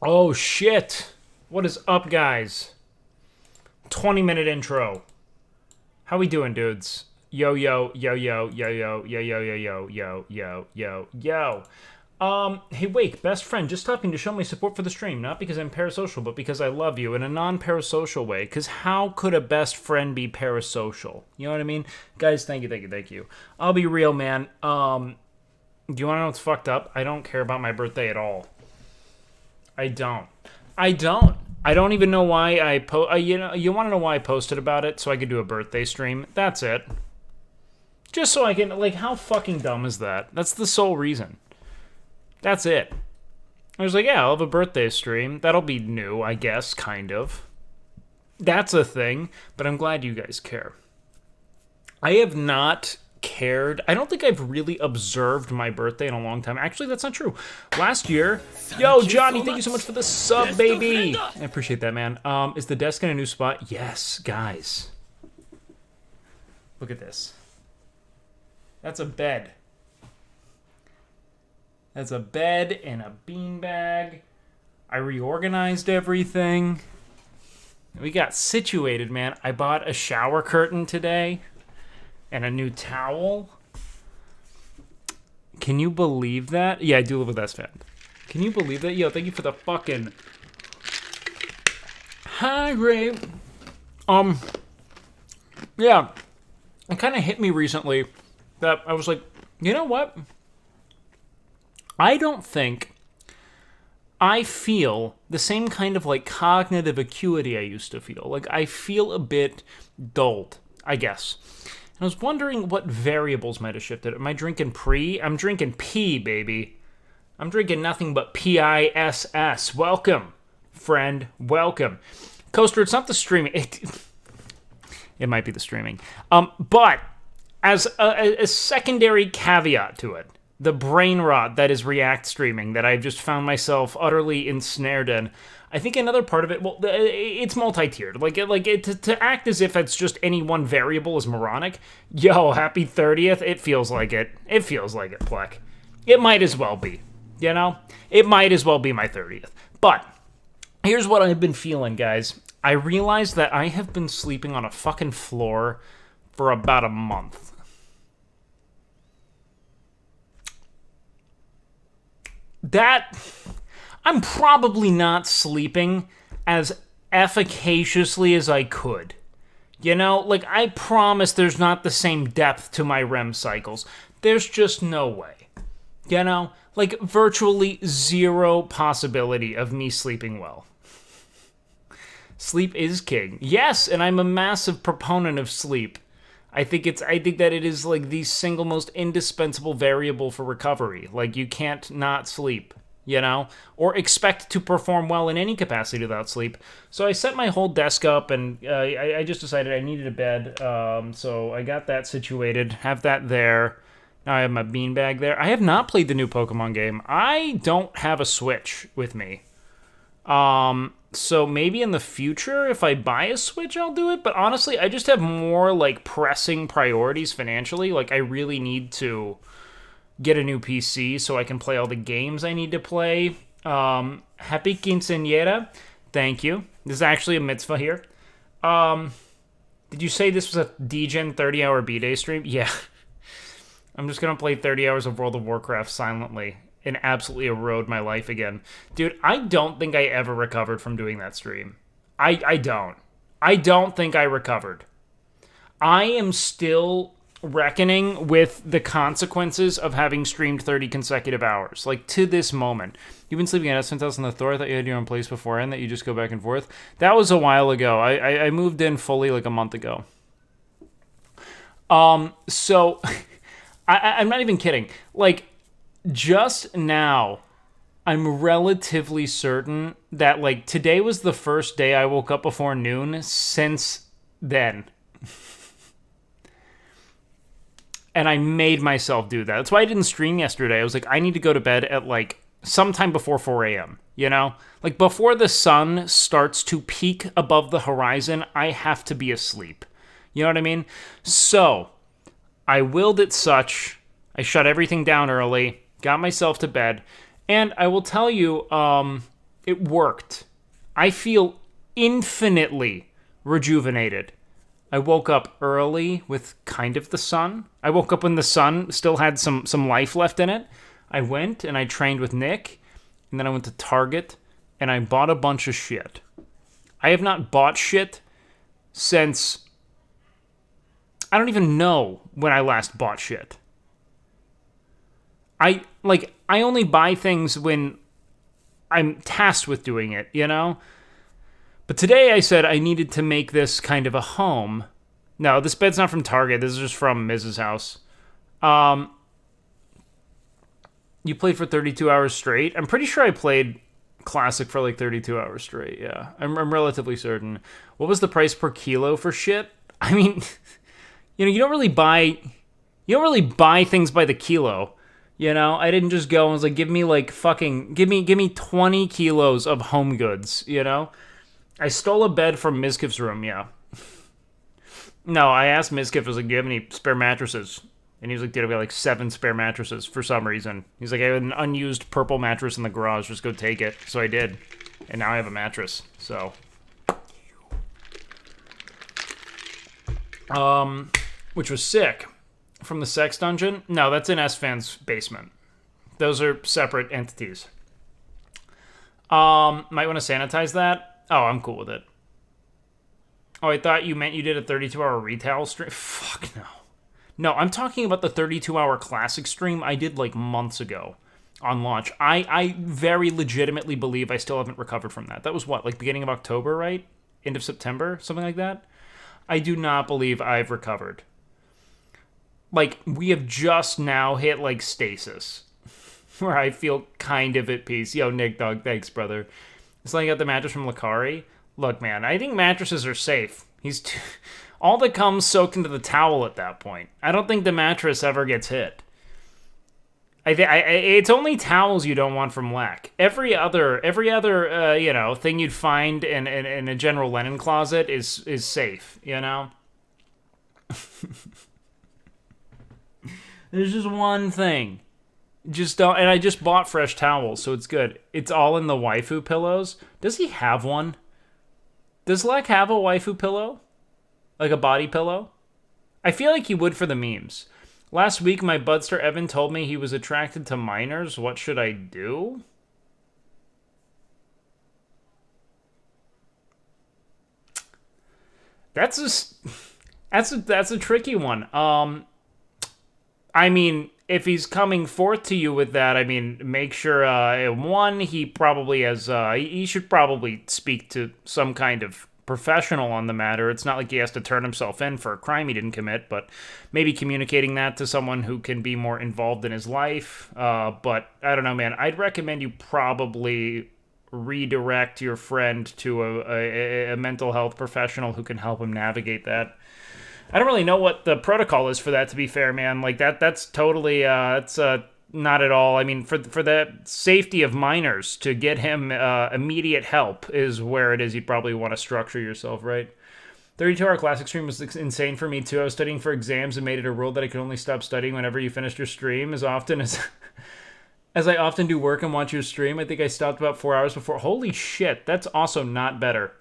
Oh shit. What is up, guys? 20-minute intro. How we doing, dudes? Yo yo yo yo yo yo yo yo yo yo yo yo yo yo. Hey, Wake, best friend, just stopping to show my support for the stream, not because I'm parasocial, but because I love you in a non-parasocial way. Because how could a best friend be parasocial? You know what I mean? Guys, thank you, thank you, thank you. I'll be real, man. Do you want to know what's fucked up? I don't care about my birthday at all. I don't. I don't. I don't even know why you want to know why I posted about it? So I could do a birthday stream. That's it. Just so I can, like, how fucking dumb is that? That's the sole reason. That's it. I was like, yeah, I'll have a birthday stream. That'll be new, I guess, kind of. That's a thing, but I'm glad you guys care. I have not cared. I don't think I've really observed my birthday in a long time. Actually, that's not true. Last year, yo, Johnny, thank you so much for the sub, baby. I appreciate that, man. Is the desk in a new spot? Yes, guys. Look at this. That's a bed. That's a bed and a beanbag. I reorganized everything. We got situated, man. I bought a shower curtain today and a new towel. Can you believe that? Yeah, I do live with Esfand. Can you believe that? Yo, thank you for the fucking high grade. Yeah, it kind of hit me recently that I was like, you know what? I don't think I feel the same kind of, like, cognitive acuity I used to feel. Like, I feel a bit dulled, I guess. And I was wondering what variables might have shifted. Am I drinking pre? I'm drinking P, baby. I'm drinking nothing but PISS. Welcome, friend. Welcome. Coaster, it's not the streaming. It might be the streaming. But as a secondary caveat to it, the brain rot that is React streaming that I've just found myself utterly ensnared in. I think another part of it, well, it's multi-tiered. To act as if it's just any one variable is moronic. Yo, happy 30th. It feels like it. It feels like it, Plek. It might as well be. You know? It might as well be my 30th. But here's what I've been feeling, guys. I realized that I have been sleeping on a fucking floor for about a month. That I'm probably not sleeping as efficaciously as I could. You know, like, I promise there's not the same depth to my REM cycles. There's just no way. You know, like, virtually zero possibility of me sleeping well. Sleep is king. Yes, and I'm a massive proponent of sleep. I think that it is, like, the single most indispensable variable for recovery. Like, you can't not sleep, you know? Or expect to perform well in any capacity without sleep. So I set my whole desk up, and I just decided I needed a bed. So I got that situated, have that there. Now I have my beanbag there. I have not played the new Pokemon game. I don't have a Switch with me. So maybe in the future, if I buy a Switch, I'll do it. But honestly, I just have more, like, pressing priorities financially. Like, I really need to get a new PC so I can play all the games I need to play. Happy quinceañera. Thank you. This is actually a mitzvah here. Did you say this was a DGen 30-hour B-Day stream? Yeah. I'm just going to play 30 hours of World of Warcraft silently and absolutely erode my life again. Dude, I don't think I ever recovered from doing that stream. I don't. I don't think I recovered. I am still reckoning with the consequences of having streamed 30 consecutive hours. Like, to this moment. You've been sleeping at Esfand House on the Thor. I thought you had your own place beforehand, that you just go back and forth. That was a while ago. I moved in fully, like, a month ago. So, I'm not even kidding. Like, just now, I'm relatively certain that, like, today was the first day I woke up before noon since then. And I made myself do that. That's why I didn't stream yesterday. I was like, I need to go to bed at, like, sometime before 4 a.m., you know? Like, before the sun starts to peak above the horizon, I have to be asleep. You know what I mean? So, I willed it such. I shut everything down early. Got myself to bed, and I will tell you, It worked. I feel infinitely rejuvenated. I woke up early with kind of the sun. I woke up when the sun still had some life left in it. I went and I trained with Nick, and then I went to Target, and I bought a bunch of shit. I have not bought shit since... I don't even know when I last bought shit. I only buy things when I'm tasked with doing it, you know? But today I said I needed to make this kind of a home. No, this bed's not from Target. This is just from Mrs. House. You played for 32 hours straight? I'm pretty sure I played Classic for like 32 hours straight, yeah. I'm relatively certain. What was the price per kilo for shit? I mean, you know, you don't really buy things by the kilo. You know, I didn't just go and was like, give me 20 kilos of home goods, you know? I stole a bed from Mizkif's room, yeah. No, I asked Mizkif, I was like, do you have any spare mattresses? And he was like, dude, I've got like 7 spare mattresses for some reason. He's like, I have an unused purple mattress in the garage, just go take it. So I did. And now I have a mattress, so. Which was sick. From the sex dungeon? No, that's in Esfand's basement. Those are separate entities. Might want to sanitize that. Oh, I'm cool with it. Oh, I thought you meant you did a 32-hour retail stream. Fuck no. No, I'm talking about the 32-hour classic stream I did like months ago on launch. I very legitimately believe I still haven't recovered from that. That was what, like beginning of October, right? End of September? Something like that? I do not believe I've recovered. Like, we have just now hit, like, stasis, where I feel kind of at peace. Yo, Nick Dog, thanks, brother. It's like I got the mattress from Lakari. Look, man, I think mattresses are safe. All that comes soaked into the towel at that point. I don't think the mattress ever gets hit. It's only towels you don't want from Lack. Every other thing you'd find in a general linen closet is safe, you know? There's just one thing. Just don't, and I just bought fresh towels, so it's good. It's all in the waifu pillows. Does he have one? Does Lek have a waifu pillow? Like a body pillow? I feel like he would for the memes. Last week, my budster Evan told me he was attracted to minors. What should I do? That's a tricky one. I mean, if he's coming forth to you with that, I mean, make sure, one, he probably has, he should probably speak to some kind of professional on the matter. It's not like he has to turn himself in for a crime he didn't commit, but maybe communicating that to someone who can be more involved in his life. But I don't know, man. I'd recommend you probably redirect your friend to a mental health professional who can help him navigate that. I don't really know what the protocol is for that, to be fair, man. Like, that's totally, not at all. I mean, for the safety of minors, to get him immediate help is where it is you'd probably want to structure yourself, right? 32-hour classic stream was insane for me, too. I was studying for exams and made it a rule that I could only stop studying whenever you finished your stream, as often as... as I often do work and watch your stream. I think I stopped about 4 hours before. Holy shit, that's also not better.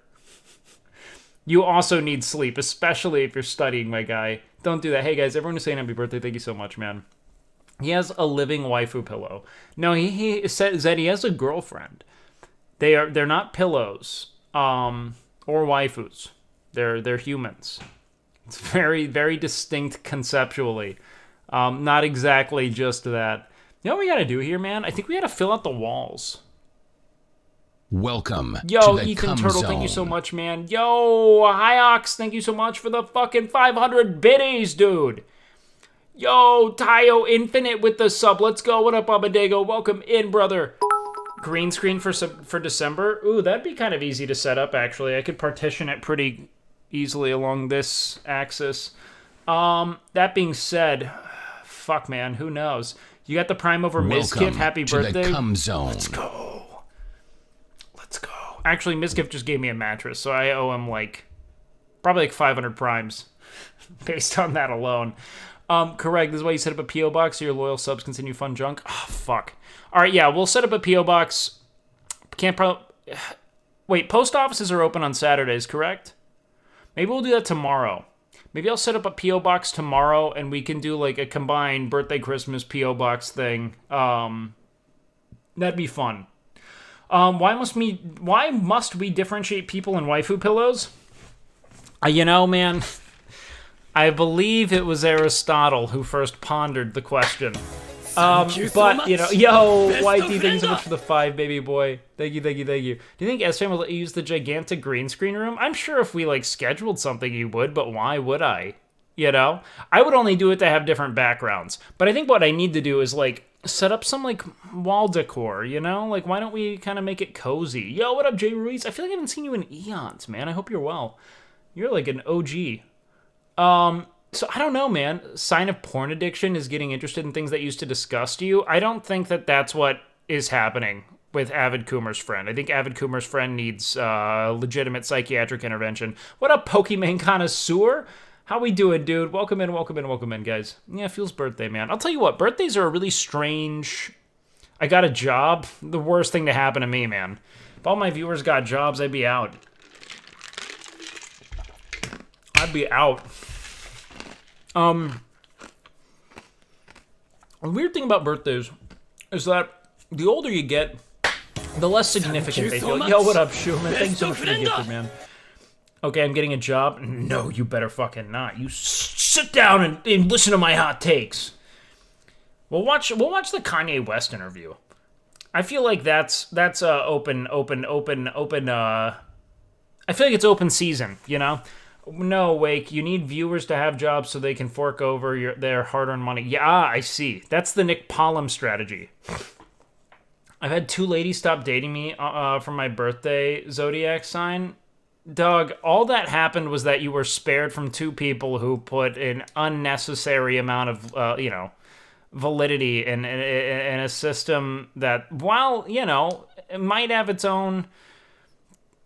You also need sleep, especially if you're studying, my guy. Don't do that. Hey, guys, everyone is saying happy birthday. Thank you so much, man. He has a living waifu pillow. No, he says that he has a girlfriend. They're not pillows or waifus. They're humans. It's very, very distinct conceptually. Not exactly just that. You know what we gotta do here, man? I think we gotta fill out the walls. Welcome Yo, to the Ethan Cum Turtle, Zone. thank you so much, man. Yo, Hyox, thank you so much for the fucking 500 biddies, dude. Yo, Tayo Infinite with the sub. Let's go. What up, Abadego? Welcome in, brother. Green screen for December. Ooh, that'd be kind of easy to set up, actually. I could partition it pretty easily along this axis. That being said, fuck, man, who knows? You got the Prime over Mizkif. Happy birthday. To the Cum Zone. Let's go. Actually, Mizkif just gave me a mattress, so I owe him, probably 500 primes based on that alone. Correct. This is why you set up a P.O. box so your loyal subs can send you fun junk. Oh, fuck. All right, yeah, we'll set up a P.O. box. Wait, post offices are open on Saturdays, correct? Maybe we'll do that tomorrow. Maybe I'll set up a P.O. box tomorrow, and we can do, like, a combined birthday, Christmas P.O. box thing. That'd be fun. Why must we differentiate people in waifu pillows? You know, man, I believe it was Aristotle who first pondered the question. But, you know, yo, Whitey, thank you so much for the 5, baby boy. Thank you. Do you think Esfand will let you use the gigantic green screen room? I'm sure if we, like, scheduled something, you would, but why would I? You know? I would only do it to have different backgrounds. But I think what I need to do is, like, set up some, like, wall decor, you know? Like, why don't we kind of make it cozy? Yo, what up, Jay Ruiz? I feel like I haven't seen you in eons, man. I hope you're well. You're, like, an OG. So I don't know, man. Sign of porn addiction is getting interested in things that used to disgust you. I don't think that that's what is happening with Avid Coomer's friend. I think Avid Coomer's friend needs legitimate psychiatric intervention. What up, Pokemon connoisseur? How we doing, dude? Welcome in, guys. Yeah, Fuel's birthday, man. I'll tell you what, birthdays are a really strange... I got a job. The worst thing to happen to me, man. If all my viewers got jobs, I'd be out. A weird thing about birthdays is that the older you get, the less significant they feel. Yo, what up, Schumann? Thanks so much for the gifted, man. Okay, I'm getting a job. No, you better fucking not. You sit down and listen to my hot takes. We'll watch the Kanye West interview. I feel like that's open. I feel like it's open season, you know? No, Wake, you need viewers to have jobs so they can fork over their hard-earned money. Yeah, I see. That's the Nick Pollum strategy. I've had 2 ladies stop dating me for my birthday zodiac sign. Doug, all that happened was that you were spared from 2 people who put an unnecessary amount of, validity in a system that, while, it might have its own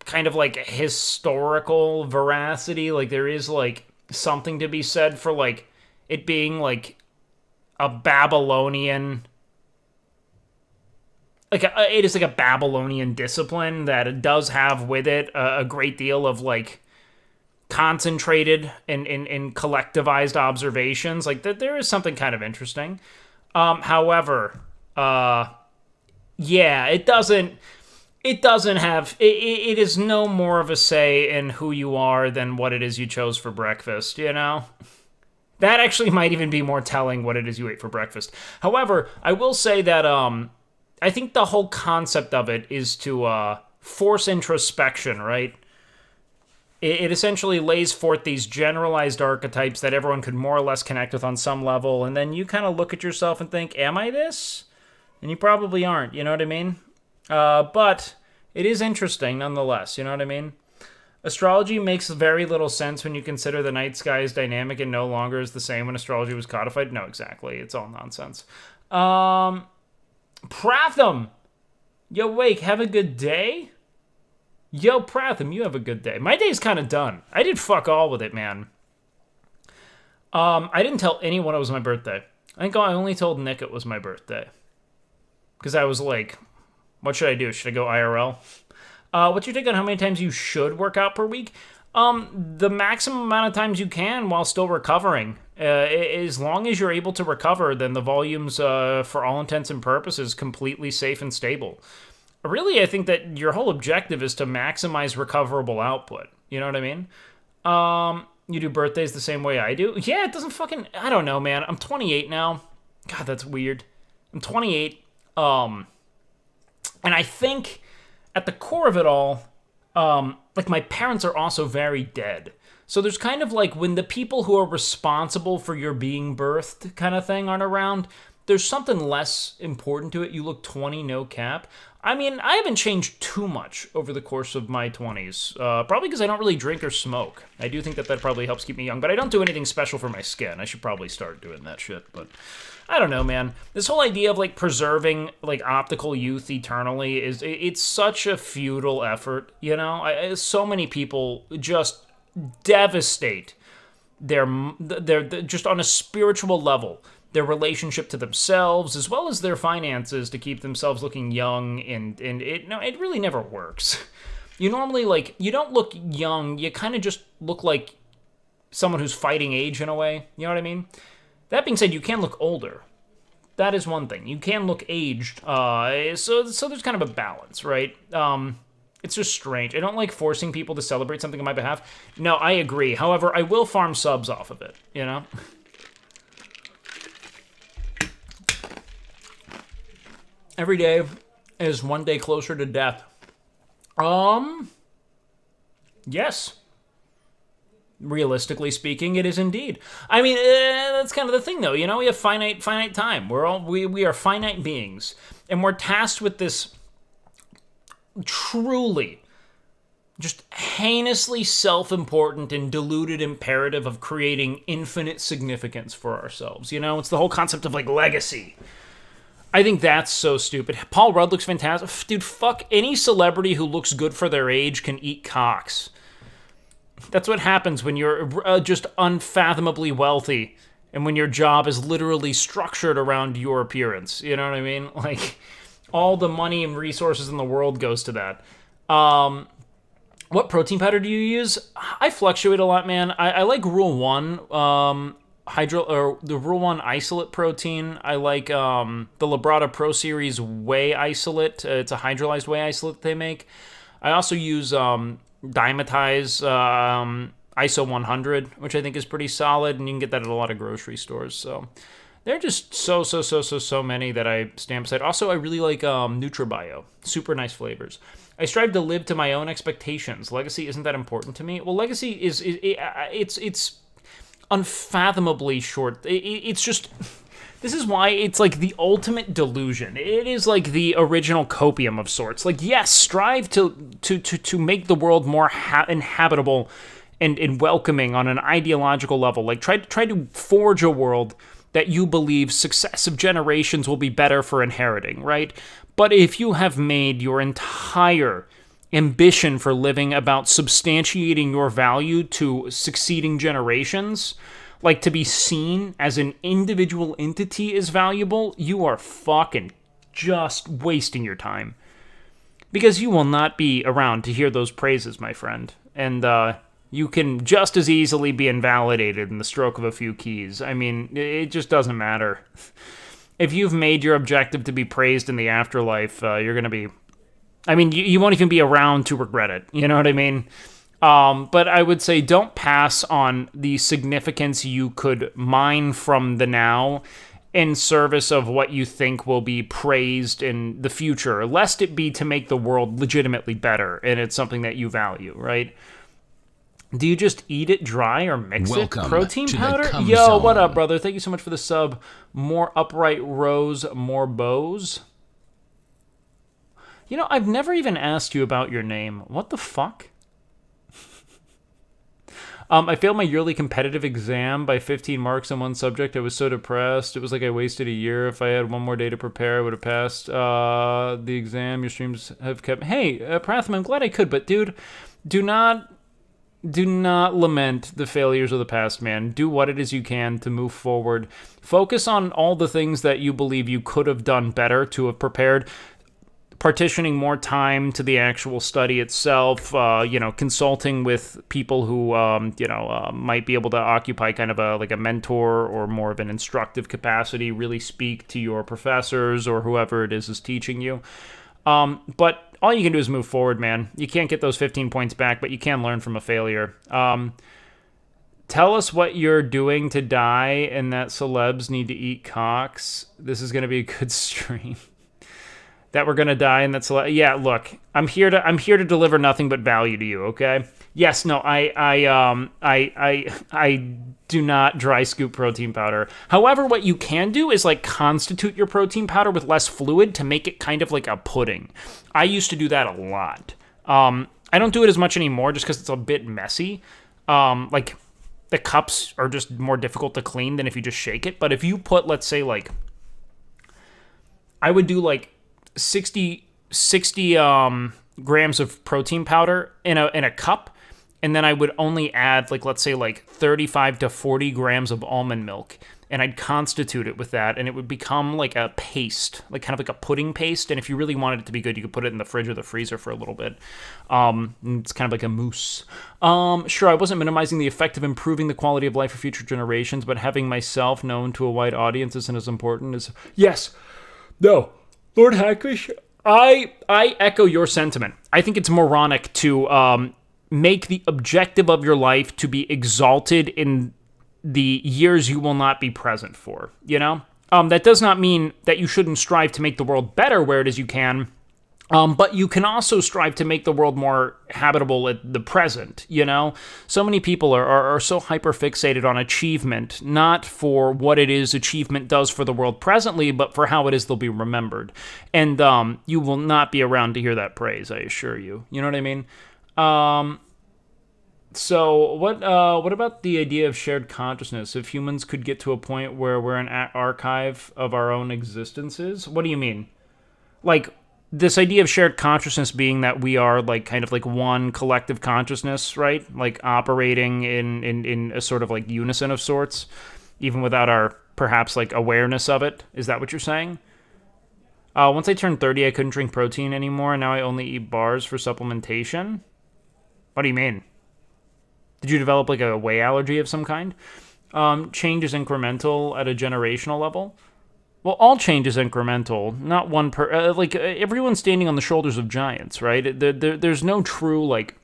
kind of like historical veracity, like there is like something to be said for like it being like a Babylonian, it is like a Babylonian discipline that it does have with it a great deal of like concentrated in collectivized observations. Like that there is something kind of interesting. However, yeah, it doesn't have... It is no more of a say in who you are than what it is you chose for breakfast, you know? That actually might even be more telling what it is you ate for breakfast. However, I will say that I think the whole concept of it is to force introspection, right? It essentially lays forth these generalized archetypes that everyone could more or less connect with on some level, and then you kind of look at yourself and think, am I this? And you probably aren't, you know what I mean? But it is interesting nonetheless, you know what I mean? Astrology makes very little sense when you consider the night sky is dynamic and no longer is the same when astrology was codified. No, exactly. It's all nonsense. Pratham! Yo, Wake, have a good day? Yo, Pratham, you have a good day. My day's kind of done. I did fuck all with it, man. I didn't tell anyone it was my birthday. I think I only told Nick it was my birthday. Because I was like... What should I do? Should I go IRL? What's your take on how many times you should work out per week? The maximum amount of times you can while still recovering. As long as you're able to recover, then the volume's, for all intents and purposes, completely safe and stable. Really, I think that your whole objective is to maximize recoverable output. You know what I mean? You do birthdays the same way I do? Yeah, it doesn't fucking... I don't know, man. I'm 28 now. God, that's weird. I'm 28. And I think at the core of it all, like my parents are also very dead. So there's kind of like when the people who are responsible for your being birthed kind of thing aren't around, there's something less important to it. You look 20, no cap. I mean, I haven't changed too much over the course of my 20s. Probably because I don't really drink or smoke. I do think that probably helps keep me young, but I don't do anything special for my skin. I should probably start doing that shit, but... I don't know, man. This whole idea of, like, preserving, like, optical youth eternally it's such a futile effort, you know? So many people just devastate their just on a spiritual level. their relationship to themselves, as well as their finances to keep themselves looking young, and it really never works. You normally, like, you don't look young, you kind of just look like someone who's fighting age in a way, you know what I mean? That being said, you can look older. That is one thing. You can look aged, so there's kind of a balance, right? It's just strange. I don't like forcing people to celebrate something on my behalf. No, I agree. However, I will farm subs off of it, you know? Every day is one day closer to death. Yes. Realistically speaking, it is indeed. I mean, that's kind of the thing, though. You know, we have finite time. We are finite beings, and we're tasked with this truly, just heinously self-important and deluded imperative of creating infinite significance for ourselves. You know, it's the whole concept of like legacy. I think that's so stupid. Paul Rudd looks fantastic. Dude, fuck any celebrity who looks good for their age can eat cocks. That's what happens when you're just unfathomably wealthy and when your job is literally structured around your appearance. You know what I mean? Like, all the money and resources in the world goes to that. What protein powder do you use? I fluctuate a lot, man. I like Rule 1, the Rule 1 isolate protein. I like the Labrada Pro Series whey isolate. It's a hydrolyzed whey isolate they make. I also use Dymatize ISO 100, which I think is pretty solid, and you can get that at a lot of grocery stores. So there are just so many that I stand beside. Also, I really like NutriBio. Super nice flavors. I strive to live to my own expectations. Legacy isn't that important to me. Well, legacy it's unfathomably short. It's just... This is why it's like the ultimate delusion. It is like the original copium of sorts. Like, yes, strive to make the world more inhabitable and welcoming on an ideological level. Like, try to forge a world that you believe successive generations will be better for inheriting, right? But if you have made your entire ambition for living about substantiating your value to succeeding generations, like to be seen as an individual entity is valuable, you are fucking just wasting your time. Because you will not be around to hear those praises, my friend. And you can just as easily be invalidated in the stroke of a few keys. I mean, it just doesn't matter. If you've made your objective to be praised in the afterlife, you're going to be... I mean, you won't even be around to regret it. You know what I mean? But I would say don't pass on the significance you could mine from the now in service of what you think will be praised in the future, lest it be to make the world legitimately better, and it's something that you value, right? Do you just eat it dry or mix it? Protein powder? Yo, what up, brother? Thank you so much for the sub. More upright rows, more bows. You know, I've never even asked you about your name. What the fuck? I failed my yearly competitive exam by 15 marks on one subject. I was so depressed. It was like I wasted a year. If I had one more day to prepare, I would have passed the exam. Your streams have kept... Hey, Pratham, I'm glad I could, but dude, do not lament the failures of the past, man. Do what it is you can to move forward. Focus on all the things that you believe you could have done better to have prepared. Partitioning more time to the actual study itself, consulting with people who, might be able to occupy kind of a mentor or more of an instructive capacity, really speak to your professors or whoever it is teaching you. But all you can do is move forward, man. You can't get those 15 points back, but you can learn from a failure. Tell us what you're doing to die and that celebs need to eat cocks. This is going to be a good stream. That we're gonna die, and that's yeah. Look, I'm here to deliver nothing but value to you. Okay? Yes. No. I do not dry scoop protein powder. However, what you can do is like constitute your protein powder with less fluid to make it kind of like a pudding. I used to do that a lot. I don't do it as much anymore just because it's a bit messy. Like the cups are just more difficult to clean than if you just shake it. But if you put, let's say, like, I would do like 60 grams of protein powder in a cup, and then I would only add, like, let's say, like 35 to 40 grams of almond milk, and I'd constitute it with that, and it would become like a paste, like kind of like a pudding paste. And if you really wanted it to be good, you could put it in the fridge or the freezer for a little bit. It's kind of like a mousse. Sure, I wasn't minimizing the effect of improving the quality of life for future generations, but having myself known to a wide audience isn't as important as... Yes. No. Lord Hackfish, I echo your sentiment. I think it's moronic to make the objective of your life to be exalted in the years you will not be present for, you know? That does not mean that you shouldn't strive to make the world better where it is you can, but you can also strive to make the world more habitable at the present, you know? So many people are so hyper-fixated on achievement, not for what it is achievement does for the world presently, but for how it is they'll be remembered. And you will not be around to hear that praise, I assure you. You know what I mean? So what about the idea of shared consciousness? If humans could get to a point where we're an archive of our own existences? What do you mean? Like, this idea of shared consciousness being that we are like kind of like one collective consciousness, right? Like operating in a sort of like unison of sorts, even without our perhaps like awareness of it. Is that what you're saying? Once I turned 30, I couldn't drink protein anymore, and now I only eat bars for supplementation. What do you mean? Did you develop like a whey allergy of some kind? Change is incremental at a generational level. Well, all change is incremental, not one per... everyone's standing on the shoulders of giants, right? There's no true, like,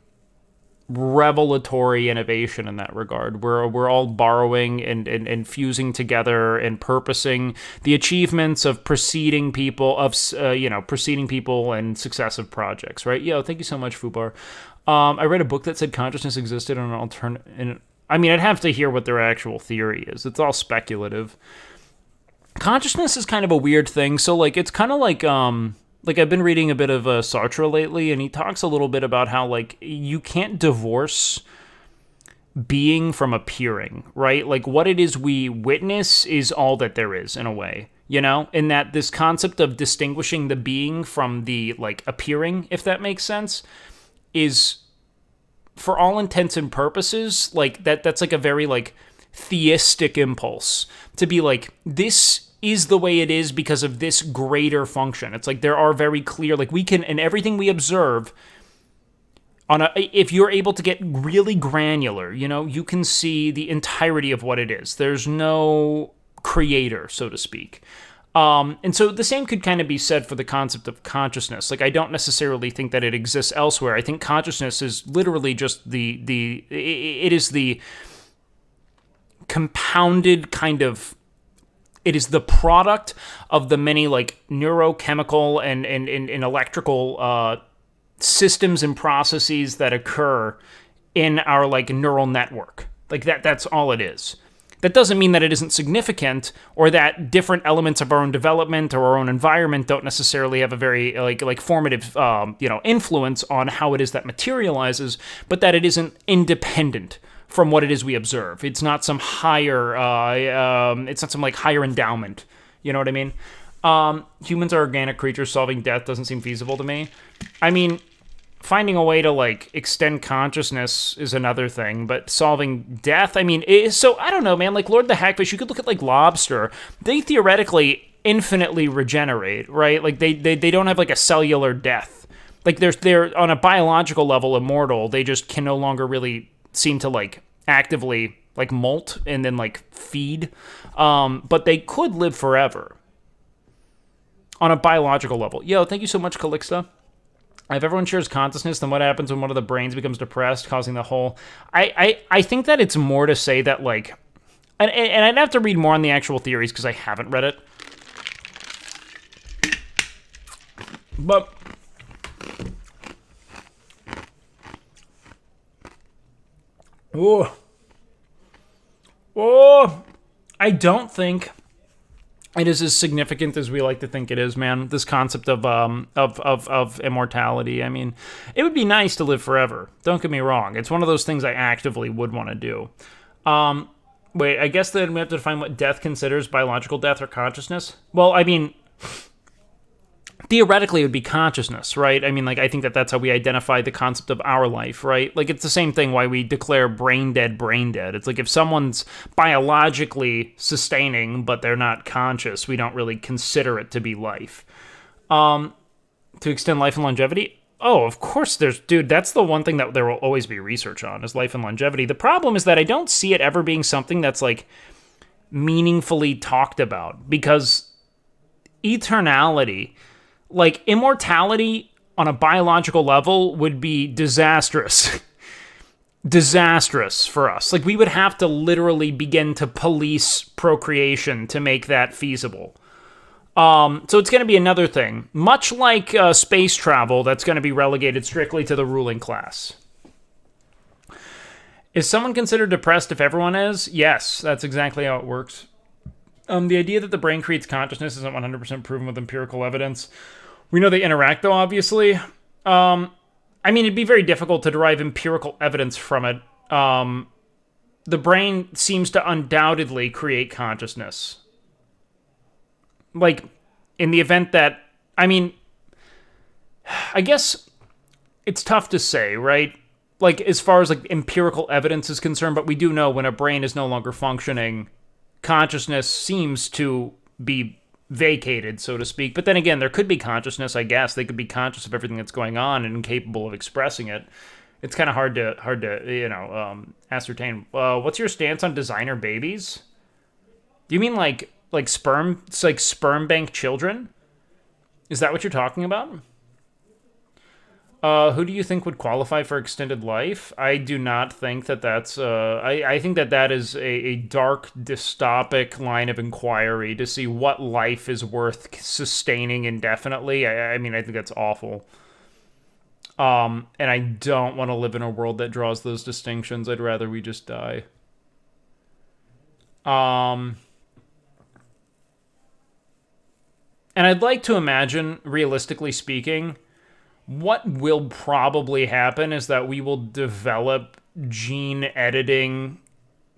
revelatory innovation in that regard. We're all borrowing and fusing together and purposing the achievements of preceding people, and successive projects, right? Yo, thank you so much, Fubar. I read a book that said consciousness existed on an alternate... I mean, I'd have to hear what their actual theory is. It's all speculative. Consciousness is kind of a weird thing. So, like, it's kind of like I've been reading a bit of Sartre lately, and he talks a little bit about how, like, you can't divorce being from appearing, right? Like, what it is we witness is all that there is, in a way, you know? And that this concept of distinguishing the being from the, like, appearing, if that makes sense, is, for all intents and purposes, like, that's like a very, like, theistic impulse to be like, this is the way it is because of this greater function. It's like there are very clear, like, we can, in everything we observe, if you're able to get really granular, you know, you can see the entirety of what it is. There's no creator, so to speak. And so the same could kind of be said for the concept of consciousness. Like, I don't necessarily think that it exists elsewhere. I think consciousness is literally just it is the compounded kind of, it is the product of the many, like, neurochemical and electrical systems and processes that occur in our, like, neural network. Like, that's all it is. That doesn't mean that it isn't significant, or that different elements of our own development or our own environment don't necessarily have a very like formative influence on how it is that materializes, but that it isn't independent from what it is we observe. It's not some higher, it's not some, like, higher endowment. You know what I mean? Humans are organic creatures. Solving death doesn't seem feasible to me. I mean, finding a way to, like, extend consciousness is another thing, but solving death, I mean, so I don't know, man. Like, Lord the Hackfish, you could look at, like, lobster. They theoretically infinitely regenerate, right? Like, they don't have, like, a cellular death. Like, they're on a biological level immortal. They just can no longer really seem to, like, actively, like, molt and then, like, feed. But they could live forever on a biological level. Yo, thank you so much, Calixta. If everyone shares consciousness, then what happens when one of the brains becomes depressed, causing the whole... I think that it's more to say that, like... And I'd have to read more on the actual theories, because I haven't read it. But... I don't think it is as significant as we like to think it is, man. This concept of immortality. I mean, it would be nice to live forever. Don't get me wrong. It's one of those things I actively would want to do. Wait, I guess then we have to define what death considers biological death or consciousness. Well, I mean, theoretically it would be consciousness, right? I mean, like, I think that that's how we identify the concept of our life, right? Like, it's the same thing why we declare brain dead, brain dead. It's like if someone's biologically sustaining, but they're not conscious, we don't really consider it to be life. To extend life and longevity? Oh, of course dude, that's the one thing that there will always be research on, is life and longevity. The problem is that I don't see it ever being something that's, like, meaningfully talked about, because eternality, like, immortality on a biological level would be disastrous. Disastrous for us. Like, we would have to literally begin to police procreation to make that feasible. So it's going to be another thing. Much like space travel, that's going to be relegated strictly to the ruling class. Is someone considered depressed if everyone is? Yes, that's exactly how it works. The idea that the brain creates consciousness isn't 100% proven with empirical evidence. We know they interact, though, obviously. I mean, it'd be very difficult to derive empirical evidence from it. The brain seems to undoubtedly create consciousness. Like, in the event that... I mean, I guess it's tough to say, right? Like, as far as, like, empirical evidence is concerned, but we do know when a brain is no longer functioning, consciousness seems to be vacated, so to speak. But then again, there could be consciousness, I guess. They could be conscious of everything that's going on and incapable of expressing it. It's kind of hard to ascertain. What's your stance on designer babies? Do you mean like sperm? It's like sperm bank children? Is that what you're talking about? Who do you think would qualify for extended life? I do not think that that's... I think that is a dark, dystopic line of inquiry to see what life is worth sustaining indefinitely. I mean, I think that's awful. And I don't want to live in a world that draws those distinctions. I'd rather we just die. And I'd like to imagine, realistically speaking... what will probably happen is that we will develop gene editing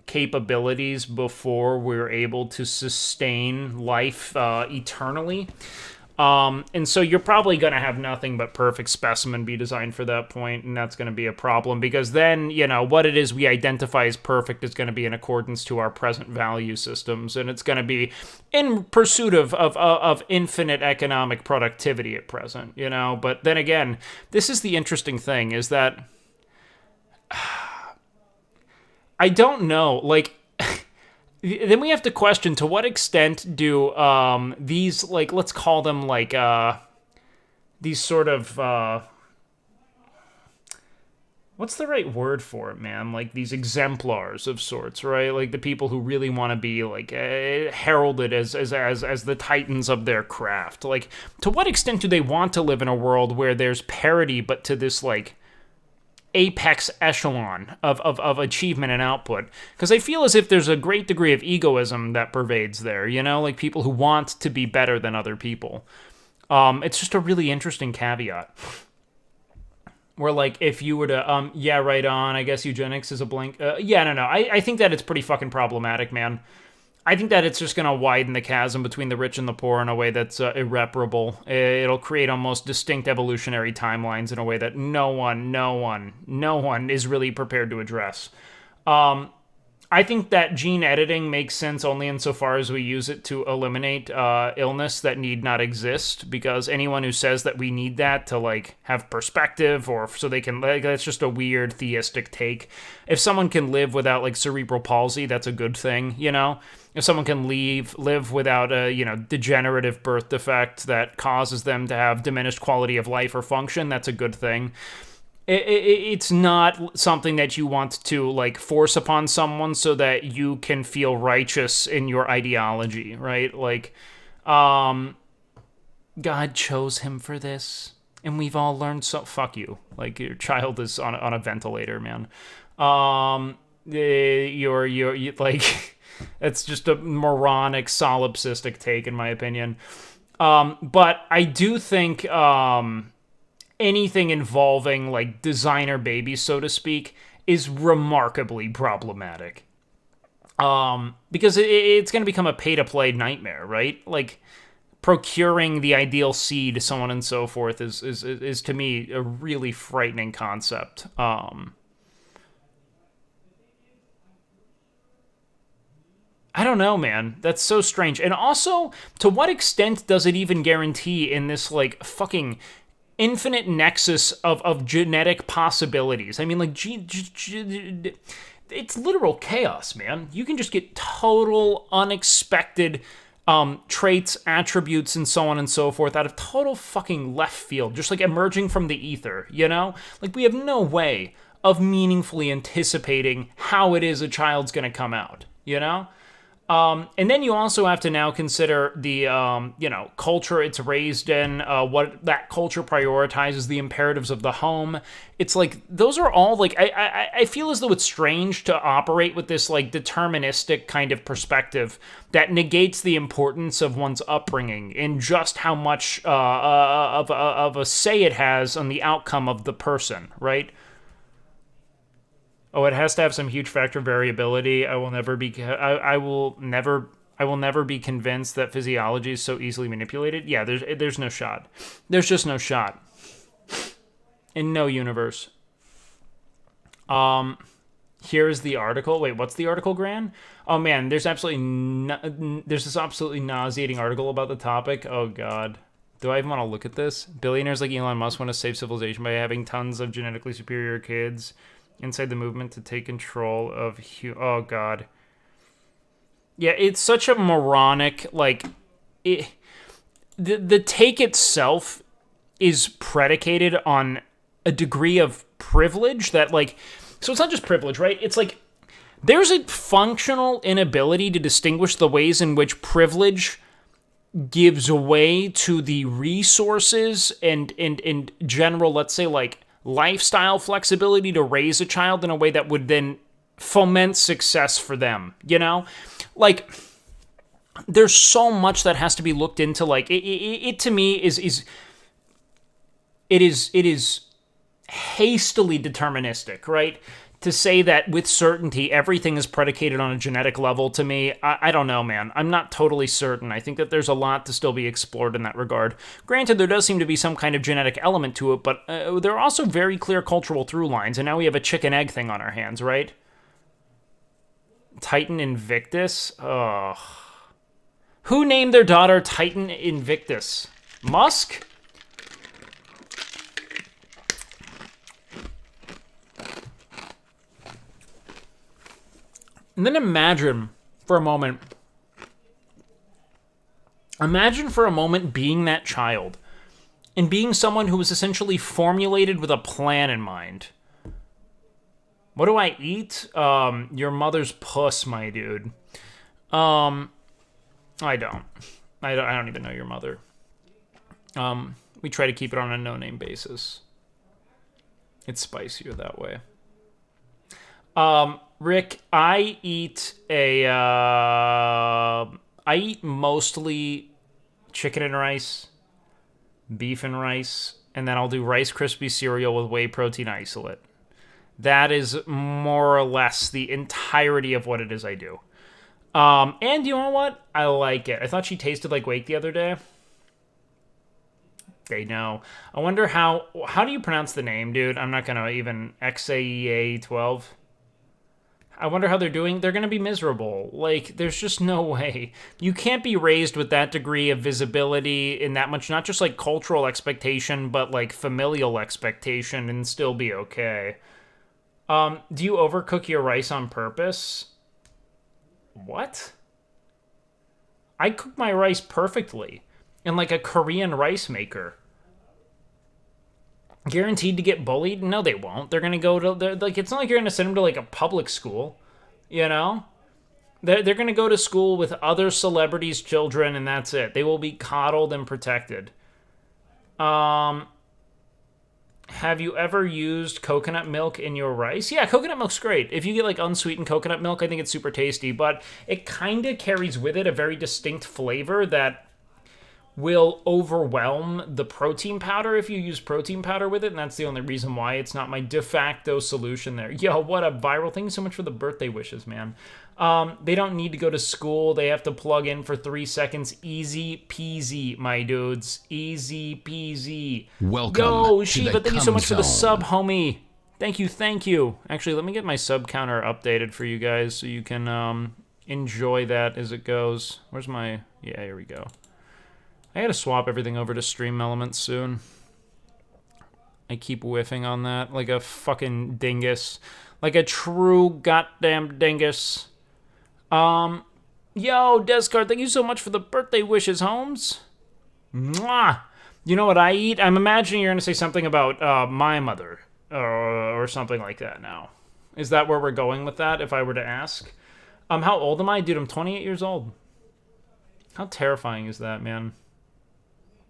capabilities before we're able to sustain life eternally. And so you're probably going to have nothing but perfect specimen be designed for that point, and that's going to be a problem, because then, what it is we identify as perfect is going to be in accordance to our present value systems, and it's going to be in pursuit of infinite economic productivity at present, But then again, this is the interesting thing, is that I don't know, like... Then we have to question, to what extent do these, like, let's call them, like, these sort of, what's the right word for it, man? Like, these exemplars of sorts, right? Like, the people who really want to be, like, heralded as the titans of their craft. Like, to what extent do they want to live in a world where there's parity, but to this, like, apex echelon of achievement and output? Because I feel as if there's a great degree of egoism that pervades there, like people who want to be better than other people. It's just a really interesting caveat. Where, like, if you were to, yeah, right on, I guess eugenics is a blank... no. I think that it's pretty fucking problematic, man. I think that it's just going to widen the chasm between the rich and the poor in a way that's irreparable. It'll create almost distinct evolutionary timelines in a way that no one is really prepared to address. I think that gene editing makes sense only insofar as we use it to eliminate illness that need not exist, because anyone who says that we need that to, like, have perspective or so they can, like, that's just a weird theistic take. If someone can live without, like, cerebral palsy, that's a good thing, If someone can live without a, degenerative birth defect that causes them to have diminished quality of life or function, that's a good thing. It's not something that you want to, like, force upon someone so that you can feel righteous in your ideology, right? Like, God chose him for this, and we've all learned so... Fuck you. Like, your child is on a ventilator, man. You're like... It's just a moronic, solipsistic take, in my opinion. But I do think... anything involving, like, designer babies, so to speak, is remarkably problematic. Because it's going to become a pay-to-play nightmare, right? Like, procuring the ideal seed, so on and so forth, is to me a really frightening concept. I don't know, man. That's so strange. And also, to what extent does it even guarantee in this, like, fucking infinite nexus of genetic possibilities? I mean, like, it's literal chaos, man. You can just get total unexpected traits, attributes, and so on and so forth out of total fucking left field, just like emerging from the ether, you know? Like, we have no way of meaningfully anticipating how it is a child's gonna come out, you know? And then you also have to now consider the, culture it's raised in, what that culture prioritizes, the imperatives of the home. It's like, those are all, like, I feel as though it's strange to operate with this, like, deterministic kind of perspective that negates the importance of one's upbringing and just how much of a say it has on the outcome of the person, right? Oh, it has to have some huge factor of variability. I will never be convinced that physiology is so easily manipulated. Yeah, there's no shot. There's just no shot. In no universe. Here's the article. Wait, what's the article, Gran? Oh man, there's this absolutely nauseating article about the topic. Oh god. Do I even want to look at this? Billionaires like Elon Musk want to save civilization by having tons of genetically superior kids inside the movement to take control of oh god. Yeah, it's such a moronic, like, the take itself is predicated on a degree of privilege that, like, so it's not just privilege, right? It's like there's a functional inability to distinguish the ways in which privilege gives way to the resources and general, let's say, like, lifestyle flexibility to raise a child in a way that would then foment success for them, you know? Like, there's so much that has to be looked into. Like, it to me is hastily deterministic, right? To say that with certainty everything is predicated on a genetic level, to me, I don't know, man. I'm not totally certain. I think that there's a lot to still be explored in that regard. Granted, there does seem to be some kind of genetic element to it, but there are also very clear cultural through lines, and now we have a chicken-egg thing on our hands, right? Titan Invictus? Ugh. Who named their daughter Titan Invictus? Musk? And then imagine for a moment being that child and being someone who was essentially formulated with a plan in mind. What do I eat? Your mother's puss, my dude. I don't even know your mother. We try to keep it on a no-name basis. It's spicier that way. Rick, I eat mostly chicken and rice, beef and rice, and then I'll do Rice Krispie cereal with whey protein isolate. That is more or less the entirety of what it is I do. And you know what? I like it. I thought she tasted like Wake the other day. They know. I wonder how do you pronounce the name, dude? I'm not gonna even XAEA12. I wonder how they're doing. They're going to be miserable. Like, there's just no way. You can't be raised with that degree of visibility and that much, not just, like, cultural expectation, but, like, familial expectation and still be okay. Do you overcook your rice on purpose? What? I cook my rice perfectly. In, like, a Korean rice maker. Guaranteed to get bullied? No, they won't. They're gonna go to, like, it's not like you're gonna send them to, like, a public school, you know? They're gonna go to school with other celebrities' children, and that's it. They will be coddled and protected. Have you ever used coconut milk in your rice? Yeah, coconut milk's great. If you get, like, unsweetened coconut milk, I think it's super tasty, but it kind of carries with it a very distinct flavor that will overwhelm the protein powder if you use protein powder with it, and that's the only reason why it's not my de facto solution there. Yo, what up, Viral? Thank you so much for the birthday wishes, man. They don't need to go to school. They have to plug in for 3 seconds. Easy peasy, my dudes. Easy peasy. Welcome. Yo, Shiva, thank you so much for the sub, homie. Thank you, thank you. Actually, let me get my sub counter updated for you guys so you can enjoy that as it goes. Where's my... Yeah, here we go. I gotta swap everything over to Stream Elements soon. I keep whiffing on that like a fucking dingus. Like a true goddamn dingus. Yo, Descard, thank you so much for the birthday wishes, Holmes. Mwah! You know what I eat? I'm imagining you're gonna say something about my mother. Or something like that now. Is that where we're going with that, if I were to ask? How old am I? Dude, I'm 28 years old. How terrifying is that, man?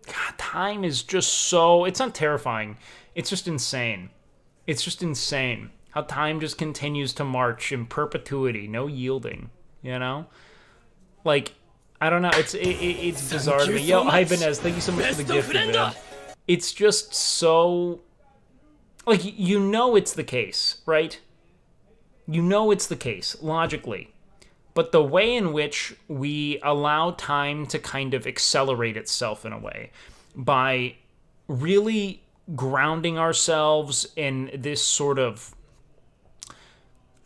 God, time is just so... It's not terrifying. It's just insane. It's just insane. How time just continues to march in perpetuity. No yielding, you know? Like, I don't know. It's bizarre to me. Yo, hi, Vanez. Thank you so much for the gift, man. It's just so... Like, you know it's the case, right? You know it's the case, logically. But the way in which we allow time to kind of accelerate itself in a way by really grounding ourselves in this sort of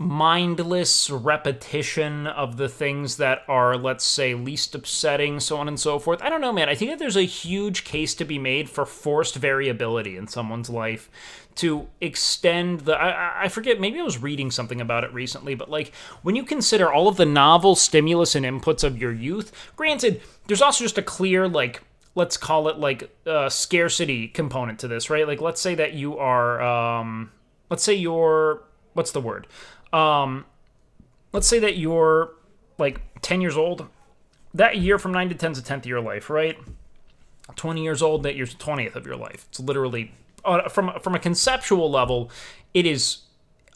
mindless repetition of the things that are, let's say, least upsetting, so on and so forth. I don't know, man. I think that there's a huge case to be made for forced variability in someone's life to extend the... I forget, maybe I was reading something about it recently, but like, when you consider all of the novel stimulus and inputs of your youth, granted, there's also just a clear, like, let's call it like a scarcity component to this, right? Like, let's say that you are, let's say you're, what's the word? Let's say that you're like 10 years old. That year from 9 to 10 is the 10th of your life, right? 20 years old, that year's the 20th of your life. It's literally, from a conceptual level, it is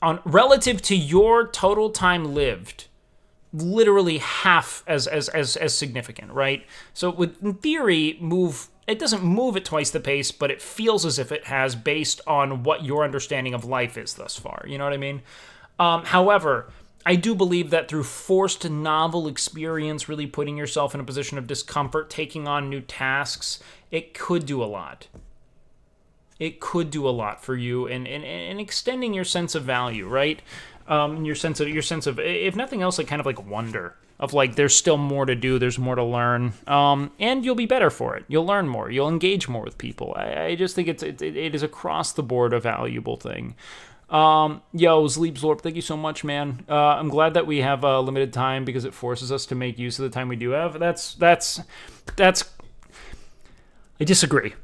on relative to your total time lived, literally half as significant, right? So it would, in theory, it doesn't move at twice the pace, but it feels as if it has based on what your understanding of life is thus far. You know what I mean? However, I do believe that through forced novel experience, really putting yourself in a position of discomfort, taking on new tasks, it could do a lot. It could do a lot for you and extending your sense of value, right? Your sense of, if nothing else, like kind of like wonder of like, there's still more to do, there's more to learn, and you'll be better for it. You'll learn more. You'll engage more with people. I just think it is across the board a valuable thing. Yo, Sleepslorp, thank you so much, man. I'm glad that we have limited time because it forces us to make use of the time we do have. That's. I disagree.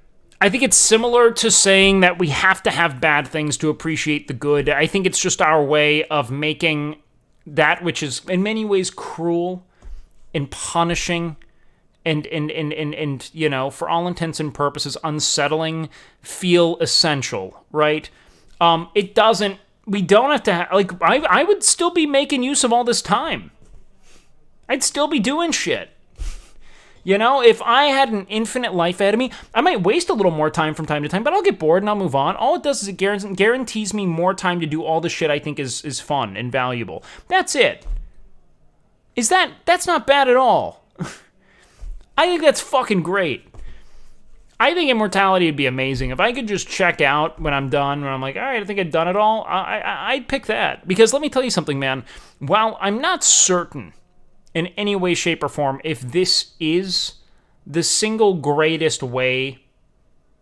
I think it's similar to saying that we have to have bad things to appreciate the good. I think it's just our way of making that which is in many ways cruel and punishing and you know, for all intents and purposes, unsettling, feel essential, right? We don't have to, like, I would still be making use of all this time. I'd still be doing shit. You know, if I had an infinite life ahead of me, I might waste a little more time from time to time, but I'll get bored and I'll move on. All it does is it guarantees me more time to do all the shit I think is fun and valuable. That's it. That's not bad at all. I think that's fucking great. I think immortality would be amazing. If I could just check out when I'm done, when I'm like, all right, I think I've done it all, I'd pick that. Because let me tell you something, man. While I'm not certain in any way, shape, or form if this is the single greatest way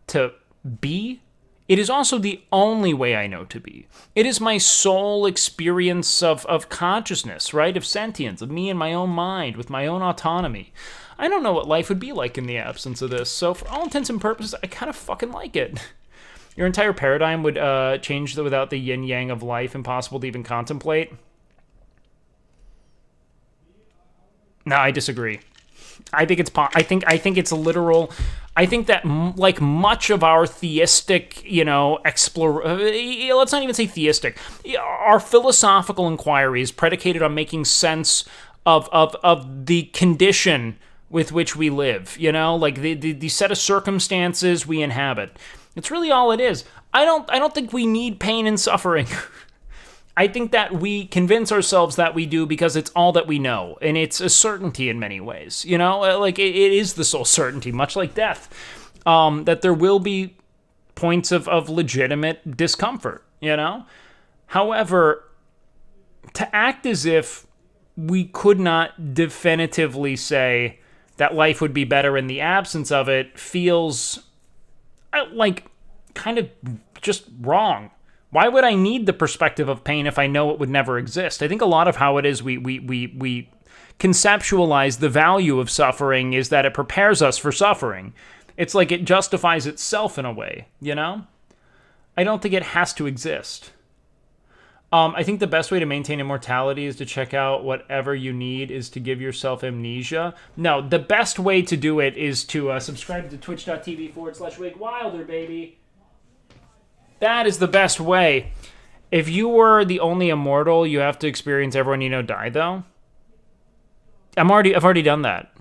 to be, it is also the only way I know to be. It is my sole experience of consciousness, right? Of sentience, of me in my own mind, with my own autonomy. I don't know what life would be like in the absence of this, so for all intents and purposes, I kind of fucking like it. Your entire paradigm would change without the yin-yang of life, impossible to even contemplate. No, I disagree. I think it's literal. I think that like much of our theistic, you know, let's not even say theistic. Our philosophical inquiry is predicated on making sense of the condition with which we live, you know, like the set of circumstances we inhabit. It's really all it is. I don't think we need pain and suffering. I think that we convince ourselves that we do because it's all that we know, and it's a certainty in many ways, you know, like it is the sole certainty, much like death, that there will be points of legitimate discomfort, you know. However, to act as if we could not definitively say that life would be better in the absence of it feels like kind of just wrong. Why would I need the perspective of pain if I know it would never exist? I think a lot of how it is we conceptualize the value of suffering is that it prepares us for suffering. It's like it justifies itself in a way, you know? I don't think it has to exist. I think the best way to maintain immortality is to check out whatever you need is to give yourself amnesia. No, the best way to do it is to subscribe to twitch.tv/WakeWilder, baby. That is the best way. If you were the only immortal, you have to experience everyone you know die, though. I've already done that.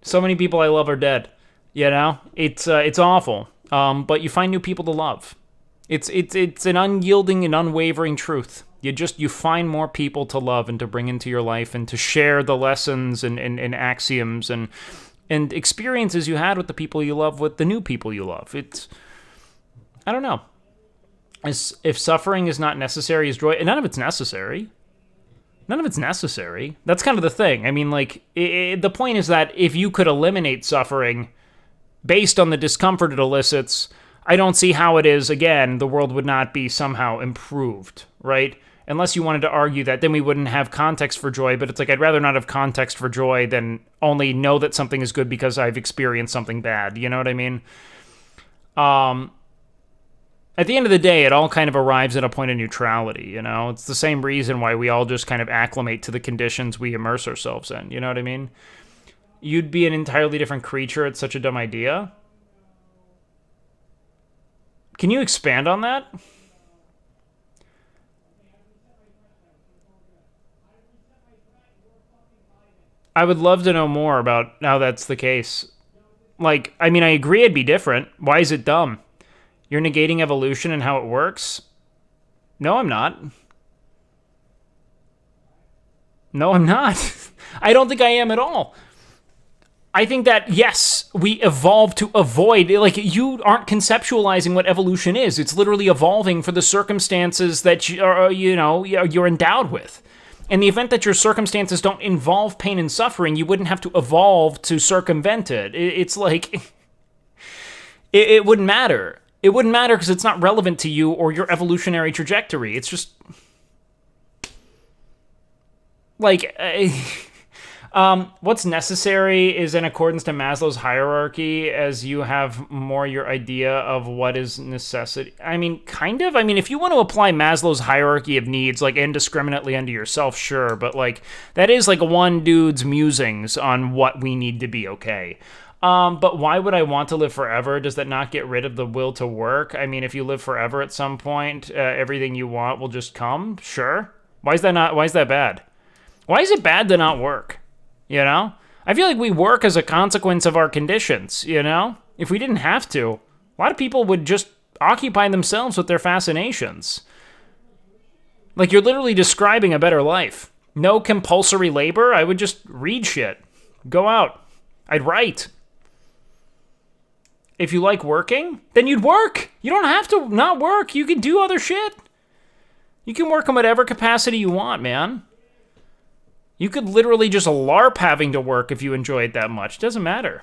So many people I love are dead. You know, it's awful. But you find new people to love. It's an unyielding and unwavering truth. You find more people to love and to bring into your life and to share the lessons and axioms and experiences you had with the people you love with the new people you love. I don't know. If suffering is not necessary as joy, and none of it's necessary. None of it's necessary. That's kind of the thing. I mean, like, the point is that if you could eliminate suffering based on the discomfort it elicits, I don't see how it is, again, the world would not be somehow improved, right? Unless you wanted to argue that then we wouldn't have context for joy, but it's like I'd rather not have context for joy than only know that something is good because I've experienced something bad, you know what I mean? At the end of the day, it all kind of arrives at a point of neutrality, you know? It's the same reason why we all just kind of acclimate to the conditions we immerse ourselves in, you know what I mean? You'd be an entirely different creature. It's such a dumb idea. Can you expand on that? I would love to know more about how that's the case. Like, I mean, I agree it'd be different. Why is it dumb? You're negating evolution and how it works? No, I'm not. No, I'm not. I don't think I am at all. I think that, yes, we evolve to avoid, like, you aren't conceptualizing what evolution is. It's literally evolving for the circumstances that you're endowed with. In the event that your circumstances don't involve pain and suffering, you wouldn't have to evolve to circumvent it. It's like, it wouldn't matter. It wouldn't matter because it's not relevant to you or your evolutionary trajectory. It's just, like, what's necessary is in accordance to Maslow's hierarchy, as you have more your idea of what is necessity. I mean, kind of. I mean, if you want to apply Maslow's hierarchy of needs, like, indiscriminately unto yourself, sure. But, like, that is, like, one dude's musings on what we need to be okay. But why would I want to live forever? Does that not get rid of the will to work? I mean, if you live forever at some point, everything you want will just come? Sure. Why is that bad? Why is it bad to not work? You know? I feel like we work as a consequence of our conditions, you know? If we didn't have to, a lot of people would just occupy themselves with their fascinations. Like, you're literally describing a better life. No compulsory labor, I would just read shit. Go out. I'd write. If you like working, then you'd work. You don't have to not work. You can do other shit. You can work in whatever capacity you want, man. You could literally just LARP having to work if you enjoy it that much. Doesn't matter.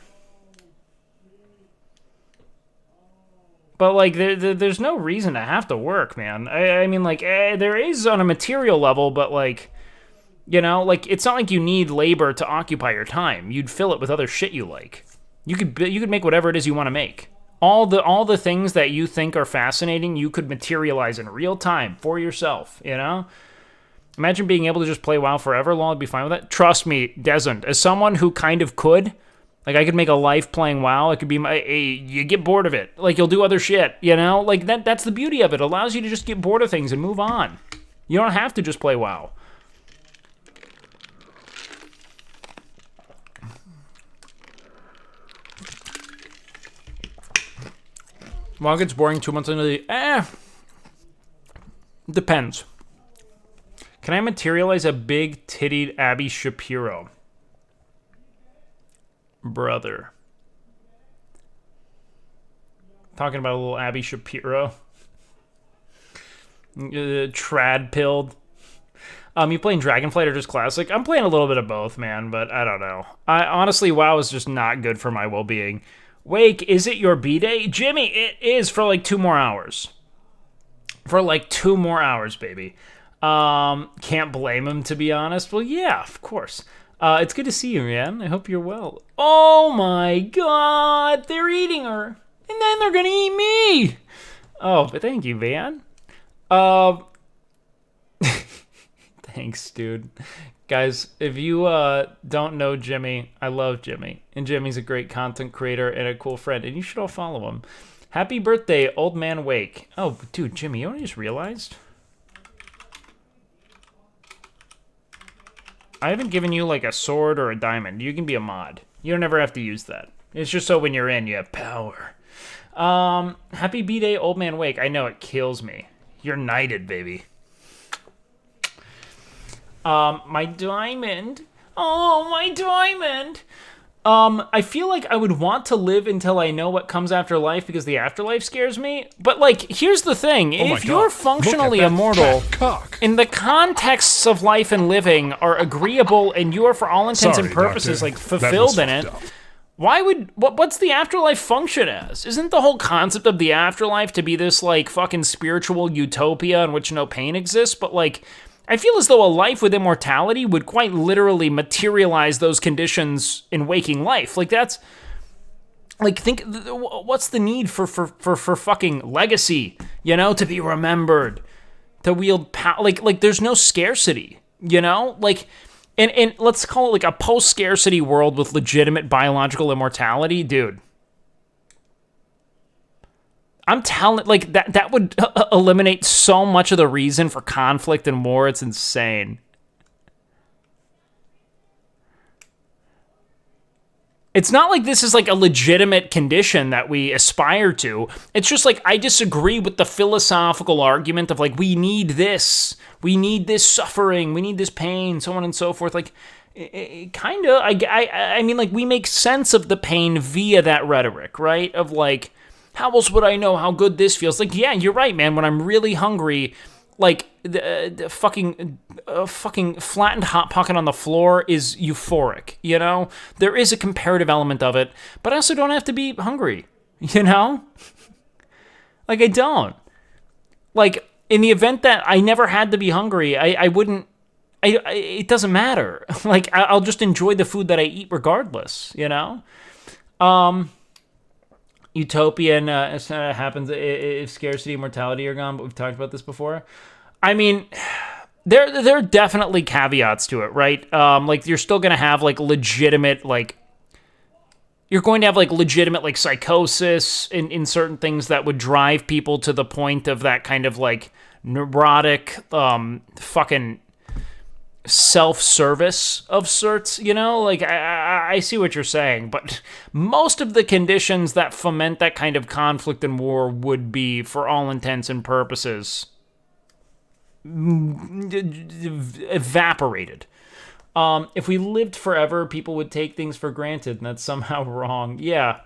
But, like, there's no reason to have to work, man. I mean, like, there is on a material level, but, like, you know, like, it's not like you need labor to occupy your time. You'd fill it with other shit you like. You could make whatever it is you want to make. All the things that you think are fascinating, you could materialize in real time for yourself, you know? Imagine being able to just play WoW forever. Long, I'd be fine with that. Trust me, Desmond, as someone who kind of could, like, I could make a life playing WoW. It could be you get bored of it. Like, you'll do other shit, you know? Like, that's the beauty of it. It allows you to just get bored of things and move on. You don't have to just play WoW. Well, it gets boring 2 months into the... Depends. Can I materialize a big-tittied Abby Shapiro? Brother. Talking about a little Abby Shapiro. Trad-pilled. You playing Dragonflight or just Classic? I'm playing a little bit of both, man, but I don't know. Honestly, WoW is just not good for my well-being. Wake, is it your B-Day? Jimmy, it is for like 2 more hours. For like 2 more hours, baby. Can't blame him, to be honest. Well, yeah, of course. It's good to see you, man. I hope you're well. Oh my god, they're eating her. And then they're gonna eat me. Oh, but thank you, Van. Thanks, dude. Guys, if you don't know Jimmy, I love Jimmy. And Jimmy's a great content creator and a cool friend. And you should all follow him. Happy birthday, Old Man Wake. Oh, dude, Jimmy, you know what I just realized? I haven't given you, like, a sword or a diamond. You can be a mod. You don't ever have to use that. It's just so when you're in, you have power. Happy B-Day, Old Man Wake. I know, it kills me. You're knighted, baby. My diamond. Oh, my diamond. I feel like I would want to live until I know what comes after life because the afterlife scares me. But, like, here's the thing. If you're functionally immortal, and the contexts of life and living are agreeable and you are, for all intents and purposes, like, fulfilled in it, why would... What's the afterlife function as? Isn't the whole concept of the afterlife to be this, like, fucking spiritual utopia in which no pain exists? But, like... I feel as though a life with immortality would quite literally materialize those conditions in waking life. Like, that's... Like, think... What's the need for fucking legacy? You know? To be remembered. To wield power. Like, there's no scarcity. You know? Like... And let's call it, like, a post-scarcity world with legitimate biological immortality. Dude. I'm telling, like, that would eliminate so much of the reason for conflict and war. It's insane. It's not like this is, like, a legitimate condition that we aspire to. It's just, like, I disagree with the philosophical argument of, like, we need this. We need this suffering. We need this pain, so on and so forth. Like, kind of, I mean, like, we make sense of the pain via that rhetoric, right? Of, like... How else would I know how good this feels? Like, yeah, you're right, man. When I'm really hungry, like, the fucking flattened Hot Pocket on the floor is euphoric, you know? There is a comparative element of it, but I also don't have to be hungry, you know? Like, I don't. Like, in the event that I never had to be hungry, I wouldn't... it doesn't matter. Like, I'll just enjoy the food that I eat regardless, you know? Utopian happens if scarcity and mortality are gone, but we've talked about this before. I mean, there are definitely caveats to it, right? Like, you're still going to have, like, legitimate, like... You're going to have, like, legitimate, like, psychosis in certain things that would drive people to the point of that kind of, like, neurotic, fucking... self-service of sorts, you know? Like, I see what you're saying, but most of the conditions that foment that kind of conflict and war would be, for all intents and purposes, evaporated. If we lived forever, people would take things for granted, and that's somehow wrong. Yeah,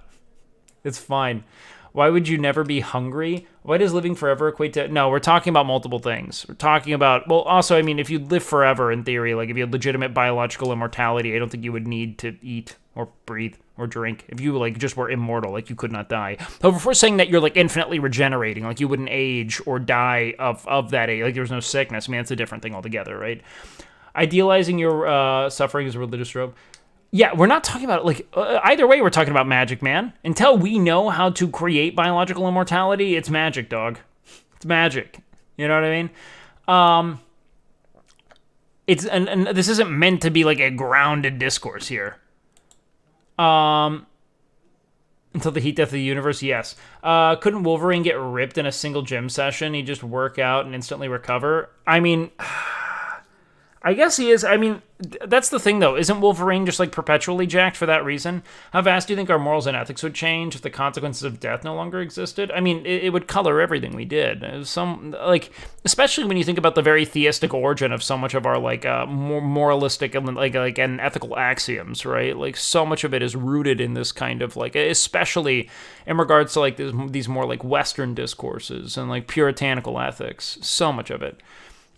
it's fine. Why would you never be hungry? Why does living forever equate to... No, we're talking about multiple things. We're talking about... Well, also, I mean, if you live forever, in theory, like, if you had legitimate biological immortality, I don't think you would need to eat or breathe or drink. If you, like, just were immortal, like, you could not die. However, if we're saying that you're, like, infinitely regenerating, like, you wouldn't age or die of that age, like, there's no sickness, I mean, it's a different thing altogether, right? Idealizing your suffering as a religious trope. Yeah, we're not talking about, like, either way, we're talking about magic, man. Until we know how to create biological immortality, it's magic, dog. It's magic. You know what I mean? It's, and this isn't meant to be, like, a grounded discourse here. Until the heat death of the universe, yes. Couldn't Wolverine get ripped in a single gym session? He'd just work out and instantly recover? I mean... I guess he is. I mean, that's the thing, though. Isn't Wolverine just, like, perpetually jacked for that reason? How fast do you think our morals and ethics would change if the consequences of death no longer existed? I mean, it would color everything we did. It was like, especially when you think about the very theistic origin of so much of our, like, more moralistic and, like and ethical axioms, right? Like, so much of it is rooted in this kind of, like, especially in regards to, like, these more, like, Western discourses and, like, puritanical ethics. So much of it.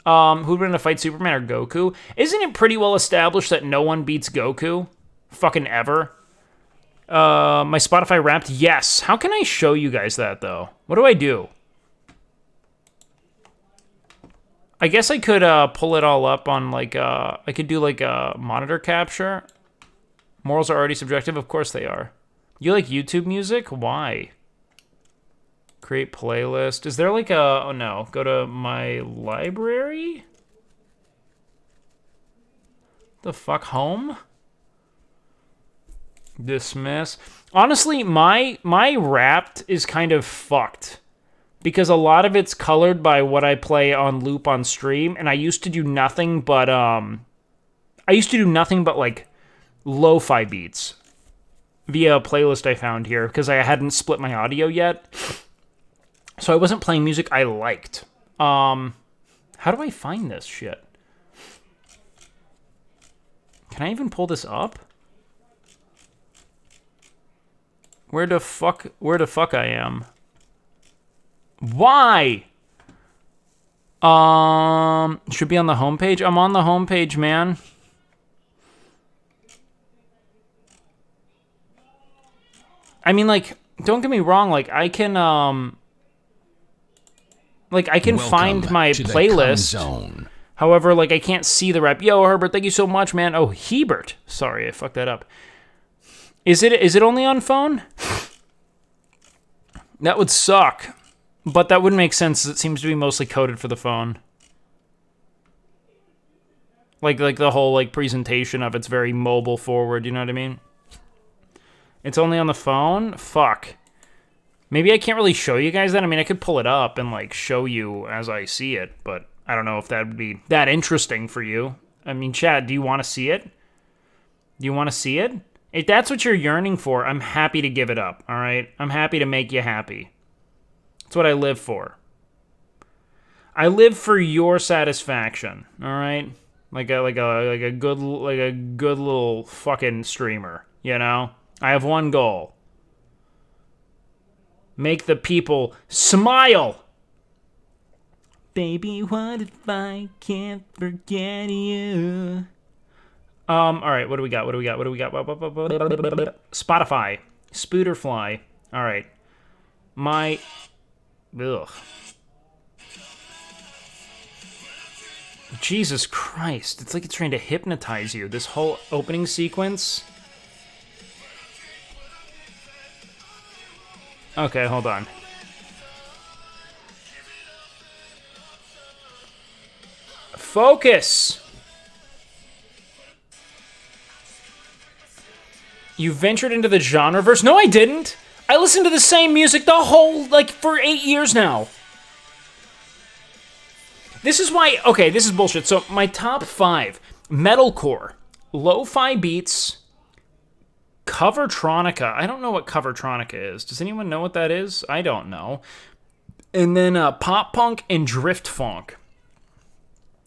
Who'd win in a fight, Superman or Goku? Isn't it pretty well established that no one beats Goku? Fucking ever. My Spotify Wrapped? Yes. How can I show you guys that, though? What do I do? I guess I could pull it all up on, like, I could do, like, a monitor capture. Morals are already subjective? Of course they are. You like YouTube music? Why? Create playlist. Is there like a... Oh, no. Go to my library? The fuck? Home? Dismiss. Honestly, my Wrapped is kind of fucked. Because a lot of it's colored by what I play on loop on stream. And I used to do nothing but... like, lo-fi beats. Via a playlist I found here. Because I hadn't split my audio yet. So I wasn't playing music I liked. How do I find this shit? Can I even pull this up? Where the fuck I am? Why? Should be on the homepage. I'm on the homepage, man. I mean, like, don't get me wrong, like, I can, like, I can find my playlist. However, like, I can't see the rep. Yo, Herbert, thank you so much, man. Oh, Hebert. Sorry, I fucked that up. Is it only on phone? That would suck. But that wouldn't make sense. It seems to be mostly coded for the phone. Like the whole, like, presentation of it's very mobile forward, you know what I mean? It's only on the phone? Fuck. Maybe I can't really show you guys that. I mean, I could pull it up and, like, show you as I see it, but I don't know if that would be that interesting for you. I mean, Chad, do you want to see it? Do you want to see it? If that's what you're yearning for, I'm happy to give it up, all right? I'm happy to make you happy. That's what I live for. I live for your satisfaction, all right? Like a good little fucking streamer, you know? I have one goal. Make the people smile. Baby, what if I can't forget you? All right, what do we got? Spotify. Spooterfly. All right. Ugh. Jesus Christ. It's like it's trying to hypnotize you. This whole opening sequence. Okay, hold on. Focus! You ventured into the genreverse? No, I didn't! I listened to the same music the whole, like, for 8 years now. This is why... Okay, this is bullshit. So, my top 5. Metalcore. Lo-fi beats... Covertronica. I don't know what Covertronica is. Does anyone know what that is? I don't know. And then pop punk and drift funk.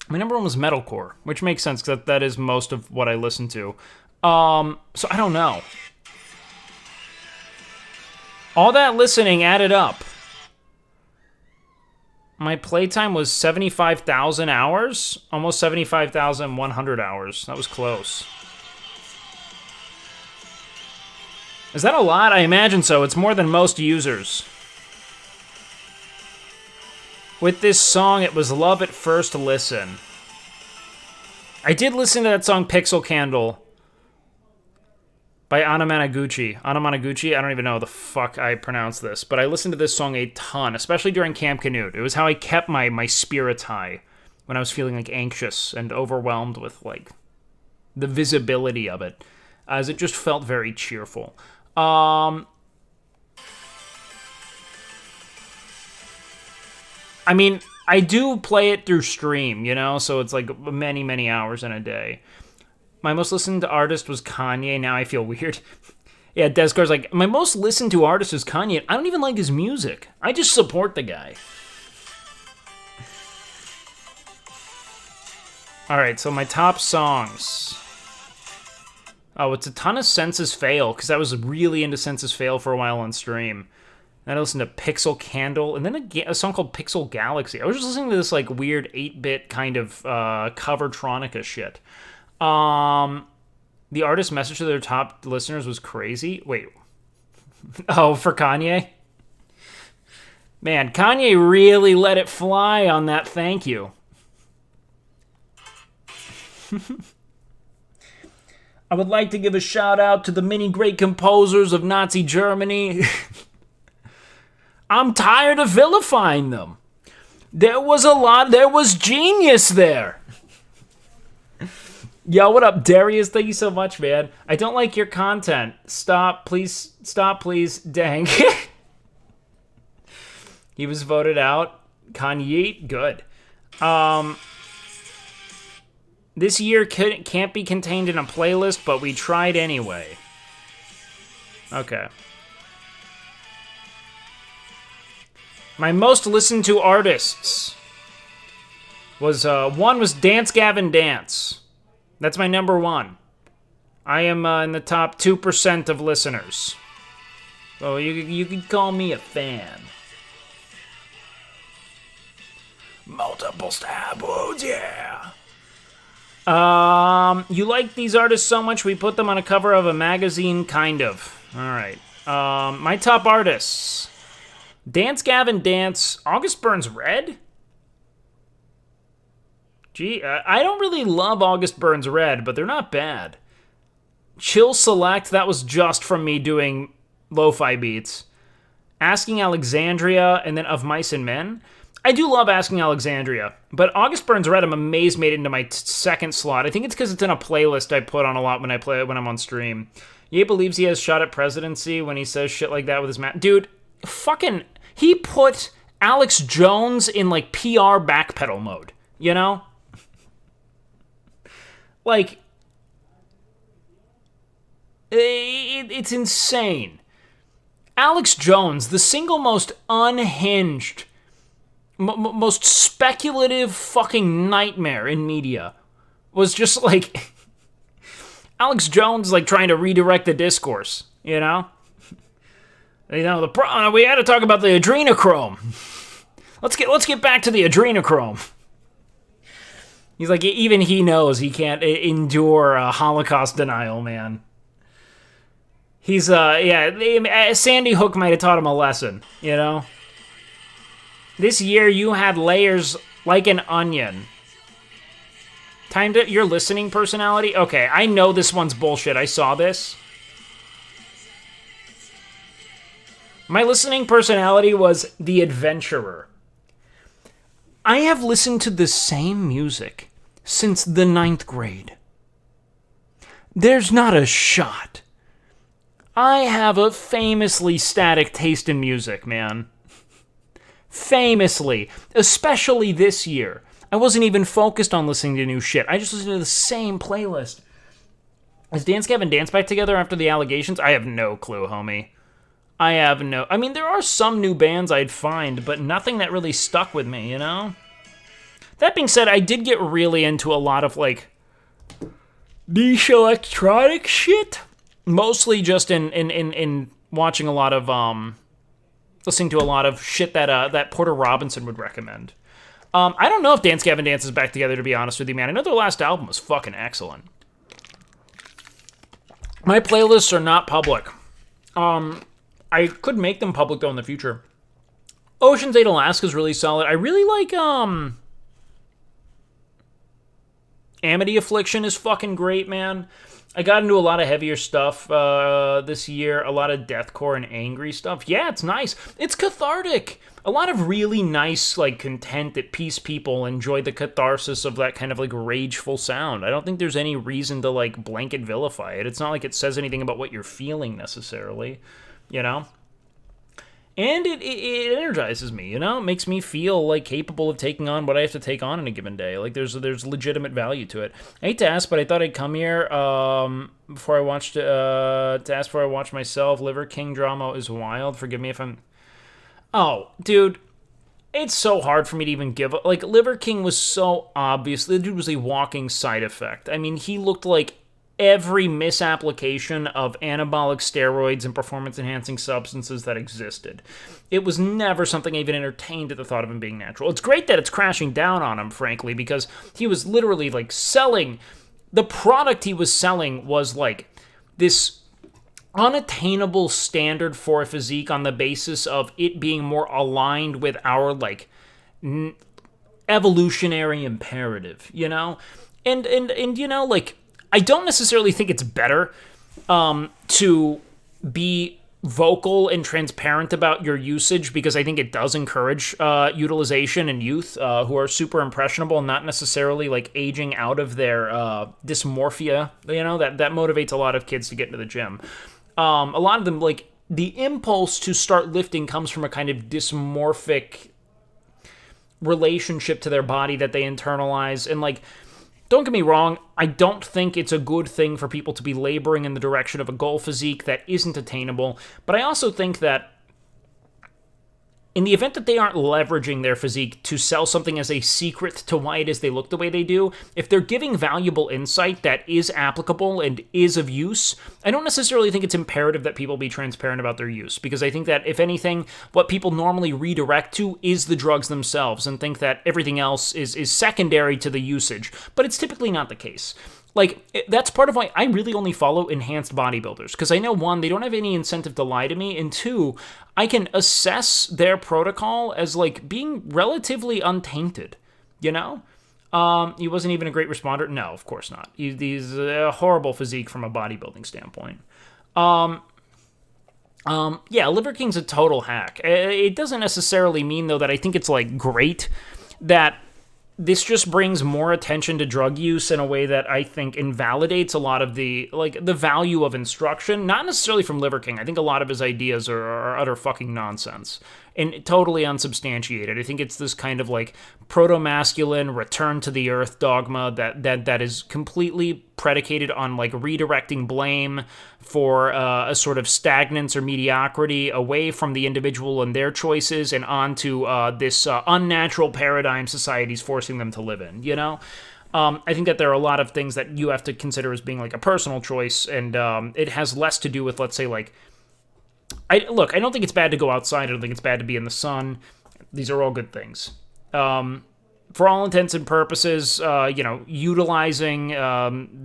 My number 1 was metalcore, which makes sense because that is most of what I listen to. So I don't know. All that listening added up. My playtime was 75,000 hours, almost 75,100 hours. That was close. Is that a lot? I imagine so. It's more than most users. With this song, it was love at first listen. I did listen to that song Pixel Candle by Anna Managuchi. Anna Managuchi? I don't even know how the fuck I pronounce this, but I listened to this song a ton, especially during Camp Canute. It was how I kept my spirits high when I was feeling, like, anxious and overwhelmed with, like, the visibility of it, as it just felt very cheerful. I mean, I do play it through stream, you know, so it's like many, many hours in a day. My most listened to artist was Kanye. Now I feel weird. Yeah, Descar's like, my most listened to artist is Kanye. I don't even like his music. I just support the guy. Alright, so my top songs. Oh, it's a ton of Census Fail, because I was really into Census Fail for a while on stream. Then I listened to Pixel Candle, and then a song called Pixel Galaxy. I was just listening to this like weird 8-bit kind of covertronica shit. The artist's message to their top listeners was crazy. Wait. Oh, for Kanye? Man, Kanye really let it fly on that thank you. I would like to give a shout out to the many great composers of Nazi Germany. I'm tired of vilifying them. There was genius there. Yo, what up, Darius? Thank you so much, man. I don't like your content. Stop, please. Stop, please. Dang. He was voted out. Kanye, good. This year can't be contained in a playlist, but we tried anyway. Okay. My most listened to artists was, one was Dance Gavin Dance. That's my number one. I am in the top 2% of listeners. So you could call me a fan. Multiple stab wounds, yeah. You like these artists so much we put them on a cover of a magazine, kind of. Alright. My top artists. Dance Gavin Dance, August Burns Red? Gee, I don't really love August Burns Red, but they're not bad. Chill Select, that was just from me doing lo-fi beats. Asking Alexandria, and then Of Mice and Men. I do love Asking Alexandria, but August Burns Red, I'm amazed made it into my second slot. I think it's because it's in a playlist I put on a lot when I'm on stream. Ye believes he has shot at presidency when he says shit like that with his Dude, fucking, he put Alex Jones in like PR backpedal mode, you know? Like, it's insane. Alex Jones, the single most unhinged, most speculative fucking nightmare in media, was just like Alex Jones like trying to redirect the discourse, you know? You know, we had to talk about the adrenochrome. Let's get back to the adrenochrome. He's like, even he knows he can't endure Holocaust denial, man. He's Sandy Hook might have taught him a lesson, you know? This year you had layers like an onion. Time to your listening personality? Okay, I know this one's bullshit. I saw this. My listening personality was the adventurer. I have listened to the same music since the 9th grade. There's not a shot. I have a famously static taste in music, man. Famously. Especially this year. I wasn't even focused on listening to new shit. I just listened to the same playlist. Is Dance Gavin Dance back together after the allegations? I have no clue, homie. I mean, there are some new bands I'd find, but nothing that really stuck with me, you know? That being said, I did get really into a lot of, like, niche electronic shit. Mostly just in watching a lot of, listening to a lot of shit that Porter Robinson would recommend. I don't know if Dance Gavin Dance is back together, to be honest with you, man. I know their last album was fucking excellent. My playlists are not public. I could make them public, though, in the future. Ocean's 8 Alaska's really solid. I really like, Amity Affliction is fucking great, man. I got into a lot of heavier stuff this year. A lot of deathcore and angry stuff. Yeah, it's nice. It's cathartic. A lot of really nice, like, content at peace people enjoy the catharsis of that kind of, like, rageful sound. I don't think there's any reason to, like, blanket vilify it. It's not like it says anything about what you're feeling, necessarily. You know? And it energizes me, you know? It makes me feel like capable of taking on what I have to take on in a given day. Like there's legitimate value to it. I hate to ask, but I thought I'd come here before I watched to ask before I watched myself. Liver King drama is wild. Forgive me if I'm. Oh, dude, it's so hard for me to even give. Like Liver King was so obvious. The dude was a walking side effect. I mean, he looked like every misapplication of anabolic steroids and performance-enhancing substances that existed. It was never something I even entertained at the thought of him being natural. It's great that it's crashing down on him, frankly, because he was literally, like, selling... The product he was selling was, like, this unattainable standard for a physique on the basis of it being more aligned with our, like, evolutionary imperative, you know? And you know, like... I don't necessarily think it's better to be vocal and transparent about your usage, because I think it does encourage utilization in youth who are super impressionable and not necessarily like aging out of their dysmorphia. You know, that motivates a lot of kids to get into the gym. A lot of them, like, the impulse to start lifting comes from a kind of dysmorphic relationship to their body that they internalize. And, like, don't get me wrong, I don't think it's a good thing for people to be laboring in the direction of a goal physique that isn't attainable, but I also think that in the event that they aren't leveraging their physique to sell something as a secret to why it is they look the way they do, if they're giving valuable insight that is applicable and is of use, I don't necessarily think it's imperative that people be transparent about their use, because I think that, if anything, what people normally redirect to is the drugs themselves and think that everything else is secondary to the usage, but it's typically not the case. Like, that's part of why I really only follow enhanced bodybuilders, because I know, one, they don't have any incentive to lie to me, and two, I can assess their protocol as, like, being relatively untainted, you know? He wasn't even a great responder? No, of course not. He's a horrible physique from a bodybuilding standpoint. Yeah, Liver King's a total hack. It doesn't necessarily mean, though, that I think it's, like, great that this just brings more attention to drug use in a way that I think invalidates a lot of the value of instruction, not necessarily from Liver King. I think a lot of his ideas are utter fucking nonsense and totally unsubstantiated. I think it's this kind of like proto-masculine return to the earth dogma that is completely predicated on like redirecting blame for a sort of stagnance or mediocrity away from the individual and their choices and onto this unnatural paradigm society's forcing them to live in, you know? I think that there are a lot of things that you have to consider as being like a personal choice, and it has less to do with, let's say, like, I don't think it's bad to go outside. I don't think it's bad to be in the sun. These are all good things. For all intents and purposes, utilizing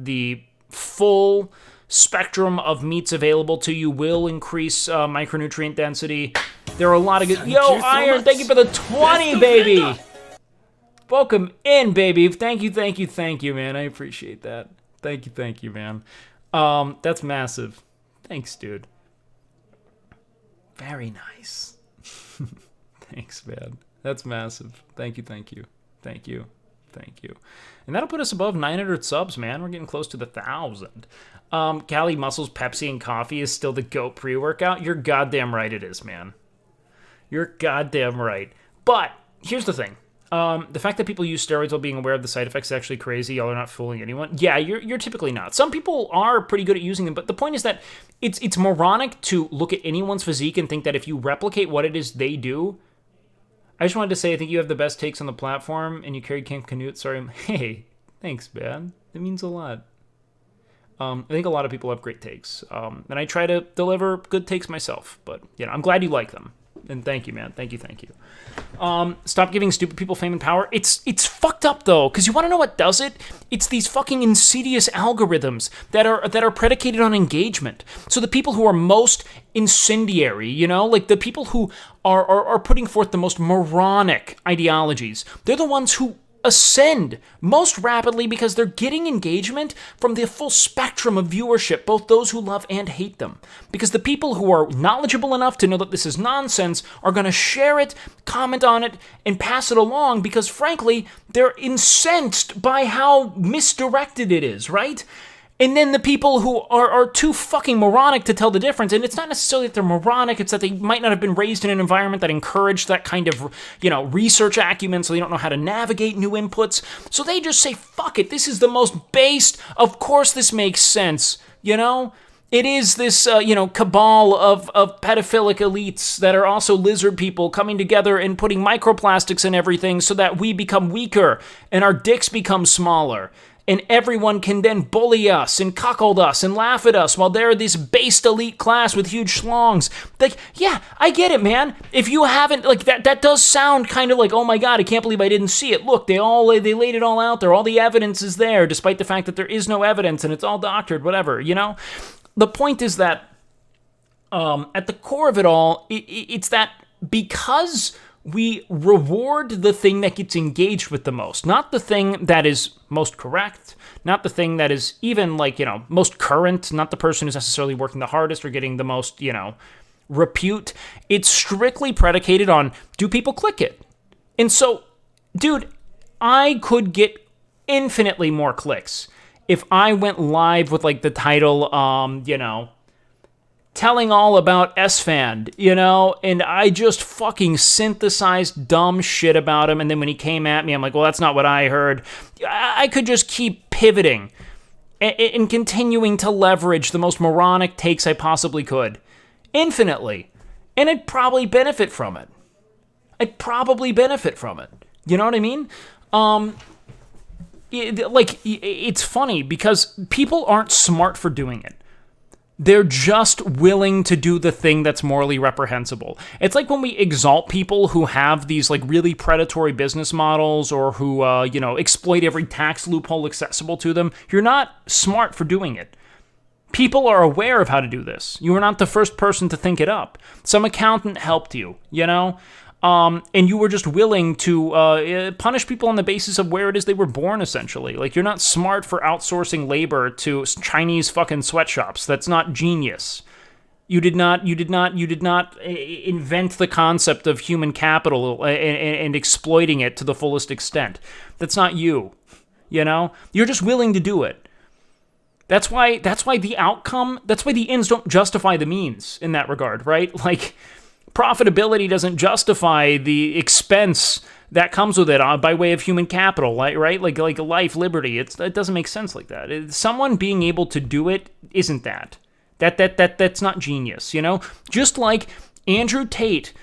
the full spectrum of meats available to you will increase micronutrient density. There are a lot of good... Yo, Iron, thank you for the 20, baby! Welcome in, baby. Thank you, man. I appreciate that. Thank you, man. That's massive. Thanks, dude. Very nice. Thanks, man. That's massive. Thank you. And that'll put us above 900 subs, man. We're getting close to the 1,000. Cali Muscles, Pepsi, and coffee is still the GOAT pre-workout. You're goddamn right it is, man. You're goddamn right. But here's the thing. The fact that people use steroids while being aware of the side effects is actually crazy. Y'all are not fooling anyone. Yeah, you're typically not. Some people are pretty good at using them, but the point is that it's moronic to look at anyone's physique and think that if you replicate what it is they do... I just wanted to say I think you have the best takes on the platform, and you carried Camp Canute. Sorry. Hey, thanks, man. It means a lot. I think a lot of people have great takes, and I try to deliver good takes myself, but I'm glad you like them. And thank you, man. Thank you. Stop giving stupid people fame and power. It's fucked up, though, because you want to know what does it? It's these fucking insidious algorithms that are predicated on engagement. So the people who are most incendiary, like the people who are putting forth the most moronic ideologies, they're the ones who ascend most rapidly because they're getting engagement from the full spectrum of viewership, both those who love and hate them. Because the people who are knowledgeable enough to know that this is nonsense are going to share it, comment on it, and pass it along because, frankly, they're incensed by how misdirected it is, right? And then the people who are too fucking moronic to tell the difference, and it's not necessarily that they're moronic, it's that they might not have been raised in an environment that encouraged that kind of, research acumen, so they don't know how to navigate new inputs. So they just say, fuck it, this is the most based, of course this makes sense, It is this, cabal of pedophilic elites that are also lizard people coming together and putting microplastics in everything so that we become weaker and our dicks become smaller. And everyone can then bully us and cuckold us and laugh at us while they're this based elite class with huge schlongs. Like, yeah, I get it, man. If you haven't, like, that does sound kind of like, oh my God, I can't believe I didn't see it. Look, they laid it all out there. All the evidence is there, despite the fact that there is no evidence and it's all doctored, whatever, The point is that at the core of it all, it's that because we reward the thing that gets engaged with the most, not the thing that is most correct, not the thing that is even most current, not the person who's necessarily working the hardest or getting the most, repute. It's strictly predicated on, do people click it? And so, dude, I could get infinitely more clicks if I went live with the title, telling all about Esfand, and I just fucking synthesized dumb shit about him, and then when he came at me, I'm like, well, that's not what I heard. I could just keep pivoting and continuing to leverage the most moronic takes I possibly could, infinitely, and I'd probably benefit from it. You know what I mean? It's funny because people aren't smart for doing it. They're just willing to do the thing that's morally reprehensible. It's like when we exalt people who have these really predatory business models or who, exploit every tax loophole accessible to them. You're not smart for doing it. People are aware of how to do this. You were not the first person to think it up. Some accountant helped you, and you were just willing to punish people on the basis of where it is they were born, essentially. You're not smart for outsourcing labor to Chinese fucking sweatshops. That's not genius. You did not invent the concept of human capital and exploiting it to the fullest extent. That's not you. You're just willing to do it. That's why the ends don't justify the means in that regard, right? Profitability doesn't justify the expense that comes with it by way of human capital, right? Like life, liberty. It doesn't make sense like that. Someone being able to do it isn't that. That's not genius, Just like Andrew Tate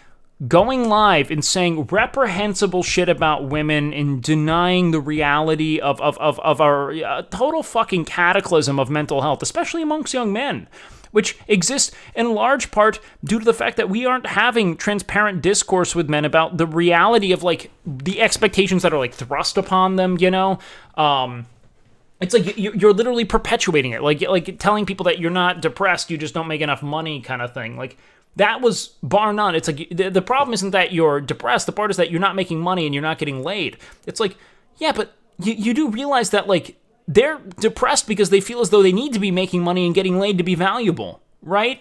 going live and saying reprehensible shit about women and denying the reality of our total fucking cataclysm of mental health, especially amongst young men, which exists in large part due to the fact that we aren't having transparent discourse with men about the reality of the expectations that are thrust upon them, It's you're literally perpetuating it, like telling people that you're not depressed, you just don't make enough money kind of thing. That was bar none. It's the problem isn't that you're depressed, the part is that you're not making money and you're not getting laid. It's yeah, but you do realize that they're depressed because they feel as though they need to be making money and getting laid to be valuable, right?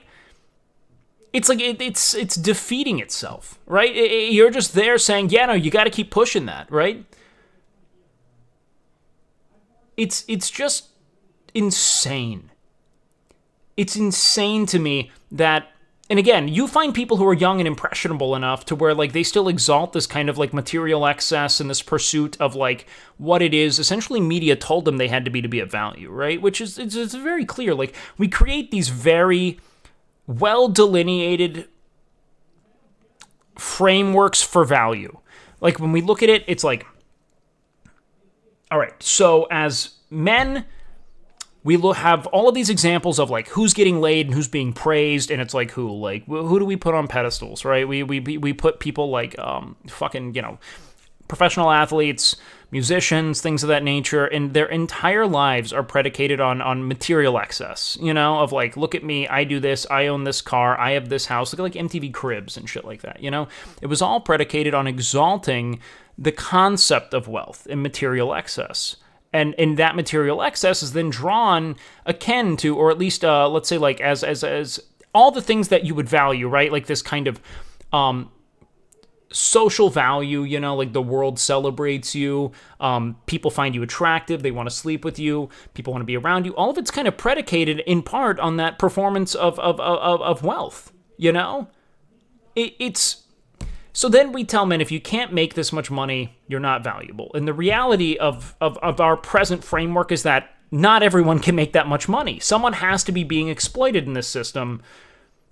It's it's defeating itself, right? You're just there saying, yeah, no, you got to keep pushing that, right? It's just insane. It's insane to me that, and again, you find people who are young and impressionable enough to where they still exalt this kind of material excess and this pursuit of what it is essentially media told them they had to be of value, right? Which is it's very clear. We create these very well delineated frameworks for value. When we look at it, it's all right, so as men, we have all of these examples of who's getting laid and who's being praised, and it's who do we put on pedestals, right? We put people professional athletes, musicians, things of that nature, and their entire lives are predicated on material excess, of look at me, I do this, I own this car, I have this house, look at MTV Cribs and shit like that, It was all predicated on exalting the concept of wealth and material excess. And that material excess is then drawn akin to, or at least, let's say, as all the things that you would value, right? This kind of social value, you know, like the world celebrates you, people find you attractive, they want to sleep with you, people want to be around you. All of it's kind of predicated in part on that performance of wealth, you know? It's so then we tell men, if you can't make this much money, you're not valuable. And the reality of our present framework is that not everyone can make that much money. Someone has to be being exploited in this system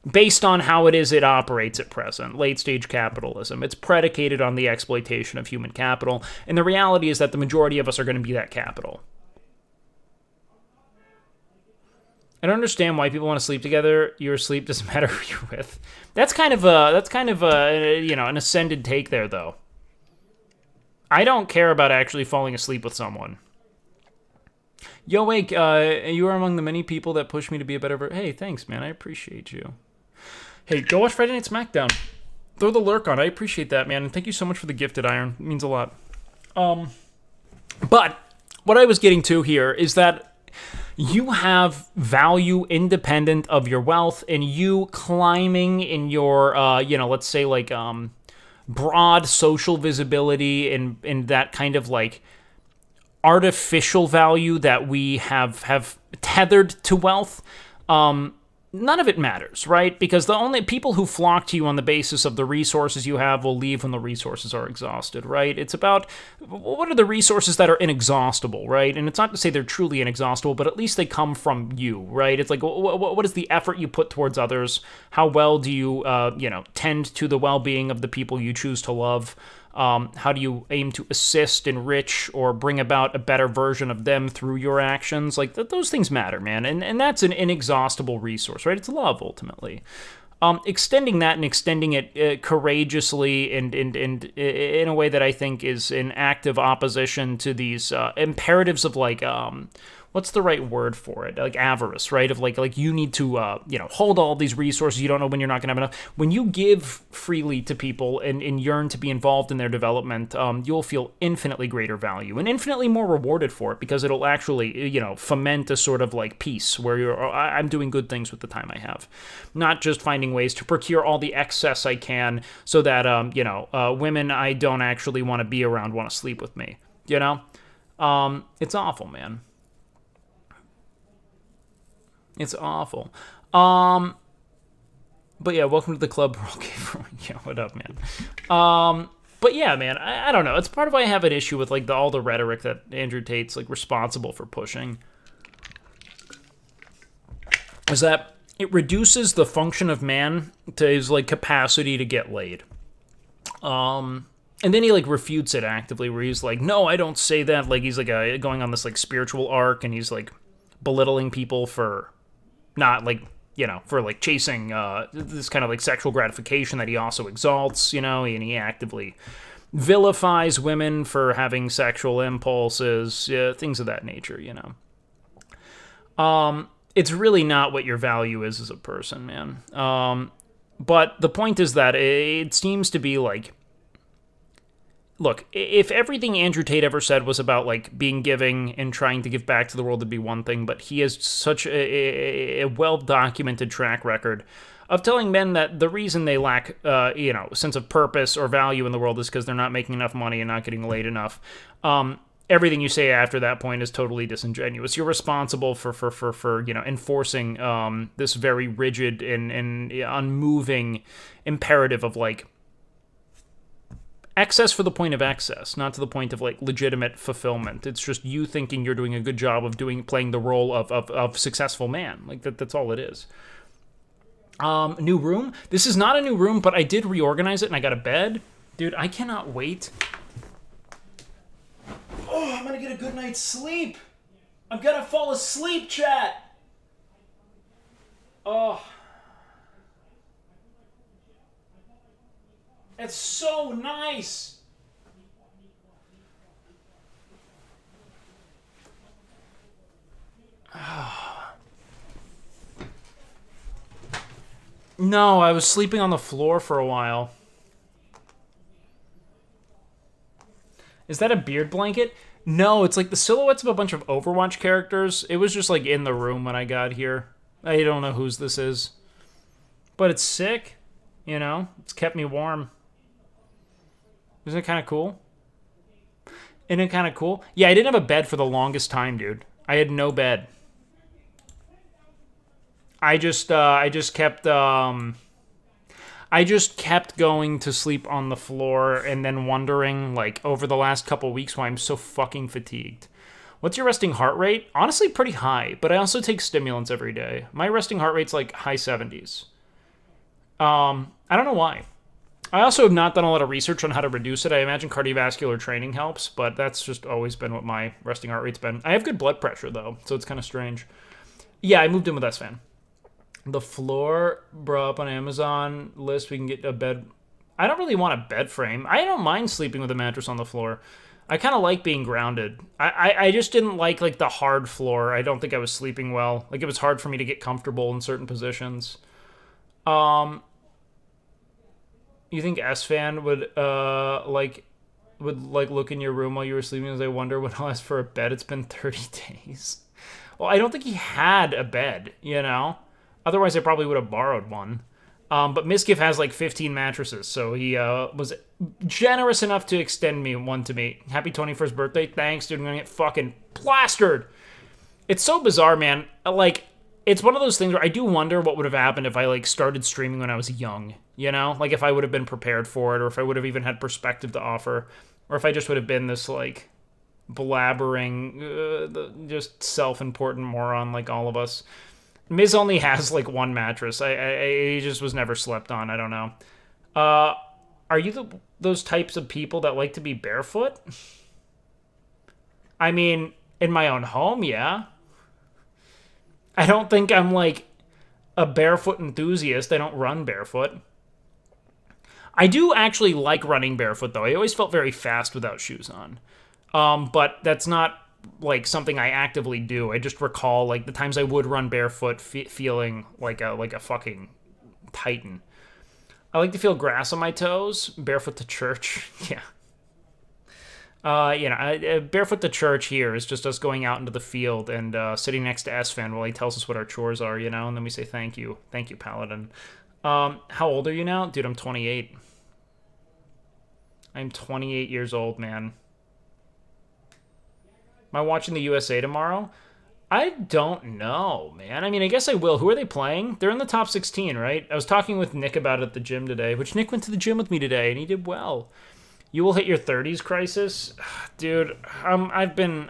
based on how it operates at present, late-stage capitalism. It's predicated on the exploitation of human capital, and the reality is that the majority of us are going to be that capital. I don't understand why people want to sleep together. Your sleep doesn't matter who you're with. That's kind of a you know, an ascended take there, though. I don't care about actually falling asleep with someone. Yo, Wake, you are among the many people that push me to be a better Hey, thanks, man. I appreciate you. Hey, go watch Friday Night SmackDown. Throw the lurk on. I appreciate that, man. And thank you so much for the gifted iron. It means a lot. But what I was getting to here is that you have value independent of your wealth, and you climbing in your, you know, let's say like broad social visibility and that kind of like artificial value that we have tethered to wealth. None of it matters, right? Because the only people who flock to you on the basis of the resources you have will leave when the resources are exhausted, right? It's about what are the resources that are inexhaustible, right? And it's not to say they're truly inexhaustible, but at least they come from you, right? It's like, what is the effort you put towards others? How well do you, you know, tend to the well-being of the people you choose to love? How do you aim to assist, enrich, or bring about a better version of them through your actions? Like, those things matter, man. And that's an inexhaustible resource, right? It's love, ultimately. Extending that and extending it courageously and in a way that I think is in active opposition to these imperatives of, like, what's the right word for it? Like avarice, right? Of like you need to, you know, hold all these resources. You don't know when you're not going to have enough. When you give freely to people and yearn to be involved in their development, you'll feel infinitely greater value and infinitely more rewarded for it, because it'll actually, you know, foment a sort of like peace where I'm doing good things with the time I have, not just finding ways to procure all the excess I can so that, you know, women I don't actually want to be around want to sleep with me, you know? It's awful, man. It's awful. But yeah, welcome to the club. Yeah, what up, man? But yeah, man, I don't know. It's part of why I have an issue with like all the rhetoric that Andrew Tate's like responsible for pushing. Is that it reduces the function of man to his like capacity to get laid. And then he like refutes it actively, where he's like, "No, I don't say that." Like he's like going on this like spiritual arc, and he's like belittling people for not like, you know, for like chasing this kind of like sexual gratification that he also exalts, you know, and he actively vilifies women for having sexual impulses, things of that nature, you know. It's really not what your value is as a person, man. But the point is that it seems to be like, look, if everything Andrew Tate ever said was about, like, being giving and trying to give back to the world, it'd be one thing, but he has such a well-documented track record of telling men that the reason they lack, you know, sense of purpose or value in the world is because they're not making enough money and not getting laid enough. Everything you say after that point is totally disingenuous. You're responsible for you know, enforcing this very rigid and unmoving imperative of, like, excess for the point of excess, not to the point of like legitimate fulfillment. It's just you thinking you're doing a good job of playing the role of successful man. Like that's all it is. New room. This is not a new room, but I did reorganize it and I got a bed. Dude, I cannot wait. Oh, I'm gonna get a good night's sleep. I'm gonna fall asleep, chat. Oh. It's so nice. No, I was sleeping on the floor for a while. Is that a beard blanket? No, it's like the silhouettes of a bunch of Overwatch characters. It was just like in the room when I got here. I don't know whose this is. But it's sick. You know, it's kept me warm. Isn't it kind of cool? Isn't it kind of cool? Yeah, I didn't have a bed for the longest time, dude. I had no bed. I just kept going to sleep on the floor and then wondering, like, over the last couple weeks why I'm so fucking fatigued. What's your resting heart rate? Honestly, pretty high, but I also take stimulants every day. My resting heart rate's like high 70s. I don't know why. I also have not done a lot of research on how to reduce it. I imagine cardiovascular training helps, but that's just always been what my resting heart rate's been. I have good blood pressure, though, so it's kind of strange. Yeah, I moved in with Esfand. The floor, bro, up on Amazon list, we can get a bed. I don't really want a bed frame. I don't mind sleeping with a mattress on the floor. I kind of like being grounded. I just didn't like the hard floor. I don't think I was sleeping well. Like, it was hard for me to get comfortable in certain positions. You think Esfand would look in your room while you were sleeping as I wonder when I'll ask for a bed? It's been 30 days. Well, I don't think he had a bed, you know? Otherwise, I probably would have borrowed one. But Miskiff has like 15 mattresses, so he was generous enough to extend me one to me. Happy 21st birthday. Thanks, dude. I'm gonna get fucking plastered. It's so bizarre, man. Like, it's one of those things where I do wonder what would have happened if I, like, started streaming when I was young, you know? Like, if I would have been prepared for it, or if I would have even had perspective to offer, or if I just would have been this, like, blabbering, just self-important moron like all of us. Miz only has, like, one mattress. He just was never slept on. I don't know. Are you those types of people that like to be barefoot? I mean, in my own home, yeah. I don't think I'm, like, a barefoot enthusiast. I don't run barefoot. I do actually like running barefoot, though. I always felt very fast without shoes on. But that's not, like, something I actively do. I just recall, like, the times I would run barefoot feeling like a fucking titan. I like to feel grass on my toes. Barefoot to church. Yeah. Barefoot to church here is just us going out into the field and sitting next to Esfand while he tells us what our chores are, you know, and then we say thank you. Thank you, Paladin. How old are you now? Dude, I'm 28. I'm 28 years old, man. Am I watching the USA tomorrow? I don't know, man. I mean, I guess I will. Who are they playing? They're in the top 16, right? I was talking with Nick about it at the gym today, which Nick went to the gym with me today, and he did well. You will hit your 30s crisis, dude. I've been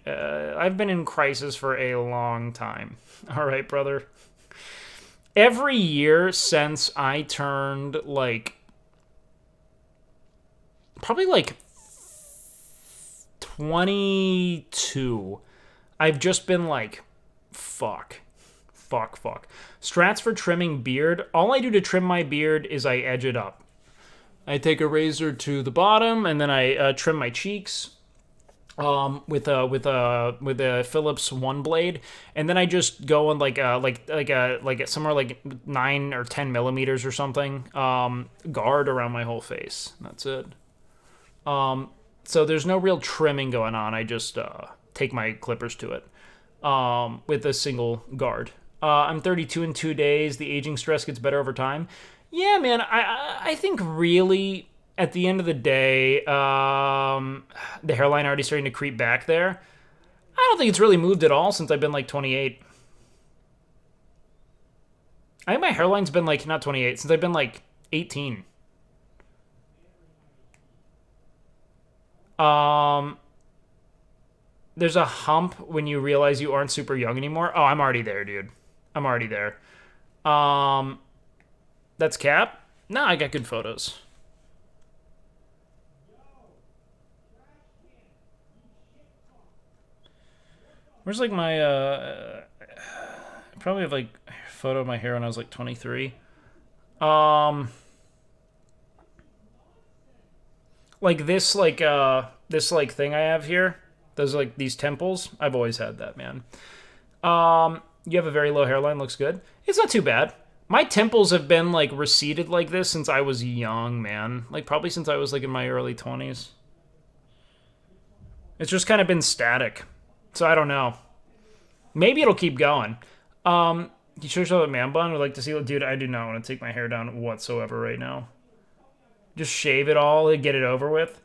in crisis for a long time. All right, brother. Every year since I turned probably 22, I've just been like, fuck. Strats for trimming beard. All I do to trim my beard is I edge it up. I take a razor to the bottom, and then I trim my cheeks with a Phillips one blade, and then I just go on like somewhere like 9 or 10 millimeters or something guard around my whole face. That's it. So there's no real trimming going on. I just take my clippers to it with a single guard. I'm 32 in 2 days. The aging stress gets better over time. Yeah, man, I think really, at the end of the day, the hairline already starting to creep back there. I don't think it's really moved at all since I've been, like, 28. I think my hairline's been, like, not 28, since I've been, like, 18. There's a hump when you realize you aren't super young anymore. Oh, I'm already there, dude. I'm already there. That's cap? No, I got good photos. Where's like my I probably have like a photo of my hair when I was like 23. Like this thing I have here. Those like these temples. I've always had that, man. You have a very low hairline, looks good. It's not too bad. My temples have been, like, receded like this since I was young, man. Like, probably since I was, like, in my early 20s. It's just kind of been static. So, I don't know. Maybe it'll keep going. You sure show a man bun? Would like to see... Dude, I do not want to take my hair down whatsoever right now. Just shave it all and get it over with.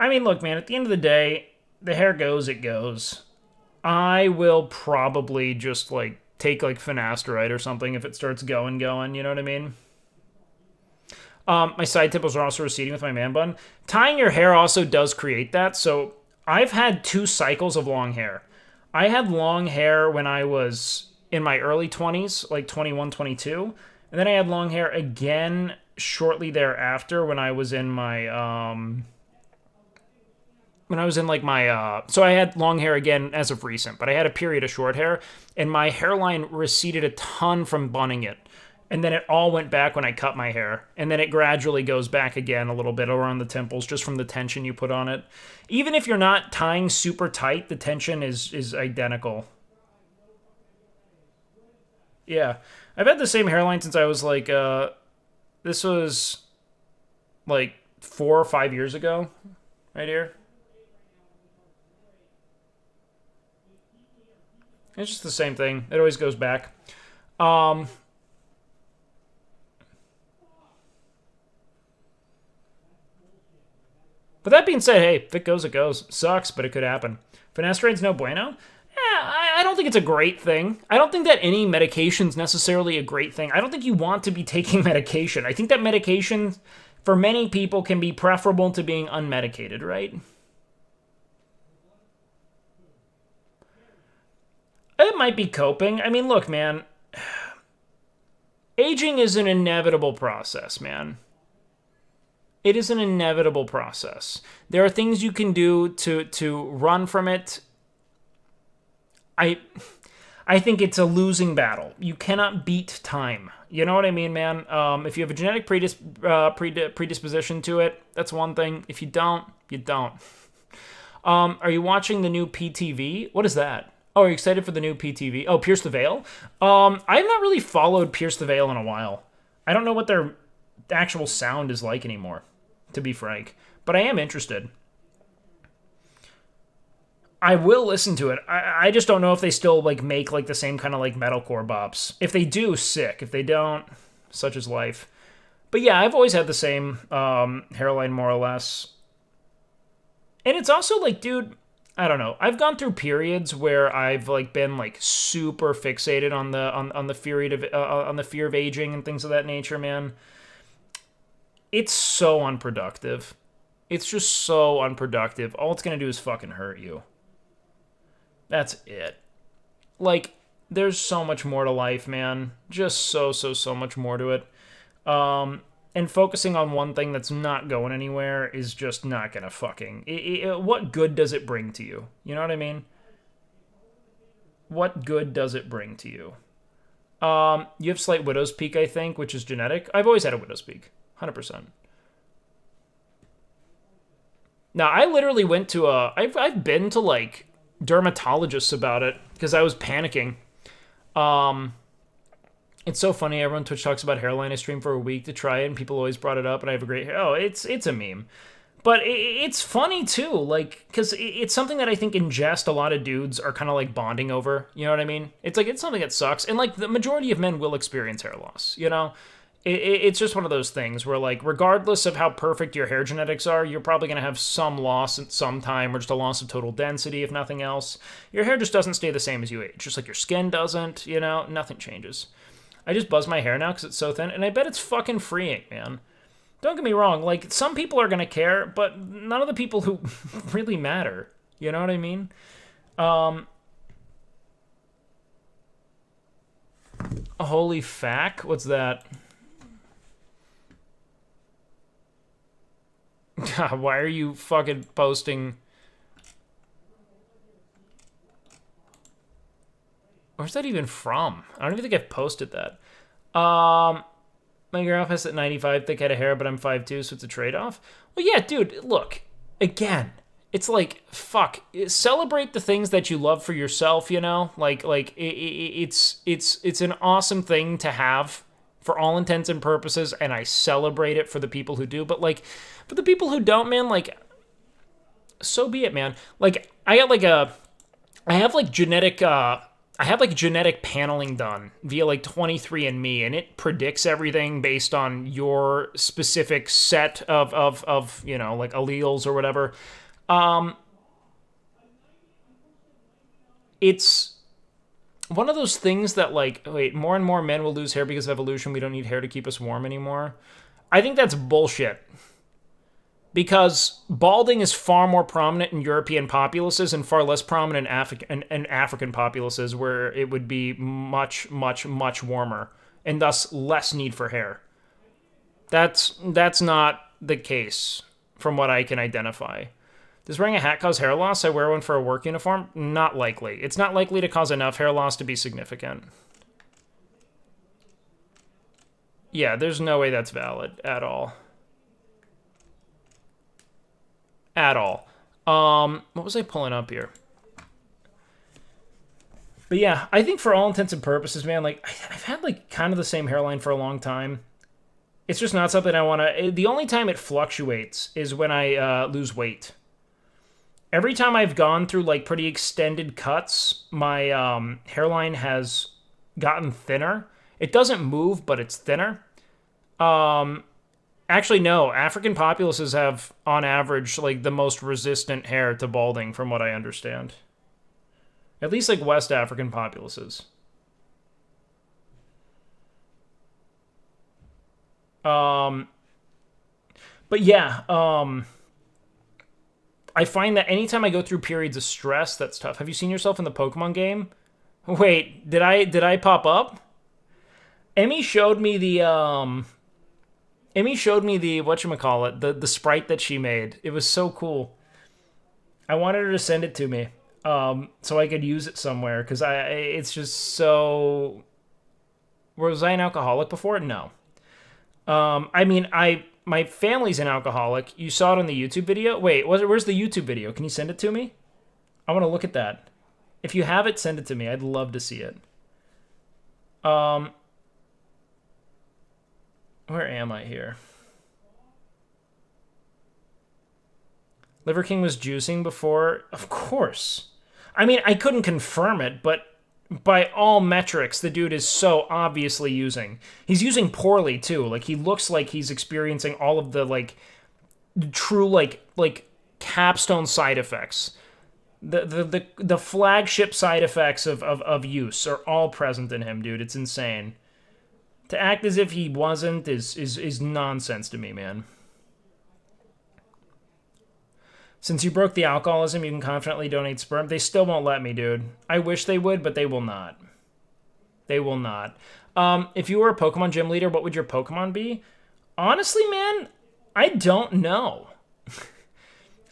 I mean, look, man, at the end of the day, the hair goes, it goes. I will probably just, like, take, like, finasteride or something if it starts going, you know what I mean? My side temples are also receding with my man bun. Tying your hair also does create that, so I've had 2 cycles of long hair. I had long hair when I was in my early 20s, like 21, 22, and then I had long hair again shortly thereafter when I was in my, so I had long hair again as of recent, but I had a period of short hair, and my hairline receded a ton from bunning it. And then it all went back when I cut my hair. And then it gradually goes back again a little bit around the temples just from the tension you put on it. Even if you're not tying super tight, the tension is identical. Yeah. I've had the same hairline since I was like, this was like 4 or 5 years ago. Right here. It's just the same thing. It always goes back. But that being said, hey, if it goes, it goes. Sucks, but it could happen. Finastaride's no bueno? I don't think it's a great thing. I don't think that any medication's necessarily a great thing. I don't think you want to be taking medication. I think that medication, for many people, can be preferable to being unmedicated, right? It might be coping. I mean, look, man. Aging is an inevitable process, man. It is an inevitable process. There are things you can do to run from it. I think it's a losing battle. You cannot beat time. You know what I mean, man? If you have a genetic predisposition to it, that's one thing. If you don't, you don't. Are you watching the new PTV? What is that? Oh, are you excited for the new PTV? Oh, Pierce the Veil? I've not really followed Pierce the Veil in a while. I don't know what their actual sound is like anymore, to be frank. But I am interested. I will listen to it. I just don't know if they still like make like the same kind of like metalcore bops. If they do, sick. If they don't, such is life. But yeah, I've always had the same hairline more or less. And it's also like, dude, I don't know. I've gone through periods where I've like been like super fixated on the fear of aging and things of that nature, man. It's so unproductive. It's just so unproductive. All it's gonna do is fucking hurt you. That's it. Like, there's so much more to life, man. Just so much more to it. And focusing on one thing that's not going anywhere is just not gonna fucking... what good does it bring to you? You know what I mean? What good does it bring to you? You have slight widow's peak, I think, which is genetic. I've always had a widow's peak. 100%. Now, I literally went to I've been to, like, dermatologists about it because I was panicking. It's so funny. Everyone on Twitch talks about hairline. I streamed for a week to try it, and people always brought it up, and I have a great hair. Oh, it's a meme. But it's funny, too, like, because it's something that I think in jest a lot of dudes are kind of, like, bonding over. You know what I mean? It's, like, it's something that sucks. And, like, the majority of men will experience hair loss, you know? It's just one of those things where, like, regardless of how perfect your hair genetics are, you're probably going to have some loss at some time, or just a loss of total density, if nothing else. Your hair just doesn't stay the same as you age. Just like your skin doesn't, you know? Nothing changes. I just buzz my hair now because it's so thin, and I bet it's fucking freeing, man. Don't get me wrong, like, some people are going to care, but none of the people who really matter. You know what I mean? Holy fack? What's that? Why are you fucking posting? Where's that even from? I don't even think I've posted that. My girlfriend's at 95, thick head of hair, but I'm 5'2", so it's a trade-off. Well, yeah, dude, look, again, it's like, fuck, celebrate the things that you love for yourself, you know? Like it's an awesome thing to have for all intents and purposes, and I celebrate it for the people who do, but, like, for the people who don't, man, like, so be it, man. Like, I have, like, genetic, I had like genetic paneling done via like 23andMe, and it predicts everything based on your specific set of you know, like alleles or whatever. It's one of those things that, like, wait, more and more men will lose hair because of evolution. We don't need hair to keep us warm anymore. I think that's bullshit. Because balding is far more prominent in European populaces and far less prominent in African populaces, where it would be much, much, much warmer, and thus less need for hair. That's not the case, from what I can identify. Does wearing a hat cause hair loss? I wear one for a work uniform? Not likely. It's not likely to cause enough hair loss to be significant. Yeah, there's no way that's valid at all. At all. What was I pulling up here? But yeah, I think for all intents and purposes, man, like, I've had like kind of the same hairline for a long time. It's just not something I want to... The only time it fluctuates is when I lose weight. Every time I've gone through like pretty extended cuts, my hairline has gotten thinner. It doesn't move, but it's thinner. Actually, no. African populaces have, on average, like the most resistant hair to balding, from what I understand. At least like West African populaces. But yeah, I find that anytime I go through periods of stress, that's tough. Have you seen yourself in the Pokemon game? Wait, did I pop up? Emmy showed me the whatchamacallit, the sprite that she made. It was so cool. I wanted her to send it to me, so I could use it somewhere, because it's just so... Was I an alcoholic before? No. I mean, my family's an alcoholic. You saw it on the YouTube video? Wait, where's the YouTube video? Can you send it to me? I want to look at that. If you have it, send it to me. I'd love to see it. Where am I here? Liver King was juicing before? Of course. I mean, I couldn't confirm it, but by all metrics, the dude is so obviously using. He's using poorly, too. Like, he looks like he's experiencing all of the, like, true, like capstone side effects. The flagship side effects of use are all present in him, dude. It's insane. To act as if he wasn't is nonsense to me, man. Since you broke the alcoholism, you can confidently donate sperm. They still won't let me, dude. I wish they would, but they will not. They will not. If you were a Pokemon gym leader, what would your Pokemon be? Honestly, man, I don't know.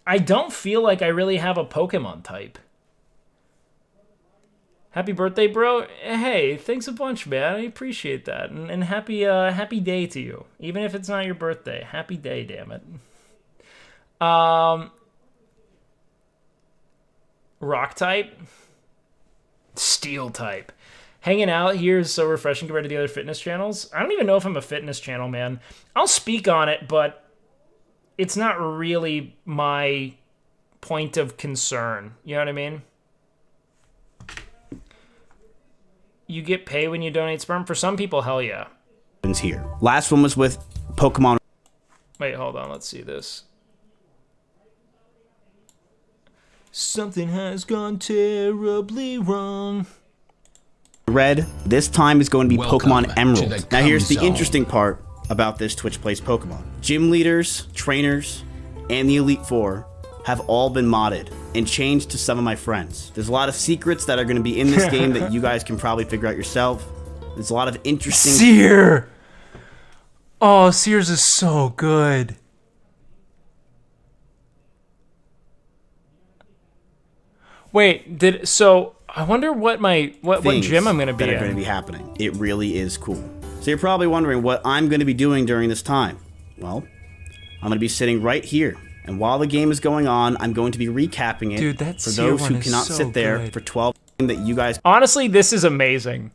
I don't feel like I really have a Pokemon type. Happy birthday, bro. Hey, thanks a bunch, man. I appreciate that. And happy day to you. Even if it's not your birthday. Happy day, damn it. Rock type? Steel type. Hanging out here is so refreshing compared to the other fitness channels. I don't even know if I'm a fitness channel, man. I'll speak on it, but it's not really my point of concern. You know what I mean? You get paid when you donate sperm? For some people, hell yeah. Here. Last one was with Pokemon. Wait, hold on. Let's see this. Something has gone terribly wrong. Red, this time is going to be Pokemon Emerald. Now here's the interesting part about this Twitch Plays Pokemon. Gym leaders, trainers, and the Elite Four have all been modded and changed to some of my friends. There's a lot of secrets that are going to be in this game that you guys can probably figure out yourself. There's a lot of interesting... Seer! Oh, Sears is so good. Wait, so I wonder what what gym I'm going to be in. That are going to be happening. It really is cool. So you're probably wondering what I'm going to be doing during this time. Well, I'm going to be sitting right here. And while the game is going on, I'm going to be recapping it. Dude, that for those who cannot sit there good. for 12 that you guys... Honestly, this is amazing.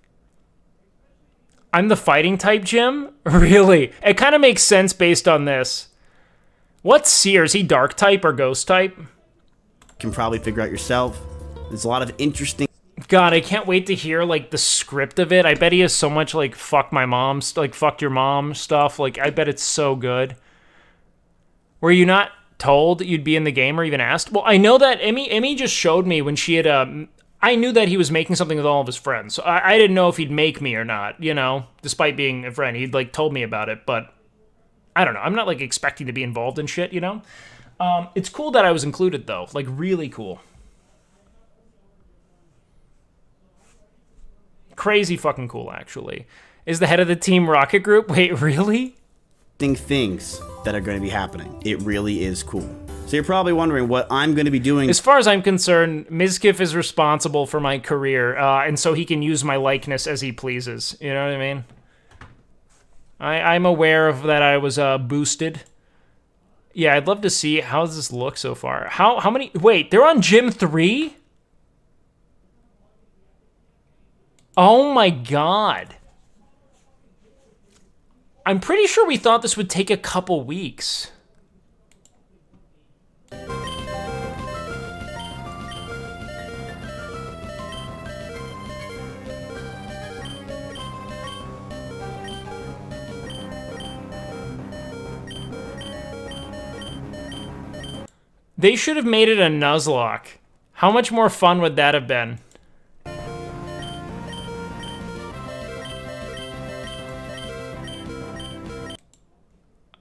I'm the fighting type gym? Really? It kind of makes sense based on this. What's Seer? Is he dark type or ghost type? Can probably figure out yourself. There's a lot of interesting... God, I can't wait to hear, like, the script of it. I bet he has so much, like, fuck my mom, like, fuck your mom stuff. Like, I bet it's so good. Were you not told you'd be in the game or even asked? Well, I know that Emmy just showed me when she had, I knew that he was making something with all of his friends. So I didn't know if he'd make me or not, you know, despite being a friend. He'd, like, told me about it, but I don't know. I'm not, like, expecting to be involved in shit, you know? It's cool that I was included, though. Like, really cool. Crazy fucking cool, actually. Is the head of the Team Rocket Group? Wait, really? Things that are going to be happening. It really is cool. So you're probably wondering what I'm going to be doing. As far as I'm concerned, Mizkif is responsible for my career, and so he can use my likeness as he pleases. You know what I mean? I'm aware of that I was boosted. Yeah, I'd love to see how does this look so far. How many? Wait, they're on Gym 3? Oh my god. I'm pretty sure we thought this would take a couple weeks. They should have made it a Nuzlocke. How much more fun would that have been?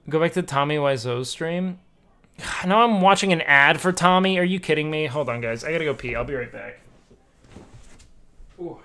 Go back to Tommy Wiseau's stream. Now I'm watching an ad for Tommy. Are you kidding me? Hold on, guys. I gotta go pee. I'll be right back. Ooh.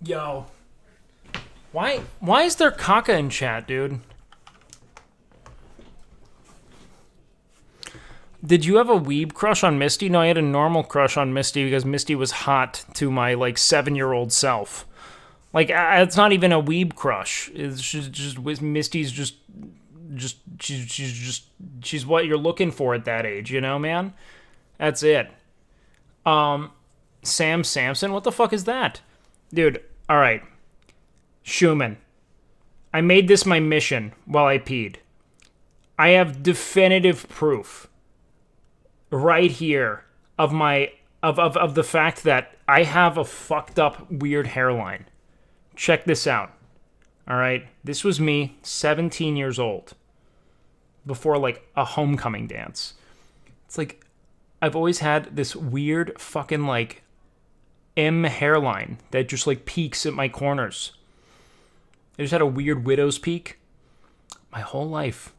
Yo. Why is there caca in chat, dude? Did you have a weeb crush on Misty? No, I had a normal crush on Misty because Misty was hot to my, like, 7-year-old self. Like, it's not even a weeb crush. It's just Misty's she's what you're looking for at that age, you know, man? That's it. Sam Samson? What the fuck is that? Dude, alright. Schumann. I made this my mission while I peed. I have definitive proof right here of my of the fact that I have a fucked up weird hairline. Check this out. all right? This was me, 17 years old, before, like, a homecoming dance. It's like, I've always had this weird fucking, like, M hairline that just, like, peaks at my corners. I just had a weird widow's peak my whole life.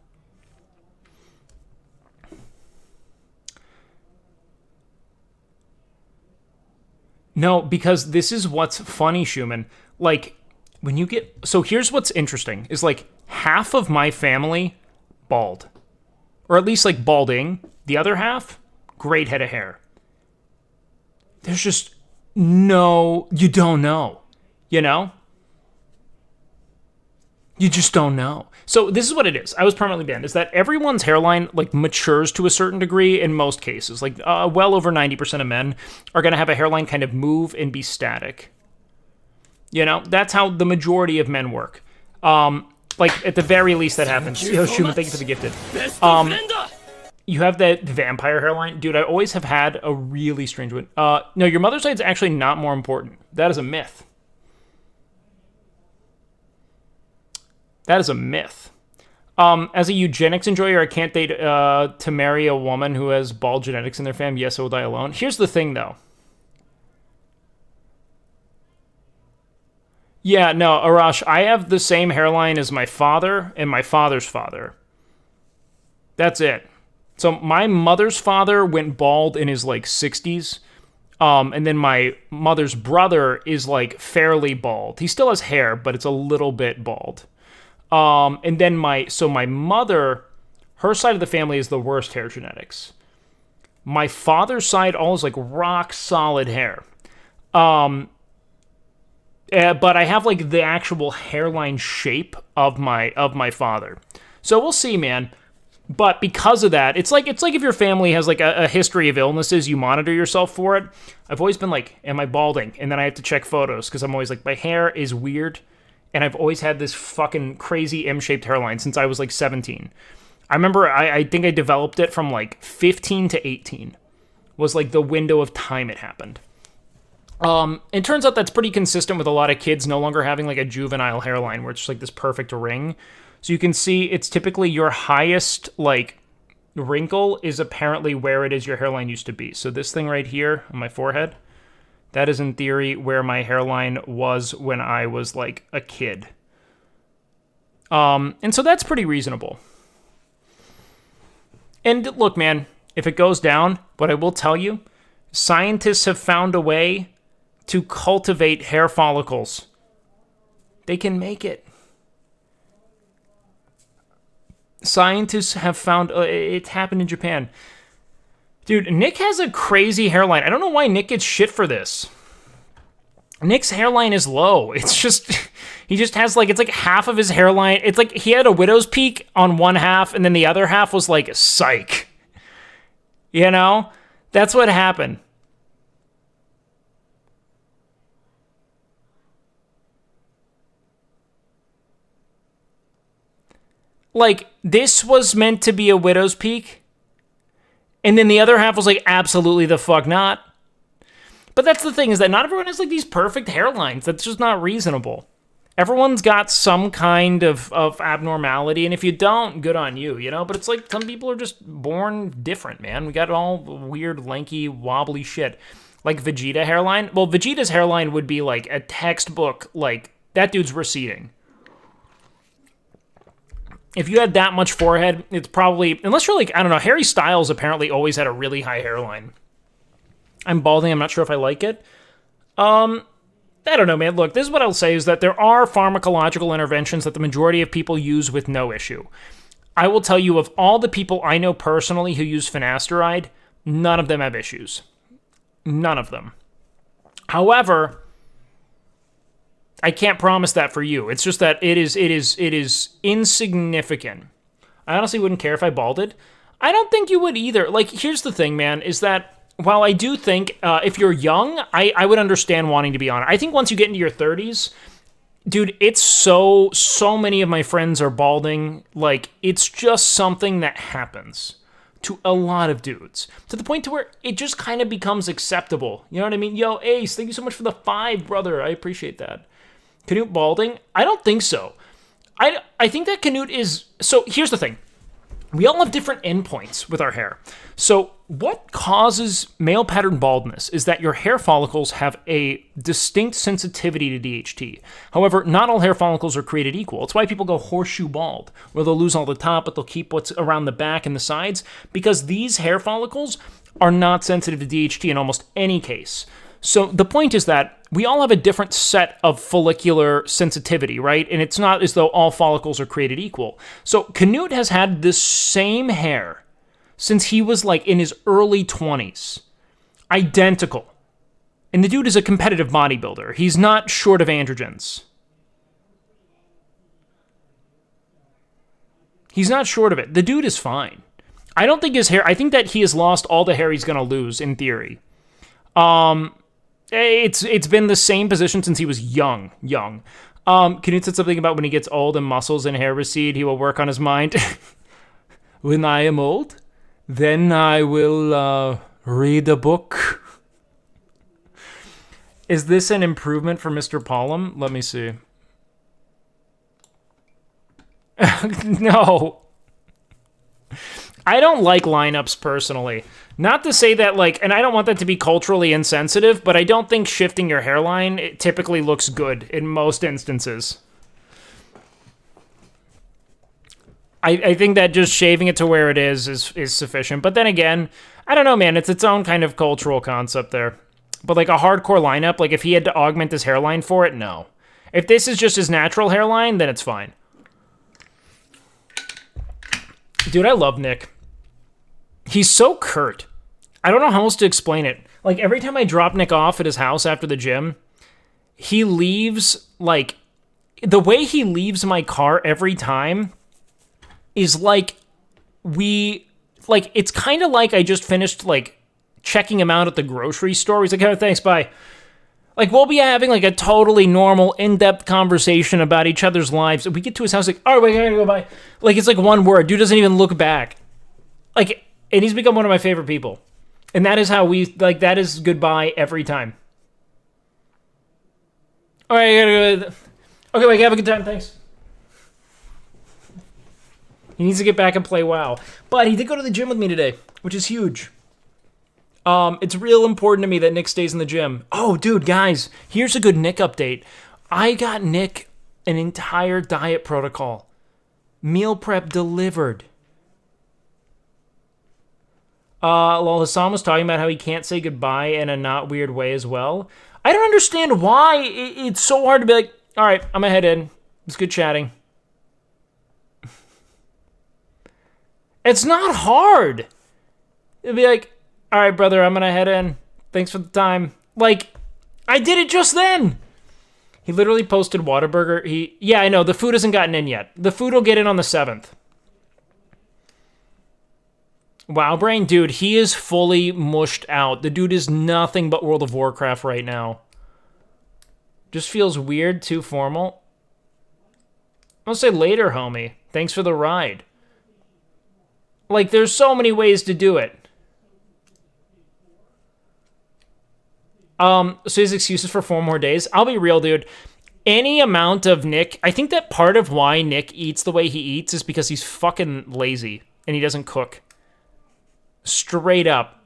No, because this is what's funny, Schumann. Like, when you get... So here's what's interesting, is, like, half of my family, bald. Or at least, like, balding. The other half, great head of hair. There's just no... You don't know. You know? You just don't know. So this is what it is. I was permanently banned. Is that everyone's hairline, like, matures to a certain degree in most cases. Like, well over 90% of men are going to have a hairline kind of move and be static. You know? That's how the majority of men work. Like, at the very least that happens. Yo, Schumann, thank you for the gifted. You have that vampire hairline. Dude, I always have had a really strange one. No, your mother's side's actually not more important. That is a myth. That is a myth. As a eugenics enjoyer, I can't date to marry a woman who has bald genetics in their fam. Yes, I will die alone. Here's the thing, though. Yeah, no, Arash, I have the same hairline as my father and my father's father. That's it. So my mother's father went bald in his, like, 60s. And then my mother's brother is, like, fairly bald. He still has hair, but it's a little bit bald. And then my mother, her side of the family is the worst hair genetics. My father's side, all is, like, rock solid hair. But I have, like, the actual hairline shape of my father. So we'll see, man. But because of that, it's like if your family has, like, a history of illnesses, you monitor yourself for it. I've always been like, am I balding? And then I have to check photos because I'm always like, my hair is weird. And I've always had this fucking crazy M-shaped hairline since I was, like, 17. I remember I think I developed it from, like, 15 to 18 was, like, the window of time it happened. It turns out that's pretty consistent with a lot of kids no longer having, like, a juvenile hairline where it's just, like, this perfect ring. So you can see it's typically your highest, like, wrinkle is apparently where it is your hairline used to be. So this thing right here on my forehead, that is in theory where my hairline was when I was, like, a kid. And so that's pretty reasonable. And look, man, if it goes down, what I will tell you, scientists have found a way to cultivate hair follicles. They can make it. Scientists have found... it's happened in Japan. Dude, Nick has a crazy hairline. I don't know why Nick gets shit for this. Nick's hairline is low. It's just... he just has, like... It's like half of his hairline... It's like he had a widow's peak on one half, and then the other half was like, psych. You know? That's what happened. Like, this was meant to be a widow's peak, and then the other half was like, absolutely the fuck not. But that's the thing, is that not everyone has, like, these perfect hairlines. That's just not reasonable. Everyone's got some kind of abnormality, and if you don't, good on you, you know? But it's like, some people are just born different, man. We got all weird, lanky, wobbly shit. Like Vegeta hairline. Well, Vegeta's hairline would be like a textbook, like, that dude's receding. If you had that much forehead, it's probably... Unless you're like, I don't know, Harry Styles apparently always had a really high hairline. I'm balding, I'm not sure if I like it. I don't know, man. Look, this is what I'll say, is that there are pharmacological interventions that the majority of people use with no issue. I will tell you, of all the people I know personally who use finasteride, none of them have issues. None of them. However... I can't promise that for you. It's just that it is insignificant. I honestly wouldn't care if I balded. I don't think you would either. Like, here's the thing, man, is that while I do think if you're young, I would understand wanting to be on it. I think once you get into your 30s, dude, it's so many of my friends are balding. Like, it's just something that happens to a lot of dudes, to the point to where it just kind of becomes acceptable. You know what I mean? Yo, Ace, thank you so much for the 5, brother. I appreciate that. Canute balding? I don't think so. I think that Canute is... So here's the thing. We all have different endpoints with our hair. So what causes male pattern baldness is that your hair follicles have a distinct sensitivity to DHT. However, not all hair follicles are created equal. It's why people go horseshoe bald, where they'll lose all the top, but they'll keep what's around the back and the sides, because these hair follicles are not sensitive to DHT in almost any case. So the point is that we all have a different set of follicular sensitivity, right? And it's not as though all follicles are created equal. So Canute has had this same hair since he was like in his early 20s. Identical. And the dude is a competitive bodybuilder. He's not short of androgens. He's not short of it. The dude is fine. I don't think his hair... I think that he has lost all the hair he's going to lose, in theory. It's been the same position since he was young. Canute said something about when he gets old and muscles and hair recede, he will work on his mind. When I am old, then I will read a book. Is this an improvement for Mr. Pollum? Let me see. No. I don't like lineups personally. Not to say that, like, and I don't want that to be culturally insensitive, but I don't think shifting your hairline, it typically looks good in most instances. I think that just shaving it to where it is sufficient. But then again, I don't know, man. It's its own kind of cultural concept there. But like a hardcore lineup, like if he had to augment his hairline for it, no. If this is just his natural hairline, then it's fine. Dude, I love Nick. He's so curt. I don't know how else to explain it. Like, every time I drop Nick off at his house after the gym, he leaves, like... The way he leaves my car every time is like it's kind of like I just finished, like, checking him out at the grocery store. He's like, oh, thanks, bye. Like, we'll be having, like, a totally normal, in-depth conversation about each other's lives. We get to his house, like, all right, wait, I gotta go, bye. Like, it's like one word. Dude doesn't even look back. Like, and he's become one of my favorite people. And that is how that is goodbye every time. All right, I gotta go. Okay, wait, have a good time, thanks. He needs to get back and play WoW. But he did go to the gym with me today, which is huge. It's real important to me that Nick stays in the gym. Oh, dude, guys, here's a good Nick update. I got Nick an entire diet protocol. Meal prep delivered. Well, Hassan was talking about how he can't say goodbye in a not weird way as well. I don't understand why it's so hard to be like, all right, I'm gonna head in. It's good chatting. It's not hard. It'd be like, all right, brother, I'm gonna head in. Thanks for the time. Like, I did it just then. He literally posted Whataburger. Yeah, I know, the food hasn't gotten in yet. The food will get in on the 7th. Wow, Brain, dude, he is fully mushed out. The dude is nothing but World of Warcraft right now. Just feels weird, too formal. I'll say later, homie. Thanks for the ride. Like, there's so many ways to do it. So his excuses for 4 more days. I'll be real, dude. Any amount of Nick... I think that part of why Nick eats the way he eats is because he's fucking lazy and he doesn't cook. Straight up.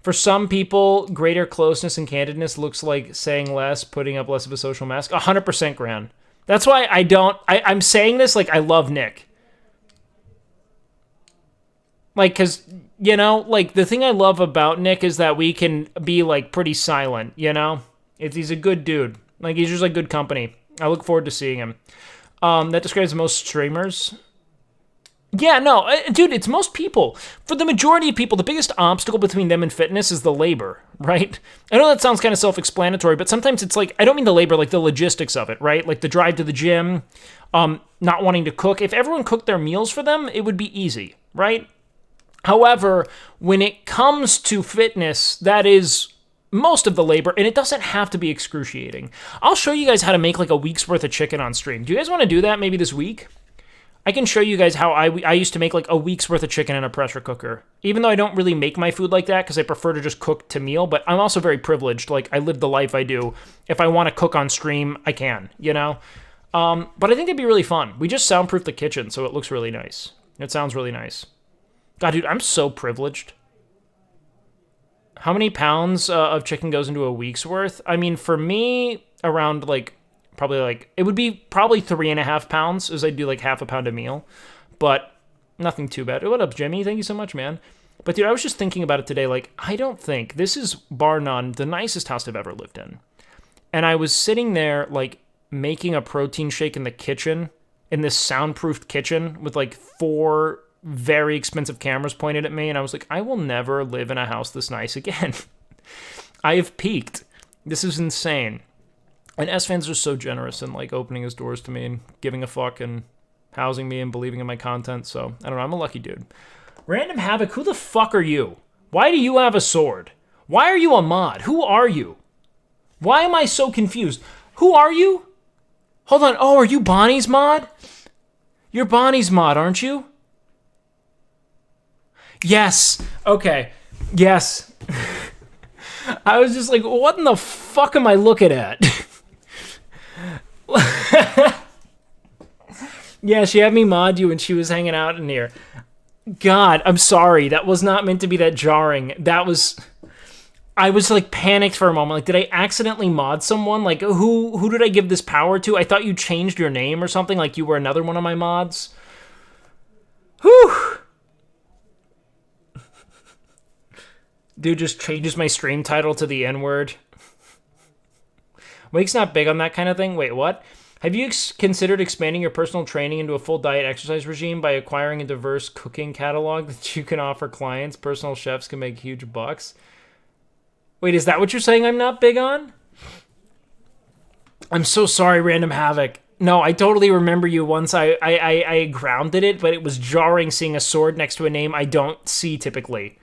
For some people, greater closeness and candidness looks like saying less, putting up less of a social mask. 100% Gran. That's why I'm saying this like I love Nick. Like, because, you know, like, the thing I love about Nick is that we can be, like, pretty silent, you know? He's a good dude. Like, he's just, like, good company. I look forward to seeing him. That describes most streamers. Yeah, no, dude, it's most people. For the majority of people, the biggest obstacle between them and fitness is the labor, right? I know that sounds kind of self-explanatory, but sometimes it's like, I don't mean the labor, like the logistics of it, right? Like the drive to the gym, not wanting to cook. If everyone cooked their meals for them, it would be easy, right? However, when it comes to fitness, that is most of the labor, and it doesn't have to be excruciating. I'll show you guys how to make like a week's worth of chicken on stream. Do you guys want to do that maybe this week? I can show you guys how I used to make like a week's worth of chicken in a pressure cooker. Even though I don't really make my food like that because I prefer to just cook to meal, but I'm also very privileged. Like, I live the life I do. If I want to cook on stream, I can, you know? But I think it'd be really fun. We just soundproof the kitchen, so it looks really nice. It sounds really nice. God, dude, I'm so privileged. How many pounds of chicken goes into a week's worth? I mean, for me, around like, probably like, it would be probably 3.5 pounds as I do like half a pound a meal, but nothing too bad. What up, Jimmy? Thank you so much, man. But dude, I was just thinking about it today. Like, I don't think, this is bar none the nicest house I've ever lived in. And I was sitting there like making a protein shake in the kitchen, in this soundproofed kitchen with like 4 very expensive cameras pointed at me, and I was like, I will never live in a house this nice again. I have peaked. This is insane. And Esfand's are so generous and like opening his doors to me and giving a fuck and housing me and believing in my content. So I don't know, I'm a lucky dude. Random Havoc, who the fuck are you? Why do you have a sword? Why are you a mod? Who are you? Why am I so confused? Who are you? Hold on. Oh, are you Bonnie's mod? You're Bonnie's mod, aren't you? Yes. Okay. Yes. I was just like, what in the fuck am I looking at? Yeah, she had me mod you and she was hanging out in here. God, I'm sorry. That was not meant to be that jarring. I was like panicked for a moment. Like, did I accidentally mod someone? Like, who did I give this power to? I thought you changed your name or something. Like you were another one of my mods. Whew. Dude just changes my stream title to the N-word. Wake's not big on that kind of thing. Wait, what? Have you considered expanding your personal training into a full diet exercise regime by acquiring a diverse cooking catalog that you can offer clients? Personal chefs can make huge bucks. Wait, is that what you're saying I'm not big on? I'm so sorry, Random Havoc. No, I totally remember you once. I grounded it, but it was jarring seeing a sword next to a name I don't see typically.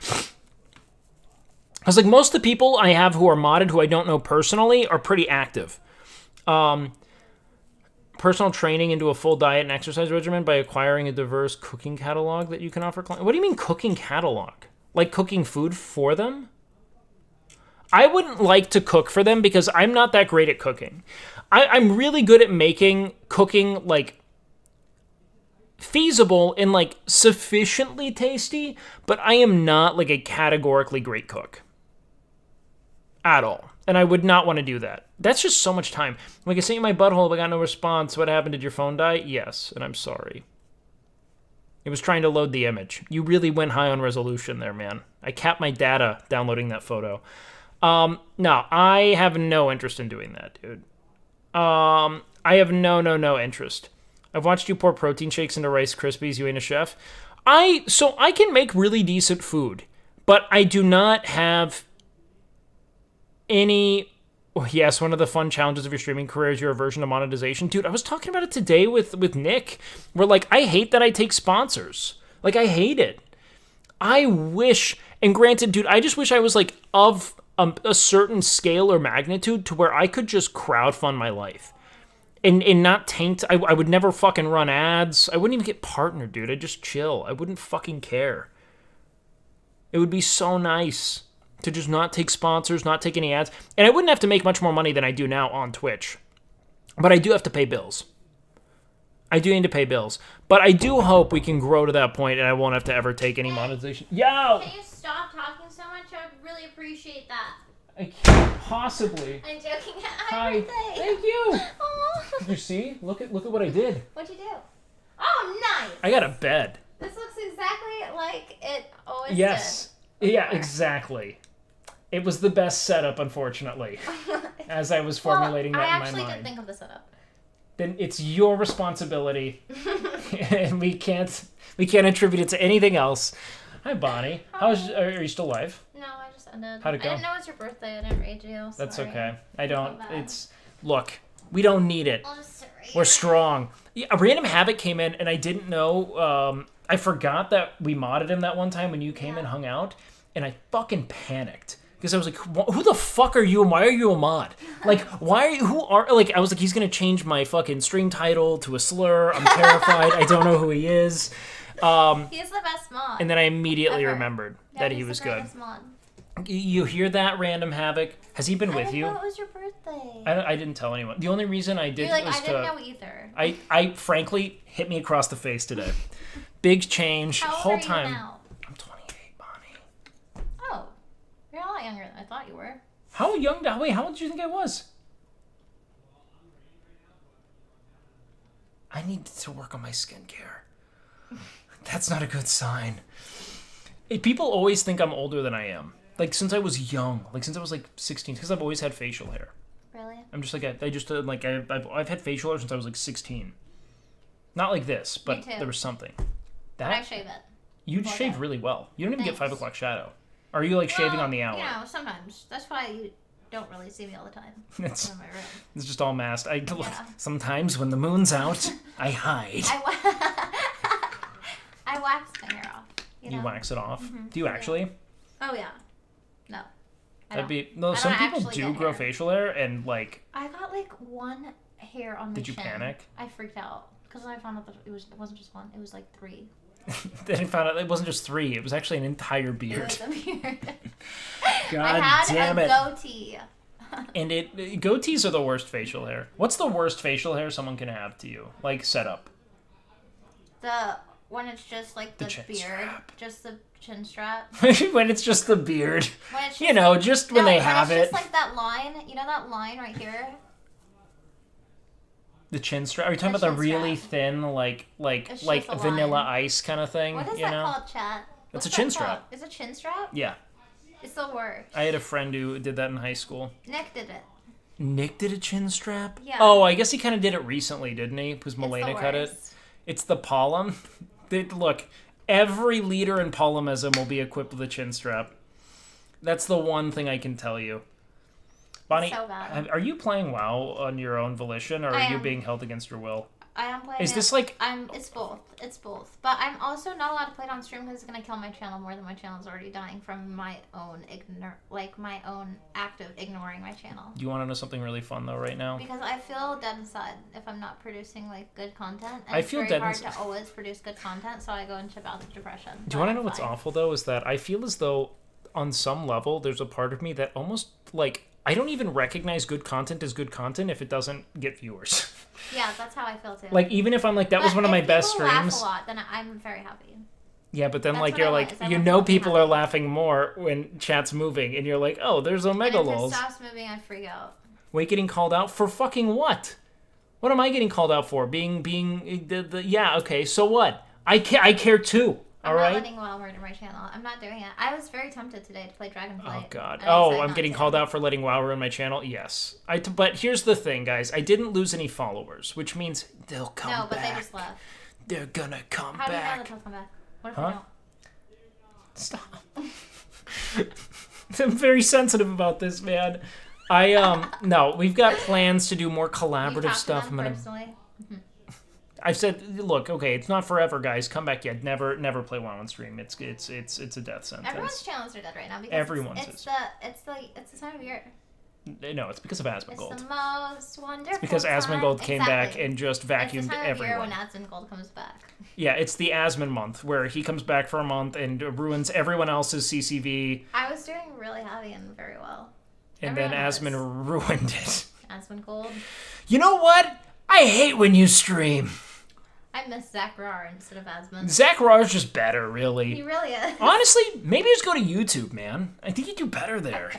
I was like, most of the people I have who are modded who I don't know personally are pretty active. Personal training into a full diet and exercise regimen by acquiring a diverse cooking catalog that you can offer clients. What do you mean cooking catalog? Like cooking food for them? I wouldn't like to cook for them because I'm not that great at cooking. I'm really good at making cooking like feasible and like sufficiently tasty, but I am not like a categorically great cook. At all. And I would not want to do that. That's just so much time. Like, I sent you my butthole, but got no response. What happened? Did your phone die? Yes, and I'm sorry. It was trying to load the image. You really went high on resolution there, man. I capped my data downloading that photo. No, I have no interest in doing that, dude. I have no interest. I've watched you pour protein shakes into Rice Krispies. You ain't a chef. So I can make really decent food, but I do not have any... Oh, yes, one of the fun challenges of your streaming career is your aversion to monetization. Dude, I was talking about it today with Nick, where, like, I hate that I take sponsors. Like, I hate it. I wish... And granted, dude, I just wish I was, like, of a certain scale or magnitude to where I could just crowdfund my life. And not taint... I would never fucking run ads. I wouldn't even get partnered, dude. I'd just chill. I wouldn't fucking care. It would be so nice to just not take sponsors, not take any ads. And I wouldn't have to make much more money than I do now on Twitch. But I do have to pay bills. I do need to pay bills. But I do hope we can grow to that point and I won't have to ever take any monetization. Yo! Can you stop talking so much? I would really appreciate that. I can't possibly. I'm joking. Hi. Birthday. Thank you. Aww. Did you see? Look at what I did. What'd you do? Oh, nice. I got a bed. This looks exactly like it always Yes. did. Yeah, exactly. It was the best setup, unfortunately, as I was formulating that in my mind. I actually didn't think of the setup. Then it's your responsibility, and we can't attribute it to anything else. Hi, Bonnie. Are you still alive? No, I just ended. How'd it go? I didn't know it was your birthday. I didn't read you. That's Sorry. okay. I don't. Feel bad. Look, we don't need it. I'm sorry. We're strong. Yeah, a Random Havoc came in, and I didn't know. I forgot that we modded him that one time when you came and hung out, and I fucking panicked. Because I was like, who the fuck are you and why are you a mod? Like, why? Who are like? I was like, he's gonna change my fucking stream title to a slur. I'm terrified. I don't know who he is. He's the best mod. And then I immediately Ever. remembered Yeah, that he's he the was good. greatest mod. You hear that, Random Havoc? Has he been with you? I didn't know it was your birthday. I didn't tell anyone. The only reason I did You're like, was I didn't know either. I frankly hit me across the face today. Big change. How old Whole are you time. now? I'm 28, Bonnie. Oh, you're a lot younger than I thought you were. How young? Wait, how old did you think I was? I need to work on my skincare. That's not a good sign. People always think I'm older than I am. Like, since I was young. Like, since I was, like, 16. Because I've always had facial hair. Really? I'm just, like, I've had facial hair since I was, like, 16. Not like this, but there was something. But I shave it. You shave really well. You don't even get 5 o'clock shadow. Are you, like, shaving on the hour? You know, sometimes. That's why you don't really see me all the time. It's, in my room. It's just all masked. Sometimes when the moon's out, I hide. I wax my hair off. You wax it off? Mm-hmm. Do you actually? Oh, yeah. No. Some people do grow facial hair and, like... I got, like, one hair on my chin. Did you panic? I freaked out. Because I found out that it wasn't just one. It was, like, 3. Then I found out it wasn't just 3. It was actually an entire beard. It was a beard. God damn it. I had a goatee. And goatees are the worst facial hair. What's the worst facial hair someone can have to you? Like, setup. When it's just, like, the beard. Strap. Just the chin strap. When it's just the beard. When it's just, when they have it. It's just, like, that line. You know that line right here? The chin strap? Are you talking about the really thin, like Vanilla Ice kind of thing? What is that called, chat? It's a chin strap. Is it chin strap? Yeah. It's the worst. I had a friend who did that in high school. Nick did it. Nick did a chin strap? Yeah. Oh, I guess he kind of did it recently, didn't he? Because Milena cut it. It's the pollen. Look, every leader in polymism will be equipped with a chin strap. That's the one thing I can tell you. Bonnie, are you playing WoW on your own volition, or are you being held against your will? I am playing. Is this like? It's both. It's both. But I'm also not allowed to play it on stream because it's gonna kill my channel more than my channel is already dying from my own my own act of ignoring my channel. Do you want to know something really fun though right now? Because I feel dead inside if I'm not producing like good content. And I feel it's very hard to always produce good content, so I go into bouts of depression. Do you want to know what's awful though? Is that I feel as though on some level there's a part of me that almost like I don't even recognize good content as good content if it doesn't get viewers. Yeah, that's how I feel too. Like even if I'm like that was one of my best streams. If people laugh a lot, then I'm very happy. Yeah, but then that's like you're like people are laughing more when chat's moving, and you're like, oh, there's Omega lols. And if it stops moving, I freak out. Wait, getting called out for fucking what? What am I getting called out for? Being yeah, okay, so what? I care too. I'm not letting WoW murder my channel. I'm not doing it. I was very tempted today to play Dragonflight. Oh god. Oh, I'm getting called out for letting WoW ruin my channel. Yes. But here's the thing, guys. I didn't lose any followers, which means they'll come back. No, but they just left. They're gonna come back. How do you know that they'll come back? What if they don't? Stop. I'm very sensitive about this, man. No, we've got plans to do more collaborative stuff. I'm gonna. Personally? I've said, look, okay, it's not forever, guys. Come back yet. Never play WoW on stream. It's a death sentence. Everyone's channels are dead right now because it's the time of year. No, it's because of Asmongold. It's the most wonderful. It's because Asmongold came back and just vacuumed everyone. It's the time of everyone. year when Asmongold comes back. Yeah, it's the Asmon month where he comes back for a month and ruins everyone else's CCV. I was doing really heavy and very well. And everyone then Asmon ruined it. Asmongold. You know what? I hate when you stream. I miss Zach Rar instead of Asmon. Zach Rar's just better, really. He really is. Honestly, maybe just go to YouTube, man. I think you do better there.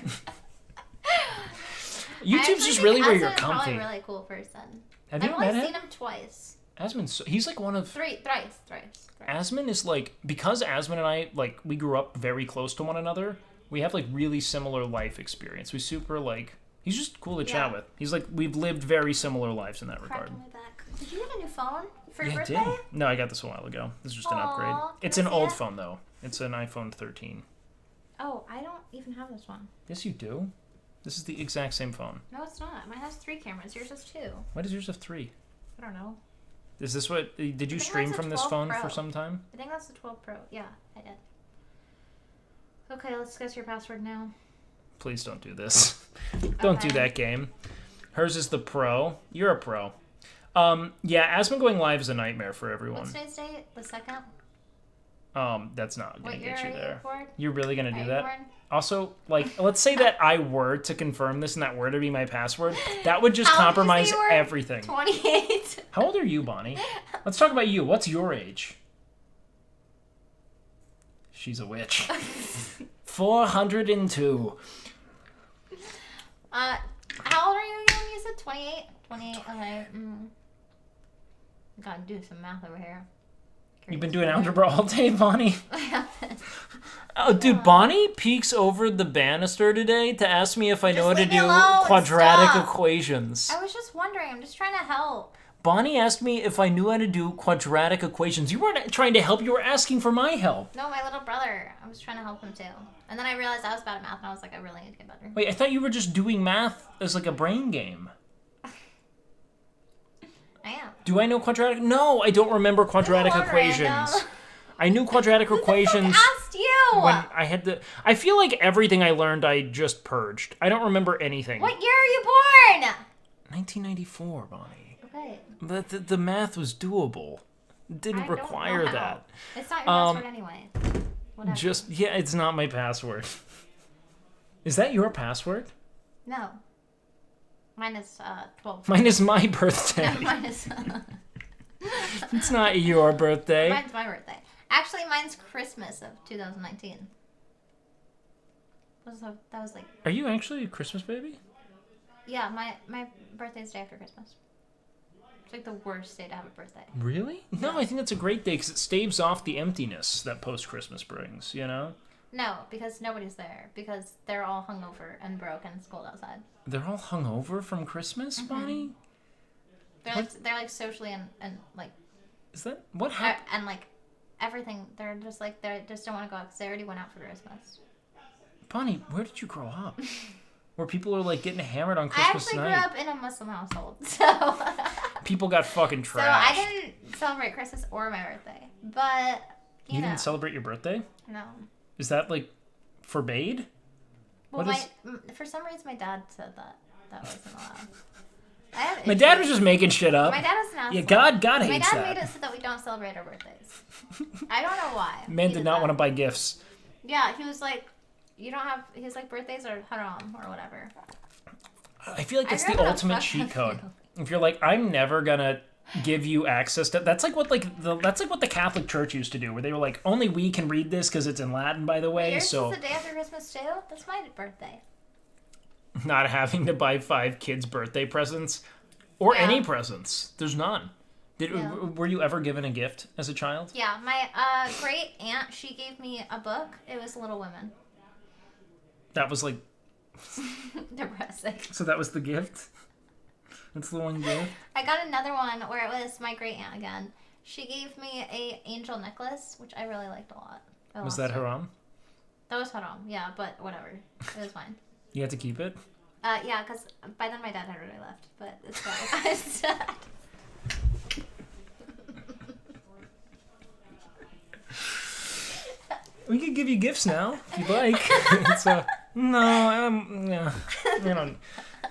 YouTube's just really where you're comfy. Probably a really cool person. Have you met him? I've only seen him twice. Asmon's he's like one of thrice. Asmon is like because Asmon and I like we grew up very close to one another. We have like really similar life experience. We super like he's just cool to chat with. He's like we've lived very similar lives in that regard. Did you get a new phone for your birthday? I did. No, I got this a while ago. This is just an upgrade. It's an old phone though. It's an iPhone 13. Oh, I don't even have this one. Yes, you do. This is the exact same phone. No, it's not. Mine has 3 cameras. Yours has 2. Why does yours have 3? I don't know. Is this what... Did you stream from this phone for some time? I think that's the 12 Pro. Yeah, I did. Okay, let's guess your password now. Please don't do this. Don't do that game. Hers is the pro. You're a pro. Yeah, Aspen going live is a nightmare for everyone. What's today's date? The 2nd? That's not going to get you there. Born? You're really going to do that? Born? Also, like, let's say that I were to confirm this and that were to be my password. That would just compromise everything. 28. How old are you, Bonnie? Let's talk about you. What's your age? She's a witch. 402. How old are you again? You said 28? 28, okay. Gotta do some math over here. You've been doing algebra all day, Bonnie? Oh, dude, Bonnie peeks over the banister today to ask me if I know how to do quadratic equations. I was just wondering. I'm just trying to help. Bonnie asked me if I knew how to do quadratic equations. You weren't trying to help. You were asking for my help. No, my little brother. I was trying to help him, too. And then I realized I was bad at math, and I was like, I really need to get better. Wait, I thought you were just doing math as like a brain game. I am. Do I know quadratic? No, I don't remember quadratic equations. I knew quadratic equations. Who asked you? When I had to. I feel like everything I learned, I just purged. I don't remember anything. What year are you born? 1994, Bonnie. Okay. But the math was doable. It didn't require that. It's not your password anyway. Whatever. Yeah, it's not my password. Is that your password? No. Mine is 12. Mine is my birthday. No, mine is. It's not your birthday. Mine's my birthday. Actually, mine's Christmas of 2019. That was like. Are you actually a Christmas baby? Yeah, my birthday's the day after Christmas. It's like the worst day to have a birthday. Really? No, I think that's a great day because it staves off the emptiness that post-Christmas brings, you know? No, because nobody's there. Because they're all hungover and broke and it's cold outside. They're all hungover from Christmas, Bonnie? They're like socially and like. Is that what happened? And like everything. They're just like they just don't want to go out because they already went out for Christmas. Bonnie, where did you grow up? Where people are like getting hammered on Christmas night. I actually grew up in a Muslim household, so. People got fucking trashed. So I didn't celebrate Christmas or my birthday, but you know. Didn't celebrate your birthday? No. Is that like forbade? Well, for some reason my dad said that wasn't allowed. My dad was just making shit up. My dad was an asshole. Yeah, God hates that. My dad made it so that we don't celebrate our birthdays. I don't know why. Man did not want to buy gifts. Yeah, he was like, you don't have. His like birthdays are haram or whatever. I feel like that's the ultimate cheat code. If you're like, I'm never gonna give you access to that's like what the Catholic Church used to do, where they were like, only we can read this because it's in Latin, by the way. Yours so is the day after Christmas too. That's my birthday. Not having to buy 5 kids birthday presents or any presents. There's none. Were you ever given a gift as a child? Yeah, my great aunt, she gave me a book. It was Little Women. That was like depressing. So that was the gift? That's the one gift? I got another one where it was my great aunt again. She gave me a angel necklace, which I really liked a lot. Was that haram? That was haram, yeah, but whatever. It was fine. You had to keep it? Yeah, because by then my dad had already left, but it's fine. It's sad. We could give you gifts now, if you'd like.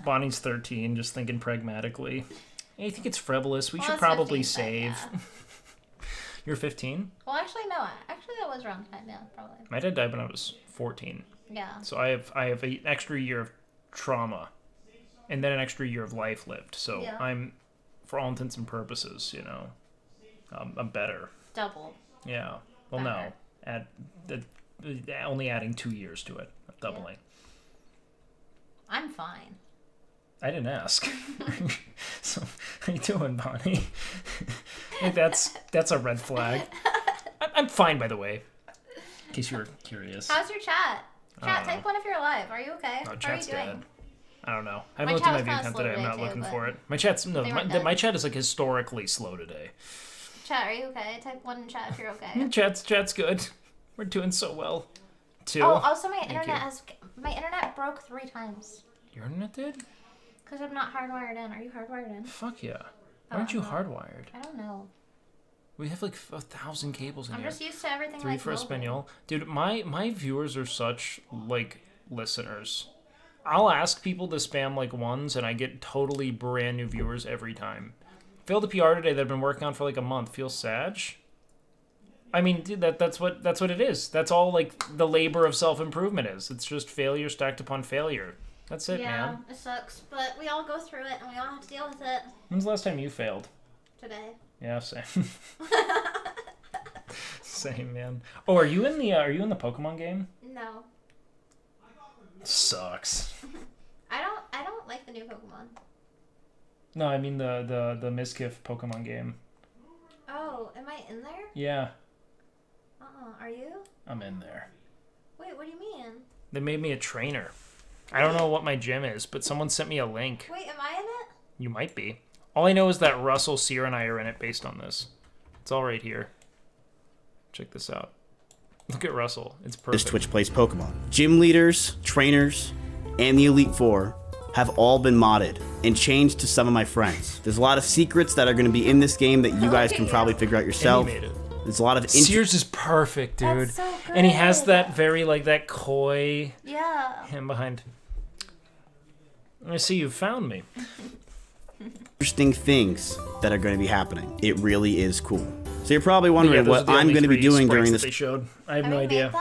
Bonnie's 13, just thinking pragmatically. I think it's frivolous. We should probably 15, save. Yeah. You're 15? Well, actually, no. Actually, that was around time, yeah, probably. My dad died when I was 14. Yeah. So I have an extra year of trauma, and then an extra year of life lived. So yeah. I'm, for all intents and purposes, I'm better. Double. Yeah. Well, better. No. Only adding 2 years to it, doubling. Yeah. I'm fine. I didn't ask. So, how you doing, Bonnie? Like that's a red flag. I'm fine, by the way. In case you were curious. How's your chat? Chat, type 1 if you're alive. Are you okay? No, chat's How are you doing? dead. I don't know. I haven't looked at my view count today. I'm not looking for it. My chat is like historically slow today. Chat, are you okay? Type 1 in chat if you're okay. Chat's good. We're doing so well. 2. Oh, also my internet broke 3 times. Your internet did? Because I'm not hardwired in. Are you hardwired in? Fuck yeah. Why aren't you hardwired? I don't know. We have like 1,000 cables in here. I'm just used to everything 3 like for Espanol. Dude, my viewers are such like listeners. I'll ask people to spam like ones, and I get totally brand new viewers every time. Failed a PR today that I've been working on for like a month. Feels sad. I mean, dude, that's what it is. That's all like the labor of self-improvement is. It's just failure stacked upon failure. That's it, man. Yeah, it sucks, but we all go through it and we all have to deal with it. When's the last time you failed? Today. Yeah, same. Same, man. Oh, are you in the Pokemon game? No. Sucks. I don't like the new Pokemon. No, I mean the Mizkif Pokemon game. Oh, am I in there? Yeah. Are you? I'm in there. Wait, what do you mean? They made me a trainer. I don't know what my gym is, but someone sent me a link. Wait, am I in it? You might be. All I know is that Russell, Seer, and I are in it based on this. It's all right here. Check this out. Look at Russell. It's perfect. This Twitch plays Pokemon. Gym leaders, trainers, and the Elite Four have all been modded and changed to some of my friends. There's a lot of secrets that are going to be in this game that you guys can probably figure out yourself. There's a lot of Sears is perfect, dude. That's so good. And he has that very like that coy him behind. I see you found me. interesting things that are going to be happening. It really is cool. So you're probably wondering Yeah, what I'm going to be doing during this. They showed. I have no idea.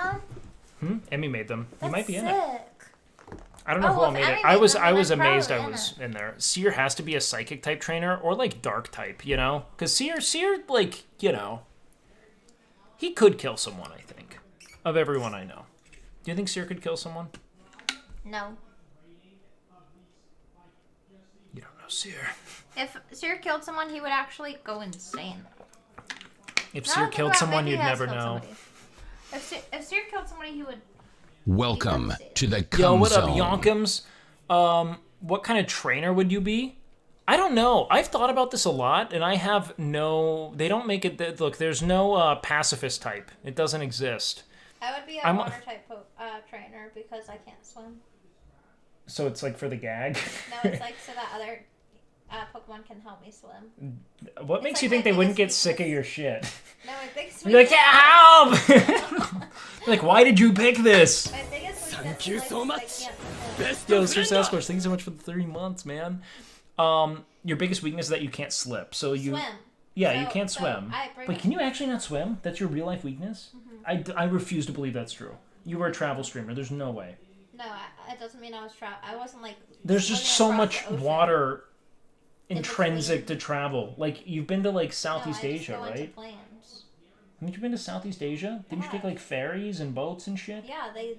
Emmy made them. You might be in it. I don't know who all made it. I was amazed I was in there. Seer has to be a psychic type trainer or like dark type, you know? Because Seer like, you know, he could kill someone, I think. Of everyone I know. Do you think Seer could kill someone? No. You don't know Seer. If Seer killed someone, he would actually go insane. If Seer killed someone, you'd never know. If Seer killed somebody, he would... Welcome to the Cum Yo, what up, Zone. Yonkums? What kind of trainer would you be? I don't know. I've thought about this a lot, and I have no... They don't make it... Look, there's no pacifist type. It doesn't exist. I would be a water type trainer because I can't swim. So it's like for the gag? No, it's like so that other Pokemon can help me swim. What makes you think they wouldn't get sick of your shit? No, my biggest You're like, weakness... help! Like, why did you pick this? My biggest weakness Thank you is, so like, much. I can't swim. Yo, Sir Sasquatch, thank you so much for the 3 months, man. Your biggest weakness is that you can't slip. So you... Swim. Yeah, So- you can't so swim. Wait, can you actually not swim? That's your real life weakness? I refuse to believe that's true. You were a travel streamer. There's no way. No, it doesn't mean I was I wasn't like... There's just swimming so across much the ocean. water In intrinsic between. to travel. Like, you've been to, like, No, Southeast I just Asia, go into right? planes. Haven't you been to Southeast Asia? Didn't you take, like, ferries and boats and shit? Yeah, they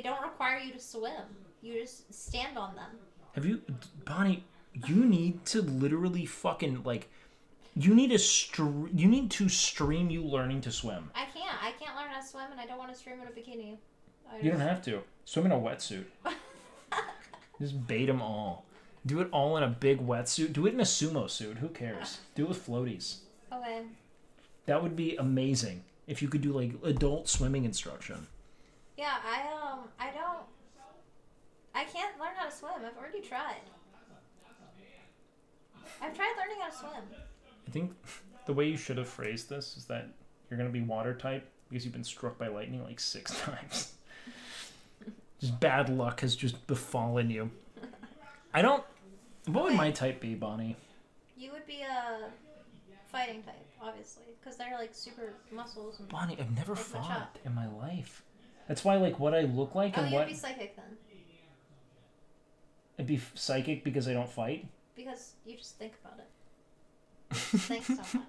don't require you to swim. You just stand on them. Have you... Bonnie, you need to literally fucking, like... You need to stream you learning to swim. I can't learn how to swim, and I don't want to swim in a bikini. You don't have to. Swim in a wetsuit. Just bait them all. Do it all in a big wetsuit. Do it in a sumo suit. Who cares? Do it with floaties. Okay. That would be amazing if you could do like adult swimming instruction. Yeah, I can't learn how to swim. I've already tried. I've tried learning how to swim. I think the way you should have phrased this is that you're going to be water type because you've been struck by lightning like 6 times. Just bad luck has just befallen you. What would my type be, Bonnie? You would be a fighting type, obviously, because they're like super muscles. And Bonnie, I've never Like fought Machop. in my life. That's why, like, what I look like and you'd what... be psychic then, I'd be psychic because I don't fight. because you just think about it. Thanks so much.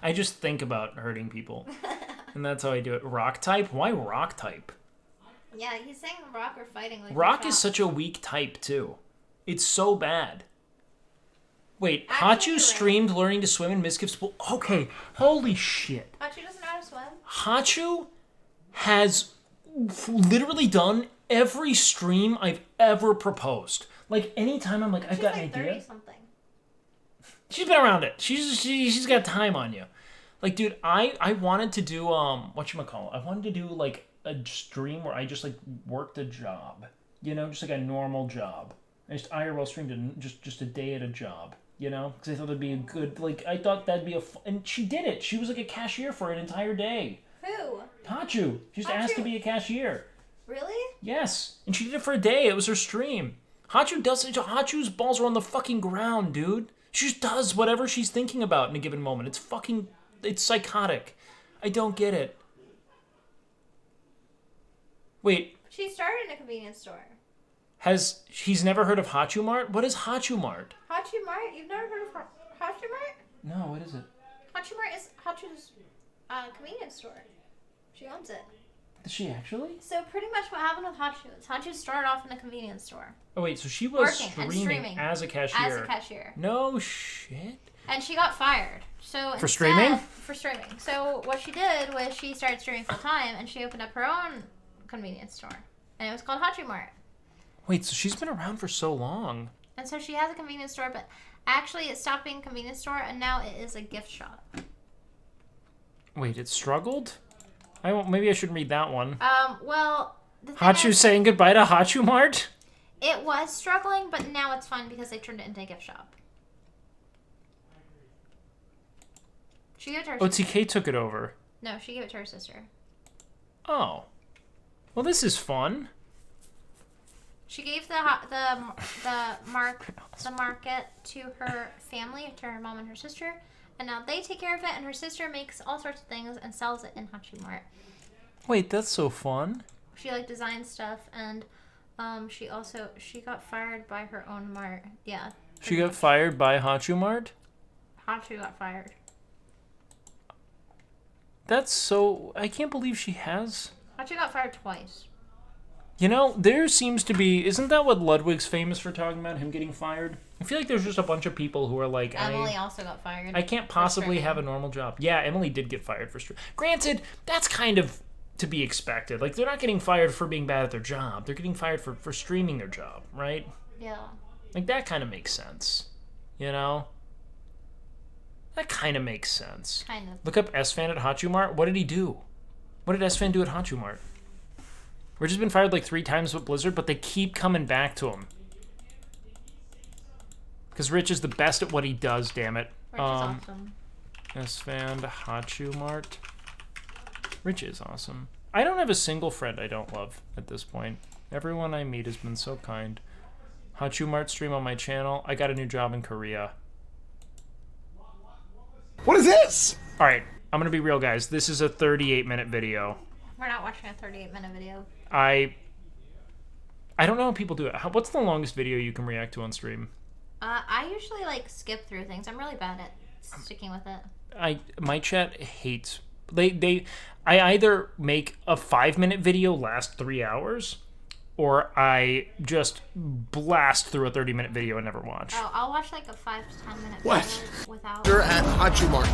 I just think about hurting people. And that's how I do it. Rock type? Why rock type? Yeah, he's saying rock or fighting. Like Rock Machop. is such a weak type, too. It's so bad. Wait, Actually, Hachu you're streamed learning to swim in Mizkif's pool? Okay, holy shit. Hachu doesn't know how to swim. Hachu has literally done every stream I've ever proposed. Like, anytime I'm like, I've She's got like an idea. 30 something. She's been around it. She's got time on you. Like, dude, I wanted to do, whatchamacallit? I wanted to do, like, a stream where I just, like, worked a job. You know, just, like, a normal job. I just IRL streamed just a day at a job. You know? Because I thought it'd be a good, like, I thought that'd be and she did it. She was, like, a cashier for an entire day. Who? Hachu. She just asked to be a cashier. Really? Yes, and she did it for a day. It was her stream. Hachu's balls are on the fucking ground, dude. She just does whatever she's thinking about in a given moment. It's psychotic. I don't get it. Wait. She started in a convenience store. He's never heard of Hachu Mart? What is Hachu Mart? Hachu Mart? You've never heard of Hachu Mart? No, what is it? Hachu Mart is Hachu's convenience store. She owns it. Did she actually? So pretty much what happened with Hachu is Hachu started off in a convenience store. Oh wait, so she was streaming as a cashier. As a cashier. No shit. And she got fired. So for streaming? For streaming. So what she did was she started streaming full time and she opened up her own convenience store. And it was called Hachu Mart. Wait, so she's been around for so long. And so she has a convenience store, but actually it stopped being a convenience store and now it is a gift shop. Wait, it struggled? Maybe I shouldn't read that one. Well, the thing Hachu is, saying goodbye to Hachu Mart? it was struggling, but now it's fun because they turned it into a gift shop. She gave it to her sister. OTK took it over. No, she gave it to her sister. Oh. Well, this is fun. She gave the market to her family, to her mom and her sister, and now they take care of it. And her sister makes all sorts of things and sells it in Hachu Mart. Wait, that's so fun. She designs stuff, and she got fired by her own mart. Yeah. She got fired by Hachu Mart? Hachu got fired. That's so... I can't believe she has... Hachu got fired twice. You know, there seems to be... Isn't that what Ludwig's famous for talking about, him getting fired? I feel like there's just a bunch of people who are like... Emily also got fired. I can't possibly have a normal job. Yeah, Emily did get fired for streaming. Granted, that's kind of to be expected. Like, they're not getting fired for being bad at their job. They're getting fired for streaming their job, right? Yeah. Like, that kind of makes sense. You know? That kind of makes sense. Kind of. Look up Esfand at Hachu Mart. What did he do? What did Esfand do at Hachu Mart? Rich has been fired like 3 times with Blizzard, but they keep coming back to him. Because Rich is the best at what he does, damn it. Rich is awesome. Esfand, Hachu Mart. Rich is awesome. I don't have a single friend I don't love at this point. Everyone I meet has been so kind. Hachu Mart stream on my channel. I got a new job in Korea. What is this? Alright, I'm gonna be real, guys. This is a 38-minute video. We're not watching a 38-minute video. I don't know how people do it. What's the longest video you can react to on stream? I usually skip through things. I'm really bad at sticking with it. My chat hates I either make a 5-minute video last 3 hours, or I just blast through a 30-minute video and never watch. Oh, I'll watch like a 5 to 10 minute What? video without You're at Hachu Mart.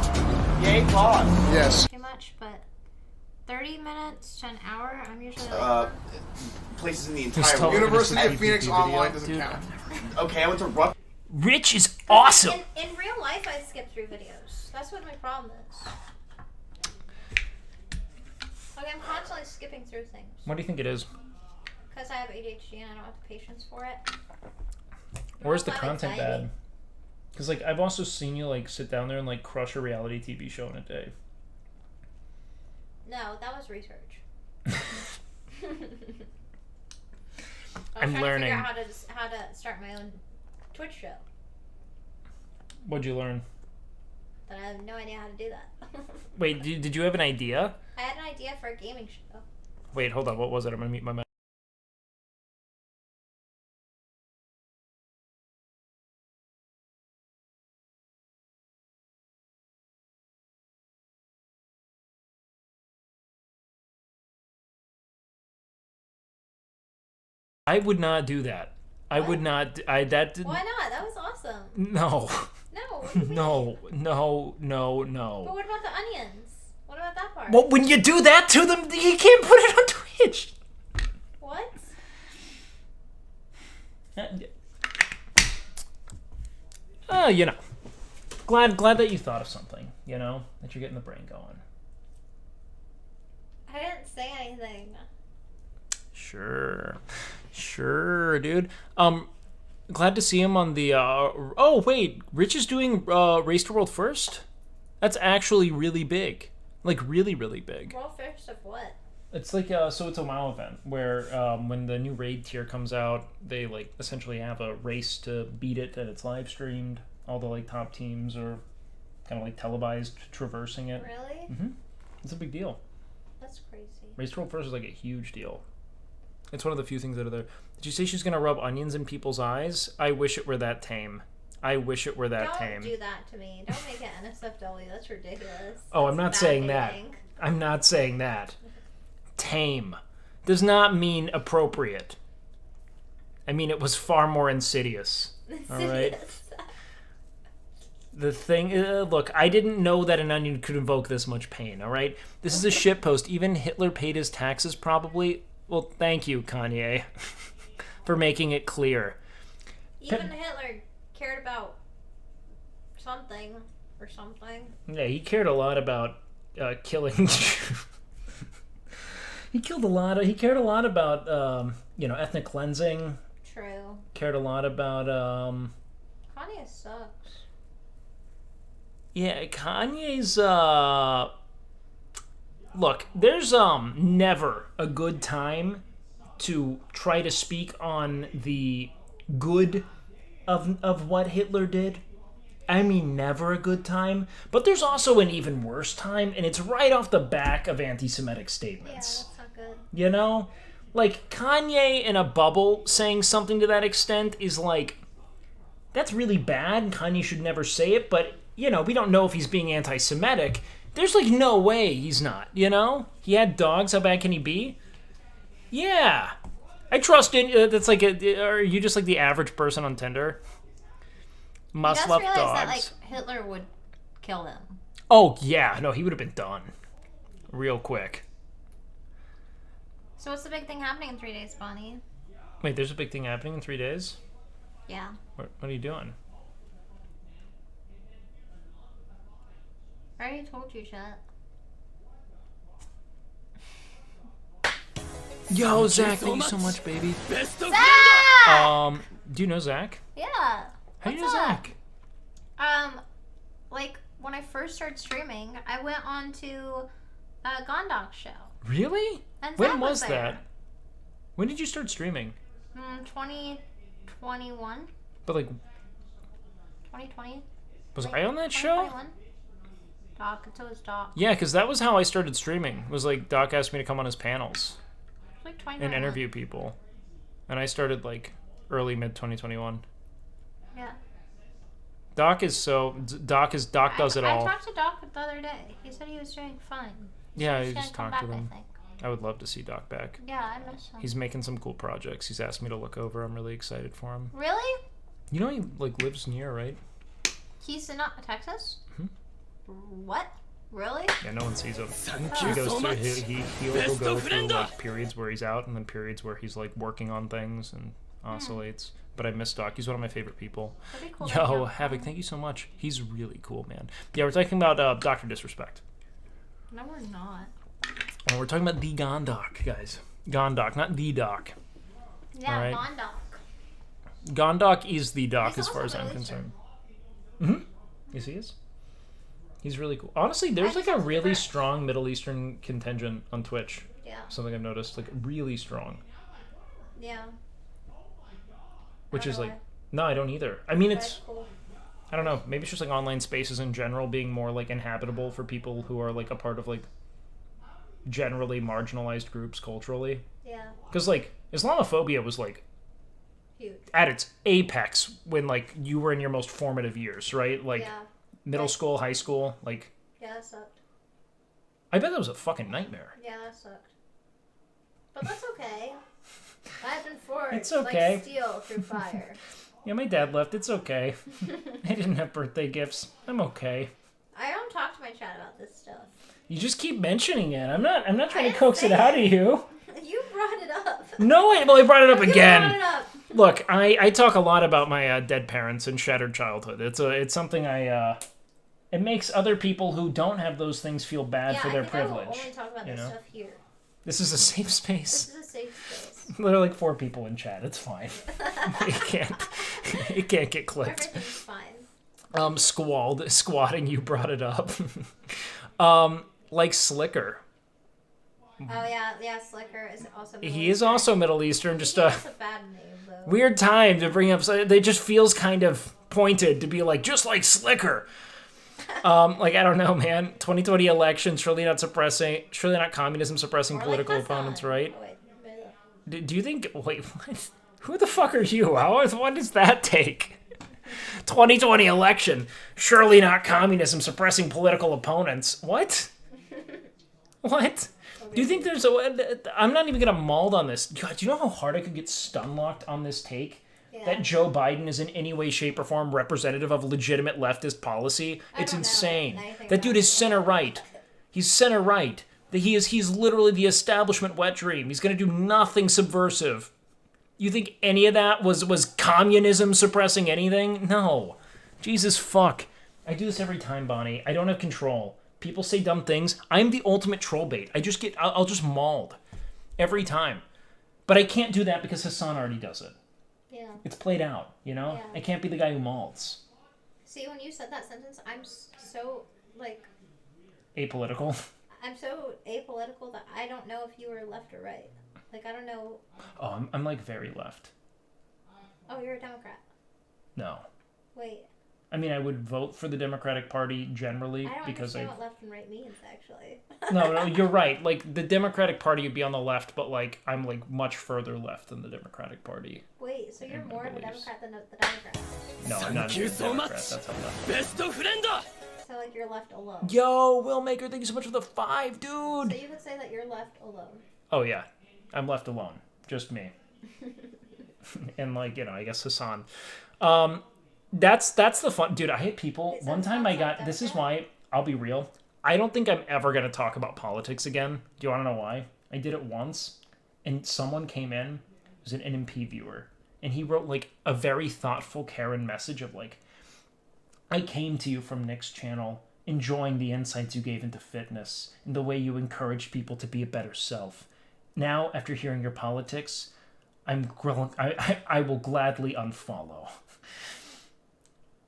Yay, boss. Yes. too much, but 30 minutes to an hour, I'm usually Places in the Just entire tell- world. University of PvP Phoenix video, Online doesn't dude. count. Okay, I went to Rutgers. Rich is awesome! In real life, I skip through videos. That's what my problem is. Like, I'm constantly skipping through things. What do you think it is? Because I have ADHD and I don't have the patience for it. Or is the I have content anxiety. bad? Because I've also seen you sit down there and crush a reality TV show in a day. No, that was research. I'm learning. I was trying to figure out how to start my own Twitch show. What'd you learn? But I have no idea how to do that. Wait, did you have an idea? I had an idea for a gaming show. Wait, hold on. What was it? I'm gonna mute my mic. I would not do that. I would not. That. Why not? That was awesome. No. No. What do you mean? No. But what about the onions? What about that part? Well, when you do that to them, you can't put it on Twitch. What? You know. Glad that you thought of something. You know, that you're getting the brain going. I didn't say anything. Sure, dude. Glad to see him on the. Oh wait, Rich is doing Race to World First. That's actually really big, really big. World first of what? It's like so it's a WoW event where when the new raid tier comes out, they like essentially have a race to beat it, and it's live streamed. All the like top teams are kind of like televised traversing it. Really? Mm-hmm. It's a big deal. That's crazy. Race to World First is like a huge deal. It's one of the few things that are there. Did you say she's gonna rub onions in people's eyes? I wish it were that tame. I wish it were that tame. Don't do that to me. Don't make it NSFW. That's ridiculous. Oh, I'm not That's saying bad that. dating. I'm not saying that. Tame does not mean appropriate. I mean, it was far more insidious. All right. The thing, look, I didn't know that an onion could invoke this much pain. All right. This is a shitpost. Even Hitler paid his taxes, probably. Well, thank you, Kanye, for making it clear. Even Hitler cared about something or something. Yeah, he cared a lot about killing. He cared a lot about ethnic cleansing. True. Cared a lot about Kanye sucks. Yeah, Kanye's look, there's never a good time to try to speak on the good of what Hitler did. I mean, never a good time. But there's also an even worse time, and it's right off the back of anti-Semitic statements. Yeah, that's not good. You know? Like, Kanye in a bubble saying something to that extent is like, that's really bad. Kanye should never say it, but, you know, we don't know if he's being anti-Semitic. There's, like, no way he's not, you know? He had dogs. How bad can he be? Yeah. I trust in... that's like... are you just, like, the average person on Tinder? Must love dogs. That, like, Hitler would kill him. Oh, yeah. No, he would have been done. Real quick. So what's the big thing happening in 3 days, Bonnie? Wait, there's a big thing happening in 3 days? Yeah. What are you doing? I already told you, chat. Yo, Zach, thank you so much, baby. Zach! Do you know Zach? Yeah. How do you know What's up? Zach? Like, when I first started streaming, I went on to a Gondok show. Really? And When Zach was there. that? When did you start streaming? 2021? But, like, 2020? was I on that show? 2021? Doc, it's always Doc. Yeah, because that was how I started streaming. Was like, Doc asked me to come on his panels It's like and 2021. interview people. And I started, like, early, mid-2021. Yeah. Doc does it all. I talked to Doc the other day. He said he was doing fine. Yeah, He's I gonna just come talked to back, them. I think. I would love to see Doc back. Yeah, I miss him. He's making some cool projects. He's asked me to look over. I'm really excited for him. Really? You know he like lives near, right? He's in Texas? Mm-hmm. What? Really? Yeah, no one sees him. Thank He you goes so through much. he'll go through like periods where he's out and then periods where he's like working on things and oscillates. But I miss Doc. He's one of my favorite people. That'd be cool to Yo, know. Havoc, thank you so much. He's really cool, man. Yeah, we're talking about Dr. Disrespect. No, we're not. And we're talking about the Gondok, guys. Gondok, not the Doc. Yeah, All right. Gondok. Gondok is the Doc He's as far also as I'm Middle Eastern. concerned. Yes, he is. He's really cool. Honestly, there's like a really strong Middle Eastern contingent on Twitch. Yeah. Something I've noticed, like really strong. Yeah. Which I is don't like, know no, I don't either. I mean, That's it's, cool. I don't know. Maybe it's just like online spaces in general being more like inhabitable for people who are like a part of like generally marginalized groups culturally. Yeah. Because like Islamophobia was like Huge. at its apex when like you were in your most formative years, right? Like Yeah. middle school, high school, like Yeah, that sucked. I bet that was a fucking nightmare. Yeah, that sucked. But that's okay. I've been forged It's okay. like steel through fire. Yeah, my dad left. It's okay. I didn't have birthday gifts. I'm okay. I don't talk to my chat about this stuff. You just keep mentioning it. I'm not trying to didn't coax it say out of it. you. You brought it up. No, I brought it up You again. brought it up. Look, I talk a lot about my dead parents and shattered childhood. It's something it makes other people who don't have those things feel bad Yeah, for their I think I privilege. will only talk about you this know? stuff here. This is a safe space. This is a safe space. There are like 4 people in chat. It's fine. it can't get clipped. Everything's fine. Squatting. You brought it up. Like Slicker. Oh yeah, Slicker is also Middle He is also Middle Eastern, just That's a bad name, though. weird time to bring up. It just feels kind of pointed to be like, just like Slicker. Like, I don't know, man. 2020 election, surely not communism suppressing Or political like opponents, Hassan. right? Oh, wait. Do you think, wait, what? Who the fuck are you? What does that take? 2020 election, surely not communism suppressing political opponents. What? What? Do you think there's I'm not even gonna maul on this. God, do you know how hard I could get stun locked on this take? Yeah. That Joe Biden is in any way, shape, or form representative of legitimate leftist policy. It's don't know insane. anything That dude about is center right. He's center right. He's literally the establishment wet dream. He's gonna do nothing subversive. You think any of that was communism suppressing anything? No. Jesus fuck. I do this every time, Bonnie. I don't have control. People say dumb things. I'm the ultimate troll bait. I'll just mauled. Every time. But I can't do that because Hassan already does it. Yeah. It's played out, you know? Yeah. I can't be the guy who maulds. See, when you said that sentence, I'm so, like... Apolitical. I'm so apolitical that I don't know if you were left or right. Like, I don't know... Oh, I'm like very left. Oh, you're a Democrat. No. Wait. I mean, I would vote for the Democratic Party generally I don't because understand what left and right means, actually. No, you're right. Like, the Democratic Party would be on the left, but, like, I'm, like, much further left than the Democratic Party. Wait, so you're And more of a beliefs. Democrat than the Democrat? No, I'm not a Democrat. That's how left. So, like, you're left alone. Yo, Willmaker, thank you so much for the 5, dude! So you could say that you're left alone. Oh, yeah. I'm left alone. Just me. And, like, you know, I guess Hassan. That's the fun. Dude, I hate people. One time I got... This is why, I'll be real. I don't think I'm ever going to talk about politics again. Do you want to know why? I did it once, and someone came in, it was an NMP viewer, and he wrote, like, a very thoughtful Karen message of, like, I came to you from Nick's channel, enjoying the insights you gave into fitness, and the way you encouraged people to be a better self. Now, after hearing your politics, I will gladly unfollow.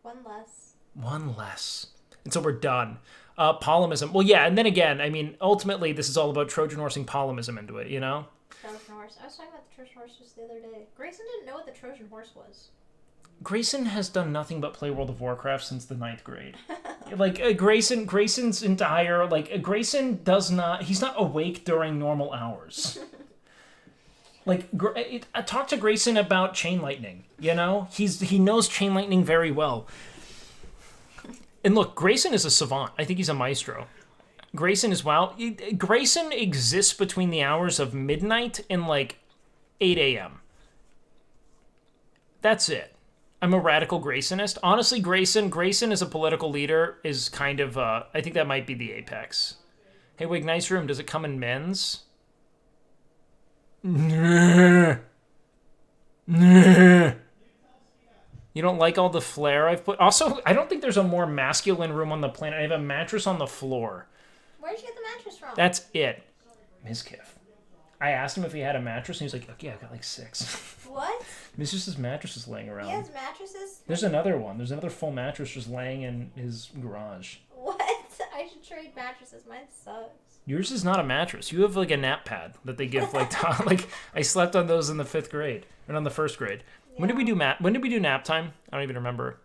One less. And so we're done. Polemism. Well, yeah, and then again, I mean, ultimately, this is all about Trojan horsing polemism into it, you know? Trojan horse. I was talking about the Trojan horse just the other day. Grayson didn't know what the Trojan horse was. Grayson has done nothing but play World of Warcraft since the 9th grade. Like, Grayson's entire, like, Grayson does not, he's not awake during normal hours. Like, talk to Grayson about chain lightning, you know? He knows chain lightning very well. And look, Grayson is a savant. I think he's a maestro. Grayson is Grayson exists between the hours of midnight and, like, 8 a.m. That's it. I'm a radical Graysonist. Honestly, Grayson as a political leader is kind of, I think that might be the apex. Hey, Wig, nice room. Does it come in men's? You don't like all the flair I've put? Also, I don't think there's a more masculine room on the planet. I have a mattress on the floor. Where'd you get the mattress from? That's it. Mizkiff. I asked him if he had a mattress, and he was like, okay, I've got like 6. What? Mizkiff's mattress is laying around. He has mattresses? There's another one. There's another full mattress just laying in his garage. What? I should trade mattresses. Mine sucks. Yours is not a mattress. You have like a nap pad that they give like like I slept on those in the 5th grade or on the 1st grade. Yeah. When did we do nap time? I don't even remember.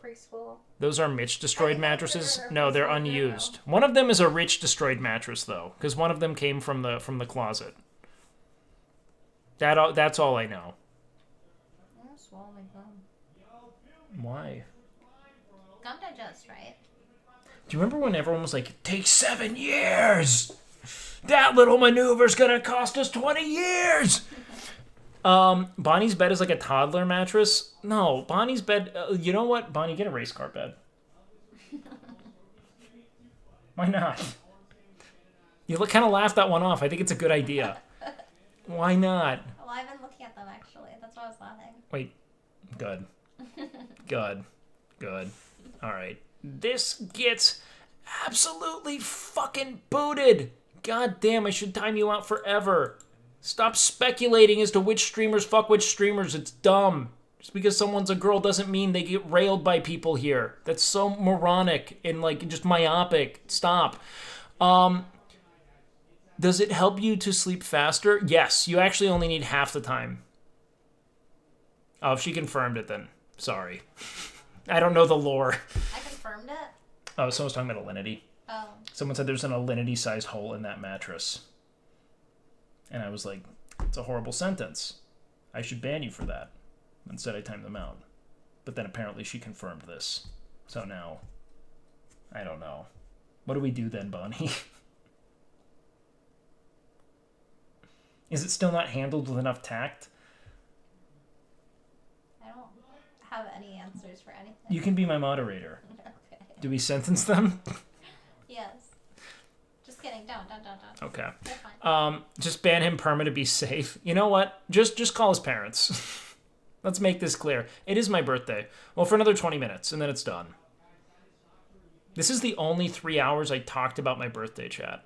Preschool. Those are Mitch destroyed mattresses. No, they're unused. One of them is a Rich destroyed mattress though, because one of them came from the closet. That's all I know. I'm gonna swallow my gum. Why? Gum digest, right? Do you remember when everyone was like, it takes 7 years? That little maneuver's gonna cost us 20 years! Bonnie's bed is like a toddler mattress. No, Bonnie's bed, you know what? Bonnie, get a race car bed. Why not? You kind of laughed that one off. I think it's a good idea. Why not? Well, I've been looking at them, actually. That's why I was laughing. Wait. Good. Good. Good. All right. This gets absolutely fucking booted. God damn, I should time you out forever. Stop speculating as to which streamers fuck which streamers. It's dumb. Just because someone's a girl doesn't mean they get railed by people here. That's so moronic and like just myopic. Stop. Does it help you to sleep faster? Yes, you actually only need half the time. Oh, if she confirmed it, then sorry. I don't know the lore. I confirmed it? Oh, someone's talking about alinity. Oh. Someone said there's an alinity-sized hole in that mattress. And I was like, it's a horrible sentence. I should ban you for that. Instead, I timed them out. But then apparently she confirmed this. So now, I don't know. What do we do then, Bonnie? Is it still not handled with enough tact? I don't have any answers for anything. You can be my moderator. Okay. Do we sentence them? Yes. Just kidding. Don't. Okay. They're fine. Just ban him perma to be safe. You know what? Just call his parents. Let's make this clear. It is my birthday. Well, for another 20 minutes, and then it's done. This is the only 3 hours I talked about my birthday, chat.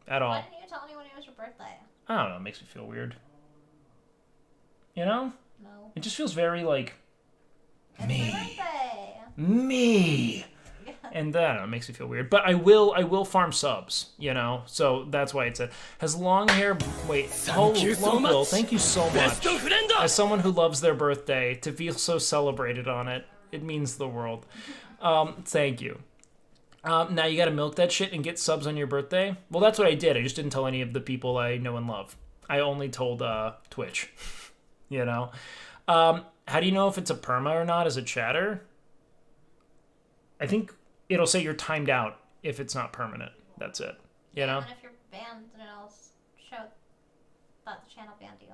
At all. Why didn't you tell anyone it was your birthday? I don't know. It makes me feel weird. You know? No. It just feels very like It's me. your birthday. Me. And I don't know, it makes me feel weird. But I will farm subs, you know? So that's why it said, has long hair... Wait, Thank you so Will, much. thank you so much. As someone who loves their birthday, to feel so celebrated on it, it means the world. Thank you. Now you gotta milk that shit and get subs on your birthday? Well, that's what I did. I just didn't tell any of the people I know and love. I only told Twitch, you know? How do you know if it's a perma or not as a chatter? I think it'll say you're timed out if it's not permanent. That's it. You know? And if you're banned, then it'll show that the channel banned you.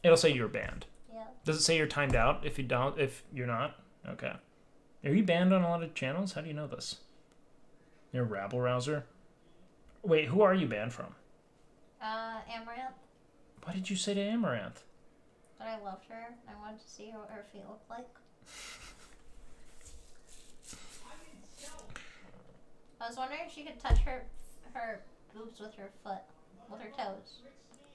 It'll say you're banned. Yeah. Does it say you're timed out if you're not? Okay. Are you banned on a lot of channels? How do you know this? You're a rabble rouser? Wait, who are you banned from? Amaranth. What did you say to Amaranth? That I loved her. I wanted to see what her feet looked like. I was wondering if she could touch her boobs with her foot, with her toes.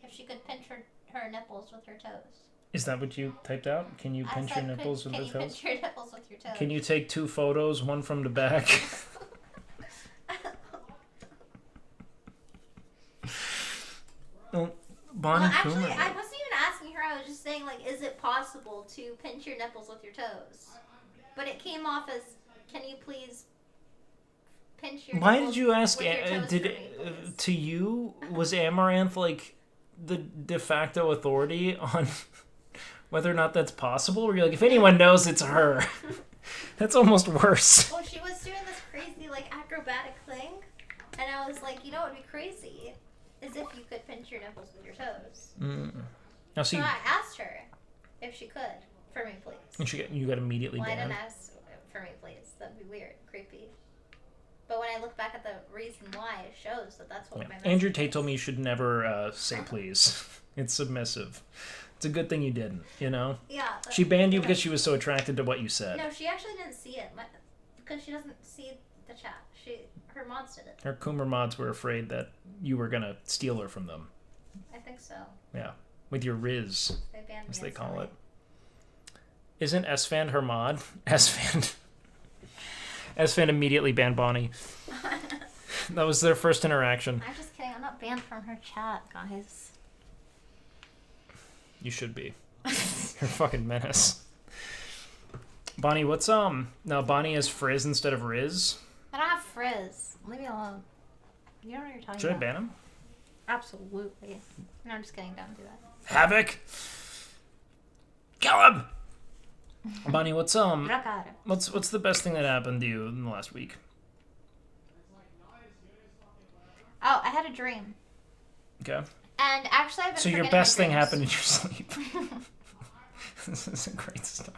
If she could pinch her nipples with her toes. Is that what you typed out? Can you pinch your nipples with the Can you toes? pinch your nipples with your toes? Can you take 2 photos, one from the back? Well, Bonnie Well, actually, Coomer. I wasn't even asking her. I was just saying, like, is it possible to pinch your nipples with your toes? But it came off as, can you please pinch your Why nipples did you ask? with your toes Did for me, please? to you was Amaranth like the de facto authority on whether or not that's possible? Or you're like, if anyone knows, it's her. That's almost worse. Well, she was doing this crazy, like, acrobatic thing. And I was like, you know what would be crazy? Is if you could pinch your nipples with your toes. Now see, So I asked her if she could, for me, please. you got immediately Well, I banned. didn't ask for me, please. That'd be weird, creepy. But when I look back at the reason why, it shows that that's what Yeah. my message Andrew Tate is. told me you should never say please. It's submissive. It's a good thing you didn't. You know. Yeah. She banned you because she was so attracted to what you said. No, she actually didn't see it because she doesn't see the chat. Her mods did it. Her Coomer mods were afraid that you were gonna steal her from them. I think so. Yeah, with your Riz, They banned as me they call instantly. it. Isn't Esfand her mod? Esfand. Esfand immediately banned Bonnie. That was their first interaction. I'm just kidding. I'm not banned from her chat, guys. You should be. You're a fucking menace. Bonnie, what's No, Bonnie has Frizz instead of Riz. I don't have frizz. Leave me alone. You don't know what you're talking Should I about. ban him? Absolutely. No, I'm just kidding. Don't do that. Havoc. Kill him. Bonnie, what's what's the best thing that happened to you in the last week? Oh, I had a dream. Okay. And actually, I've been So your forgetting my best thing dreams. happened in your sleep. This is a great start.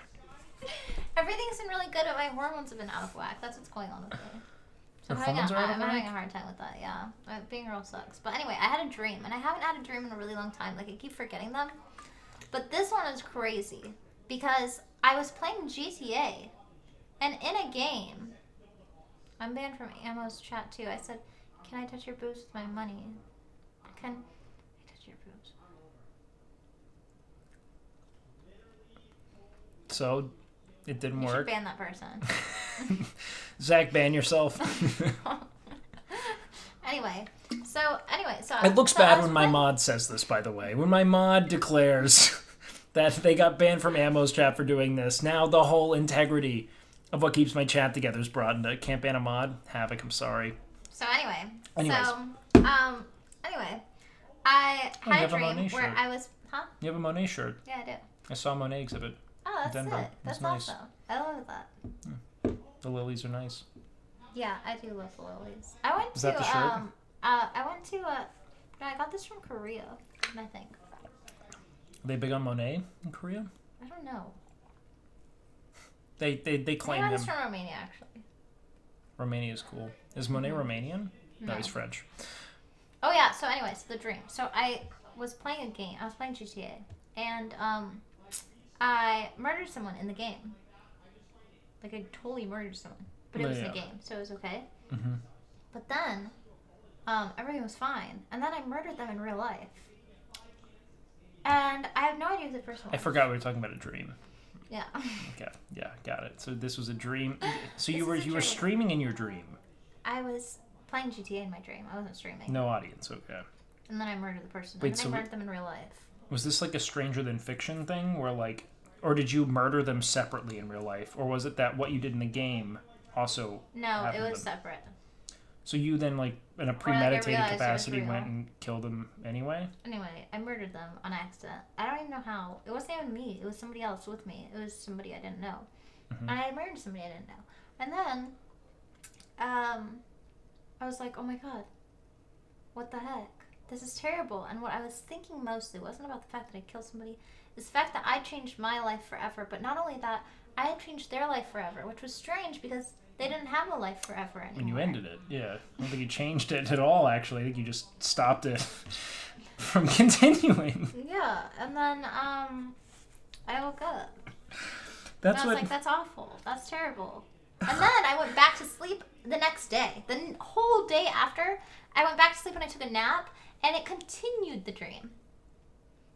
Everything's been really good, but my hormones have been out of whack. That's what's going on with me. So Your I'm hormones are out of having whack? a hard time with that, yeah. Being real sucks. But anyway, I had a dream, and I haven't had a dream in a really long time. Like, I keep forgetting them. But this one is crazy, because I was playing GTA, and in a game, I'm banned from Ammo's chat too. I said, can I touch your boobs with my money? Can I touch your boobs? So, it didn't You should work. ban that person. Zach, ban yourself. Anyway, so It looks so bad I was when my playing- mod says this, by the way. When my mod declares that they got banned from Ammo's chat for doing this, now the whole integrity of what keeps my chat together is brought into can't ban a mod. Havoc, I'm sorry. So anyway, Anyways. anyway, I you had have a a dream Monet where shirt. I was, huh? You have a Monet shirt. Yeah, I do. I saw a Monet exhibit. Oh, that's Denver. sick. That's That's nice. awesome. I love that. The lilies are nice. Yeah, I do love the lilies. I went Is to that the shirt? I got this from Korea, I think. Are they big on Monet in Korea? I don't know. They I claim got him. this from Romania, actually. Romania is cool. Is Monet Romanian? No, No. he's French. Oh yeah. So anyway, so the dream. So I was playing a game. I was playing GTA, and I murdered someone in the game. Like I totally murdered someone, but it was in Yeah. a game, so it was okay. Mm-hmm. But then, everything was fine, and then I murdered them in real life, and I have no idea who the person was. I forgot we were talking about a dream. Yeah. Okay, yeah, got it. So this was a dream. So This you were is a you were dream. streaming in your dream. I was playing GTA in my dream. I wasn't streaming. No audience. Okay. And then I murdered the person. Wait, and then so I murdered them in real life. Was this like a Stranger Than Fiction thing, where like, or did you murder them separately in real life, or was it that what you did in the game also? No, happened it to was them? separate. So you then like in a I premeditated realized it was capacity real. went and killed them anyway. Anyway, I murdered them on accident. I don't even know how. It wasn't even me. It was somebody else with me. It was somebody I didn't know. Mm-hmm. And I murdered somebody I didn't know. And then, I was like, oh my god, what the heck? This is terrible. And what I was thinking mostly wasn't about the fact that I killed somebody. It's the fact that I changed my life forever. But not only that, I had changed their life forever, which was strange because they didn't have a life forever anymore. When you ended it, yeah. I don't think you changed it at all. Actually, I think you just stopped it from continuing. Yeah, and then I woke up. That's and I was what. like, that's awful. That's terrible. And then I went back to sleep the next day. The whole day after, I went back to sleep and I took a nap, and it continued the dream.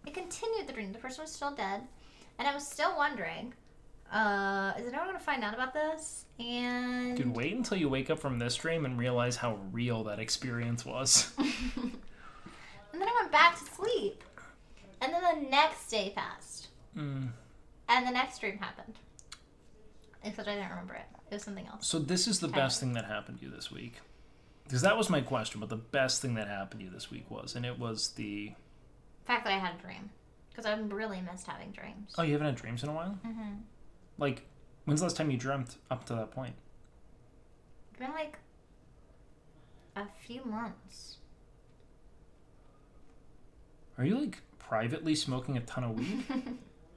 It continued the dream. The person was still dead, and I was still wondering, is anyone going to find out about this? And Dude, wait until you wake up from this dream and realize how real that experience was. And then I went back to sleep. And then the next day passed. Mm. And the next dream happened. Except I didn't remember it. It was something else. So this is the best thing that happened to you this week. Because that was my question, what the best thing that happened to you this week was. And it was the... fact that I had a dream. Because I've really missed having dreams. Oh, you haven't had dreams in a while? Mm-hmm. Like, when's the last time you dreamt up to that point? It's been like a few months. Are you, like, privately smoking a ton of weed?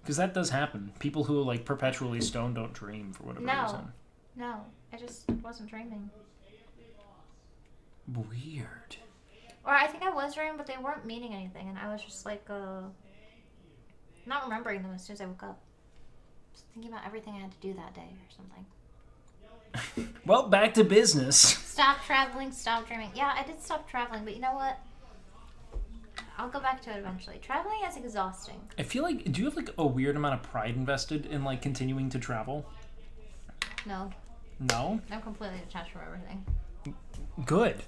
Because that does happen. People who are, like, perpetually stoned don't dream for whatever No. reason. No, I just wasn't dreaming. Weird. Or I think I was dreaming, but they weren't meaning anything. And I was just like, not remembering them as soon as I woke up. Just thinking about everything I had to do that day or something. Well, back to business. Stop traveling, stop dreaming. Yeah, I did stop traveling, but you know what? I'll go back to it eventually. Traveling is exhausting. I feel like, do you have, like, a weird amount of pride invested in, like, continuing to travel? No, No? I'm completely detached from everything. Good.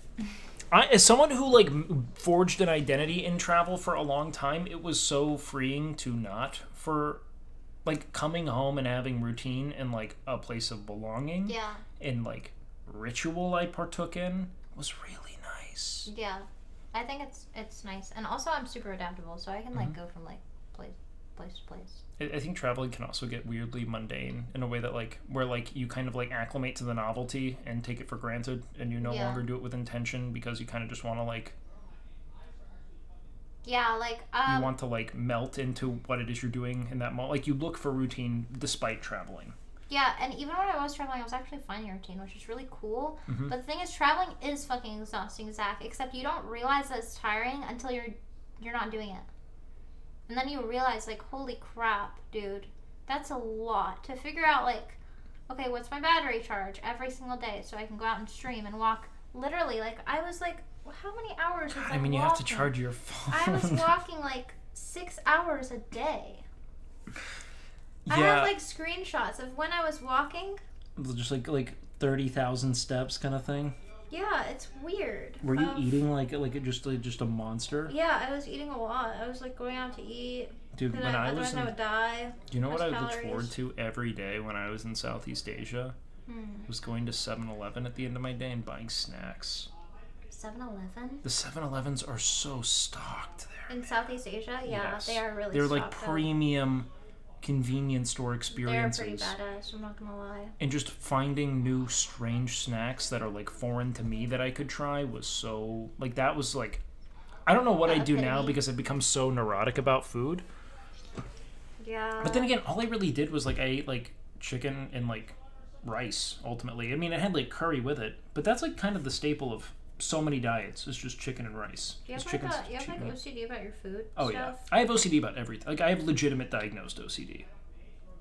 As someone who like forged an identity in travel for a long time, it was so freeing to not for like coming home and having routine and like a place of belonging Yeah, and like ritual I partook in was really nice. yeah. I think it's nice, and also I'm super adaptable, so I can like go from like place to place. I think traveling can also get weirdly mundane in a way that like where like you kind of like acclimate to the novelty and take it for granted, and you no Yeah. longer do it with intention because you kind of just want to like Yeah, like you want to like melt into what it is you're doing in that moment. Like you look for routine despite traveling. yeah, and even when I was traveling, I was actually finding a routine, which is really cool. Mm-hmm. But the thing is, traveling is fucking exhausting, Zach. Except you don't realize that it's tiring until you're not doing it. And then you realize, like, holy crap, dude. That's a lot. To figure out, like, okay, what's my battery charge every single day so I can go out and stream and walk. Literally, like, I was like, how many hours was I I mean, you have to walking? charge your phone. I was walking, like, 6 hours a day. I Yeah, have, like, screenshots of when I was walking. just like 30,000 steps kind of thing. Yeah, it's weird. Were you eating like just a monster? Yeah, I was eating a lot. I was like going out to eat. Dude, when I was I would die. Do you know what I would look forward to every day when I was in Southeast Asia? Was going to 7-Eleven at the end of my day and buying snacks. 7-Eleven? The 7-Elevens are so stocked there. In Southeast Asia? Yeah, yes. they are really They're stocked like premium convenience store experiences. They're pretty badass, I'm not gonna lie. And just finding new strange snacks that are like foreign to me that I could try was so... Like that was like... I don't know what I do now because I've become so neurotic about food. Yeah. But then again, all I really did was like I ate like chicken and like rice ultimately. I mean, I had like curry with it, but that's like kind of the staple of so many diets. It's just chicken and rice. Do you have like OCD about your food? Oh stuff? Yeah, I have OCD about everything. Like I have legitimate diagnosed OCD.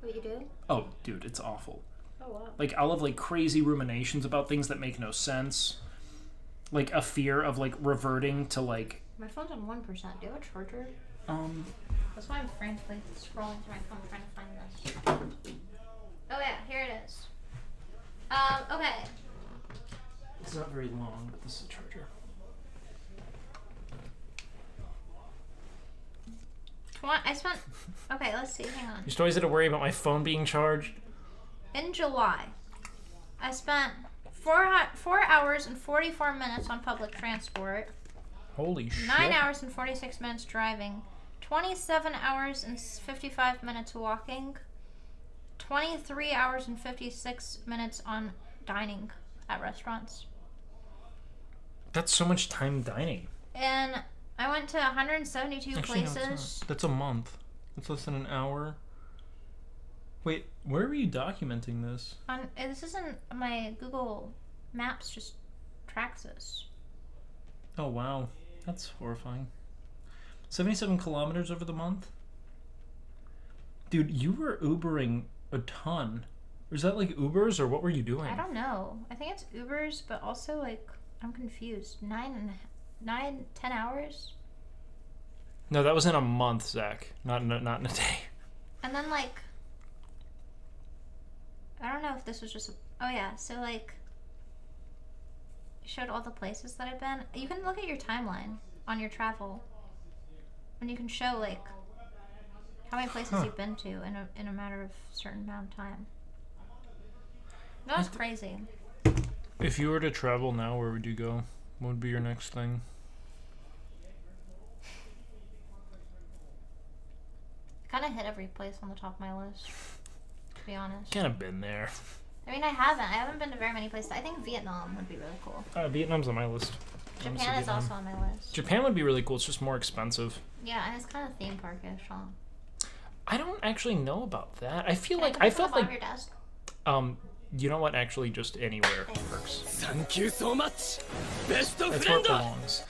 What, you do? Oh, dude, it's awful. Oh wow. Like I'll have like crazy ruminations about things that make no sense. Like a fear of like reverting to like. My phone's on 1%. Do you have a charger? That's why I'm frantically scrolling through my phone trying to find this. Oh yeah, here it is. Okay. It's not very long, but this is a charger. Okay, let's see, hang on. You still always had to worry about my phone being charged? In July, I spent 4 hours and 44 minutes on public transport. Holy shit. 9 hours and 46 minutes driving. 27 hours and 55 minutes walking. 23 hours and 56 minutes on dining at restaurants. That's so much time dining. And I went to 172 places. No, that's a month. That's less than an hour. Wait, where were you documenting this? This isn't my Google Maps, just tracks this. Oh wow, that's horrifying. 77 kilometers over the month? Dude, you were Ubering a ton. Was that like Ubers or what were you doing? I don't know. I think it's Ubers, but also like I'm confused. 10 hours? No, that was in a month, Zach. Not in a day. And then like I don't know if this was just oh yeah, so like showed all the places that I've been. You can look at your timeline on your travel. And you can show like how many places you've been to in a matter of a certain amount of time. That was crazy. If you were to travel now, where would you go? What would be your next thing? Kind of hit every place on the top of my list, to be honest. Kind of been there. I mean, I haven't been to very many places. I think Vietnam would be really cool. Vietnam's on my list. Japan is also on my list. Japan would be really cool. It's just more expensive. Yeah, and it's kind of theme parkish, huh? I don't actually know about that. I felt like your desk? You know what? Actually, just anywhere works. Thank you so much. Best of That's where it belongs.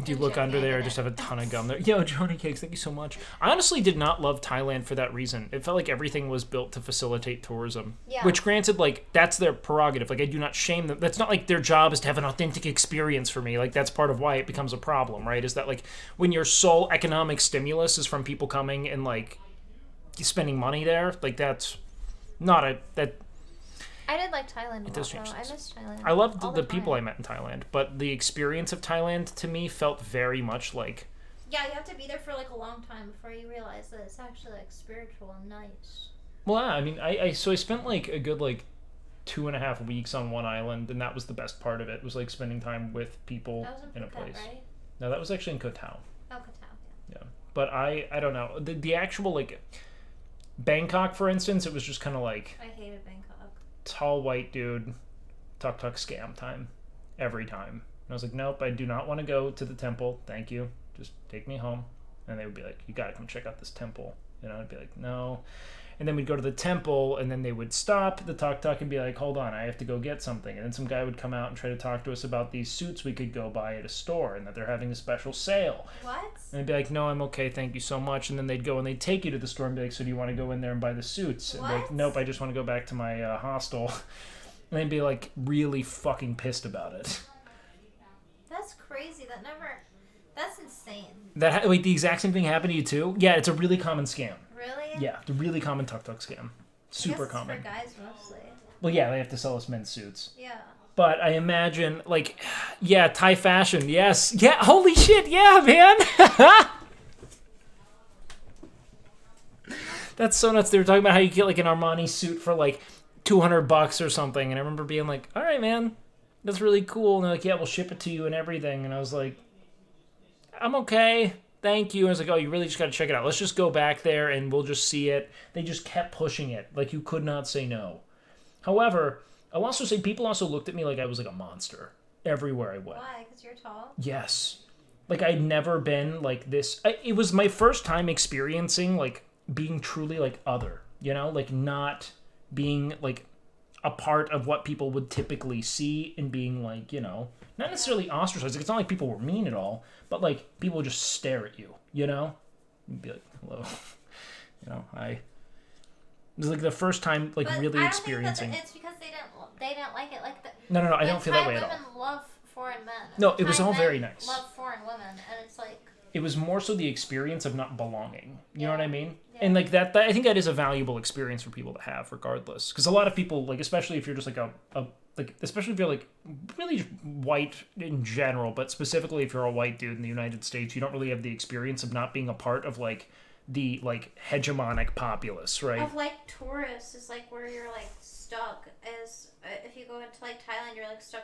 Do you look under there? I just have a ton of gum there. Yo, Johnny Cakes, thank you so much. I honestly did not love Thailand for that reason. It felt like everything was built to facilitate tourism. Yeah. Which, granted, like, that's their prerogative. Like, I do not shame them. That's not like their job is to have an authentic experience for me. Like, that's part of why it becomes a problem, right? Is that, like, when your sole economic stimulus is from people coming and, like, spending money there, like, that's not a... I did like Thailand a lot, though. I miss Thailand. I loved the people I met in Thailand, but the experience of Thailand, to me, felt very much like... Yeah, you have to be there for, like, a long time before you realize that it's actually, like, spiritual and nice. Well, yeah, I mean, I spent, like, a good, like, 2.5 weeks on one island, and that was the best part of it, was, like, spending time with people in a place. Right? No, that was actually in Koh Tao. Oh, Koh Tao, yeah. But I don't know. The actual, like... Bangkok, for instance, it was just kind of like... I hated Bangkok. Tall white dude, tuk scam time, every time. And I was like, nope, I do not want to go to the temple. Thank you. Just take me home. And they would be like, you gotta come check out this temple. And I'd be like, no. And then we'd go to the temple, and then they would stop the tuk and be like, hold on, I have to go get something. And then some guy would come out and try to talk to us about these suits we could go buy at a store, and that they're having a special sale. What? And I'd be like, no, I'm okay, thank you so much. And then they'd go and they'd take you to the store and be like, so do you want to go in there and buy the suits? And what? I'd be like, nope, I just want to go back to my hostel. And they'd be like really fucking pissed about it. That's crazy. That's insane. Wait, the exact same thing happened to you too? Yeah, it's a really common scam. Really? Yeah, the really common tuk scam. Super common. For guys mostly. Well, yeah, they have to sell us men's suits. Yeah. But I imagine, like, yeah, Thai fashion, yes. Yeah, holy shit, yeah, man. That's so nuts. They were talking about how you get, like, an Armani suit for, like, $200 or something. And I remember being like, all right, man, that's really cool. And they're like, yeah, we'll ship it to you and everything. And I was like, I'm okay. Thank you. And I was like, oh, you really just got to check it out. Let's just go back there and we'll just see it. They just kept pushing it. Like, you could not say no. However, I'll also say people also looked at me like I was like a monster everywhere I went. Why? Because you're tall? Yes. Like, I'd never been like this. It was my first time experiencing, like, being truly, like, other. You know? Like, not being, like, a part of what people would typically see and being, like, you know, not necessarily ostracized. Like, it's not like people were mean at all, but, like, people would just stare at you, you know? You'd be like, hello. You know, it was like the first time, like, But really I don't experiencing. think that it's because they didn't like it. Like No, I don't feel that way at all. Thai women love foreign men. No, it was Thai all men very nice. Love foreign women, and it's like. It was more so the experience of not belonging. You know what I mean? Yeah. And like that, I think that is a valuable experience for people to have, regardless. Because a lot of people, like, especially if you're just like like, especially if you're like really white in general, but specifically if you're a white dude in the United States, you don't really have the experience of not being a part of like the like hegemonic populace, right? Of like tourists is like where you're like stuck as if you go into like Thailand, you're like thrown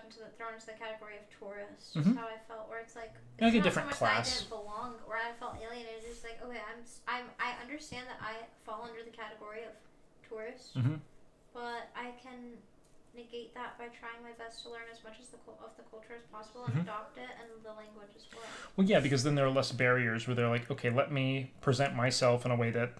into the category of tourist. Is how I felt. Where it's like it's Like a not different so much class. that I didn't belong, where I felt alienated. It's like okay, I understand that I fall under the category of tourist, but I can negate that by trying my best to learn as much as the culture as possible and adopt it and the language as well. Well, yeah, because then there are less barriers where they're like, okay, let me present myself in a way that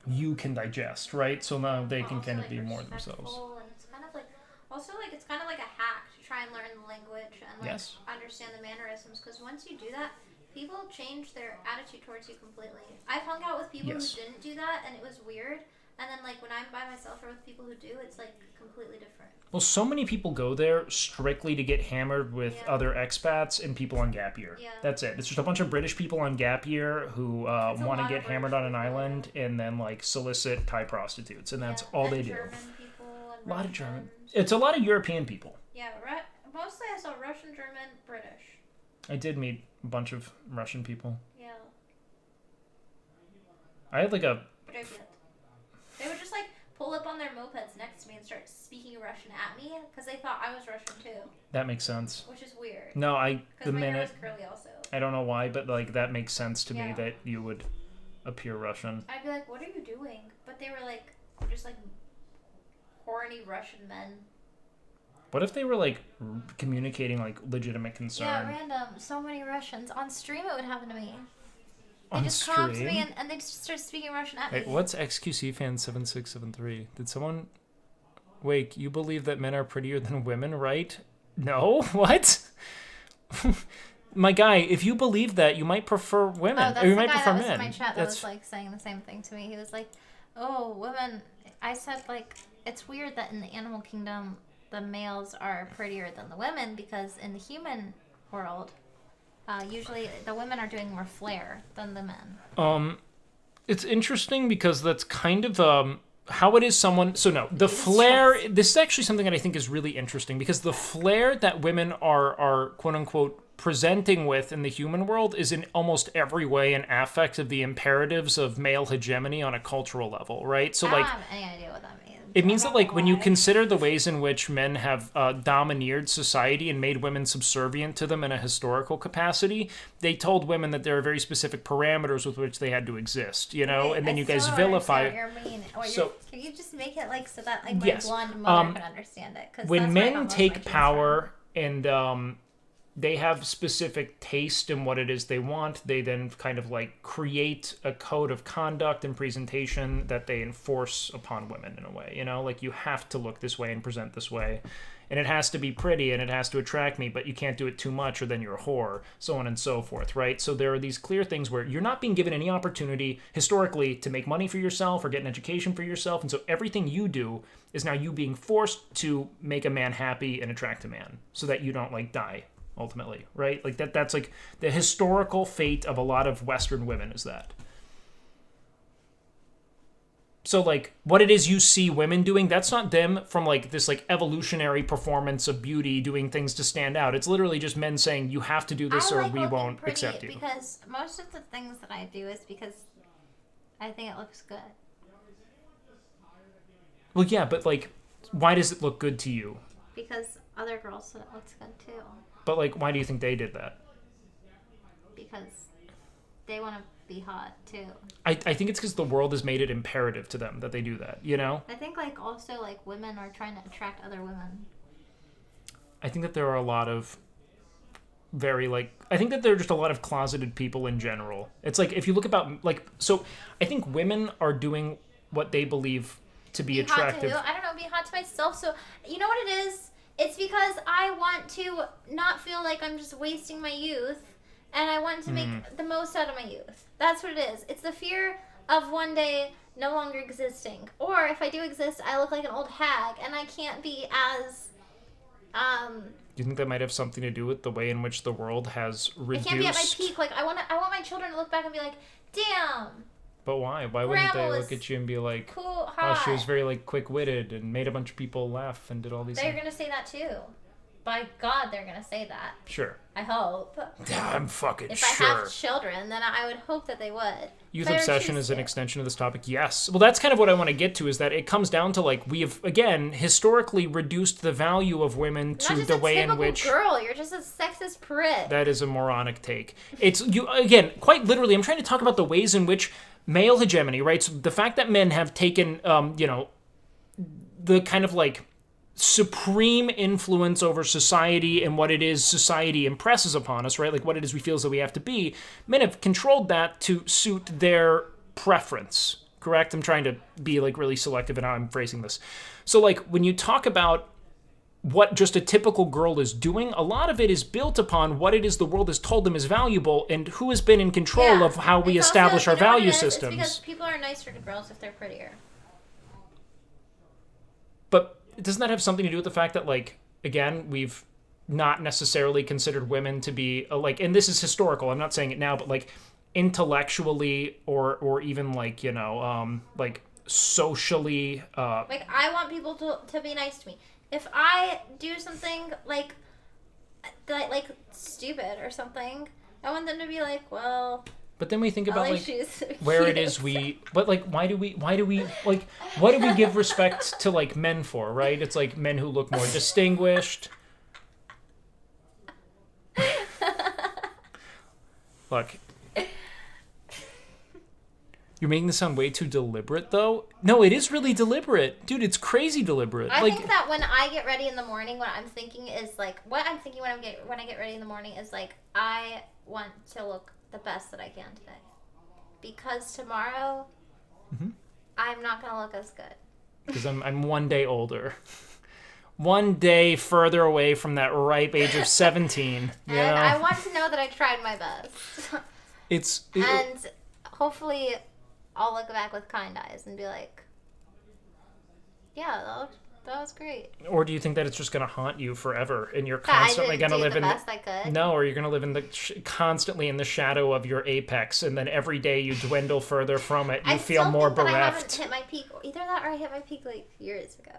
you can digest, right? So now they can kind of be more themselves. And it's kind of like, also like it's kind of like a hack to try and learn the language and like understand the mannerisms. Because once you do that, people change their attitude towards you completely. I've hung out with people who didn't do that, and it was weird. And then, like, when I'm by myself or with people who do, it's, like, completely different. Well, so many people go there strictly to get hammered with other expats and people on gap year. Yeah. That's it. It's just a bunch of British people on gap year who want to get hammered on an island and then, like, solicit Thai prostitutes. And that's all they do. German people and A lot of Russians. German. It's a lot of European people. Yeah, mostly I saw Russian, German, British. I did meet a bunch of Russian people. Yeah. I had, like, a... They would just, like, pull up on their mopeds next to me and start speaking Russian at me because they thought I was Russian, too. That makes sense. Which is weird. No, Because my hair was curly also. I don't know why, but, like, that makes sense to me that you would appear Russian. I'd be like, what are you doing? But they were, like, just, like, horny Russian men. What if they were, like, communicating, like, legitimate concern? Yeah, random. So many Russians. On stream it would happen to me. They On just come up to stream? me and they just start speaking Russian at Wait, me. what's XQC fan 7673? Did someone... Wake, you believe that men are prettier than women, right? No? What? My guy, if you believe that, you might prefer women. Oh, that's or you the might guy prefer that was men. in my chat that was, like, saying the same thing to me. He was like, oh, women... I said, like, it's weird that in the animal kingdom, the males are prettier than the women because in the human world... usually the women are doing more flair than the men. It's interesting because that's kind of how it is someone... So no, the flair... This is actually something that I think is really interesting because the flair that women are quote-unquote presenting with in the human world is in almost every way an affect of the imperatives of male hegemony on a cultural level, right? So I like... don't have any idea what that means. It means that, like, when you consider the ways in which men have domineered society and made women subservient to them in a historical capacity, they told women that there are very specific parameters with which they had to exist, you know? And then you guys vilify... So, can you just make it, like, so that, like, my blonde mother can understand it? 'Cause when that's where I got men most of take my cues power and they have specific taste in what it is they want, they then kind of like create a code of conduct and presentation that they enforce upon women in a way, you know, like you have to look this way and present this way, and it has to be pretty and it has to attract me, but you can't do it too much or then you're a whore, so on and so forth, right? So there are these clear things where you're not being given any opportunity historically to make money for yourself or get an education for yourself, and so everything you do is now you being forced to make a man happy and attract a man so that you don't like die ultimately, right? Like that's like the historical fate of a lot of Western women is that. So, like, what it is you see women doing, that's not them from, like, this, like, evolutionary performance of beauty doing things to stand out. It's literally just men saying, you have to do this or we won't accept you. Because most of the things that I do is because I think it looks good. Well, yeah, but, like, why does it look good to you? Because other girls said it looks good, too. But, like, why do you think they did that? Because they want to be hot, too. I think it's because the world has made it imperative to them that they do that, you know? I think, like, also, like, women are trying to attract other women. I think that there are a lot of very, like... I think that there are just a lot of closeted people in general. It's like, if you look about, like... So, I think women are doing what they believe to be attractive. Hot to who? I don't know, be hot to myself. So, you know what it is? It's because I want to not feel like I'm just wasting my youth. And I want to make the most out of my youth. That's what it is. It's the fear of one day no longer existing. Or if I do exist, I look like an old hag, and I can't be as... Do you think that might have something to do with the way in which the world has reduced? I can't be at my peak. Like, I want my children to look back and be like, damn. But why? Why wouldn't Grandma they was look at you and be like, cool, oh, hot. she was very, like, quick-witted and made a bunch of people laugh and did all these They're things? going to say that, too. By God, they're going to say that. Sure. I hope. Yeah, I'm fucking if sure. I have children, then I would hope that they would. Youth obsession is an extension of this topic, yes. Well, that's kind of what I want to get to, is that it comes down to, like, we have, again, historically reduced the value of women to the way in which... girl, you're just a sexist prick. That is a moronic take. It's, you again, quite literally, I'm trying to talk about the ways in which male hegemony, right? So the fact that men have taken, you know, the kind of, like, supreme influence over society and what it is society impresses upon us, right? Like what it is we feel as though we have to be. Men have controlled that to suit their preference, correct? I'm trying to be like really selective in how I'm phrasing this. So like when you talk about what just a typical girl is doing, a lot of it is built upon what it is the world has told them is valuable and who has been in control of how we establish our value systems. It's because people are nicer to girls if they're prettier. But doesn't that have something to do with the fact that, like, again, we've not necessarily considered women to be, like, and this is historical, I'm not saying it now, but, like, intellectually or even, like, you know, like, socially... Like, I want people to be nice to me. If I do something, like, stupid or something, I want them to be like, well... But then we think about, like, where it is but, like, why do we, like, what do we give respect to, like, men for, right? It's, like, men who look more distinguished. Look. You're making this sound way too deliberate, though. No, it is really deliberate. Dude, it's crazy deliberate. I think that when I get ready in the morning, what I'm thinking is, like, when I get ready in the morning is, like, I want to look the best that I can today. Because tomorrow, I'm not going to look as good. Because I'm one day older. One day further away from that ripe age of 17. And I want to know that I tried my best. And hopefully I'll look back with kind eyes and be like, yeah, that was great. Or do you think that it's just going to haunt you forever and you're constantly going to live in best I could? No, or you're going to live in constantly in the shadow of your apex, and then every day you dwindle further from it. You feel more bereft. I haven't hit my peak. Either that or I hit my peak like years ago.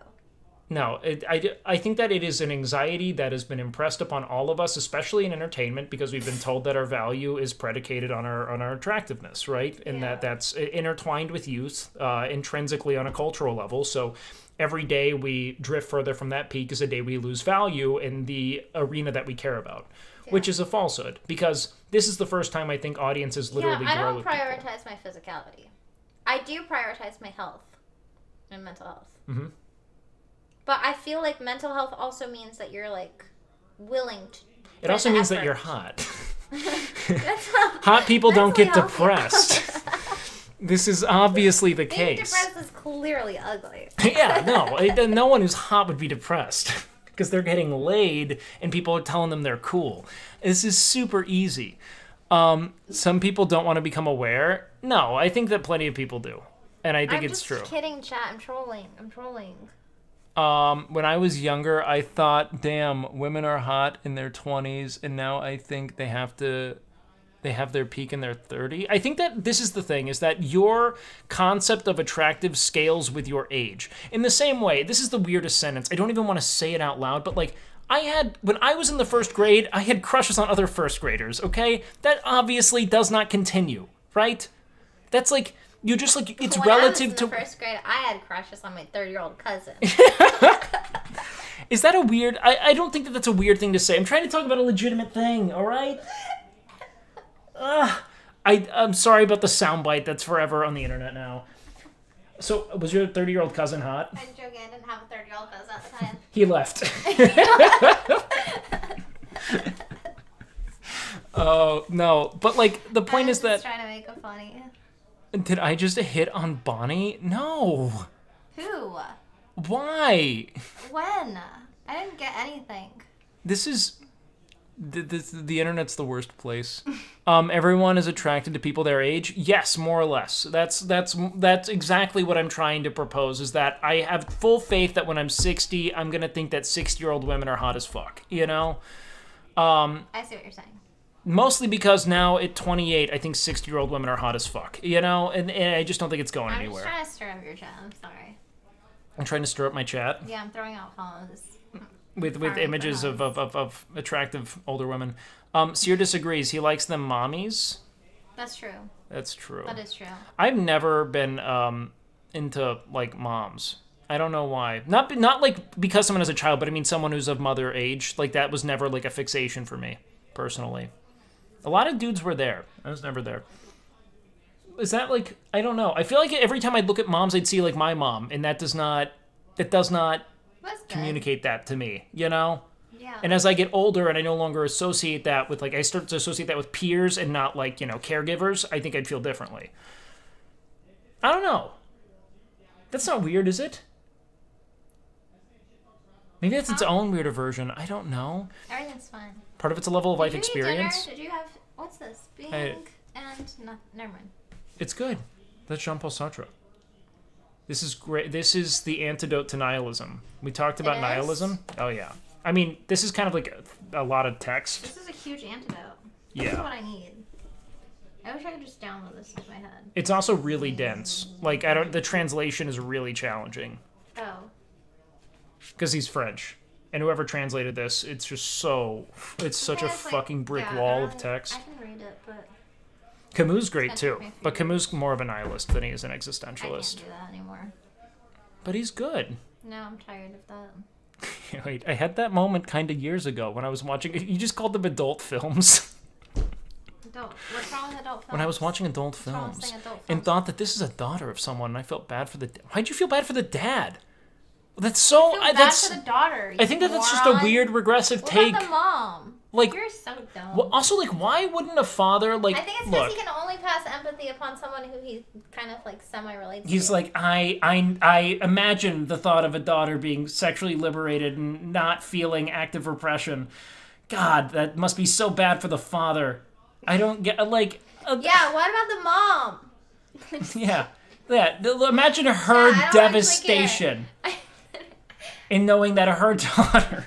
No, I think that it is an anxiety that has been impressed upon all of us, especially in entertainment, because we've been told that our value is predicated on our attractiveness, right? And that's intertwined with youth, intrinsically on a cultural level. So every day we drift further from that peak is a day we lose value in the arena that we care about, which is a falsehood, because this is the first time I think audiences literally grow. I don't prioritize my physicality. I do prioritize my health and mental health. Mm-hmm. But I feel like mental health also means that you're, like, willing to... It also means that you're hot. Hot people don't get depressed. This is obviously the case. Being depressed is clearly ugly. Yeah, no one who's hot would be depressed because they're getting laid and people are telling them they're cool. This is super easy. Some people don't want to become aware. No, I think that plenty of people do. And I think it's true. I'm just kidding, chat. I'm trolling. When I was younger, I thought, damn, women are hot in their 20s, and now I think they have to They have their peak in their 30. I think that this is the thing, is that your concept of attractive scales with your age. In the same way, this is the weirdest sentence. I don't even want to say it out loud, but like, when I was in the first grade, I had crushes on other first graders, okay? That obviously does not continue, right? That's like, you just like, it's when relative to... When I was in the first grade, I had crushes on my 30-year-old cousin. Is that a weird... I don't think that that's a weird thing to say. I'm trying to talk about a legitimate thing, all right? I'm sorry about the soundbite that's forever on the internet now. So, was your 30-year-old cousin hot? I'm joking. I didn't have a 30-year-old cousin at the time. He left. Oh, no. But, like, the point is that... I was just trying to make it funny. Did I just hit on Bonnie? No. Who? Why? When? I didn't get anything. This is... The internet's the worst place. Everyone is attracted to people their age. Yes, more or less. That's exactly what I'm trying to propose. Is that I have full faith that when I'm 60, I'm gonna think that 60-year-old women are hot as fuck. You know. I see what you're saying. Mostly because now at 28, I think 60-year-old women are hot as fuck. You know, and I just don't think it's going anywhere. I'm just trying to stir up your chat. I'm sorry. I'm trying to stir up my chat. Yeah, I'm throwing out follows. With images of attractive older women. Sear disagrees. He likes them mommies. That's true. That's true. That is true. I've never been into like moms. I don't know why. Not like because someone is a child, but I mean someone who's of mother age. Like that was never like a fixation for me, personally. A lot of dudes were there. I was never there. Is that like, I don't know. I feel like every time I'd look at moms, I'd see like my mom, and that does not communicate that to me, you know? Yeah. And as I get older and I no longer associate that with, like, I start to associate that with peers and not, like, you know, caregivers, I think I'd feel differently. I don't know. That's not weird, is it? Maybe that's its own weirder version. I don't know. Everything's fine. Part of it's a level of life Did you experience. eat dinner? Did you have, what's this? Being and, no, never mind. It's good. That's Jean-Paul Sartre. This is great. This is the antidote to nihilism. We talked about nihilism. Oh, yeah. I mean, this is kind of like a lot of text. This is a huge antidote. Yeah. This is what I need. I wish I could just download this into my head. It's also really dense. Like, the translation is really challenging. Oh. Because he's French. And whoever translated this, it's just it's such a fucking brick wall of text. I can read it, but... Camus' great too, but Camus' more of a nihilist than he is an existentialist. I can't do that anymore. But he's good. No, I'm tired of that. Wait, I had that moment kind of years ago when I was watching... You just called them adult films. What's wrong with adult films? When I was watching adult films and thought that this is a daughter of someone, and I felt bad for the... Why'd you feel bad for the dad? That's so... I feel bad for the daughter. I think that's just a weird regressive take. What about the mom? Like, you're so dumb. Well, also, like, why wouldn't a father, like, I think it's because he can only pass empathy upon someone who he kind of, like, semi-relates to. He's like, I imagine the thought of a daughter being sexually liberated and not feeling active repression. God, that must be so bad for the father. I don't get, like... yeah, what about the mom? Yeah. Imagine her devastation in knowing that her daughter...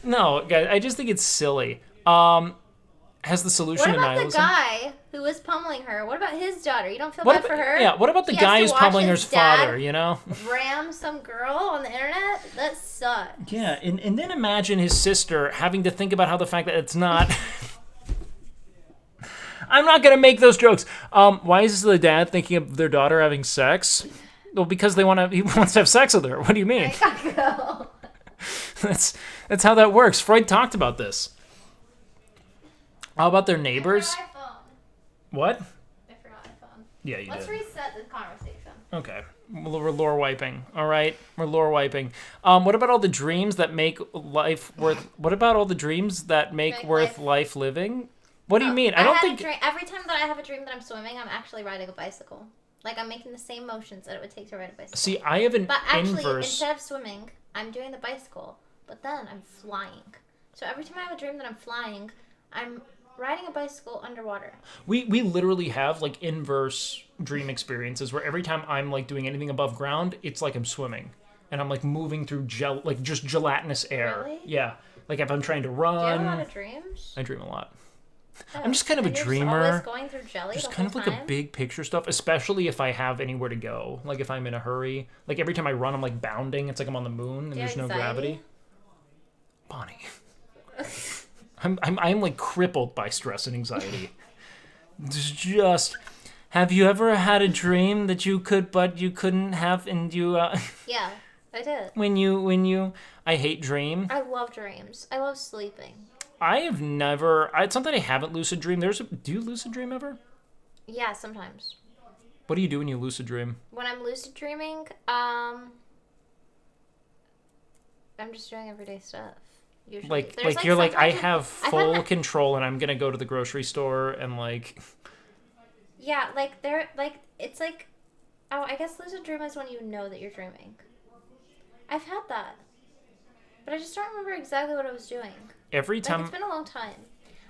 No, guys, I just think it's silly. Has the solution to nihilism? What about the guy who was pummeling her? What about his daughter? You don't feel bad for her? Yeah, what about the guy who's pummeling her father, you know? Ram some girl on the internet? That sucks. Yeah, and then imagine his sister having to think about how the fact that it's not... I'm not going to make those jokes. Why is the dad thinking of their daughter having sex? Well, because he wants to have sex with her. What do you mean? I gotta go. That's how that works. Freud talked about this. How about their neighbors? I forgot my phone. What? I forgot my phone. Yeah, you Let's did. reset the conversation. Okay. We're lore wiping. All right? We're lore wiping. What about all the dreams that make life worth... What about all the dreams that make worth life living? What do you mean? I don't think... Every time that I have a dream that I'm swimming, I'm actually riding a bicycle. Like, I'm making the same motions that it would take to ride a bicycle. See, I have an But actually, inverse... instead of swimming, I'm doing the bicycle. But then I'm flying. So every time I have a dream that I'm flying, I'm riding a bicycle underwater. We literally have, like, inverse dream experiences where every time I'm, like, doing anything above ground, it's like I'm swimming. And I'm, like, moving through just gelatinous air. Really? Yeah. Like, if I'm trying to run... Do you have a lot of dreams? I dream a lot. I'm just kind of a And you're dreamer. always going through jelly Just the kind whole of like time? a big picture stuff, especially if I have anywhere to go. Like if I'm in a hurry. Like every time I run, I'm like bounding. It's like I'm on the moon and Do you there's have no anxiety? gravity. Bonnie. I'm like crippled by stress and anxiety. Just have you ever had a dream that you could but you couldn't have and you Yeah, I did. when you I hate dream. I love dreams. I love sleeping. I have never it's something I haven't lucid dream. Do you lucid dream ever? Yeah, sometimes. What do you do when you lucid dream? When I'm lucid dreaming, I'm just doing everyday stuff. Usually. Like There's, you're like I sometimes- have I've full had- control and I'm gonna go to the grocery store and like Yeah, like they're like it's like, oh, I guess lucid dream is when you know that you're dreaming. I've had that, but I just don't remember exactly what I was doing. every Like time it's been a long time.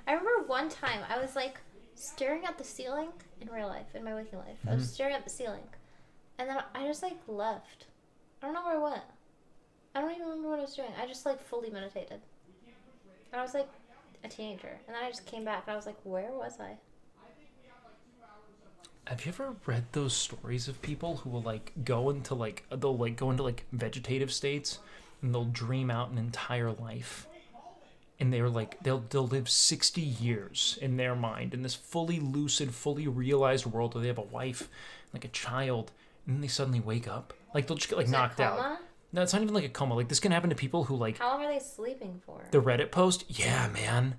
I remember one time I was like staring at the ceiling in real life, in my waking life. I was staring at the ceiling, and then I just like left. I don't know where I went. I don't even remember what I was doing. I just like fully meditated. And I was like a teenager, and then I just came back and I was like, where was I? Have you ever read those stories of people who will like go into like they'll like go into like vegetative states and they'll dream out an entire life and they're like they'll live 60 years in their mind in this fully lucid, fully realized world where they have a wife, like a child, and then they suddenly wake up. Like they'll just get like Is it a knocked out. coma? No, it's not even like a coma. Like this can happen to people who like How long are they sleeping for? the Reddit post. Yeah, man.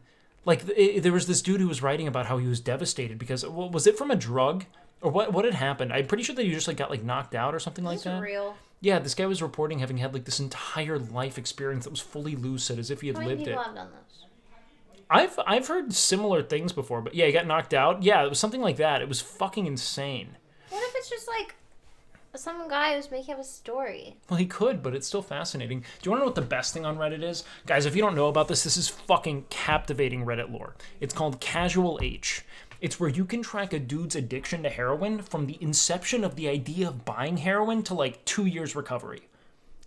Like there was this dude who was writing about how he was devastated because was it from a drug or what had happened? I'm pretty sure that he just like got like knocked out or something like Is this that. real? Yeah, this guy was reporting having had like this entire life experience that was fully lucid, as if he had How many lived it. people have done this? I've heard similar things before, but yeah, he got knocked out. Yeah, it was something like that. It was fucking insane. What if it's just like some guy who's making up a story? Well, he could, but it's still fascinating. Do you want to know what the best thing on Reddit is? Guys, if you don't know about this is fucking captivating Reddit lore. It's called Casual H. It's where you can track a dude's addiction to heroin from the inception of the idea of buying heroin to like 2 years recovery.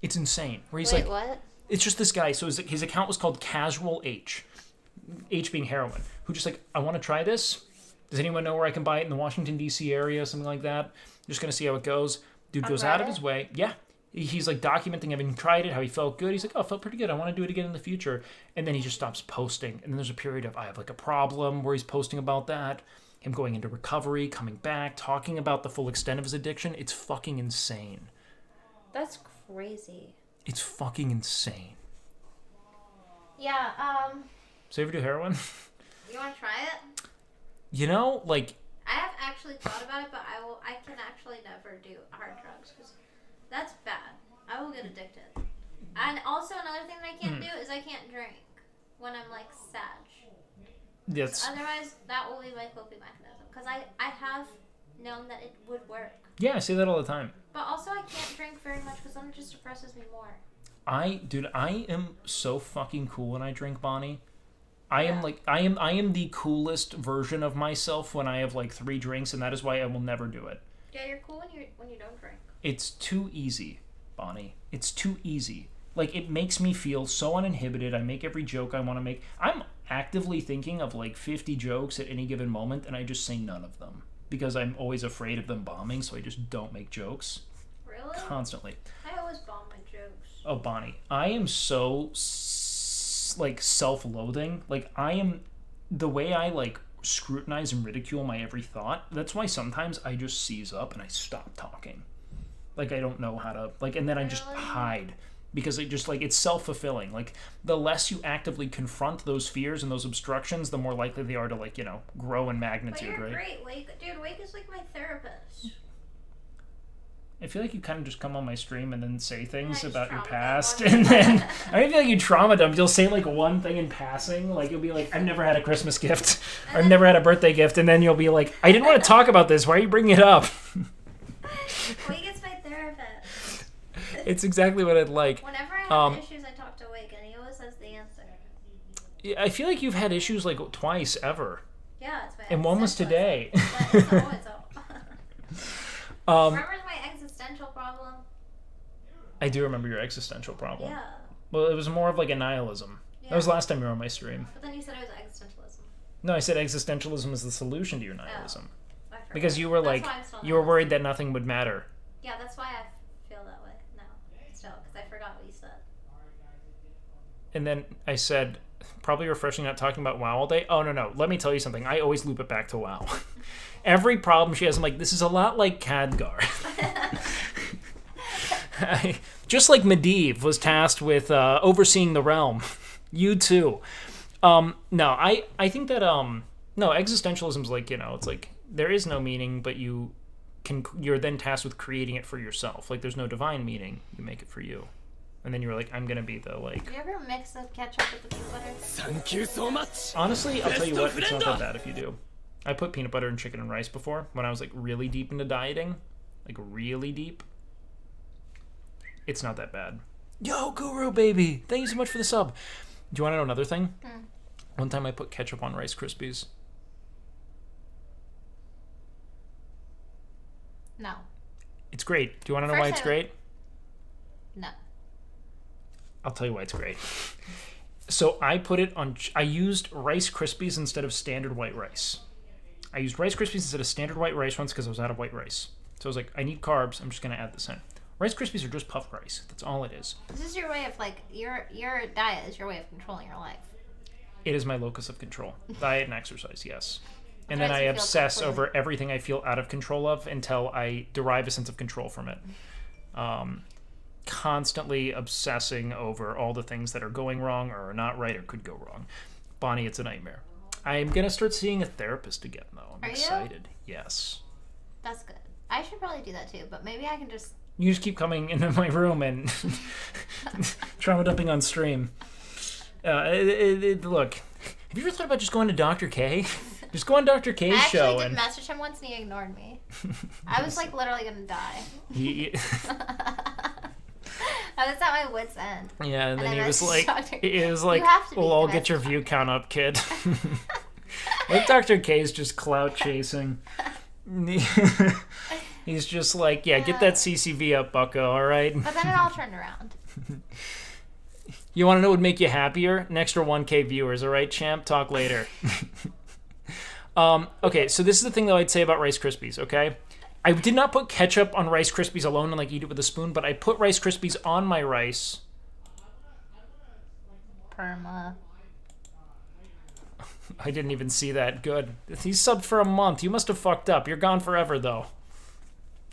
It's insane. Where he's Wait, like, what? it's just this guy. So his account was called Casual H. H being heroin. Who just like, I want to try this. Does anyone know where I can buy it in the Washington, D.C. area? Something like that. I'm just going to see how it goes. Dude On goes out of Reddit? his way. Yeah. He's like documenting having tried it, how he felt good. He's like, oh, it felt pretty good. I want to do it again in the future. And then he just stops posting. And then there's a period of, I have like a problem where he's posting about that. Him going into recovery, coming back, talking about the full extent of his addiction. It's fucking insane. That's crazy. It's fucking insane. Yeah, So you ever do heroin? you want to try it? You know, like, I have actually thought about it, but I can actually never do hard drugs because that's bad. I will get addicted. And also another thing that I can't do is I can't drink when I'm like sad. that's, Otherwise, that will be my coping mechanism because I have known that it would work. yeah, I say that all the time. But also, I can't drink very much because then it just depresses me more. I am so fucking cool when I drink, Bonnie. I am Yeah. like I am the coolest version of myself when I have like 3 drinks, and that is why I will never do it. Yeah, you're cool when you don't drink. It's too easy, Bonnie. It's too easy. Like it makes me feel so uninhibited. I make every joke I want to make. I'm actively thinking of like 50 jokes at any given moment, and I just say none of them because I'm always afraid of them bombing, so I just don't make jokes Really? constantly. I always bomb my jokes. Oh, Bonnie, I am so like self-loathing. Like I am the way I like scrutinize and ridicule my every thought. That's why sometimes I just seize up and I stop talking. Like I don't know how to like, and then I just Really? hide because it just like it's self-fulfilling. Like the less you actively confront those fears and those obstructions, the more likely they are to like grow in But magnitude, you're right? great, Wake. Dude, Wake is like my therapist. I feel like you kind of just come on my stream and then say things just about your trauma past, dump. and then I feel like you trauma dump. You'll say like one thing in passing, like you'll be like, "I've never had a Christmas gift, or I've never had a birthday gift," and then you'll be like, "I didn't want to talk about this. Why are you bringing it up?" Wake is my therapist. It's exactly what I'd like. Whenever I Um, have issues, I talk to Wake, and he always has the answer. I feel like you've had issues like twice ever, Yeah, it's my. and one was today. But it's always Remember my existential problem? I do remember your existential problem. Yeah. Well, it was more of like a nihilism. Yeah. That was last time you were on my stream. But then you said it was existentialism. No, I said existentialism is the solution to your nihilism. I forgot. Because you were That's like, why I'm still you were not worried that nothing would matter. Yeah, that's why I feel that way now. Still, because I forgot what you said. And then I said, probably refreshing not talking about WoW all day. Oh, no. Let me tell you something. I always loop it back to WoW. Every problem she has, I'm like, this is a lot like Khadgar. Just like Medivh was tasked with overseeing the realm. You too. No, I think that, no, existentialism's like, it's like, there is no meaning, but you're then tasked with creating it for yourself. Like, there's no divine meaning. You make it for you. And then you're like, I'm gonna be the, like... Do you ever mix the ketchup with the peanut butter? Thank you so much. Honestly, I'll tell you what, it's not that bad if you do. I put peanut butter in chicken and rice before, when I was, like, really deep into dieting. Like, really deep. It's not that bad. Yo, Guru, baby! Thank you so much for the sub. Do you want to know another thing? One time I put ketchup on Rice Krispies. No. It's great. Do you want to know why it's great? No. I'll tell you why it's great. So I put it on... I used Rice Krispies instead of standard white rice. I used Rice Krispies instead of standard white rice once because I was out of white rice. So I was like, I need carbs. I'm just going to add this in. Rice Krispies are just puffed rice. That's all it is. This is your way of, like, your diet is your way of controlling your life. It is my locus of control. Diet and exercise, yes. And then Makes I you feel obsess completely- over everything I feel out of control of until I derive a sense of control from it. Constantly obsessing over all the things that are going wrong or are not right or could go wrong. Bonnie, it's a nightmare. I'm going to start seeing a therapist again, though. I'm excited. Yes. That's good. I should probably do that, too, but maybe I can just... You just keep coming into my room and trauma dumping on stream. Look, have you ever thought about just going to Dr. K? Just go on Dr. K's show. I actually did message him once and he ignored me. I was like literally gonna die. I was at my wit's end. Yeah, and then I he was messaged like, Dr. it was like, You have to be well, I'll the get your best view count up, kid. Like Dr. K's just clout chasing. He's just like, yeah, get that CCV up, bucko, all right? But then it all turned around. You want to know what would make you happier? An extra 1K viewers, all right, champ? Talk later. Okay, so this is the thing, though, I'd say about Rice Krispies, okay? I did not put ketchup on Rice Krispies alone and, like, eat it with a spoon, but I put Rice Krispies on my rice. Perma. I didn't even see that. Good. He's subbed for a month. You must have fucked up. You're gone forever, though.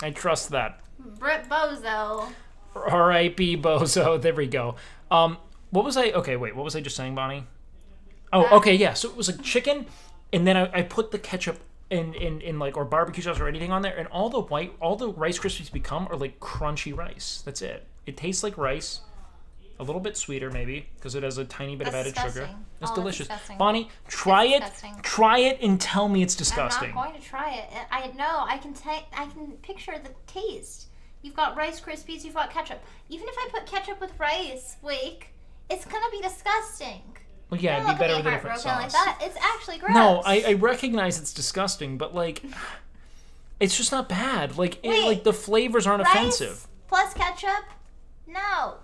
I trust that. Brit Bozo. R.I.P. Bozo. There we go. What was I... Okay, wait. What was I just saying, Bonnie? Oh, okay, yeah. So it was like chicken, and then I put the ketchup in like, or barbecue sauce or anything on there, and all the Rice Krispies become are like crunchy rice. That's it. It tastes like rice. A little bit sweeter, maybe, because it has a tiny bit of added sugar. It's delicious. Disgusting. Bonnie, try it. Disgusting. Try it and tell me it's disgusting. I'm not going to try it. I know. I can picture the taste. You've got Rice Krispies. You've got ketchup. Even if I put ketchup with rice, it's gonna be disgusting. Well, yeah, it'd be better with a different sauce. Like that. It's actually gross. No, I recognize it's disgusting, but like, it's just not bad. Like, like the flavors aren't offensive. Plus ketchup? No.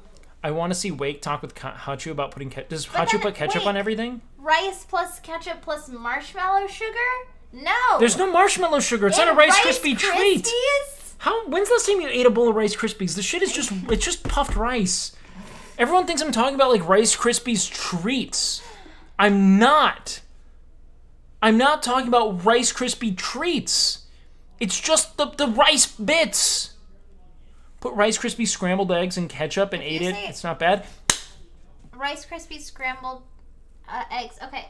I want to see Wake talk with Hachu about putting ketchup. Does Hachu put ketchup on everything? Rice plus ketchup plus marshmallow sugar? No. There's no marshmallow sugar. It's not a Rice Krispie treat. Krispies? When's the last time you ate a bowl of Rice Krispies? The shit is it's just puffed rice. Everyone thinks I'm talking about like Rice Krispies treats. I'm not. I'm not talking about Rice Krispie treats. It's just the rice bits. Put Rice Krispie scrambled eggs and ketchup and ate it. It's not bad. Rice Krispie scrambled eggs. Okay.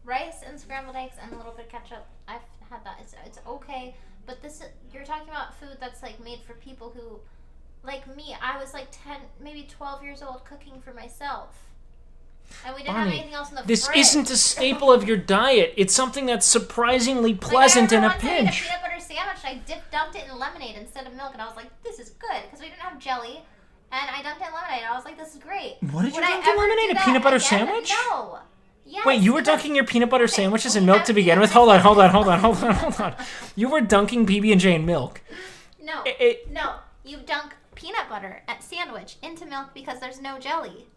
Rice and scrambled eggs and a little bit of ketchup. I've had that. It's okay. But you're talking about food that's like made for people who, like me, I was like 10, maybe 12 years old cooking for myself. And we didn't have anything else in the fridge. This isn't a staple of your diet. It's something that's surprisingly pleasant in a pinch. I made a peanut butter sandwich and I dumped it in lemonade instead of milk, and I was like, this is good, because we didn't have jelly, and I dumped it in lemonade, and I was like, this is great. What did you dunk in lemonade? A peanut butter sandwich? No. Yes, wait, you were dunking your peanut butter sandwiches in milk to begin with? Hold on. You were dunking PB&J in milk. No, no. You dunk peanut butter at sandwich into milk because there's no jelly.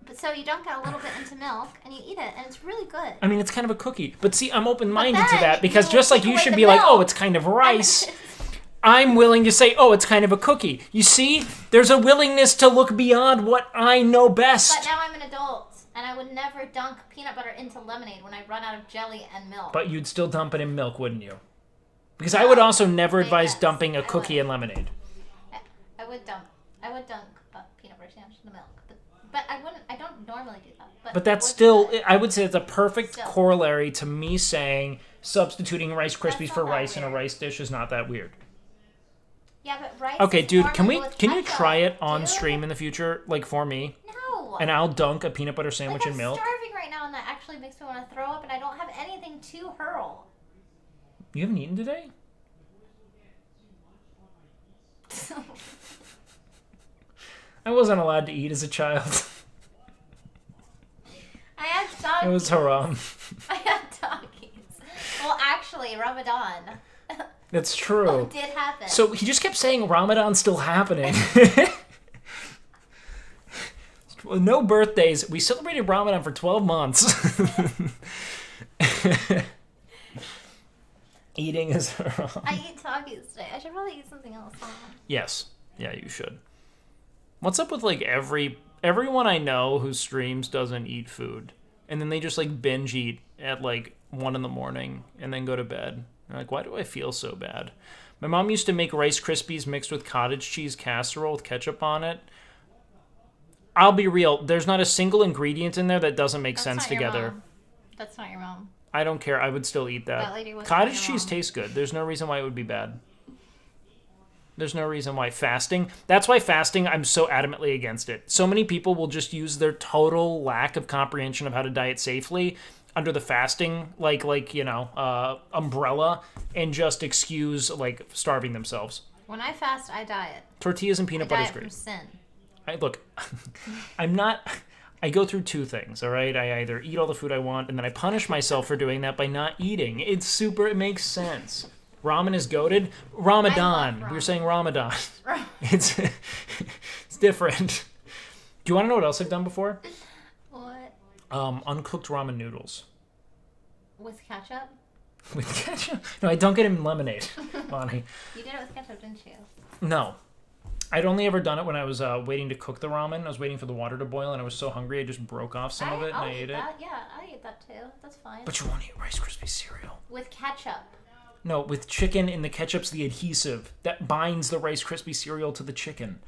But so you dunk it a little bit into milk and you eat it, and it's really good. I mean, it's kind of a cookie. But see, I'm open-minded to then that because you just like take you away should the be like, oh, milk. it's kind of rice. I'm willing to say, oh, it's kind of a cookie. You see, there's a willingness to look beyond what I know best. But now I'm an adult, and I would never dunk peanut butter into lemonade when I run out of jelly and milk. But you'd still dump it in milk, wouldn't you? Because I would also never advise yes, dumping a I cookie would. in lemonade. I would dunk peanut butter sandwich in the milk, but I wouldn't. I don't normally do that. But that's would still, do it. I would say it's a perfect Still. corollary to me saying substituting Rice Krispies That's for not that rice in a weird. rice dish is not that weird. Yeah, but rice. Okay, is dude, can normally with you ketchup, try it on dude. stream in the future, like for me, No. and I'll dunk a peanut butter sandwich Like, in I'm milk? starving right now, and that actually makes me want to throw up, and I don't have anything to hurl. You haven't eaten today? I wasn't allowed to eat as a child. I had doggies. It was haram. I had doggies. Well, actually, Ramadan That's true. did happen. So he just kept saying Ramadan's still happening. Well, no birthdays. We celebrated Ramadan for 12 months. Eating is haram. I eat doggies today. I should probably eat something else. Yes. Yeah, you should. What's up with like everyone I know who streams doesn't eat food, and then they just like binge eat at like 1 a.m. and then go to bed. I'm like, why do I feel so bad? My mom used to make Rice Krispies mixed with cottage cheese casserole with ketchup on it. I'll be real. There's not a single ingredient in there that doesn't make sense not your together. mom. That's not your mom. I don't care. I would still eat that. That lady wasn't Cottage your cheese mom. tastes good. There's no reason why it would be bad. There's no reason why fasting. That's why fasting, I'm so adamantly against it. So many people will just use their total lack of comprehension of how to diet safely under the fasting, umbrella, and just excuse, like, starving themselves. When I fast, I diet. Tortillas and peanut butter is Diet from great. sin. Look, I go through two things, all right? I either eat all the food I want, and then I punish myself for doing that by not eating. It makes sense. Ramen is goated. Ramadan. ramen. We were saying Ramadan. It's different. Do you want to know what else I've done before? What? Uncooked ramen noodles. With ketchup? With ketchup? No, I dunk it in lemonade, Bonnie. You did it with ketchup, didn't you? No. I'd only ever done it when I was waiting to cook the ramen. I was waiting for the water to boil, and I was so hungry I just broke off some of it and I'll I ate it. that. Yeah, I eat that too. That's fine. But you won't eat Rice Krispies cereal. With ketchup. No, with chicken, and the ketchup's the adhesive that binds the Rice Krispie cereal to the chicken.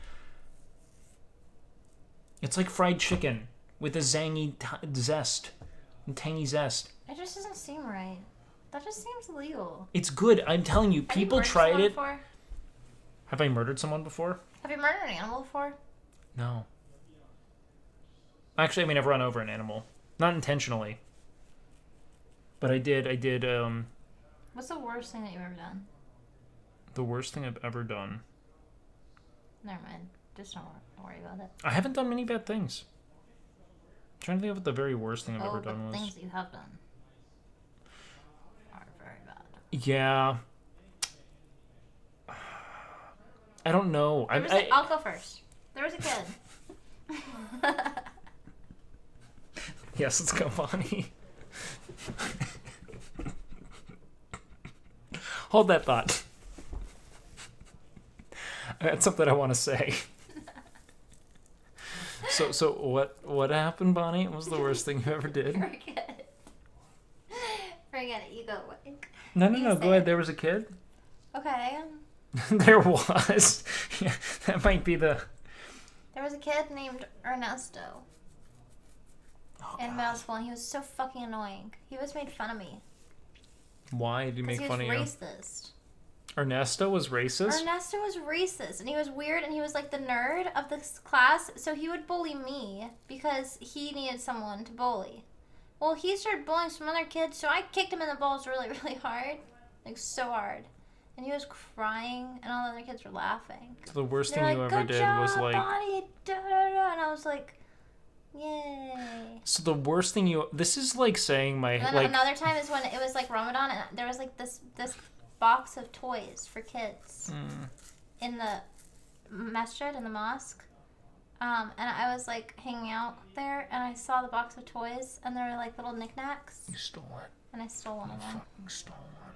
It's like fried chicken with a zest and tangy zest. It just doesn't seem right. That just seems illegal. It's good. I'm telling you, people Have you murdered tried someone it. Before? Have I murdered someone before? Have you murdered an animal before? No. Actually, I mean, I've run over an animal. Not intentionally. But I did, What's the worst thing that you've ever done? the worst thing I've ever done. Never mind. Just don't worry about it. I haven't done many bad things. I'm trying to think of what the very worst thing I've ever done the was. things that you have done are very bad. Yeah. I don't know. I'll go first. There was a kid. Yes, let's go, Bonnie. Hold that thought. I got something I want to say. So what happened, Bonnie? What was the worst thing you ever did? Forget it. You go. No. You Go say ahead. it. There was a kid. Okay. There was. Yeah, that might be the. There was a kid named Ernesto in middle school, and he was so fucking annoying. He always made fun of me. Why did he make He fun was of you? racist. Ernesto was racist. Ernesto was racist, and he was weird, and he was like the nerd of this class, so he would bully me because he needed someone to bully. Well, he started bullying some other kids, so I kicked him in the balls really, really hard. Like, so hard. And he was crying, and all the other kids were laughing. So the worst They're thing like, you ever "Good did job, was like. Bonnie, da, da, da," and I was like, yay. So the worst thing you. This is like saying my And then like. another time is when it was like Ramadan, and there was like this box of toys for kids in the masjid, in the mosque. And I was like hanging out there, and I saw the box of toys, and there were like little knickknacks. You stole it. And I stole one of them. Fucking stole one.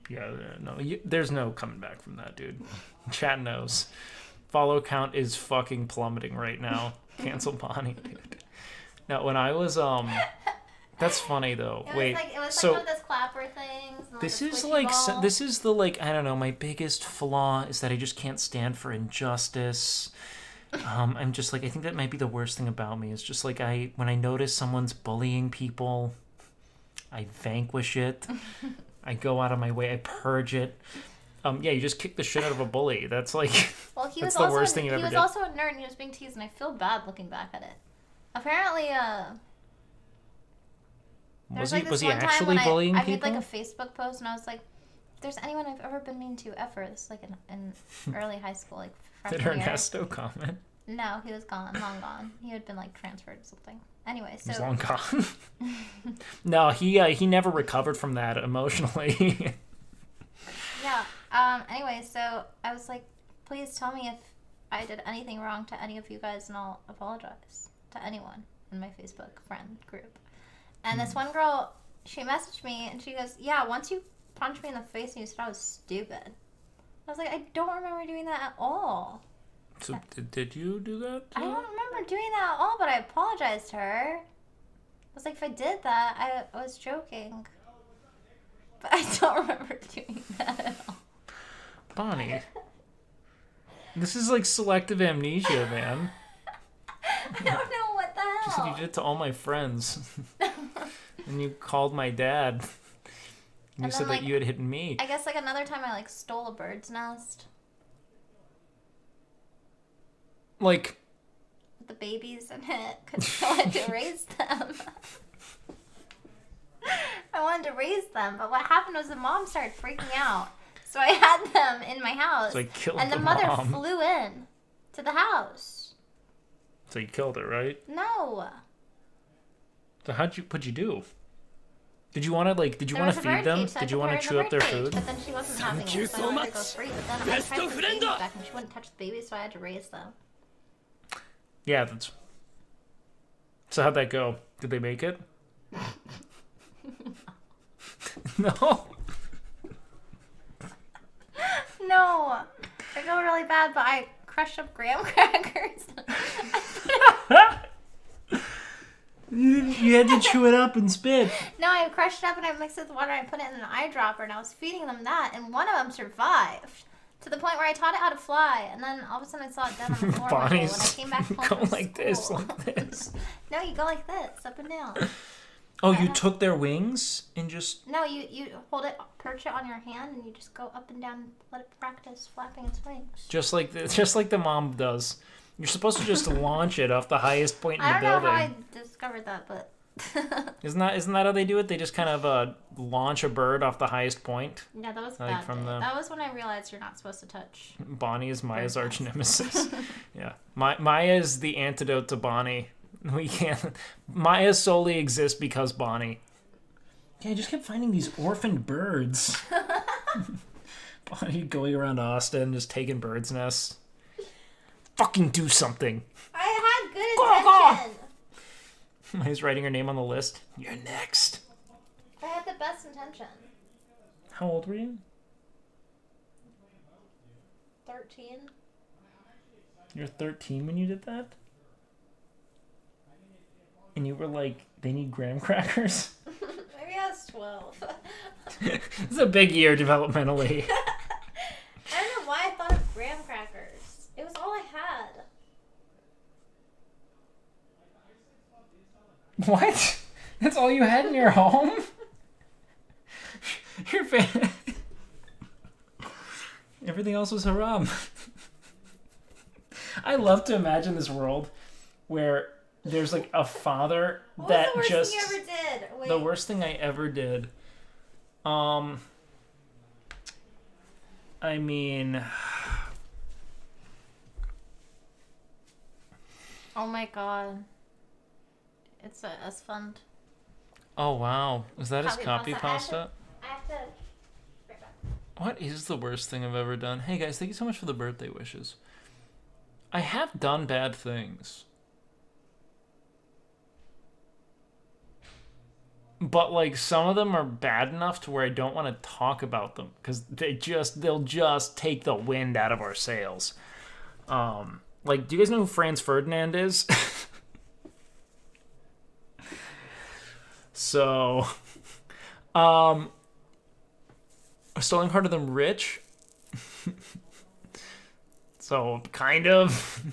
Yeah, no, there's no coming back from that, dude. Chat knows. Follow count is fucking plummeting right now. Cancel Bonnie, dude. Now, when I was that's funny though. It was like one of those clapper things. And, this like, is like this is the like I don't know. My biggest flaw is that I just can't stand for injustice. I'm just like I think that might be the worst thing about me. It's just like when I notice someone's bullying people, I vanquish it. I go out of my way. I purge it. Yeah, you just kick the shit out of a bully. That's like that's the worst thing you ever did. He was also a nerd and he was being teased, and I feel bad looking back at it. Apparently, was he actually bullying people? I made like a Facebook post, and I was like, if there's anyone I've ever been mean to ever, this is like in early high school, like freshman year. Did Ernesto comment? No, he was gone, long gone. He had been like transferred or something. Anyway, so... He's long gone. No, he never recovered from that emotionally. Yeah. Anyway, so I was like, please tell me if I did anything wrong to any of you guys, and I'll apologize to anyone in my Facebook friend group. And this one girl, she messaged me, and she goes, yeah, once you punched me in the face and you said I was stupid. I was like, I don't remember doing that at all. So did you do that? I don't remember doing that at all, but I apologized to her. I was like, if I did that, I was joking. But I don't remember doing that at all. Bonnie. This is like selective amnesia, man. I don't know what the hell. You said you did it to all my friends. And you called my dad. And you said that you had hit me. I guess like another time I like stole a bird's nest. Like... with the babies in it, because I wanted to raise them. I wanted to raise them, but what happened was the mom started freaking out. So I had them in my house. So I killed and the mother flew in to the house. So you killed her, right? No. So what'd you do? Did you want to feed them? So did you want to chew up their food? But then she wasn't having it, so I wanted to go free. But then I tried to put the babies back, and she wouldn't touch the babies, so I had to raise them. Yeah, that's... So how'd that go? Did they make it? No? No. I go really bad, but I crushed up graham crackers. You had to chew it up and spit. No, I crushed it up and I mixed it with water and I put it in an eyedropper, and I was feeding them that, and one of them survived. To the point where I taught it how to fly, and then all of a sudden I saw it dead on the floor when I came back home go from like school. this. No, you go like this, up and down. Oh, you took their wings and just... No, you hold it, perch it on your hand, and you just go up and down and let it practice flapping its wings. Just like the mom does. You're supposed to just launch it off the highest point in the building. I don't know how I discovered that, but... Isn't that how they do it? They just kind of launch a bird off the highest point. Yeah, that was like bad. From That was when I realized you're not supposed to touch. Bonnie is Maya's arch nemesis. Yeah, Maya is the antidote to Bonnie. We can't. Maya solely exists because Bonnie. Yeah, I just kept finding these orphaned birds. Bonnie going around Austin just taking birds' nests. Fucking do something. I had good intention. Maya's writing her name on the list. You're next. I had the best intention. How old were you? 13. You were 13 when you did that? And you were like, they need graham crackers? Maybe I was 12. It's a big year developmentally. I don't know why I thought of graham crackers. It was all I had. What? That's all you had in your home? Your everything else was haram. I love to imagine this world where there's like a father that just... What was the worst thing you ever did? Wait. The worst thing I ever did. I mean... Oh my god. It's a Esfand. Oh wow. Is that his copy pasta? I have to... What is the worst thing I've ever done? Hey guys, thank you so much for the birthday wishes. I have done bad things. But, like, some of them are bad enough to where I don't want to talk about them. Because they'll just take the wind out of our sails. Like, do you guys know who Franz Ferdinand is? So, stealing harder than rich. So, kind of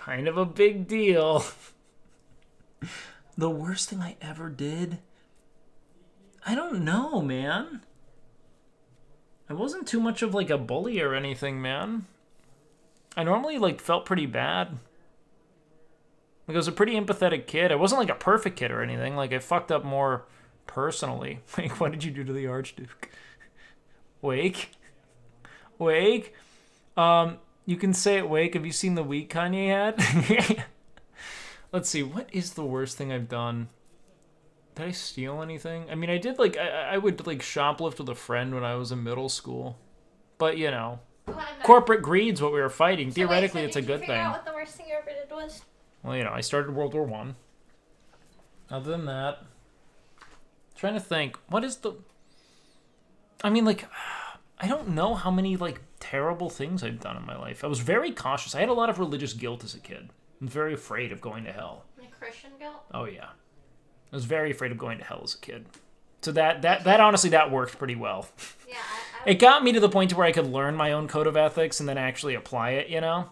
a big deal. The worst thing I ever did? I don't know, man. I wasn't too much of, like, a bully or anything, man. I normally, like, felt pretty bad. Like, I was a pretty empathetic kid. I wasn't, like, a perfect kid or anything. Like, I fucked up more personally. Like, what did you do to the Archduke? Wake? Wake? You can say it, Wake. Have you seen the week Kanye had? Let's see, what is the worst thing I've done? Did I steal anything? I mean, I did, like, I would, like, shoplift with a friend when I was in middle school. But, you know, corporate greed's what we were fighting. So Theoretically, wait, it's a good Did you thing. figure out what the worst thing you ever did was? Well, you know, I started World War One. Other than that, trying to think, what is the... I mean, like, I don't know how many, like, terrible things I've done in my life. I was very cautious. I had a lot of religious guilt as a kid. I was very afraid of going to hell. Like Christian guilt? Oh, yeah. I was very afraid of going to hell as a kid. So that honestly, that worked pretty well. Yeah, It got me to the point to where I could learn my own code of ethics and then actually apply it, you know?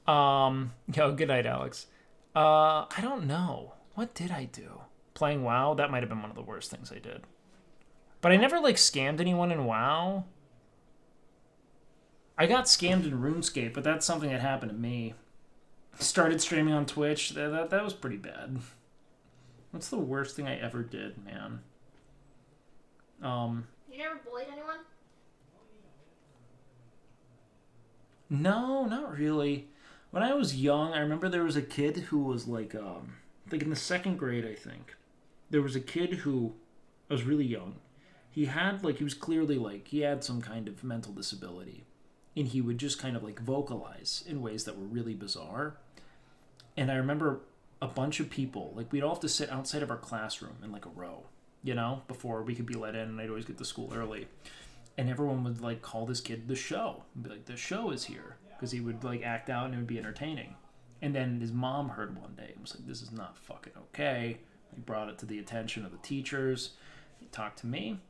Good night, Alex. I don't know. What did I do? Playing WoW? That might have been one of the worst things I did. But I never, like, scammed anyone in WoW. I got scammed in RuneScape, but that's something that happened to me. Started streaming on Twitch. That was pretty bad. What's the worst thing I ever did, man? You never bullied anyone? No, not really. When I was young, I remember there was a kid who was like in the second grade, I think. There was a kid who was really young. He was clearly, like, he had some kind of mental disability. And he would just kind of, like, vocalize in ways that were really bizarre. And I remember a bunch of people, like, we'd all have to sit outside of our classroom in, like, a row, you know, before we could be let in, and I'd always get to school early. And everyone would, like, call this kid the show. And be like, the show is here. Because he would, like, act out and it would be entertaining. And then his mom heard one day and was like, this is not fucking okay. He brought it to the attention of the teachers. He talked to me,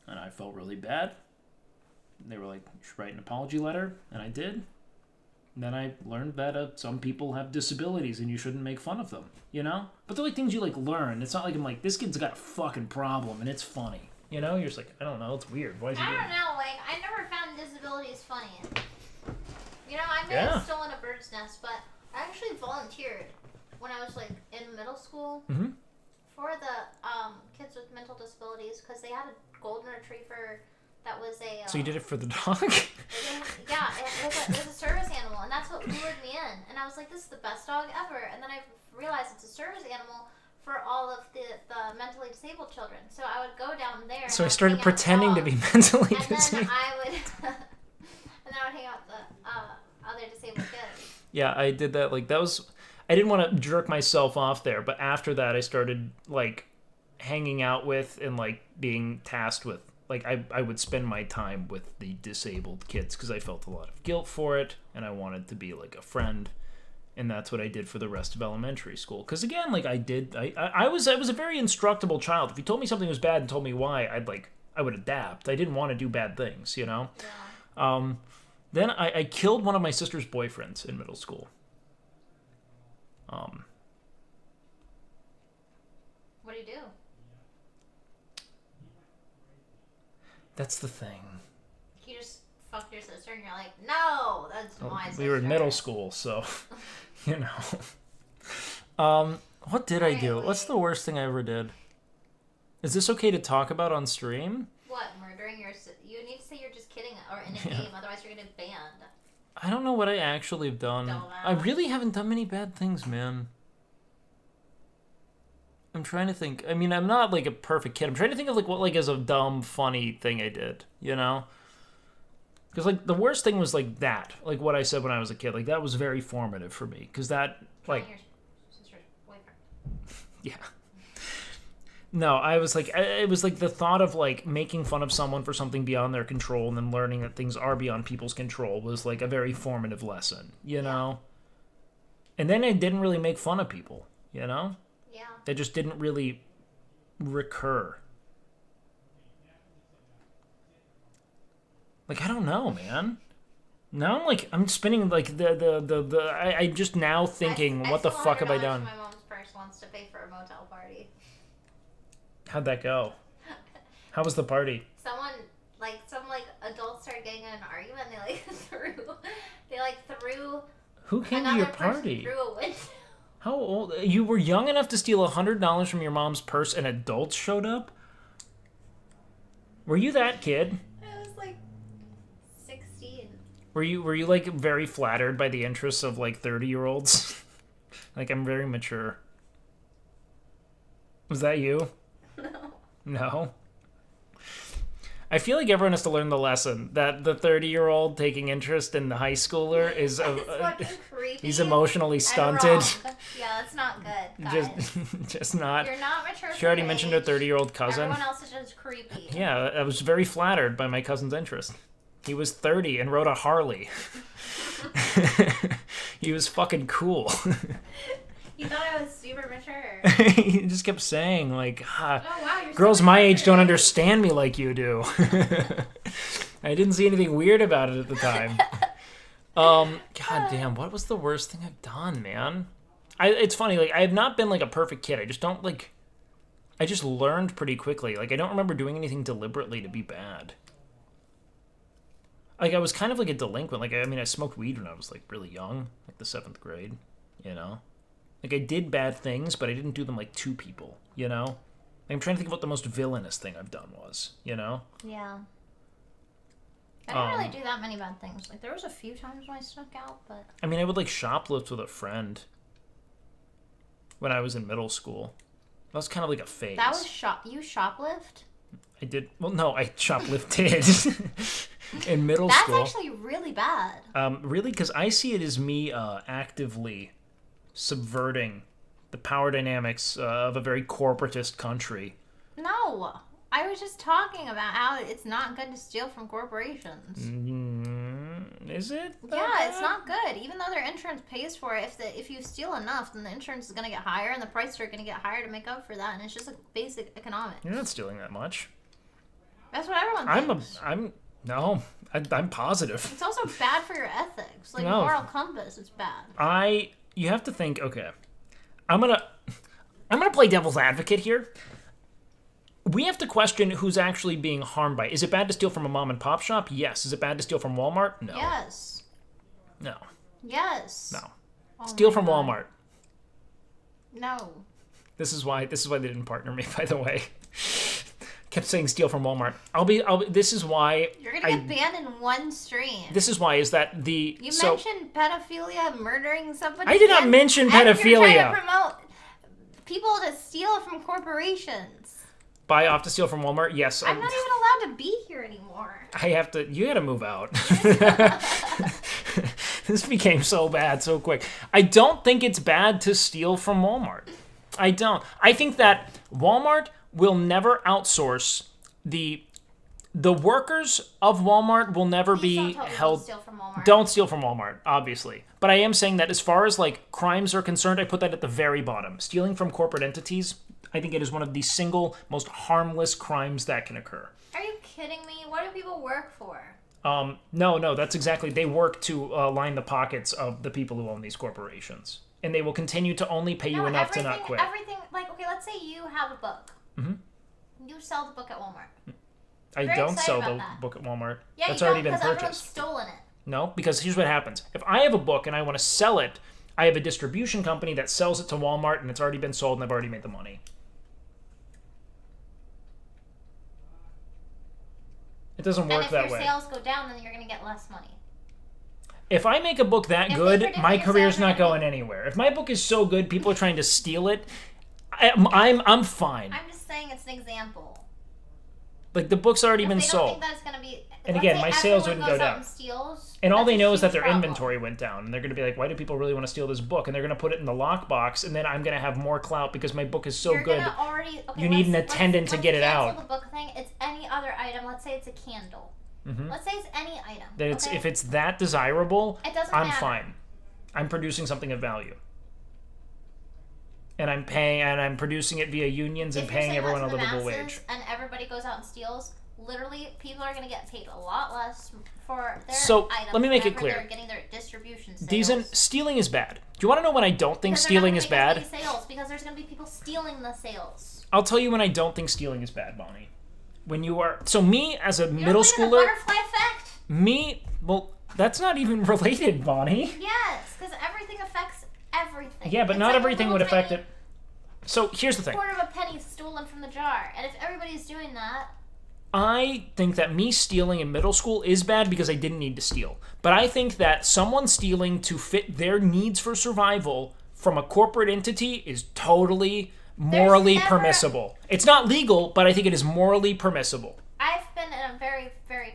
and I felt really bad. And they were like, you should write an apology letter, and I did. And then I learned that some people have disabilities and you shouldn't make fun of them, you know? But they're like things you, like, learn. It's not like I'm like, this kid's got a fucking problem and it's funny. You know? You're just like, I don't know, it's weird. Why is he doing I don't know, like, I never found disabilities funny. You know, I may have stolen a bird's nest, but I actually volunteered when I was, like, in middle school for the kids with mental disabilities because they had a golden retriever that was a... So you did it for the dog? Yeah, it was a service animal, and that's what lured me in. And I was like, this is the best dog ever. And then I realized it's a service animal for all of the mentally disabled children. So I would go down there. So I started pretending to be mentally disabled. And then I would hang out with the other disabled kids. Yeah, I did that. Like, that was... I didn't want to jerk myself off there, but after that I started, like, hanging out with and, like, being tasked with... Like, I would spend my time with the disabled kids because I felt a lot of guilt for it, and I wanted to be, like, a friend, and that's what I did for the rest of elementary school. Because, again, like, I was a very instructable child. If you told me something was bad and told me why, I would adapt. I didn't want to do bad things, you know? Yeah. Then I killed one of my sister's boyfriends in middle school. What do you do? That's the thing. You just fucked your sister and you're like, no, that's my sister. We were in middle school, so, you know. What did I do? What's the worst thing I ever did? Is this okay to talk about on stream? What, murdering your sister? You need to say you're just kidding or in a game, otherwise you're going to get banned. I don't know what I actually have done. I really haven't done many bad things, man. I'm trying to think. I mean, I'm not, like, a perfect kid. I'm trying to think of, like, what, like, is a dumb, funny thing I did, you know? Because, like, the worst thing was, like, that. Like, what I said when I was a kid. Like, that was very formative for me. Because that, like... Your sister's boyfriend. Yeah. No, I was, like... It was, like, the thought of, like, making fun of someone for something beyond their control and then learning that things are beyond people's control was, like, a very formative lesson, you know? And then I didn't really make fun of people, you know? Yeah. They just didn't really recur. Like, I don't know, man. Now I'm spinning, like, I'm just now thinking, what the fuck have I done? My mom's purse wants to pay for a motel party. How'd that go? How was the party? Some adults started getting in an argument, and they threw Who came to another your person party? through a window. How old? You were young enough to steal $100 from your mom's purse and adults showed up? Were you that kid? I was like 16. Were you like very flattered by the interests of like 30-year-olds? Like, I'm very mature. Was that you? No. No? I feel like everyone has to learn the lesson that the 30-year-old taking interest in the high schooler is fucking creepy. he's emotionally and stunted. wrong. Yeah, that's not good, guys. Just not. You're not mature. She already for your mentioned her age. 30-year-old cousin. Everyone else is just creepy. Yeah, I was very flattered by my cousin's interest. He was 30 and rode a Harley. He was fucking cool. You thought I was super mature. He just kept saying, like, Oh, wow, you're girls so my mature age don't today." understand me like you do. I didn't see anything weird about it at the time. God damn, what was the worst thing I've done, man? It's funny, like, I have not been, like, a perfect kid. I just don't, like... I just learned pretty quickly. Like, I don't remember doing anything deliberately to be bad. Like, I was kind of like a delinquent. Like, I smoked weed when I was, like, really young. Like, the 7th grade, you know? Like, I did bad things, but I didn't do them, like, to people, you know? Like, I'm trying to think of what the most villainous thing I've done was, you know? Yeah. I didn't really do that many bad things. Like, there was a few times when I snuck out, but... I mean, I would, like, shoplift with a friend when I was in middle school. That was kind of like a phase. That was you shoplift? I did... Well, no, I shoplifted in middle school. That's actually really bad. Really? Because I see it as me actively subverting the power dynamics of a very corporatist country. No. I was just talking about how it's not good to steal from corporations. Is it? Yeah, it's not good. Even though their insurance pays for it, if you steal enough, then the insurance is going to get higher, and the prices are going to get higher to make up for that, and it's just like basic economics. You're not stealing that much. That's what everyone thinks. I'm positive. It's also bad for your ethics. Like, No. moral compass, it's bad. You have to think, okay, I'm gonna play devil's advocate here. We have to question who's actually being harmed by it. Is it bad to steal from a mom and pop shop? Yes. Is it bad to steal from Walmart? No. Yes. No. Yes. No. Oh Steal my from God. Walmart. No. This is why they didn't partner me, by the way. Kept saying steal from Walmart. This is why You're gonna get banned in one stream. This is why is that the You mentioned pedophilia, murdering somebody. I did not mention and you're pedophilia. trying to promote people to steal from corporations. Buy off to steal from Walmart. Yes. I'm not even allowed to be here anymore. I have to. You got to move out. This became so bad so quick. I don't think it's bad to steal from Walmart. I don't. I think that Walmart will never outsource the workers of Walmart will never be held. Steal from Walmart. Don't steal from Walmart, obviously. But I am saying that as far as like crimes are concerned, I put that at the very bottom. Stealing from corporate entities, I think it is one of the single most harmless crimes that can occur. Are you kidding me? What do people work for? No, that's exactly. They work to line the pockets of the people who own these corporations. And they will continue to only pay you enough to not quit. Everything, like, okay, let's say you have a book. Mm-hmm. You sell the book at Walmart. I Very don't excited sell about the that. book at Walmart. Yeah, That's you already don't, been because everyone's purchased. stolen it. No, because here's what happens. If I have a book and I want to sell it, I have a distribution company that sells it to Walmart and it's already been sold and I've already made the money. It doesn't work that way. And if your sales go down, then you're going to get less money. If I make a book that If good, they predict my your career's sales are not gonna going anywhere. If my book is so good, people are trying to steal it, I'm fine. I'm just saying it's an example. Like, the book's already If been they don't sold. think that it's going to be And again, my sales wouldn't go down. And all they know is that their problem. inventory went down. And they're going to be like, why do people really want to steal this book? And they're going to put it in the lockbox. And then I'm going to have more clout because my book is so You're good. Already, okay, you need an attendant to get it out. The book thing, it's any other item. Let's say it's a candle. Let's say it's any item. That it's, if it's that desirable, I'm matter. fine. I'm producing something of value. And I'm paying, and I'm producing it via unions and paying everyone a livable wage. And everybody goes out and steals. Literally, people are going to get paid a lot less for their items. Let me make it clear. They're getting their distribution sales. Stealing is bad. Do you want to know when I don't think stealing is bad? Because there's going to be people stealing the sales. I'll tell you when I don't think stealing is bad, Bonnie. When you are... So me, as a middle schooler... The butterfly effect? Me... Well, that's not even related, Bonnie. Yes, because everything affects everything. Yeah, but not everything would affect it. So here's the thing. Quarter of a penny stolen from the jar. And if everybody's doing that... I think that me stealing in middle school is bad because I didn't need to steal. But I think that someone stealing to fit their needs for survival from a corporate entity is totally morally permissible. It's not legal, but I think it is morally permissible. I've been in a very, very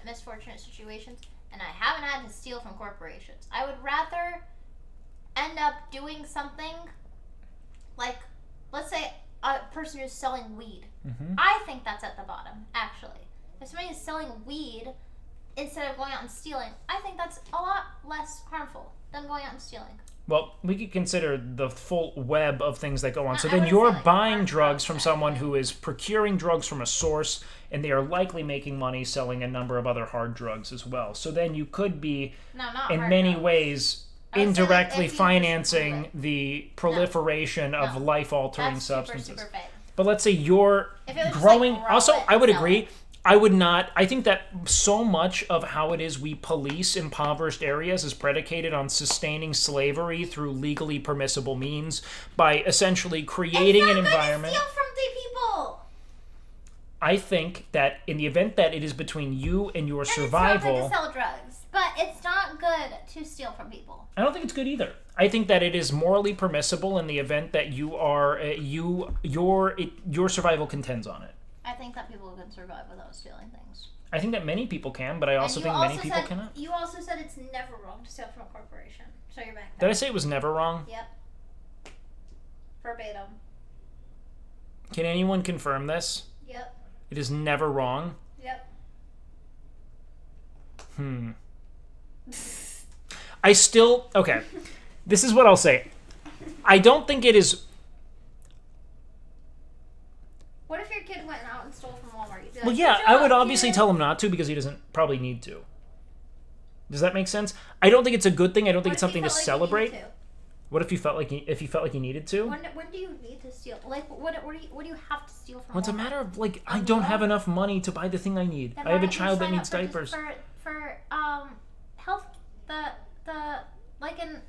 misfortunate situations, and I haven't had to steal from corporations. I would rather end up doing something like, let's say, a person who's selling weed. I think that's at the bottom, actually. If somebody is selling weed instead of going out and stealing, I think that's a lot less harmful than going out and stealing. Well, we could consider the full web of things that go on. So then you're buying drugs from someone who is procuring drugs from a source, and they are likely making money selling a number of other hard drugs as well. So then you could be, in many ways, indirectly financing the proliferation of life-altering substances. Super but let's say you're growing... Also, I would agree... I would not... I think that so much of how it is we police impoverished areas is predicated on sustaining slavery through legally permissible means by essentially creating an environment... It's not good to steal from the people! I think that in the event that it is between you and your survival... It's not good to sell drugs, but it's not good to steal from people. I don't think it's good either. I think that it is morally permissible in the event that you are... your survival contends on it. I think that people can survive without stealing things. I think that many people can, but I also think many people cannot. You also said it's never wrong to steal from a corporation. So you're back. Did I say it was never wrong? Yep. Verbatim. Can anyone confirm this? Yep. It is never wrong? Yep. I still... Okay. This is what I'll say. I don't think it is... What if your kid went out and stole from Walmart? You'd be like, well, yeah, I would obviously tell him not to because he doesn't probably need to. Does that make sense? I don't think it's a good thing. I don't think it's something to celebrate. What if you felt like he felt like he needed to? When do you need to steal? Like, what do you have to steal from? Well, it's a matter of like I don't have enough money to buy the thing I need. I have a child that needs diapers. For health the like in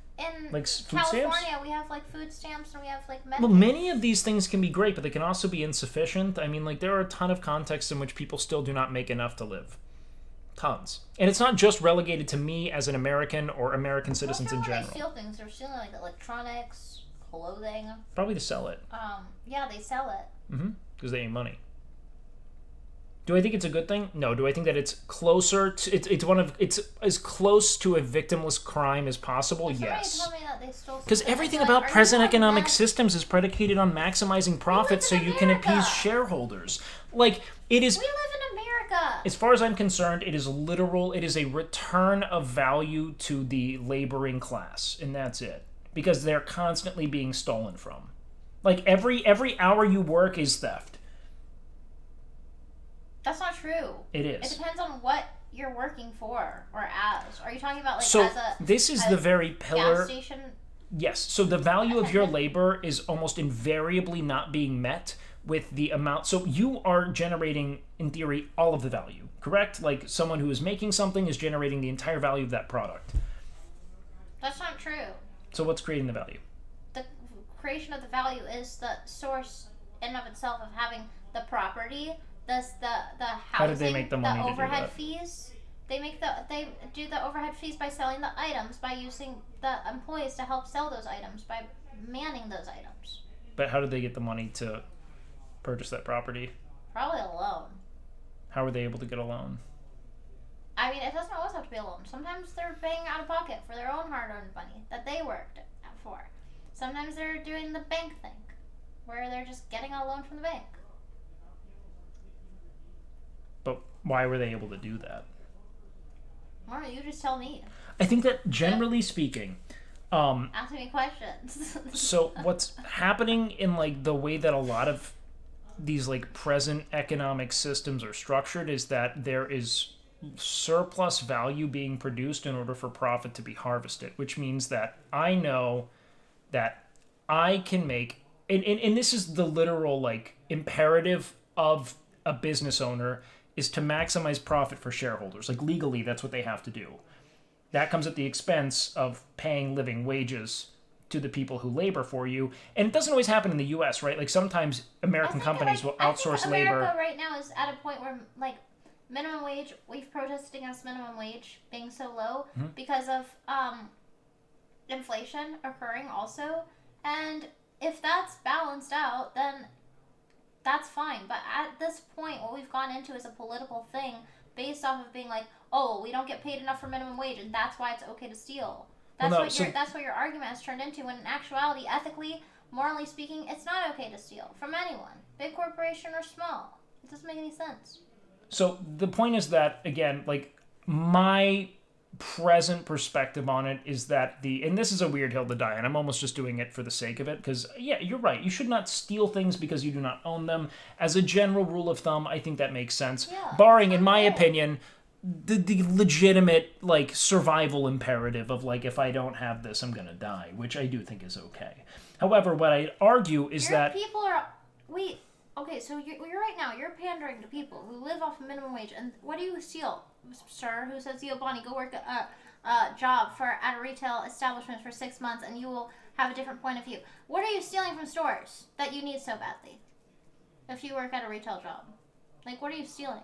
like food California stamps? we have like food stamps and we have like medical. Well, many of these things can be great, but they can also be insufficient. I mean, like there are a ton of contexts in which people still do not make enough to live. Tons. And it's not just relegated to me as an American or American citizens in general. They steal things. They're stealing like electronics, clothing. Probably to sell it. Yeah, they sell it. Because they ain't money. Do I think it's a good thing? No. Do I think that it's closer to it's as close to a victimless crime as possible? Yes. Because everything about present economic systems is predicated on maximizing profits so you can appease shareholders. Like it is. We live in America. As far as I'm concerned, it is literal. It is a return of value to the laboring class, and that's it. Because they're constantly being stolen from. Like every hour you work is theft. That's not true. It is. It depends on what you're working for or as. Are you talking about like so as a this is the very pillar gas station? Yes. So the value of your labor is almost invariably not being met with the amount. So you are generating, in theory, all of the value, correct? Like someone who is making something is generating the entire value of that product. That's not true. So what's creating the value? The creation of the value is the source in and of itself of having the property. The housing, how did they make the money the to do overhead that? Fees. They do the overhead fees by selling the items, by using the employees to help sell those items, by manning those items. But how did they get the money to purchase that property? Probably a loan. How were they able to get a loan? I mean, it doesn't always have to be a loan. Sometimes they're paying out of pocket for their own hard-earned money that they worked for. Sometimes they're doing the bank thing, where they're just getting a loan from the bank. But why were they able to do that? Why don't you just tell me? I think that generally speaking, Asking me questions. so what's happening in like the way that a lot of these like present economic systems are structured is that there is surplus value being produced in order for profit to be harvested, which means that I know that I can make, and this is the literal like imperative of a business owner, is to maximize profit for shareholders. Like legally, that's what they have to do. That comes at the expense of paying living wages to the people who labor for you. And it doesn't always happen in the U.S., right? Like sometimes American companies will outsource labor. America right now is at a point where like minimum wage, we've protested against minimum wage being so low because of inflation occurring also. And if that's balanced out, then that's fine. But at this point, what we've gone into is a political thing based off of being like, oh, we don't get paid enough for minimum wage, and that's why it's okay to steal. That's that's what your argument has turned into. When in actuality, ethically, morally speaking, it's not okay to steal from anyone, big corporation or small. It doesn't make any sense. So the point is that, again, like my present perspective on it is that and this is a weird hill to die, and I'm almost just doing it for the sake of it, because yeah, you're right. You should not steal things because you do not own them. As a general rule of thumb, I think that makes sense. Yeah, barring, in my opinion, the legitimate like survival imperative of like, if I don't have this, I'm gonna die, which I do think is okay. However, what I argue is that people are okay, so you're right now, you're pandering to people who live off of minimum wage, and what do you steal? Sir, who says, yo, Bonnie, go work a job at a retail establishment for 6 months and you will have a different point of view. What are you stealing from stores that you need so badly if you work at a retail job? Like, what are you stealing?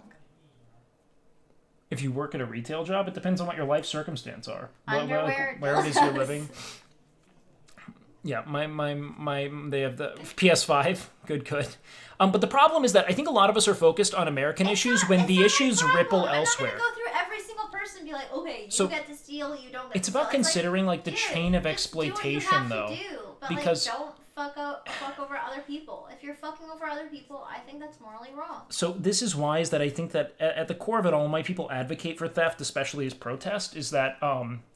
if you work at a retail job, it depends on what your life circumstance are. Underwear, where it is you're living. Yeah, my they have the PS5. Good. But the problem is that I think a lot of us are focused on American issues when the issues ripple elsewhere. I'm not gonna go through every single person and be like, okay, you get to steal, you don't get to It's about considering like the chain of exploitation, though. Because don't fuck over other people. If you're fucking over other people, I think that's morally wrong. So this is why is that I think that at the core of it all, why people advocate for theft, especially as protest, is that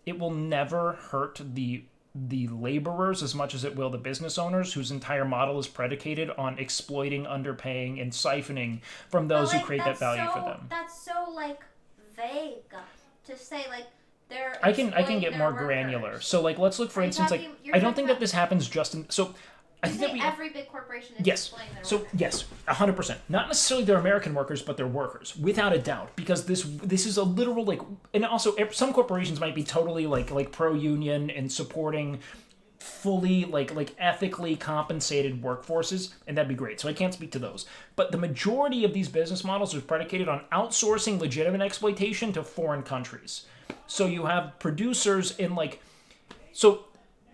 it will never hurt the laborers as much as it will the business owners, whose entire model is predicated on exploiting, underpaying, and siphoning from those who create that value for them. That's so vague to say they're. I can get more granular. So let's look for instance I don't think that this happens just in I think that every big corporation is exploiting their workers. Yes, 100%. Not necessarily their American workers, but their workers, without a doubt. Because this is a literal and also some corporations might be totally pro-union and supporting fully ethically compensated workforces, and that'd be great. So I can't speak to those. But the majority of these business models are predicated on outsourcing legitimate exploitation to foreign countries. So you have producers in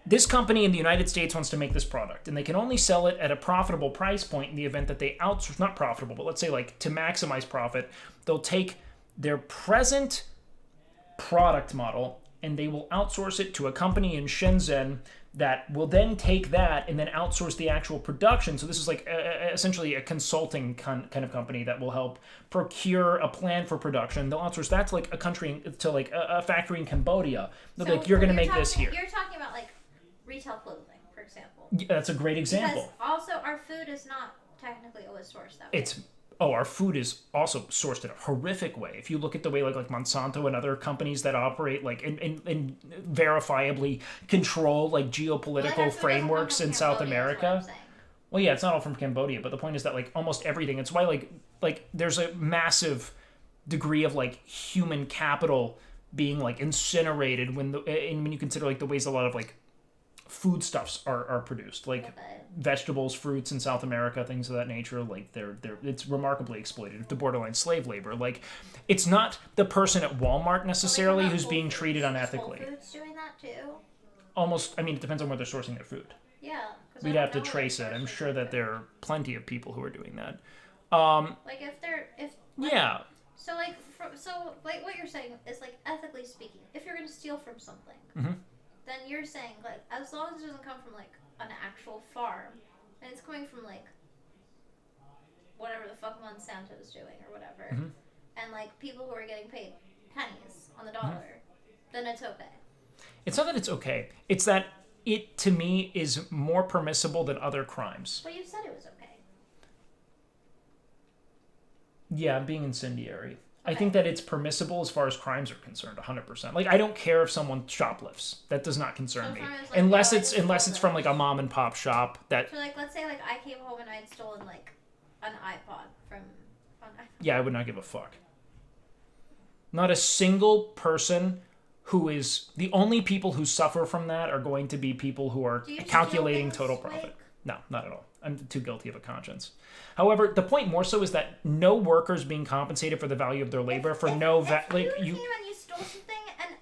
this company in the United States wants to make this product, and they can only sell it at a profitable price point in the event that they outsource, not profitable, but let's say to maximize profit, they'll take their present product model and they will outsource it to a company in Shenzhen that will then take that and then outsource the actual production. So this is essentially a consulting kind of company that will help procure a plan for production. They'll outsource that to a country, to a factory in Cambodia. They'll be you're going to make this here. You're talking about retail clothing, for example. Yeah, that's a great example. Because also our food is not technically always sourced that way. Our food is also sourced in a horrific way. If you look at the way like Monsanto and other companies that operate and verifiably control geopolitical frameworks in South America. Well, yeah, it's not all from Cambodia, but the point is that almost everything. It's why there's a massive degree of human capital being incinerated when you consider the ways a lot of foodstuffs are produced, vegetables, fruits in South America, things of that nature. It's remarkably exploited to borderline slave labor. It's not the person at Walmart necessarily who's being treated unethically. Whole Foods doing that too? Almost. I mean, it depends on where they're sourcing their food. Yeah. We'd have to trace it. I'm sure that there are plenty of people who are doing that. if yeah. So like what you're saying is like ethically speaking, if you're gonna steal from something, then you're saying like as long as it doesn't come from like an actual farm, and it's coming from like whatever the fuck Monsanto's doing or whatever, and like people who are getting paid pennies on the dollar, then it's okay. It's not that it's okay. It's that it, to me, is more permissible than other crimes. But you said it was okay. Yeah, being incendiary. I think that it's permissible as far as crimes are concerned, 100%. Like, I don't care if someone shoplifts. That does not concern me. Like, unless it's from, like, a mom and pop shop that... So, like, let's say, like, I came home and I had stolen, like, an iPod from... Yeah, I would not give a fuck. Not a single person who is... The only people who suffer from that are going to be people who are calculating total profit. No, not at all. I'm too guilty of a conscience. However, the point more so is that no worker's being compensated for the value of their labor for no... If you came and you stole something, and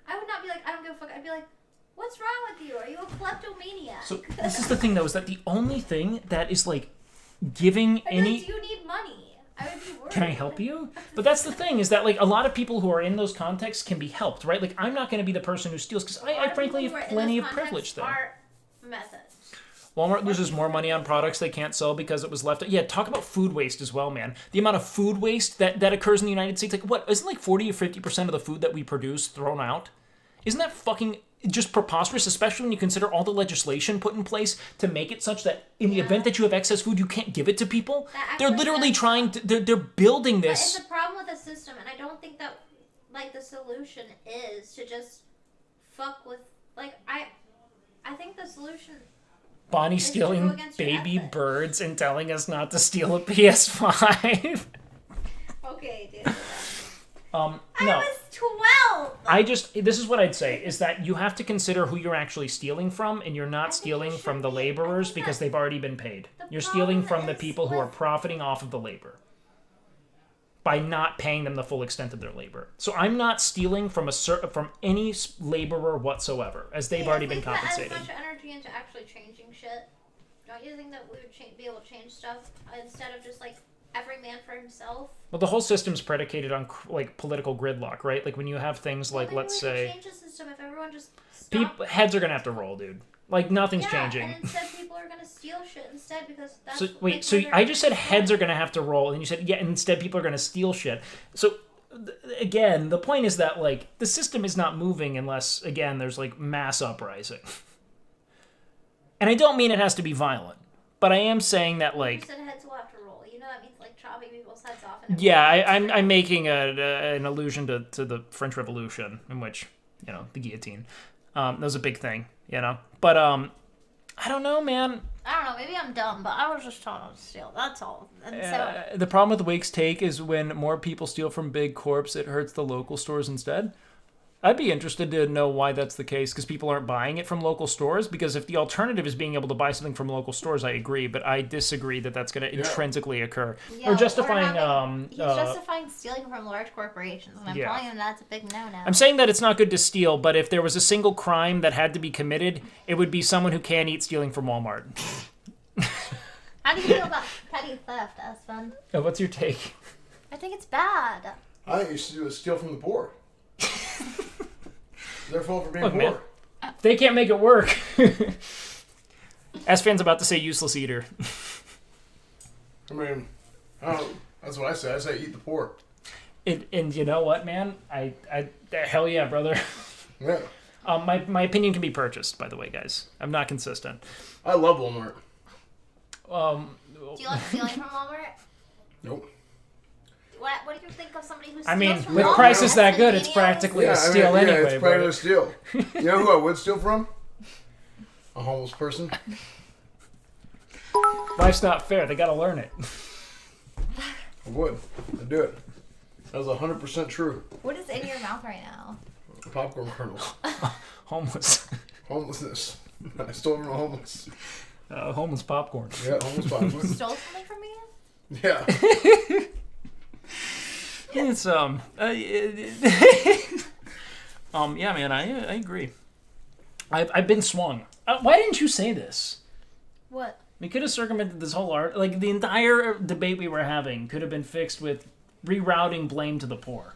I would not be like, I don't give a fuck. I'd be like, what's wrong with you? Are you a kleptomaniac? So this is the thing, though, is that the only thing that is, like, giving any... Do you need money? I would be worried. Can I help you? But that's the thing, is that, like, a lot of people who are in those contexts can be helped, right? Like, I'm not going to be the person who steals, because I frankly have plenty of privilege there. Are methods. Walmart loses more money on products they can't sell because it was left... Yeah, talk about food waste as well, man. The amount of food waste that occurs in the United States, like, what, isn't like 40 or 50% of the food that we produce thrown out? Isn't that fucking just preposterous, especially when you consider all the legislation put in place to make it such that in the event that you have excess food, you can't give it to people? They're literally trying to... They're building this... But it's a problem with the system, and I don't think that, like, the solution is to just fuck with... Like, I think the solution... Bonnie stealing baby birds and telling us not to steal a PS5. Okay, dude. No. I was 12! This is what I'd say, is that you have to consider who you're actually stealing from, and you're not stealing from the laborers because they've already been paid. You're stealing from the people who are profiting off of the labor by not paying them the full extent of their labor. So I'm not stealing from any laborer whatsoever, as they've already been compensated. As much energy into actually changing shit. Don't you think that we would be able to change stuff instead of just like every man for himself? Well, the whole system's predicated on like political gridlock, right? Like when you have things like, let's say, change the system if everyone just heads are gonna have to roll, dude. Like nothing's changing. And instead people are gonna steal shit instead because that's... So wait, so I just said heads are gonna have to roll, and then you said instead people are gonna steal shit. So again, the point is that like the system is not moving unless again there's like mass uprising. And I don't mean it has to be violent, but I am saying that like... You said heads will have to roll. You know that means like chopping people's heads off. And I'm making an allusion to the French Revolution, in which, you know, the guillotine. That was a big thing, you know? But, I don't know, man. I don't know, maybe I'm dumb, but I was just trying to steal, that's all. And the problem with Wake's take is when more people steal from big corps, it hurts the local stores instead. I'd be interested to know why that's the case, because people aren't buying it from local stores. Because if the alternative is being able to buy something from local stores, I agree, but I disagree that that's going to intrinsically occur. Or justifying... he's justifying stealing from large corporations, and I'm telling him that's a big no-no. I'm saying that it's not good to steal, but if there was a single crime that had to be committed, it would be someone who can't eat stealing from Walmart. How do you feel about petty theft, Esfand? What's your take? I think it's bad. I think you should steal from the poor. Their fault for being Look, poor. Man, they can't make it work. Esfand's about to say useless eater. I mean, that's what I say. I say eat the poor. And you know what, man? I hell yeah, brother. Yeah. My opinion can be purchased, by the way, guys. I'm not consistent. I love Walmart. Do you like stealing from Walmart? Nope. What do you think of somebody who steals I mean, from with Walmart? prices that good, it's practically a steal anyway. Yeah, it's practically a steal. You know who I would steal from? A homeless person. Life's not fair. They gotta learn it. I would. I'd do it. That was 100% true. What is in your mouth right now? Popcorn kernels. Homeless. Homelessness. I stole from a homeless. Homeless popcorn. Yeah, homeless popcorn. You stole something from me? Yeah. It's yeah, man, I agree. I've been swung. Why didn't you say this? What? We could have circumvented this whole art. Like the entire debate we were having could have been fixed with rerouting blame to the poor.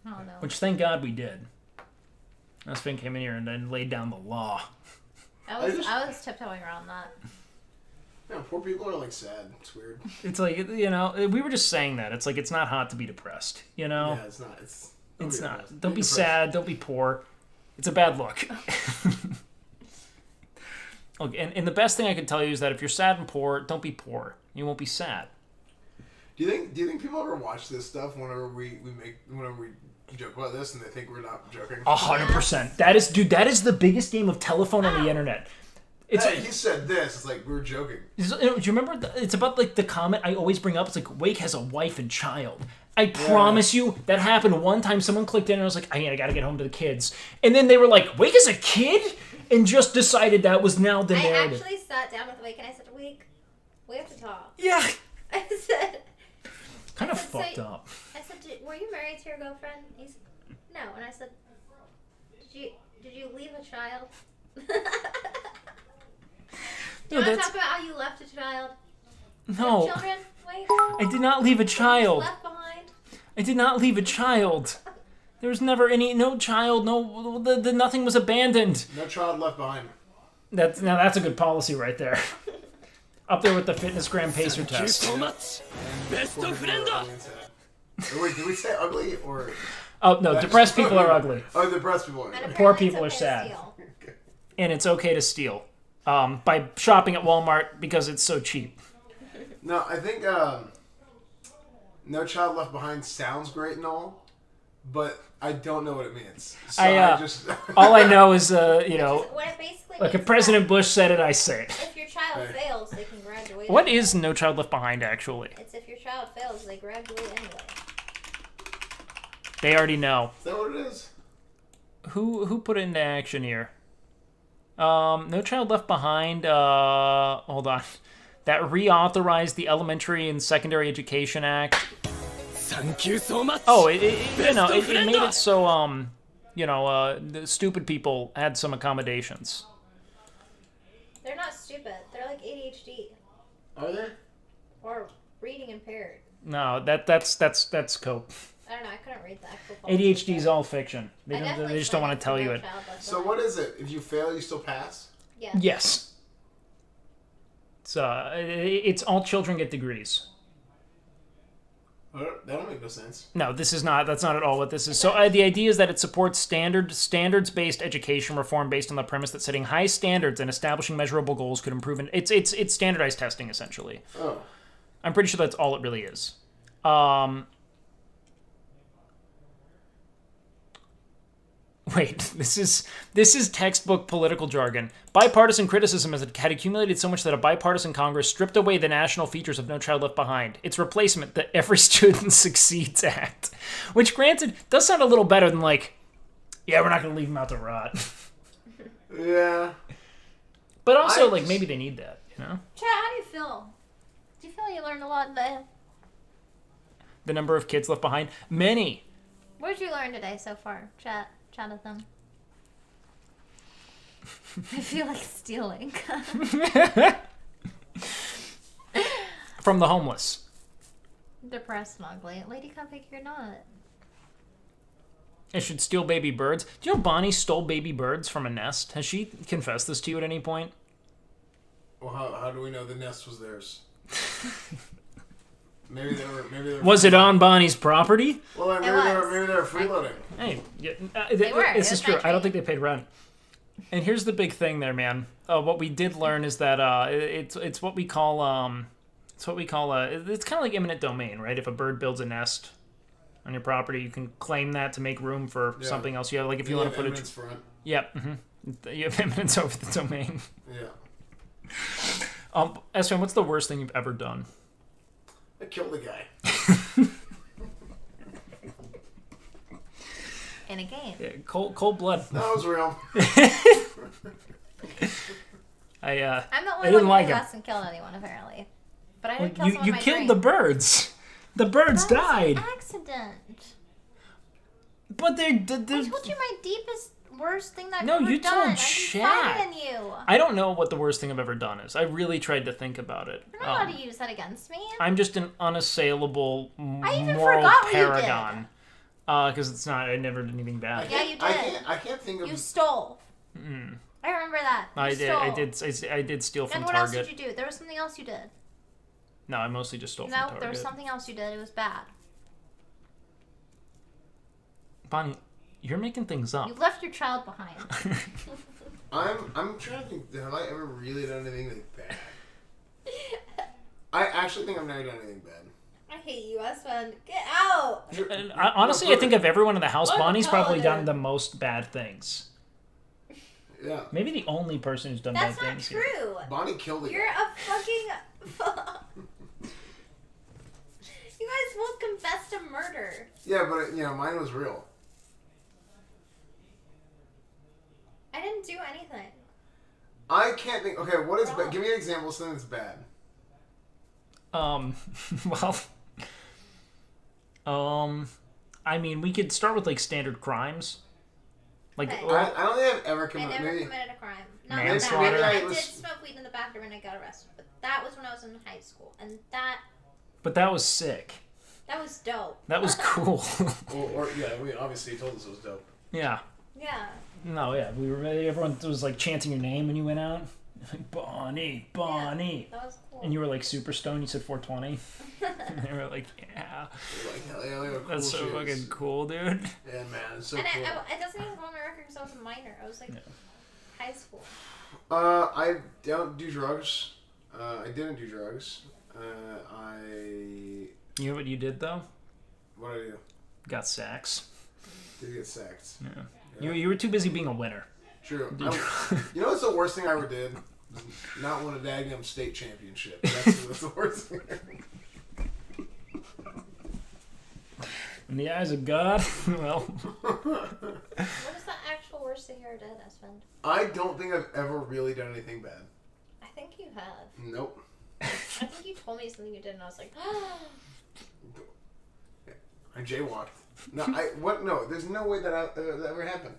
Oh no. Which, thank God, we did. Esfand came in here and then laid down the law. I was tiptoeing around that. Yeah, poor people are like sad. It's weird. It's like, you know, we were just saying that. It's like, it's not hot to be depressed, you know? Yeah, it's not. It's not. depressed. Don't be sad. Don't be poor. It's a bad look. Look, and the best thing I can tell you is that if you're sad and poor, don't be poor. You won't be sad. Do you think people ever watch this stuff whenever we joke about this and they think we're not joking? 100%. That is the biggest game of telephone on the internet. Hey, he said this. It's like we're joking. Do you remember? It's about like the comment I always bring up. It's like Wake has a wife and child. I promise you that happened one time. Someone clicked in and I was like, I gotta get home to the kids. And then they were like, Wake is a kid? And just decided that was now the narrative. I actually sat down with Wake and I said, Wake, we have to talk. Yeah. I said... Kind of fucked up. I said, were you married to your girlfriend? He said, no. And I said, did you leave a child? Do you want to talk about how you left a child? No. Children? Wait. I did not leave a child. Left behind? I did not leave a child. There was never no child, nothing was abandoned. No child left behind. That's a good policy right there. Up there with the fitness gram pacer test. Best of friend. Wait, did we say ugly or? Oh no, depressed people are ugly. Oh, depressed people are ugly. Poor people are sad. And it's okay to steal. By shopping at Walmart because it's so cheap. No, I think No Child Left Behind sounds great and all, but I don't know what it means. So I just all I know is you know, what it basically like if President Bush said it, I say it. If your child fails, they can graduate. What is No Child Left Behind actually? It's if your child fails, they graduate anyway. They already know. Is that what it is? Who put it into action here? No Child Left Behind. Hold on. That reauthorized the Elementary and Secondary Education Act. Thank you so much. Oh, it made it so the stupid people had some accommodations. They're not stupid. They're like ADHD Are they? or reading impaired. No, that's cope. I don't know. I couldn't read that. ADHD is all fiction. They just don't want to tell you it. So what is it? If you fail, you still pass? Yeah. Yes. It's all children get degrees. That don't make no sense. No, that's not at all what this is. So the idea is that it supports standards-based education reform based on the premise that setting high standards and establishing measurable goals could improve. It's standardized testing essentially. Oh. I'm pretty sure that's all it really is. Wait, this is textbook political jargon. Bipartisan criticism had accumulated so much that a bipartisan Congress stripped away the national features of No Child Left Behind. Its replacement, the Every Student Succeeds Act. Which, granted, does sound a little better than like, yeah, we're not going to leave them out to rot. Yeah. But also, maybe they need that, you know? Chad, how do you feel? Do you feel you learned a lot today? The number of kids left behind? Many. What did you learn today so far, Jonathan? I feel like stealing. From the homeless. Depressed and ugly. Lady Cupcake, you're not. I should steal baby birds. Do you know Bonnie stole baby birds from a nest? Has she confessed this to you at any point? Well, how do we know the nest was theirs? Maybe they were. Was it on Bonnie's property? Well, maybe they were freeloading. Hey, They were. This is true. I don't think they paid rent. And here's the big thing, there, man. What we did learn is that it's what we call it's kind of like eminent domain, right? If a bird builds a nest on your property, you can claim that to make room for something else. Yeah, like if you want to put eminence front. Yep. Mm-hmm. You have eminence over the domain. Yeah. Esfand, what's the worst thing you've ever done? I killed a guy. In a game. Yeah, cold blood. That was real. I'm the I only didn't one like who him. hasn't killed anyone, apparently. But I didn't kill someone You in my killed dream. the birds. The birds That was died. an accident. But they're I told you my deepest worst thing that I've No, ever you done. told I'm chat. confiding in you. I don't know what the worst thing I've ever done is. I really tried to think about it. You're not allowed to use that against me. I'm just an unassailable I even moral forgot what paragon. Because it's not. I never did anything bad. Yeah, you did. I can't think of. You stole. I remember that. You stole. I did steal from And what Target. else did you do? There was something else you did. No, I mostly just stole from No, Target. there was something else you did. It was bad. Bonnie, you're making things up. You left your child behind. I'm trying to think. Have I ever really done anything like bad? I actually think I've never done anything bad. I hate you, Esfand. Get out! And honestly, I think of everyone in the house, Bonnie's probably done the most bad things. Yeah. Maybe the only person who's done That's bad not things. true. Here. Bonnie killed a You're guy. a fucking... You guys both confessed to murder. Yeah, but mine was real. I didn't do anything. I can't think. Okay, what is bad? Give me an example of something that's bad. I mean, we could start with like standard crimes. Like, Okay. I don't think I've ever I committed. never Maybe. committed a crime. Not Manslaughter. that. I Maybe I did was- smoke weed in the bathroom and I got arrested, but that was when I was in high school, and that but that was sick. was dope. That was cool. Obviously you told us it was dope. Yeah. Yeah. No, yeah, we were ready. Everyone was like chanting your name when you went out. Like, Bonnie, Bonnie. That was cool. And you were like super stoned. You said 420. And they were like, yeah. Like, hell yeah, they were cool That's so shoes. fucking cool, dude. Yeah, man, it's so And cool. it doesn't even go on my record because I was a minor. I was like high school. I don't do drugs. I didn't do drugs. You know what you did though? What did I do? Got sacks. Did get sacked. Yeah. You were too busy being a winner. True. You know what's the worst thing I ever did? Not win a daggum state championship. That's the worst thing. In the eyes of God, well. What is the actual worst thing you ever did, Esfand? I don't think I've ever really done anything bad. I think you have. Nope. I think you told me something you did, and I was like, I jaywalked. No, No, there's no way that ever happened.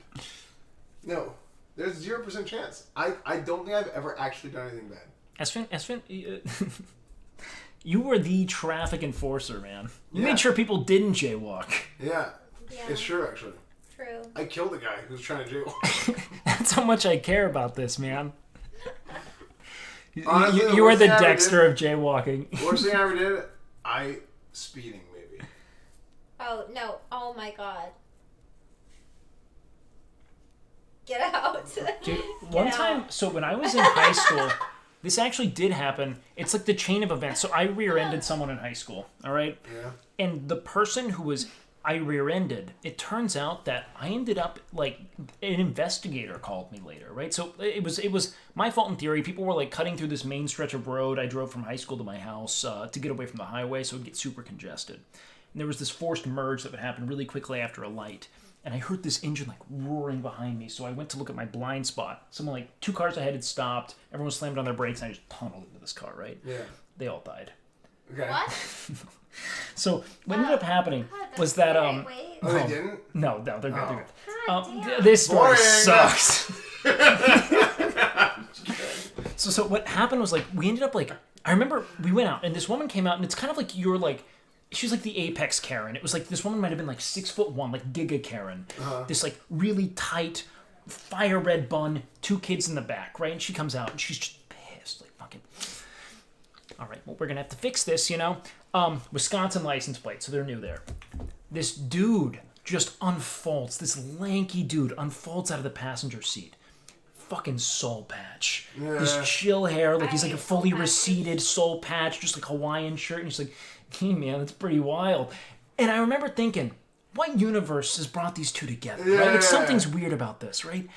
No, there's 0% chance. I don't think I've ever actually done anything bad. Esfand, you were the traffic enforcer, man. You Yeah. made sure people didn't jaywalk. Yeah, yeah, it's true actually. true. I killed a guy who was trying to jaywalk. That's how much I care about this, man. Honestly, the You are worst the thing I ever Dexter of jaywalking. Worst thing I ever did, speeding maybe. Oh, no. Oh, my God. Get out. Dude, one time, so when I was in high school, this actually did happen. It's like the chain of events. So I rear-ended someone in high school, all right? Yeah. And the person who I rear-ended, it turns out that I ended up, like, an investigator called me later, right? So it was my fault in theory. People were, like, cutting through this main stretch of road. I drove from high school to my house to get away from the highway, so it would get super congested. And there was this forced merge that would happen really quickly after a light. And I heard this engine, like, roaring behind me, so I went to look at my blind spot. Someone, like, 2 cars ahead had stopped. Everyone slammed on their brakes, and I just tunneled into this car, right? Yeah. They all died. Okay. What? So what ended up happening God, that's was that scary. Wait. Oh, they didn't? no, they're good. They're good. God damn. This story Boring. sucks. So what happened was, like, we ended up, like, I remember we went out and this woman came out, and it's kind of like you're like, she was like the apex Karen. It was like this woman might have been like 6'1", like Giga Karen. This like really tight, fire red bun, 2 kids in the back, right? And she comes out and she's just pissed, like fucking. All right, well, we're gonna have to fix this, you know. Wisconsin license plate, so they're new there. This dude just unfolds. This lanky dude unfolds out of the passenger seat. Fucking soul patch. Yeah. This chill hair, like he's I like a hate soul fully patches. receded soul patch, just like Hawaiian shirt, and he's like, hey man, that's pretty wild. And I remember thinking, what universe has brought these two together, right? Like Yeah. something's weird about this, right?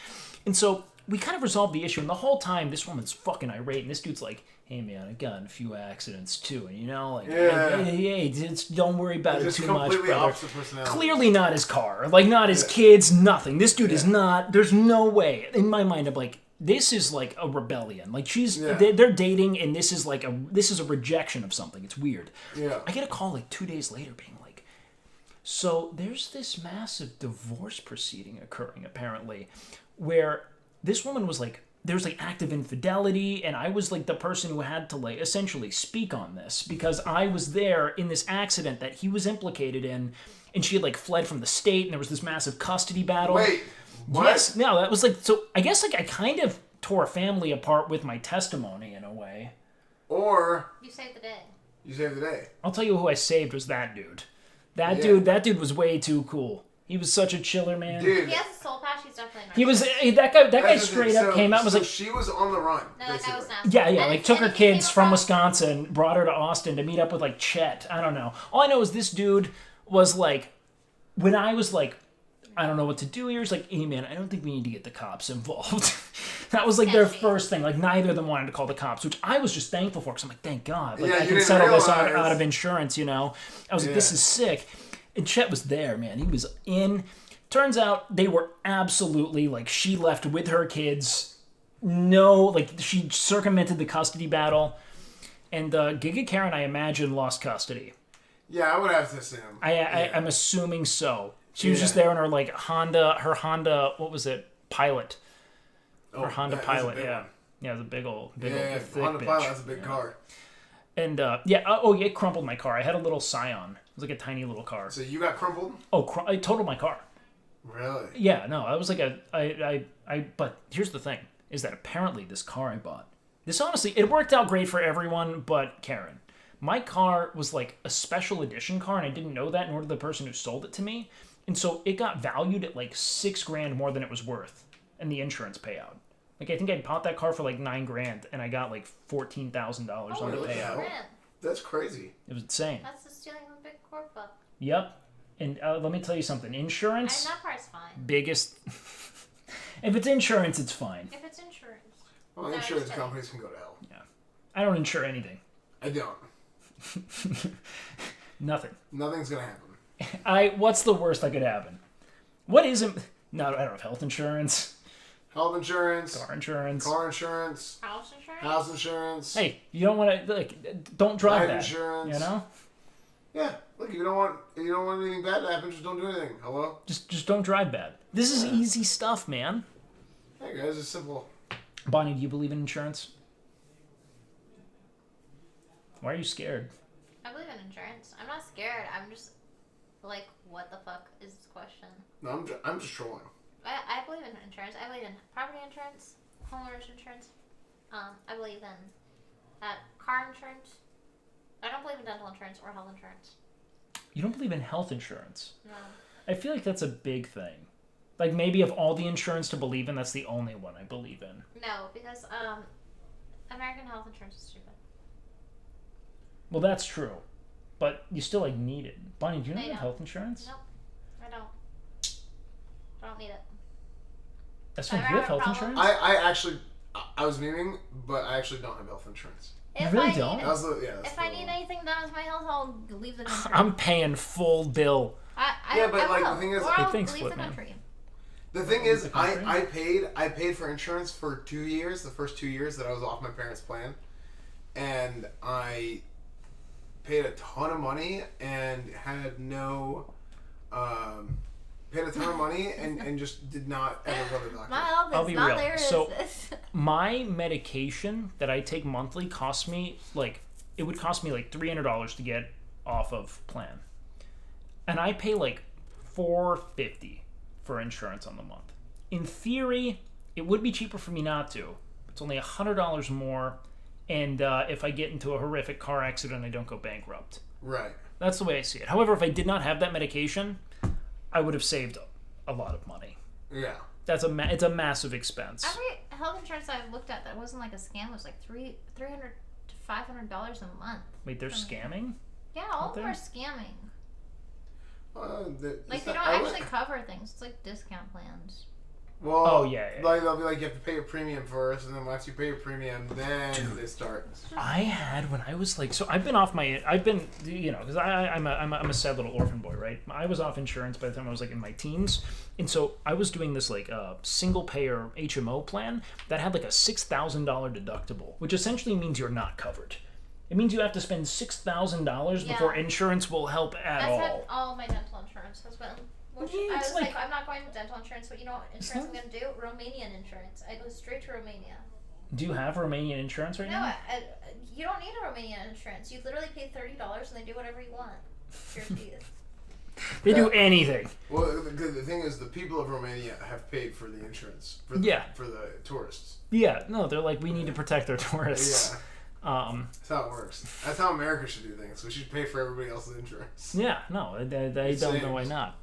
And so we kind of resolved the issue, and the whole time this woman's fucking irate, and this dude's like, hey man, I got in a few accidents too, and you know, like, Yeah. hey, don't worry about it Just too much, completely brother. opposite personality. Clearly not his car, like not his kids, nothing. This dude is not. There's no way. In my mind, I'm like, this is like a rebellion. Like they're dating, and this is a rejection of something. It's weird. Yeah. I get a call like 2 days later, being like, So there's this massive divorce proceeding occurring, apparently, where this woman was like, there was like active infidelity, and I was like the person who had to like essentially speak on this because I was there in this accident that he was implicated in, and she had like fled from the state, and there was this massive custody battle. Wait, what? Yes, no, that was like, so I guess like I kind of tore a family apart with my testimony in a way. Or You saved the day. you saved the day. I'll tell you who I saved was that dude. That Yeah. dude was way too cool. He was such a chiller, man. Dude, He has a soul patch. He's definitely not. He was that guy that's the straight thing. up came out and was so like, she was on the run. No, that guy basically. was nasty. yeah, And like if- took and her if he came kids from across- Wisconsin, brought her to Austin to meet up with like Chet. I don't know. All I know is this dude was like, when I was like, I don't know what to do here. He's like, hey man, I don't think we need to get the cops involved. That was like their Sketchy. first thing. Like neither of them wanted to call the cops, which I was just thankful for because I'm like, thank God, like Yeah, I you can didn't settle this realize. out of insurance. You know, I was like, this Yeah. is sick. And Chet was there, man. He was in. Turns out they were absolutely like she left with her kids. No, like she circumvented the custody battle, and Giga Karen, I imagine, lost custody. Yeah, I would have to assume. I'm assuming so. She was Yeah. just there in her like Honda, what was it, Pilot? Her Honda Pilot, yeah. One. Yeah, it was a big old Yeah, thick Honda bitch. Pilot has a big car. And it crumpled my car. I had a little Scion. It was like a tiny little car. So you got crumpled? I totaled my car. Really? Yeah, no, I was like but here's the thing, is that apparently this car I bought, this honestly, it worked out great for everyone but Karen. My car was like a special edition car, and I didn't know that, nor did the person who sold it to me. And so it got valued at like $6,000 more than it was worth in the insurance payout. Like I think I bought that car for like $9,000, and I got like $14,000 on the really? payout. Man, That's crazy. It was insane. that's the stealing of a big corpo. Yep. And let me tell you something. Insurance, That part's fine. biggest. If it's insurance, it's fine. If it's insurance. Well, No, insurance just kidding. companies can go to hell. I don't insure anything. I don't. Nothing. Nothing's gonna happen. What's the worst that could happen? What isn't? No, I don't have health insurance, Health insurance, car insurance. car insurance, House insurance? house insurance. Hey, you don't want to like, don't drive Life that. insurance. You know, Yeah. Look, if you don't want anything bad to happen, just don't do anything. Hello. just don't drive bad. This is easy stuff, man. Hey guys, it's simple. Bonnie, do you believe in insurance? Why are you scared? I believe in insurance. I'm not scared. I'm just like, what the fuck is this question? No, I'm just trolling. I believe in insurance. I believe in property insurance, homeowners insurance. I believe in car insurance. I don't believe in dental insurance or health insurance. You don't believe in health insurance? No. I feel like that's a big thing. Like maybe of all the insurance to believe in, that's the only one I believe in. No, because American health insurance is stupid. Well, that's true, but you still like need it. Bonnie, do you not I have don't. health insurance? Nope. I don't. I don't need it. That's I not you have have a health problem. insurance. I actually, I was memeing, but I actually don't have health insurance. You If really I don't? Need, That was the, yeah. that's if the I need anything done with my health, I'll leave the country. I'm paying full bill. Yeah, but, I like, will. the thing is- or Hey, I'll thanks, leave the Flip, man. country. The thing is, the country? I paid for insurance for 2 years, the first 2 years that I was off my parents' plan, and I paid a ton of money and had no, paid a ton of money and just did not ever go to the doctor. My health I'll is be not real. there. So- This. My medication that I take monthly costs me it would cost me like $300 to get off of plan, and I pay like $450 for insurance on the month. In theory, it would be cheaper for me not to. It's only $100 more, and if I get into a horrific car accident, I don't go bankrupt. Right. That's the way I see it. However, if I did not have that medication, I would have saved a lot of money. Yeah. It's a massive expense. Every health insurance I've looked at that wasn't like a scam was like $300 to $500 a month. Wait, they're scamming? Yeah, all Out of them there? are scamming. It's Like they not- don't I would- actually cover things. It's like discount plans. Well, Oh, yeah. Like they'll be like, you have to pay your premium first, and then once you pay your premium, then they start. I had when I was like, so I've been, you know, because I'm a sad little orphan boy, right? I was off insurance by the time I was like in my teens, and so I was doing this like single payer HMO plan that had like a $6,000 deductible, which essentially means you're not covered. It means you have to spend $6,000 before insurance will help at all. That's what all my dental insurance has been. Which I was like, I'm not going to dental insurance, but you know what insurance I'm going to do? Romanian insurance. I go straight to Romania. Do you have Romanian insurance right now? No, you don't need a Romanian insurance. You literally pay $30 and they do whatever you want. Your teeth. They do anything. Well, the thing is, the people of Romania have paid for the insurance for the tourists. Yeah, no, they're like, we need to protect our tourists. Yeah. That's how it works. That's how America should do things. We should pay for everybody else's insurance. Yeah, no, they don't know why not.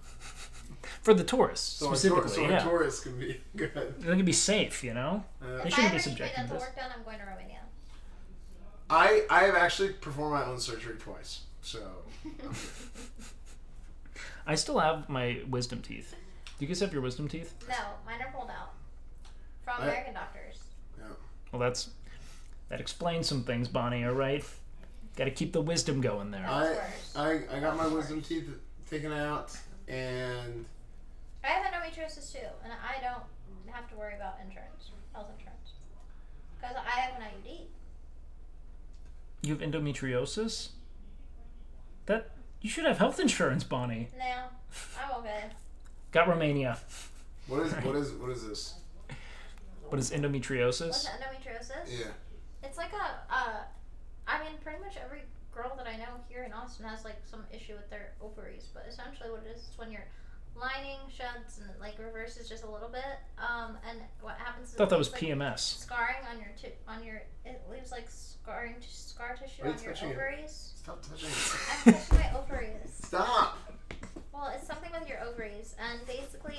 For the tourists, specifically, our tourists can be good. They can be safe, you know? They shouldn't be subjected to this. If I ever need my dental work done, I'm going to Romania. I have actually performed my own surgery twice, so... I still have my wisdom teeth. Do you guys have your wisdom teeth? No, mine are pulled out. From American doctors. Yeah. Well, that explains some things, Bonnie, alright? Gotta keep the wisdom going there. I got my wisdom teeth taken out, and... I have endometriosis too, and I don't have to worry about insurance, health insurance. Because I have an IUD. You have endometriosis? You should have health insurance, Bonnie. No, I'm okay. Got Romania. What is this? What is endometriosis? What's endometriosis? Yeah. It's like I mean, pretty much every girl that I know here in Austin has like some issue with their ovaries, but essentially what it is when your lining sheds and like reverses just a little bit, and what happens is I thought that was like PMS. scarring on your it leaves like scar tissue on your ovaries. Stop touching I'm touching my ovaries. Stop! Well, it's something with your ovaries, and basically,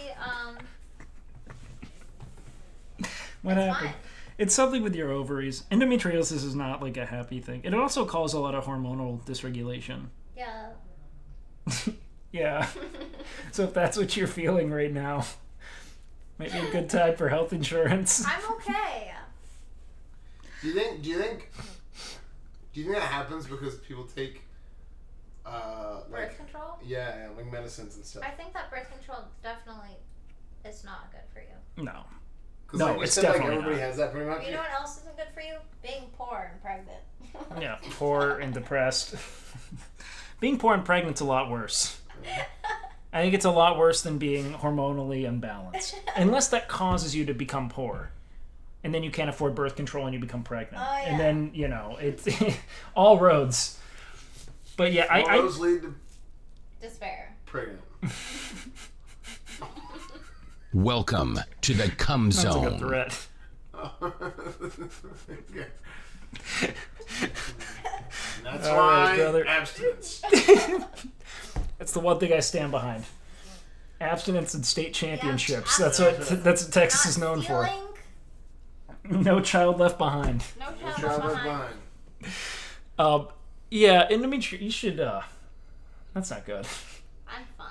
What it's happened? fine. It's something with your ovaries. Endometriosis is not like a happy thing. It also causes a lot of hormonal dysregulation. Yeah. Yeah. So if that's what you're feeling right now, might be a good time for health insurance. I'm okay. Do you think that happens because people take Birth control? Yeah, like medicines and stuff? I think that birth control definitely is not good for you. No. No, like it's said, definitely everybody not. has that pretty much. You know what else isn't good for you? Being poor and pregnant. Yeah, poor and depressed. Being poor and pregnant's a lot worse. I think it's a lot worse than being hormonally unbalanced. Unless that causes you to become poor. And then you can't afford birth control and you become pregnant. Oh, yeah. And then, you know, it's all roads. But yeah, all roads lead to despair. Pregnant. Welcome to the Cum Sounds Zone. like a threat. That's All why right, brother. abstinence. That's the one thing I stand behind. Abstinence and state championships. Yeah, That's what Texas is known for. No child left behind. No Child child left left behind. behind. Yeah, endometriosis. You should. That's not good. I'm fine.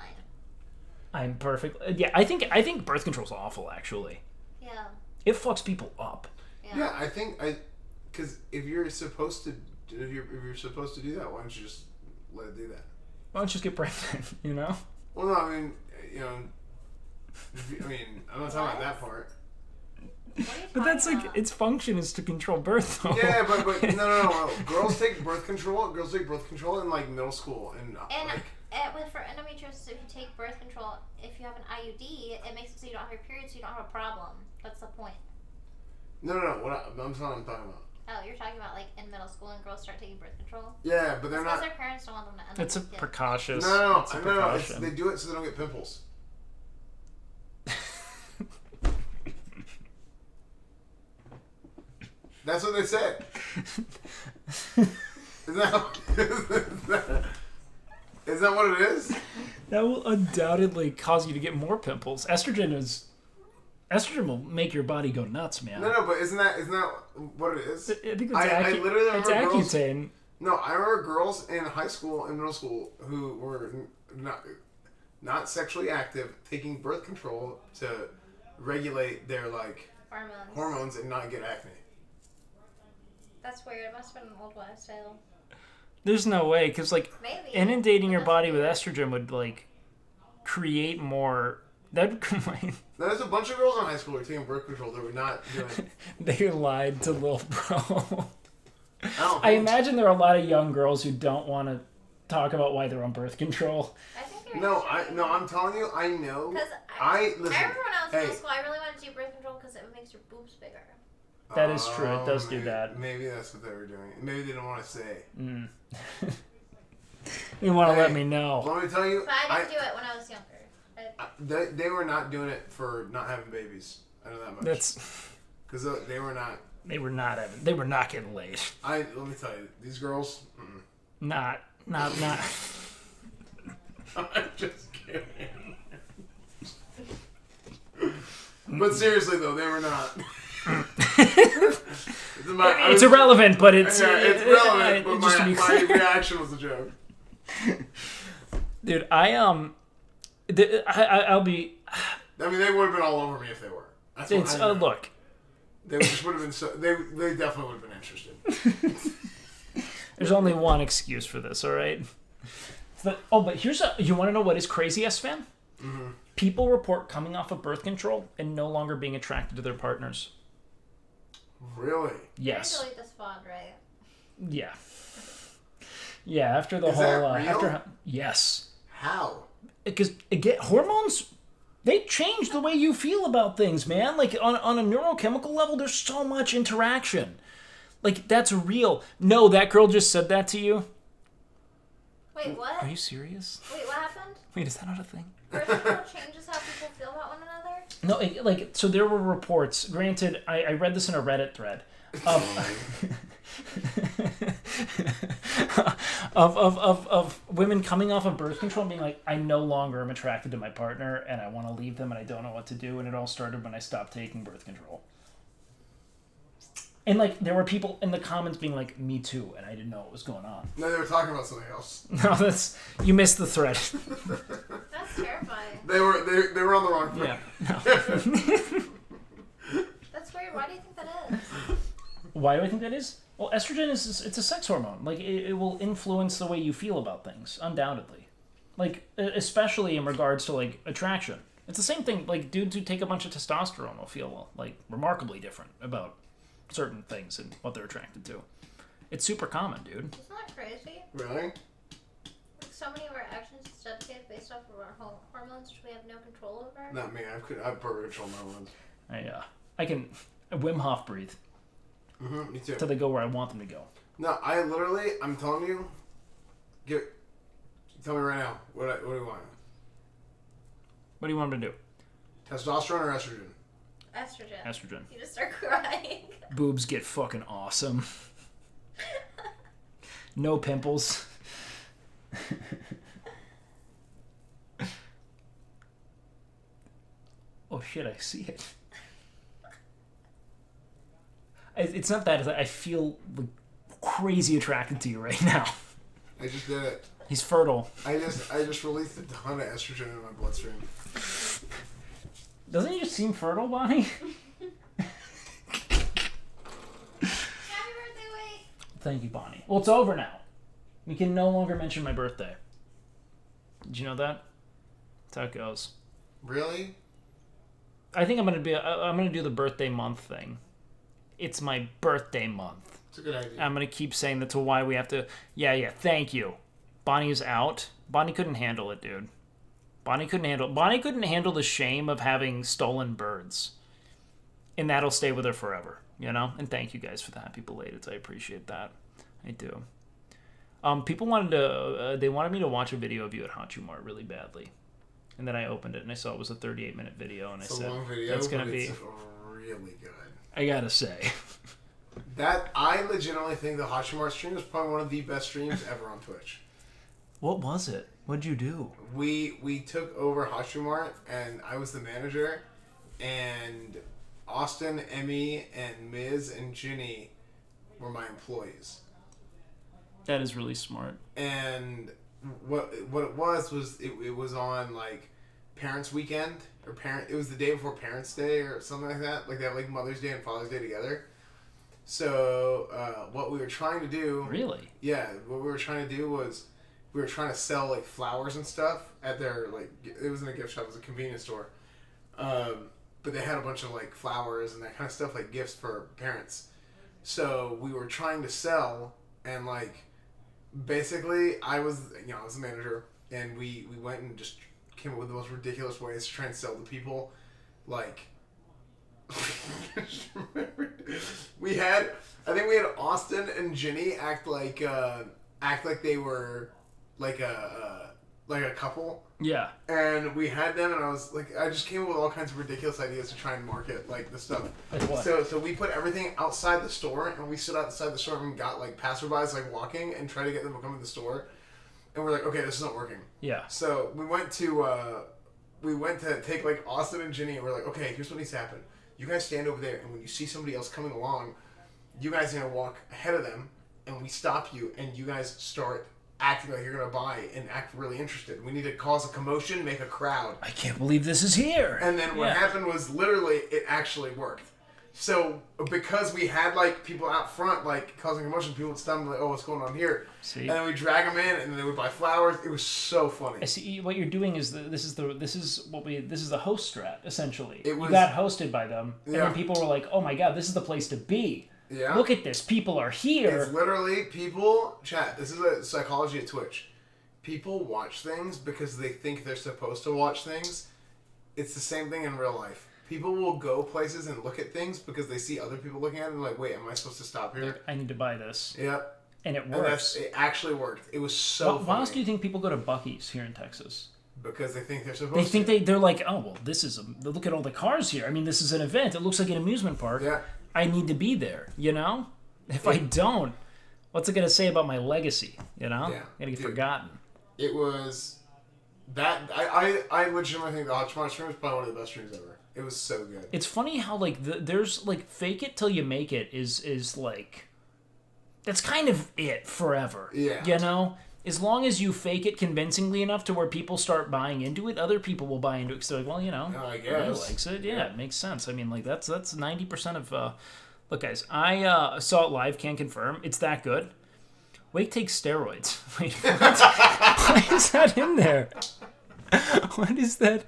I'm perfect. Yeah, I think birth control's awful. Actually, Yeah. it fucks people up. Yeah, I think because if you're supposed to do that, why don't you just let it do that? Why don't you just get pregnant? You know. Well, no, I mean, I'm not talking about that part. What are you But that's talking like about? its function is to control birth. Though. Yeah, but no. Girls take birth control. Girls take birth control in like middle school and like. For endometriosis, if you take birth control, if you have an IUD, it makes it so you don't have your period, so you don't have a problem. That's the point. No. I'm talking about. Oh, you're talking about like in middle school and girls start taking birth control? Yeah, but they're Because not. their parents don't want them to end It's a up with kids. precautious. No. It's a precaution. They do it so they don't get pimples. That's what they said. Is that what it is? That will undoubtedly cause you to get more pimples. Estrogen will make your body go nuts, man. No, but isn't that what it is? I think it's, I literally it's remember girls. Accutane. No, I remember girls in high school and middle school who were not sexually active taking birth control to regulate their like hormones and not get acne. That's weird. It must have been an old wives' tale. There's no way, because like Maybe. inundating your body with estrogen would like create more. That'd combine. There's a bunch of girls in high school who were taking birth control that were not doing. They lied to Lil Bro. I imagine there are a lot of young girls who don't want to talk about why they're on birth control. I think you're No, I'm telling you, I know. Because listen, I remember when I was in hey. middle school, I really wanted to do birth control because it makes your boobs bigger. That is true. It does do maybe, that. Maybe that's what they were doing. Maybe they didn't want to say. You want to let me know. Let me tell you. But I didn't do it when I was younger. They were not doing it for not having babies. I know that much. That's because they were not. They were not getting laid. Let me tell you, these girls. Not. I'm just kidding. But seriously though, they were not. It's irrelevant, but it's relevant. But just to be my clear. reaction was a joke. Dude, I'll be. I mean, they would have been all over me if they were. That's what It's I know. look. They just would have been so. They definitely would have been interested. There's only one excuse for this, all right? But here's you want to know what is crazy, Esfand? Mm-hmm. People report coming off of birth control and no longer being attracted to their partners. Really? Yes. I delete this font, right? Yeah. Yeah. After the Is whole. that real? Yes. How? Because hormones. They change the way you feel about things, man. Like on a neurochemical level, there's so much interaction. Like that's real. No, that girl just said that to you. Wait, what? Are you serious? Wait, what happened? Wait, is that not a thing? Birth control changes how people feel about one another? No, so there were reports. Granted, I read this in a Reddit thread of women coming off of birth control and being like, I no longer am attracted to my partner and I want to leave them and I don't know what to do. And it all started when I stopped taking birth control. And like there were people in the comments being like, me too, and I didn't know what was going on. No, they were talking about something else. No, you missed the thread. That's terrifying. They were on the wrong thread. Yeah. No. That's weird. Why do you think that is? Why do I think that is? Well, estrogen it's a sex hormone. Like it will influence the way you feel about things, undoubtedly. Like especially in regards to like attraction. It's the same thing. Like dudes who take a bunch of testosterone will feel like remarkably different about certain things and what they're attracted to. It's super common, dude. Isn't that crazy? Really? Like so many of our actions is dedicated based off of our hormones, which we have no control over. Not me. I have perfect control my hormones. I can Wim Hof breathe Me too. till they go where I want them to go. No, I'm telling you. Tell me right now. What do you want? What do you want me to do? Testosterone or estrogen? Estrogen. You just start crying. Boobs get fucking awesome. No pimples. Oh shit, I see it. It's not that. I feel like crazy attracted to you right now. I just did it. He's fertile. I just released a ton of estrogen in my bloodstream. Doesn't he just seem fertile, Bonnie? Happy birthday, Wake. Thank you, Bonnie. Well, it's over now. We can no longer mention my birthday. Did you know that? That's how it goes. Really? I think I'm gonna do the birthday month thing. It's my birthday month. It's a good idea. I'm gonna keep saying that's why we have to. Yeah. Thank you. Bonnie's out. Bonnie couldn't handle it, dude. Bonnie couldn't handle the shame of having stolen birds, and that'll stay with her forever. You know. And thank you guys for the happy belateds. I appreciate that. I do. People they wanted me to watch a video of you at Hachimart really badly, and then I opened it and I saw it was a 38-minute video, and It's I a said, long video, "That's gonna but be it's really good." I gotta say, That I legitimately think the Hachimart stream is probably one of the best streams ever on Twitch. what was it? What'd you do? We took over Hachimart and I was the manager, and Austin, Emmy, and Miz and Ginny were my employees. That is really smart. And what it was it was on like Parents Weekend or it was the day before Parents Day or something like that. Like they have like Mother's Day and Father's Day together. So what we were trying to do, Really? yeah, what we were trying to do was we were trying to sell like flowers and stuff at their like it wasn't a gift shop, it was a convenience store. But they had a bunch of like flowers and that kind of stuff, like gifts for parents. So we were trying to sell, and like, basically, I was the manager, and we went and just came up with the most ridiculous ways to try and sell to people, like. we had Austin and Ginny act like they were like a couple. Yeah. And we had them, and I just came up with all kinds of ridiculous ideas to try and market like the stuff. Like what? So we put everything outside the store, and we stood outside the store and got like passerbys like walking and tried to get them to come to the store. And we're like, okay, this is not working. Yeah. So we went to take like Austin and Ginny, and we're like, okay, here's what needs to happen. You guys stand over there, and when you see somebody else coming along, you guys are going to walk ahead of them, and we stop you, and you guys start acting like you're going to buy and act really interested. We need to cause a commotion, make a crowd. I can't believe this is here. And then what happened was literally it actually worked. So because we had like people out front like causing commotion, people would stop and be like, oh, what's going on here? See? And then we drag them in, and then they would buy flowers. It was so funny. I see. What you're doing is this is the host strat essentially. You got hosted by them, and Yeah. then people were like, "Oh my god, this is the place to be." Yeah. Look at this. People are here. It's literally people, chat, this is a psychology at Twitch. People watch things because they think they're supposed to watch things. It's the same thing in real life. People will go places and look at things because they see other people looking at it and like, wait, am I supposed to stop here? I need to buy this. Yep. And it And works. it actually worked. It was so funny. Why else do you think people go to Buc-ee's here in Texas? Because they think they're supposed They to. think they're like, oh well, this is look at all the cars here. I mean, this is an event. It looks like an amusement park. Yeah. I need to be there. You know, if I don't, what's it gonna say about my legacy? You know, Yeah. gonna get Dude. forgotten. It was that I legitimately think the Hot Tomorrow stream was probably one of the best streams ever. It was so good. It's funny how like there's like fake it till you make it is like that's kind of it forever. Yeah. You know, as long as you fake it convincingly enough to where people start buying into it, other people will buy into it. So like, well, you know, I he guess. likes it. Yeah, it makes sense. I mean, like that's 90% of. Look, guys, I saw it live. Can confirm it's that good. Wake takes steroids. Wait, what? Why is that in there? What is that?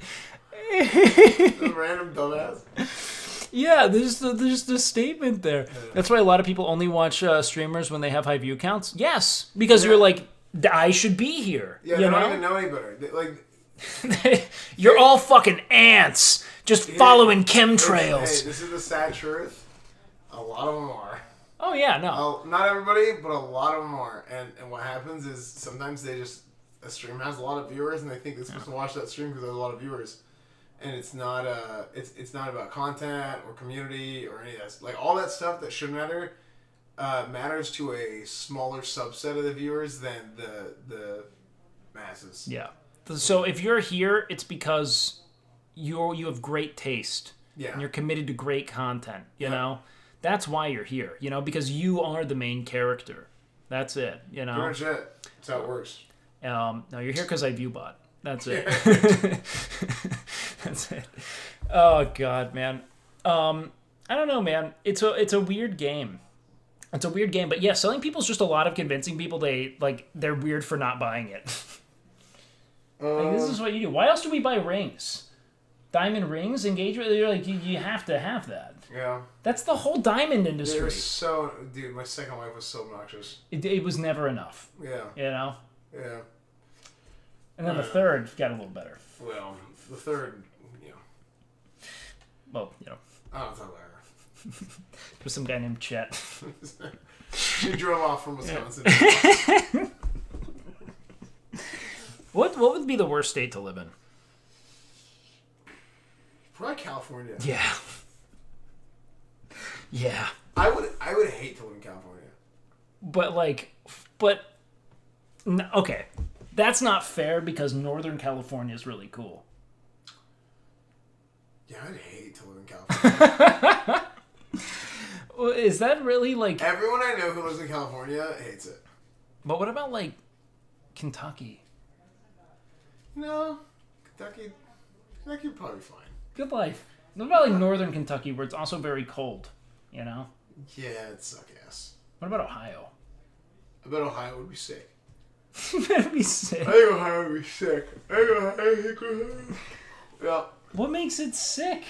Random dumbass. Yeah, there's the statement there. That's why a lot of people only watch streamers when they have high view counts. Yes, because you're like, I should be here. Yeah, you they know? don't even know any better. Like, You're all fucking ants, just following hey, chemtrails. this is the sad truth. A lot of them are. Oh yeah, no. Not everybody, but a lot of them are. And what happens is sometimes a stream has a lot of viewers, and they think they're supposed to watch that stream because there's a lot of viewers. And it's not it's not about content or community or any of that. Like all that stuff that should matter matters to a smaller subset of the viewers than the masses. Yeah. So if you're here, it's because you have great taste. Yeah. And you're committed to great content. You know, that's why you're here. You know, because you are the main character. That's it. You know. Pretty much it. That's how it works. No, you're here because I viewbot. That's it. That's it. Oh God, man. I don't know, man. It's a weird game. It's a weird game, but yeah, selling people is just a lot of convincing people they're weird for not buying it. Like, this is what you do. Why else do we buy rings? Diamond rings, engagement. You're like you have to have that. Yeah. That's the whole diamond industry. It was dude. My second wife was so obnoxious. It was never enough. Yeah. You know. Yeah. And then the third got a little better. Well, the third, Well, you know, I don't talk about her. there's some guy named Chet. She drove off from Wisconsin. What would be the worst state to live in? Probably California. Yeah. Yeah. I would hate to live in California. Okay. That's not fair because Northern California is really cool. Yeah, I'd hate to live in California. Well, is that really like... Everyone I know who lives in California hates it. But what about like Kentucky? No, Kentucky would probably be fine. Good life. What about like Northern Kentucky where it's also very cold, you know? Yeah, it'd suck ass. What about Ohio? I bet Ohio would be sick. That'd be sick. I think Ohio would be sick. Yeah. What makes it sick?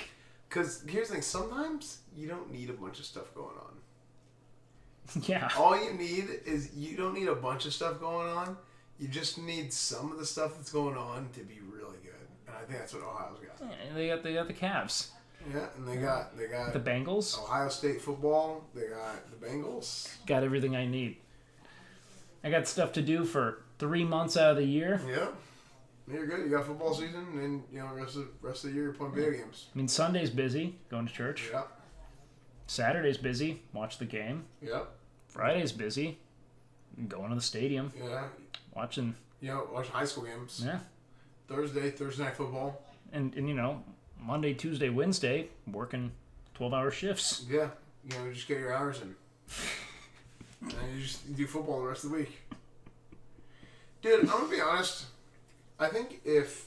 Because here's the thing, sometimes you don't need a bunch of stuff going on. Yeah. All you need is, you don't need a bunch of stuff going on. You just need some of the stuff that's going on to be really good. And I think that's what Ohio's got. Yeah, they got the Cavs. Yeah, and they got The Bengals. Ohio State football. They got the Bengals. Got everything I need. I got stuff to do for 3 months out of the year. Yeah. You're good. You got football season, and then, you know, rest of the year you're playing video games. I mean, Sunday's busy, going to church. Yeah. Saturday's busy, watch the game. Yeah. Friday's busy, going to the stadium, Yeah. watching. You know, watch high school games. Yeah. Thursday night football. And you know, Monday, Tuesday, Wednesday, working 12-hour shifts. Yeah. You know, just get your hours in. And you do football the rest of the week. Dude, I'm going to be honest. I think if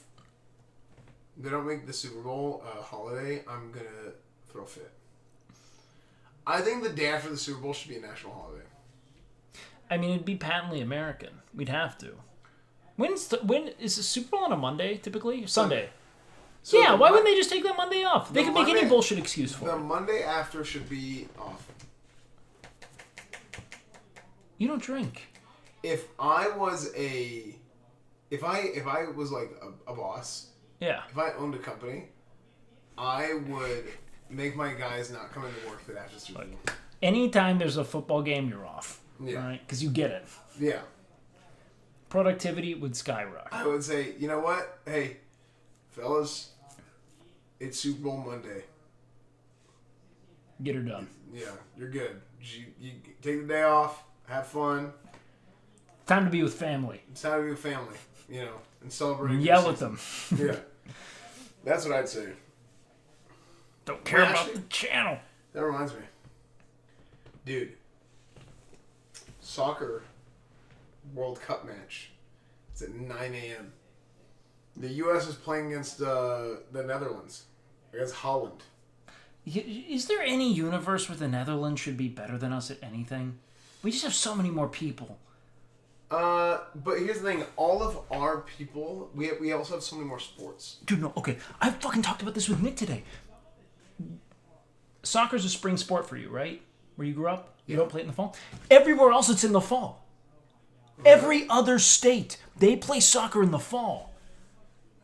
they don't make the Super Bowl a holiday, I'm going to throw a fit. I think the day after the Super Bowl should be a national holiday. I mean, it'd be patently American. We'd have to. When is the Super Bowl on a Monday typically? Sunday. So Yeah, why wouldn't they just take that Monday off? They could make any Monday- bullshit excuse for The it. Monday after should be off. You don't drink. If I was if I was like a boss, Yeah. if I owned a company, I would make my guys not come into work for that after Super Bowl. Anytime there's a football game, you're off. Yeah. Right? Because you get it. Yeah. Productivity would skyrocket. I would say, you know what? Hey, fellas, it's Super Bowl Monday. Get her done. Yeah, you're good. You take the day off, have fun. Time to be with family. It's time to be with family, you know, and celebrate. Yell at them. Yeah. That's what I'd say. Don't care Well, about actually- the channel. That reminds me. Dude, soccer World Cup match. It's at 9 a.m. The U.S. is playing against the Netherlands, against Holland. Is there any universe where the Netherlands should be better than us at anything? We just have so many more people. But here's the thing. All of our people, we also have so many more sports. Dude, no, okay. I fucking talked about this with Nick today. Soccer's a spring sport for you, right? Where you grew up? You don't play it in the fall? Everywhere else it's in the fall. Every other state, they play soccer in the fall.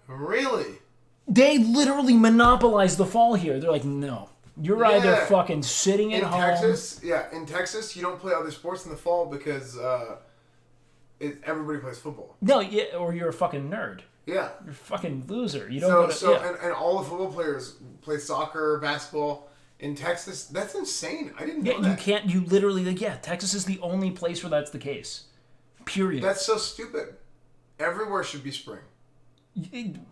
Really? They literally monopolize the fall here. They're like, no. You're either Yeah. fucking sitting at home. In Texas, you don't play other sports in the fall because everybody plays football. No, yeah, or you're a fucking nerd. Yeah. You're a fucking loser. You don't go to... yeah. And all the football players play soccer, basketball in Texas. That's insane. I didn't know Yeah, that. you can't. You literally, like, yeah, Texas is the only place where that's the case. Period. That's so stupid. Everywhere should be spring.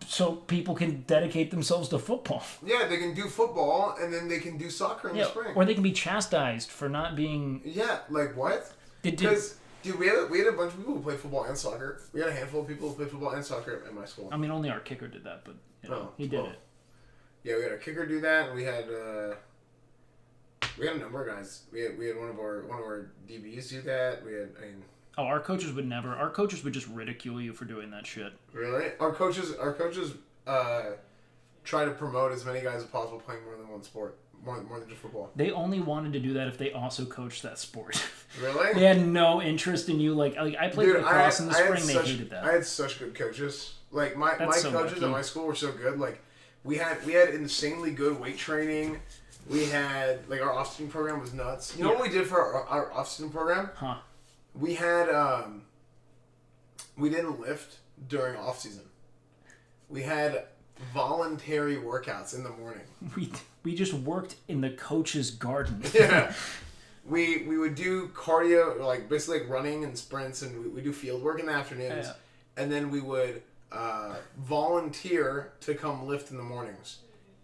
So people can dedicate themselves to football. Yeah, they can do football and then they can do soccer in the Yeah, spring. or they can be chastised for not being. Yeah, like what? Did- Because dude, we had a bunch of people who played football and soccer. We had a handful of people who played football and soccer at my school. I mean, only our kicker did that, but you know, he did it. Yeah, we had a kicker do that, and we had a number of guys. We had one of our DBs do that. Oh, our coaches would never. Our coaches would just ridicule you for doing that shit. Really? Our coaches try to promote as many guys as possible playing more than one sport, more than just football. They only wanted to do that if they also coached that sport. Really? They had no interest in you. Like I played lacrosse in the spring. They hated that. I had such good coaches. Like my That's so coaches lucky. at my school were so good. Like we had insanely good weight training. We had like our off-season program was nuts. You know what we did for our off-season program? Huh. We had we didn't lift during off-season. We had voluntary workouts in the morning. We just worked in the coach's garden. Yeah. We would do cardio, like basically like running and sprints, and we do field work in the afternoons. Yeah. And then we would volunteer to come lift in the mornings.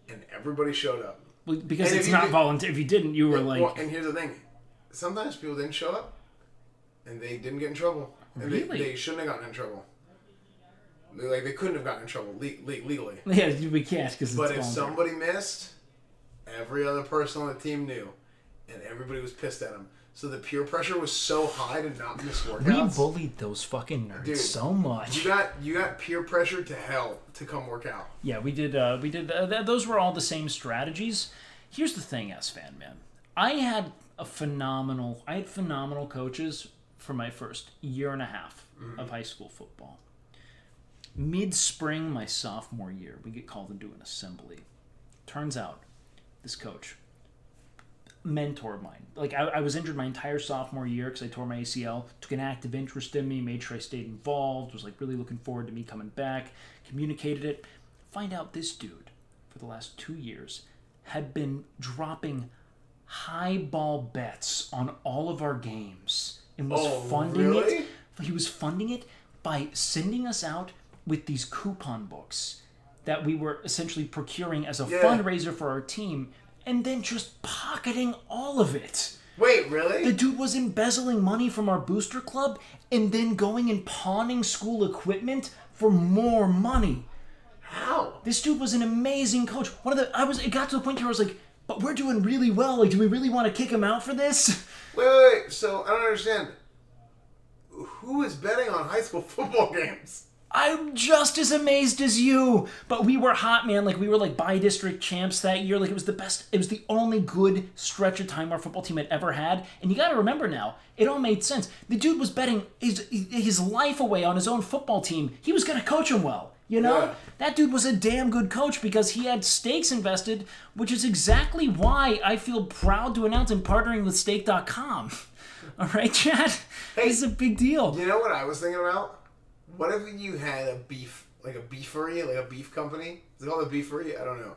And everybody showed up. Because And if it's you not did- voluntary. If you didn't, you were like... Well, and here's the thing. Sometimes people didn't show up, and they didn't get in trouble. And Really? they shouldn't have gotten in trouble. They couldn't have gotten in trouble legally. Yeah, we can't because it's But if voluntary. somebody missed, every other person on the team knew, and everybody was pissed at them. So the peer pressure was so high to not miss We workouts. bullied those fucking nerds Dude, so much. You got peer pressure to hell to come work out. Yeah, we did. Those were all the same strategies. Here's the thing, Esfand, man. I I had phenomenal coaches for my first year and a half of high school football. Mid-spring, my sophomore year, we get called into an assembly. Turns out, this coach, mentor of mine. Like, I was injured my entire sophomore year because I tore my ACL, took an active interest in me, made sure I stayed involved, was, like, really looking forward to me coming back, communicated it. Find out this dude, for the last 2 years, had been dropping high ball bets on all of our games and was funding it. He was funding it by sending us out with these coupon books that we were essentially procuring as a fundraiser for our team, and then just pocketing all of it. Wait, really? The dude was embezzling money from our booster club and then going and pawning school equipment for more money. How? This dude was an amazing coach. It got to the point where I was like, but we're doing really well. Like, do we really want to kick him out for this? Wait. So, I don't understand. Who is betting on high school football games? I'm just as amazed as you. But we were hot, man. Like, we were like by-district champs that year. Like, it was the best. It was the only good stretch of time our football team had ever had. And you got to remember now, it all made sense. The dude was betting his life away on his own football team. He was going to coach him well. You know? Yeah. That dude was a damn good coach because he had stakes invested, which is exactly why I feel proud to announce I'm partnering with Stake.com. All right, Chad? Hey, this is a big deal. You know what I was thinking about? What if you had a beef beefery, like a beef company? Is it called a beefery? I don't know.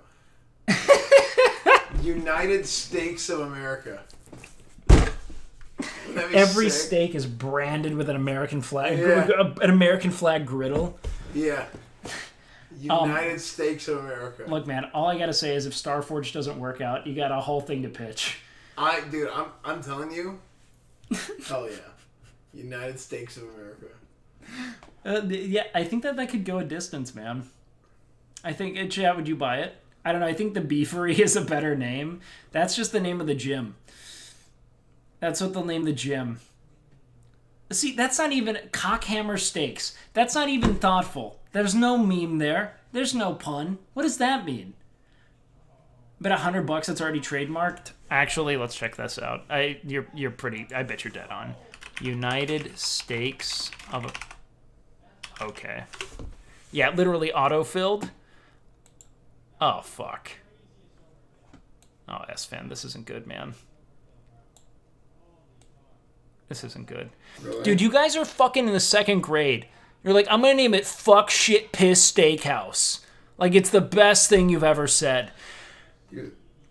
United Steaks of America. Every steak is branded with an American flag, an American flag griddle. Yeah. United Steaks of America. Look, man, all I gotta say is if Starforge doesn't work out, you got a whole thing to pitch. I'm telling you, hell yeah, United Steaks of America. Yeah, I think that could go a distance, man. I think, Chad, would you buy it? I don't know. I think the Beefery is a better name. That's just the name of the gym. That's what they'll name the gym. See, that's not even Cockhammer Steaks. That's not even thoughtful. There's no meme there. There's no pun. What does that mean? But $100 that's already trademarked? Actually, let's check this out. You're pretty. I bet you're dead on. United Steaks of. Okay. Yeah, literally auto-filled. Oh fuck. Oh, Esfand, this isn't good, man. This isn't good. Really? Dude, you guys are fucking in the second grade. You're like, I'm gonna name it Fuck Shit Piss Steakhouse. Like, it's the best thing you've ever said.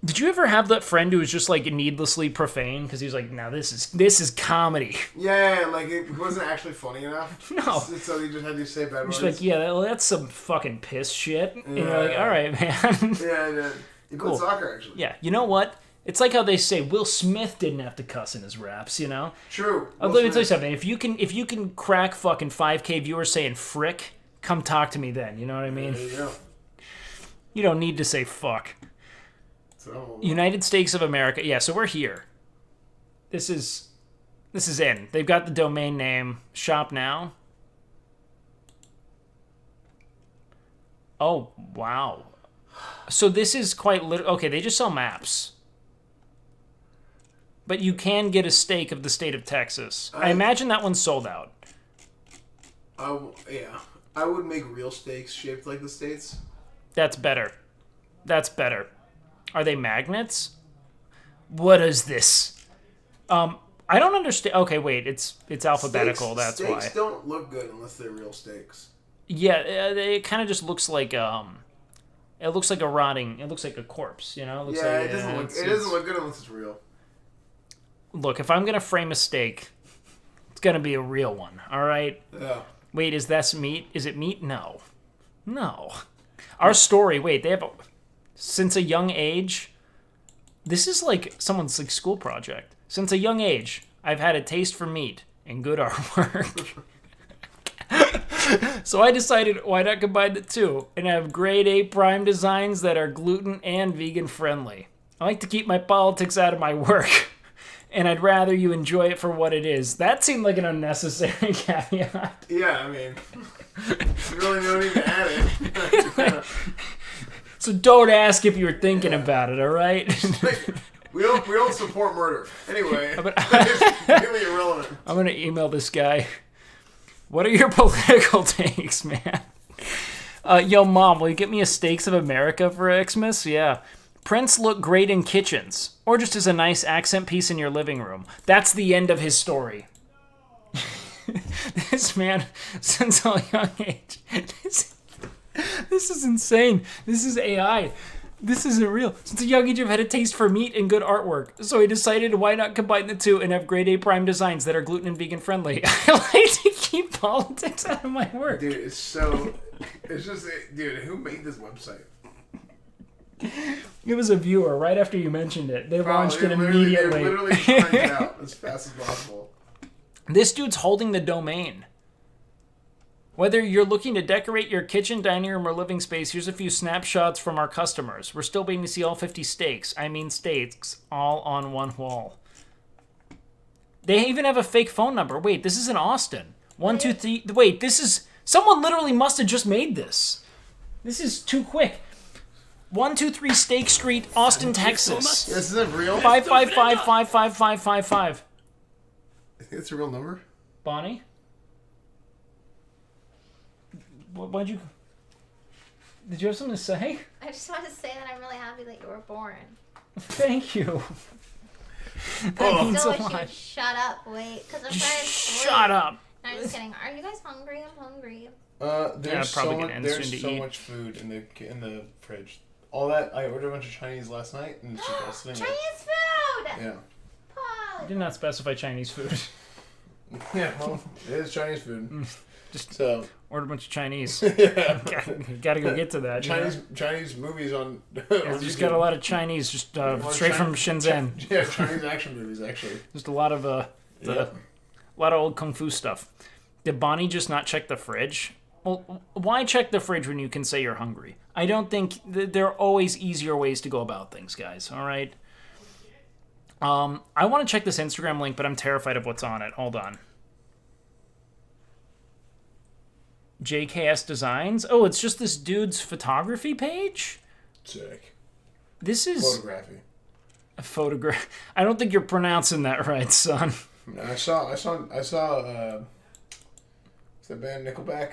Did you ever have that friend who was just like needlessly profane because he was like, "Now this is comedy." Yeah, like it wasn't actually funny enough. No, so he just had to say bad words. Like, yeah, that's some fucking piss shit. And you're like, all right, man. Yeah. He played soccer actually. Yeah, you know what? It's like how they say Will Smith didn't have to cuss in his raps, you know? True. Let me tell you something. If you can crack fucking 5K viewers saying frick, come talk to me then. You know what I mean? There you go. You don't need to say fuck. United States of America. Yeah, so we're here. This is in. They've got the domain name. Shop now. Oh, wow. So this is quite okay, they just sell maps. But you can get a stake of the state of Texas. I imagine that one's sold out. Yeah. I would make real steaks shaped like the states. That's better. Are they magnets? What is this? I don't understand. Okay, wait. It's alphabetical. That's why. Steaks don't look good unless they're real steaks. Yeah, it kind of just looks like it looks like a rotting. It looks like a corpse. You know? It doesn't look good unless it's real. Look, if I'm gonna frame a steak, it's gonna be a real one. All right. Yeah. Wait, is that meat? Is it meat? No. Our story. Wait, they have. Since a young age, this is like someone's like school project. Since a young age, I've had a taste for meat and good artwork. So I decided, why not combine the two and have grade A prime designs that are gluten and vegan friendly. I like to keep my politics out of my work, and I'd rather you enjoy it for what it is. That seemed like an unnecessary caveat. Yeah, I mean, you really don't need to add it. So don't ask if you were thinking about it, all right? We don't support murder. Anyway, it's really irrelevant. I'm gonna email this guy. What are your political takes, man? Yo, Mom, will you get me a Steaks of America for Xmas? Yeah. Prints look great in kitchens, or just as a nice accent piece in your living room. That's the end of his story. This man, since a young age, this is insane. This is AI. This isn't real. Since a young age, I've had a taste for meat and good artwork, so I decided why not combine the two and have grade A prime designs that are gluten and vegan friendly. I like to keep politics out of my work. Dude, it's just, dude, who made this website? It was a viewer right after you mentioned it. They launched it immediately. immediately. They literally cranked it out as fast as possible. This dude's holding the domain. Whether you're looking to decorate your kitchen, dining room, or living space, here's a few snapshots from our customers. We're still waiting to see all 50 steaks. I mean steaks, all on one wall. They even have a fake phone number. Wait, this is in Austin. 123. Wait, this is... Someone literally must have just made this. This is too quick. 123 Steak Street, Austin, Texas. This isn't real? 555555555. I think it's a real number. Bonnie? Why'd you... Did you have something to say? I just want to say that I'm really happy that you were born. Thank you. I still wish you would shut up, wait, because I'm trying to sleep. Shut up. No, I'm just kidding. Are you guys hungry? I'm hungry. There's probably so much food in the fridge. All that, I ordered a bunch of Chinese last night, and it's just all sitting there. Chinese food! Yeah. You did not specify Chinese food. Yeah, well, it is Chinese food. Just so order a bunch of Chinese. yeah. Gotta go get to that. Chinese movies on. Just got a lot of Chinese, just straight from Shenzhen. Yeah, Chinese action movies actually. Just a lot of a lot of old kung fu stuff. Did Bonnie just not check the fridge? Well, why check the fridge when you can say you're hungry? I don't think there are always easier ways to go about things, guys. All right. I want to check this Instagram link, but I'm terrified of what's on it. Hold on. JKS Designs. Oh, it's just this dude's photography page? Sick. This is... Photography. A photograph. I don't think you're pronouncing that right, son. I saw what's that band, Nickelback?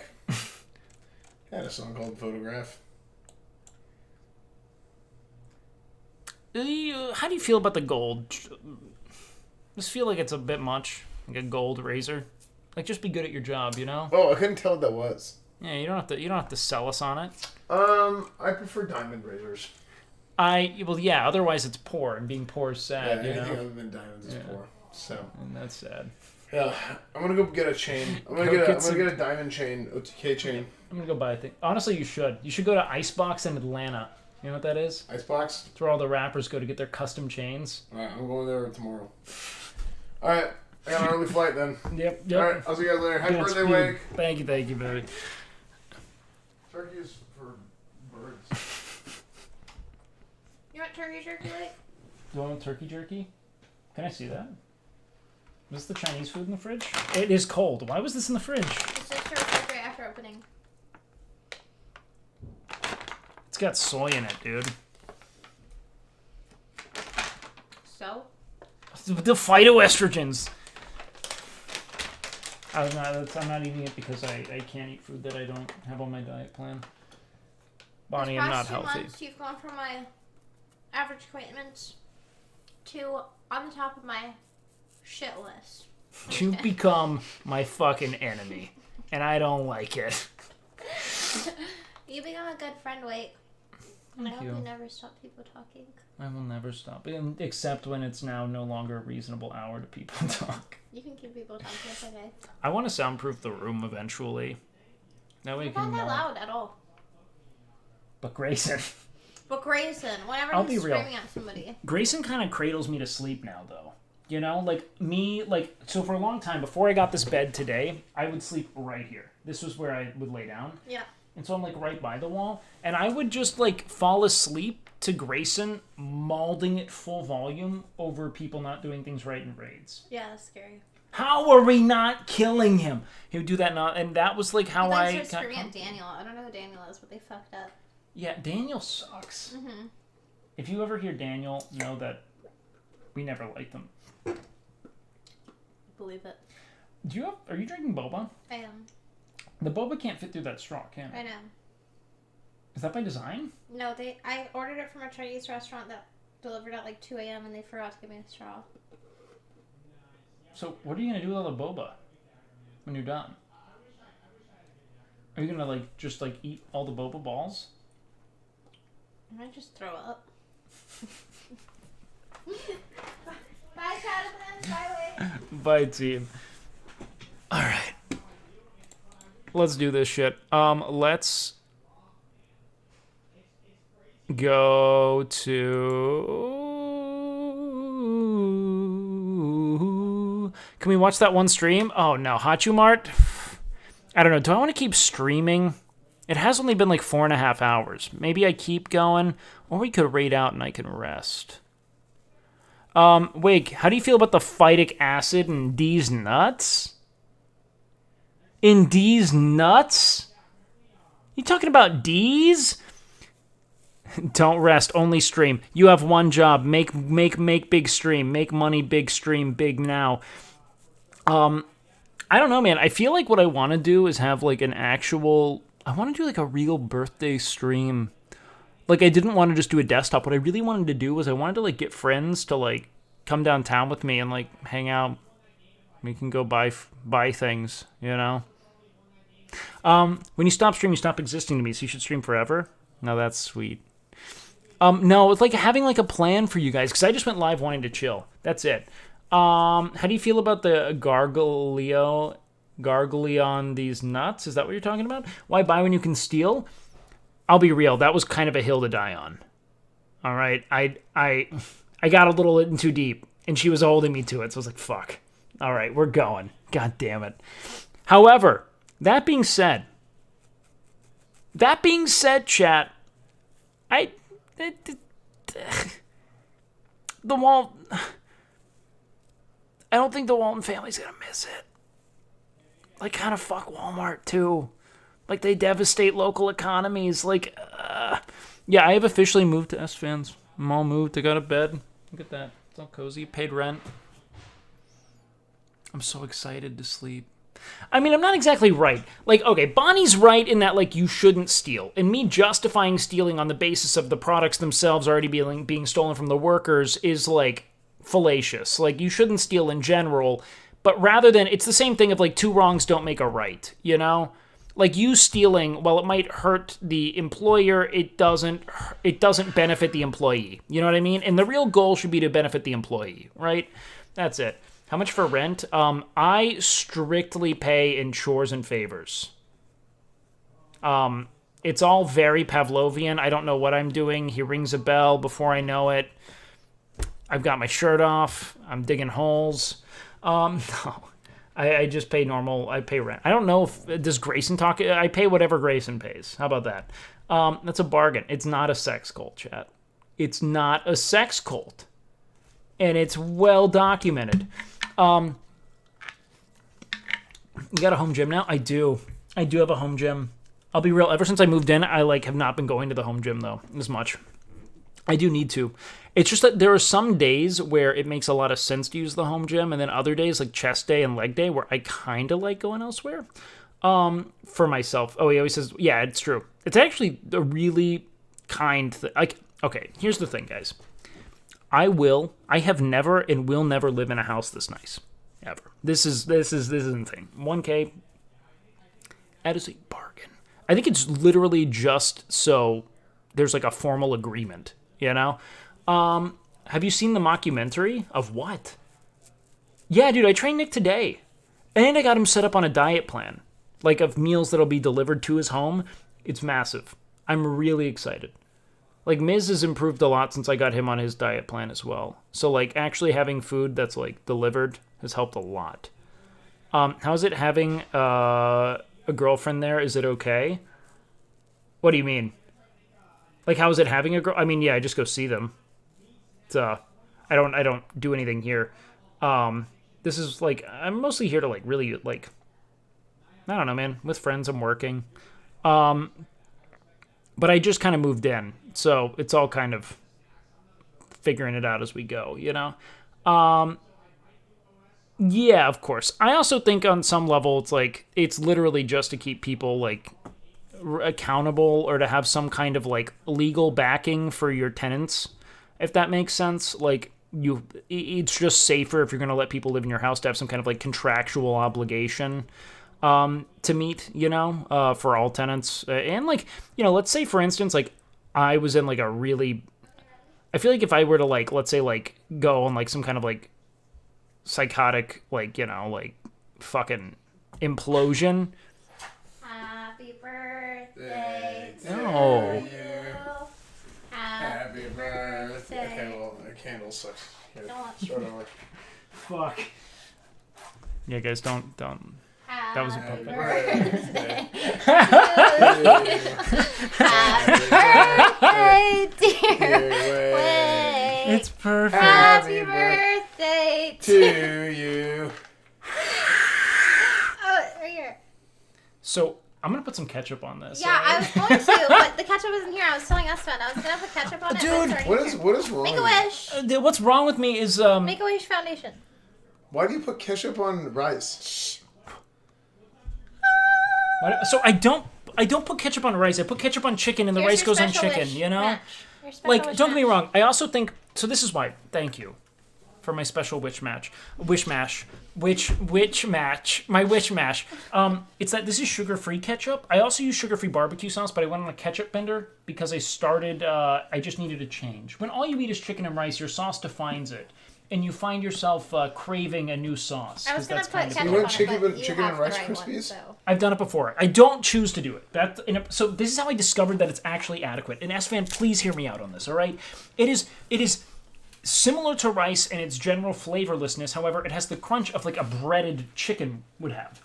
They had a song called Photograph. How do you feel about the gold? Just feel like it's a bit much. Like a gold razor. Like, just be good at your job, you know? Oh, I couldn't tell what that was. Yeah, you don't have to sell us on it. I prefer diamond razors. Well, yeah, otherwise it's poor, and being poor is sad, Yeah, you anything know? other than diamonds is poor. So. And that's sad. Yeah, I'm gonna go get a chain. I'm gonna get a diamond chain, OTK chain. I'm gonna go buy a thing. Honestly, you should. You should go to Icebox in Atlanta. You know what that is? Icebox? It's where all the rappers go to get their custom chains. Alright, I'm going there tomorrow. Alright, I got an early flight then. Yep. Alright, I'll see you guys later. Happy birthday, Wake. Thank you, baby. Turkey is for birds. You want turkey jerky, Wake? Do you want turkey jerky? Can I see that? Is this the Chinese food in the fridge? It is cold. Why was this in the fridge? It's just to refrigerate after opening. It's got soy in it, dude. So? The phytoestrogens. I'm not eating it because I can't eat food that I don't have on my diet plan. Bonnie, I'm not healthy. Months, you've gone from my average acquaintance to on the top of my shit list. You've become my fucking enemy, and I don't like it. You become a good friend, Wake. And I hope you. you never stop people talking. I will never stop, except when it's now no longer a reasonable hour to people talk. You can keep people talking, it's okay. I want to soundproof the room eventually. That way you It's can. not that loud at all. But Grayson. But Grayson, whenever I'll he's be real. screaming at somebody. Grayson kind of cradles me to sleep now, though. You know, so for a long time, before I got this bed today, I would sleep right here. This was where I would lay down. Yeah. And so I'm, right by the wall. And I would just, fall asleep to Grayson mauling at full volume over people not doing things right in raids. Yeah, that's scary. How are we not killing him? He would do that now, and that was, how I He got... screaming at Daniel. I don't know who Daniel is, but they fucked up. Yeah, Daniel sucks. Mm-hmm. If you ever hear Daniel, know that We never liked them. Believe it. Are you drinking boba? I am. The boba can't fit through that straw, can it? I know. Is that by design? No, I ordered it from a Chinese restaurant that delivered at like 2 a.m. and they forgot to give me a straw. So what are you gonna do with all the boba when you're done? Are you gonna just eat all the boba balls? I might just throw up. Bye, Catapan. Bye, Wade. Bye, team. All right, let's do this shit. Let's go to. Can we watch that one stream? Oh no, Hachumart. I don't know. Do I want to keep streaming? It has only been like 4.5 hours. Maybe I keep going, or we could raid out and I can rest. Wake, how do you feel about the phytic acid in D's nuts? In D's nuts? You talking about D's? Don't rest, only stream. You have one job. Make big stream. Make money big stream big now. I don't know, man. I feel like what I want to do is have like an actual... I want to do like a real birthday stream. Like I didn't want to just do a desktop. What I really wanted to do was I wanted to like get friends to like come downtown with me and like hang out. We can go buy things, you know? When you stop streaming, you stop existing to me, so you should stream forever. No, that's sweet. No, it's like having like a plan for you guys, because I just went live wanting to chill. That's it. How do you feel about the gargly on these nuts? Is that what you're talking about? Why buy when you can steal? I'll be real. That was kind of a hill to die on. All right. I got a little in too deep, and she was holding me to it, so I was like, fuck. All right, we're going. God damn it. However, that being said, chat, the Walt... I don't think the Walton family's gonna miss it. Like, kind of fuck Walmart, too. Like, they devastate local economies. Like, yeah, I have officially moved to Esfand. I'm all moved. I got a bed. Look at that. It's all cozy. Paid rent. I'm so excited to sleep. I mean, I'm not exactly right. Like, okay, Bonnie's right in that, like, you shouldn't steal. And me justifying stealing on the basis of the products themselves already being stolen from the workers is, like, fallacious. Like, you shouldn't steal in general. But rather than, it's the same thing of, like, two wrongs don't make a right, you know? Like, you stealing, while it might hurt the employer, it doesn't benefit the employee. You know what I mean? And the real goal should be to benefit the employee, right? That's it. How much for rent? I strictly pay in chores and favors. It's all very Pavlovian. I don't know what I'm doing. He rings a bell before I know it. I've got my shirt off. I'm digging holes. No. I just pay normal. I pay rent. I don't know if... Does Grayson talk? I pay whatever Grayson pays. How about that? That's a bargain. It's not a sex cult, chat. It's not a sex cult. And it's well documented. You got a home gym now? I do. I do have a home gym. I'll be real. Ever since I moved in, I have not been going to the home gym, though, as much. I do need to. It's just that there are some days where it makes a lot of sense to use the home gym, and then other days, like chest day and leg day, where I kind of like going elsewhere. For myself. Oh, he always says, yeah, it's true. It's actually a really kind thing. Okay, here's the thing, guys. I have never and will never live in a house this nice. Ever. This isn't the thing. 1K, that is a bargain. I think it's literally just so there's like a formal agreement, you know? Have you seen the mockumentary of what? Yeah, dude, I trained Nick today. And I got him set up on a diet plan. Like of meals that'll be delivered to his home. It's massive. I'm really excited. Like, Miz has improved a lot since I got him on his diet plan as well. So, like, actually having food that's, like, delivered has helped a lot. How's it having a girlfriend there? Is it okay? What do you mean? Like, how is it having a girl? I mean, yeah, I just go see them. It's, I don't do anything here. This is, like, I'm mostly here to, like, really, like, I don't know, man. With friends, I'm working. But I just kind of moved in, so it's all kind of figuring it out as we go, you know? Yeah, of course. I also think on some level it's like it's literally just to keep people like accountable or to have some kind of like legal backing for your tenants, if that makes sense. Like it's just safer if you're going to let people live in your house to have some kind of like contractual obligation to meet, for all tenants. And like, let's say for instance, like I was in like I feel like if I were to like, let's say like go on like some kind of like psychotic, like, like fucking implosion. Happy birthday to No. you. Happy birthday. Okay, well, the candle sucks. Here, Don't. start over. Fuck. Yeah, guys, don't. That was a Happy puppet. birthday. Happy birthday, dear Wade. It's perfect. Happy birthday To you. Oh, right here. So I'm gonna put some ketchup on this. Yeah, I was going to, but the ketchup wasn't here. I was telling Esfand I was gonna put ketchup on it. Dude, What is wrong? Make a with wish. you? What's wrong with me is Make a wish foundation. Why do you put ketchup on rice? So I don't put ketchup on rice. I put ketchup on chicken, and the Here's rice your goes on special chicken. wish Like, wish don't get me match. wrong. I also think so. This is why. Thank you for my special wish mash. My wish mash. It's that this is sugar-free ketchup. I also use sugar-free barbecue sauce, but I went on a ketchup bender because I started. I just needed a change. When all you eat is chicken and rice, your sauce defines it, and you find yourself craving a new sauce. I was 'cause gonna that's put kind of ketchup You on want it, chicken but and- you chicken have and Rice the right one, Krispies? so. I've done it before. I don't choose to do it. So this is how I discovered that it's actually adequate. And Esfand, please hear me out on this, all right? It is similar to rice in its general flavorlessness. However, it has the crunch of like a breaded chicken would have,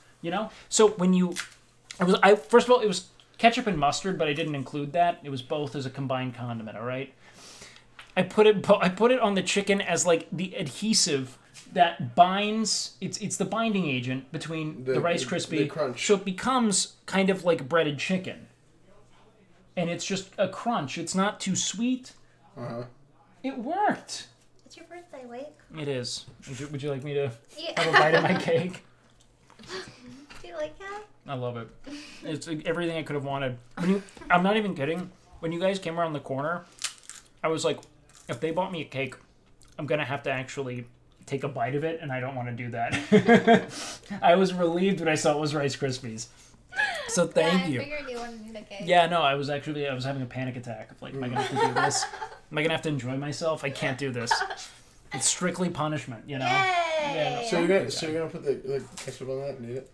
So when first of all, it was ketchup and mustard, but I didn't include that. It was both as a combined condiment, all right? I put it on the chicken as like the adhesive that binds. It's the binding agent between the Rice Krispie. the crunch. So it becomes kind of like breaded chicken, and it's just a crunch. It's not too sweet. It worked. It's your birthday, Wake. It is. Would you like me to Yeah. have a bite of my cake? Do you like that? I love it. It's everything I could have wanted. I'm not even kidding. When you guys came around the corner, I was like, if they bought me a cake, I'm going to have to actually take a bite of it, and I don't want to do that. I was relieved when I saw it was Rice Krispies. So thank you. I figured you wouldn't need a cake. Yeah, no, I was having a panic attack of like, am I going to have to do this? Am I going to have to enjoy myself? I can't do this. It's strictly punishment, Yay! Yeah, no. So you're gonna put the ketchup on that and eat it?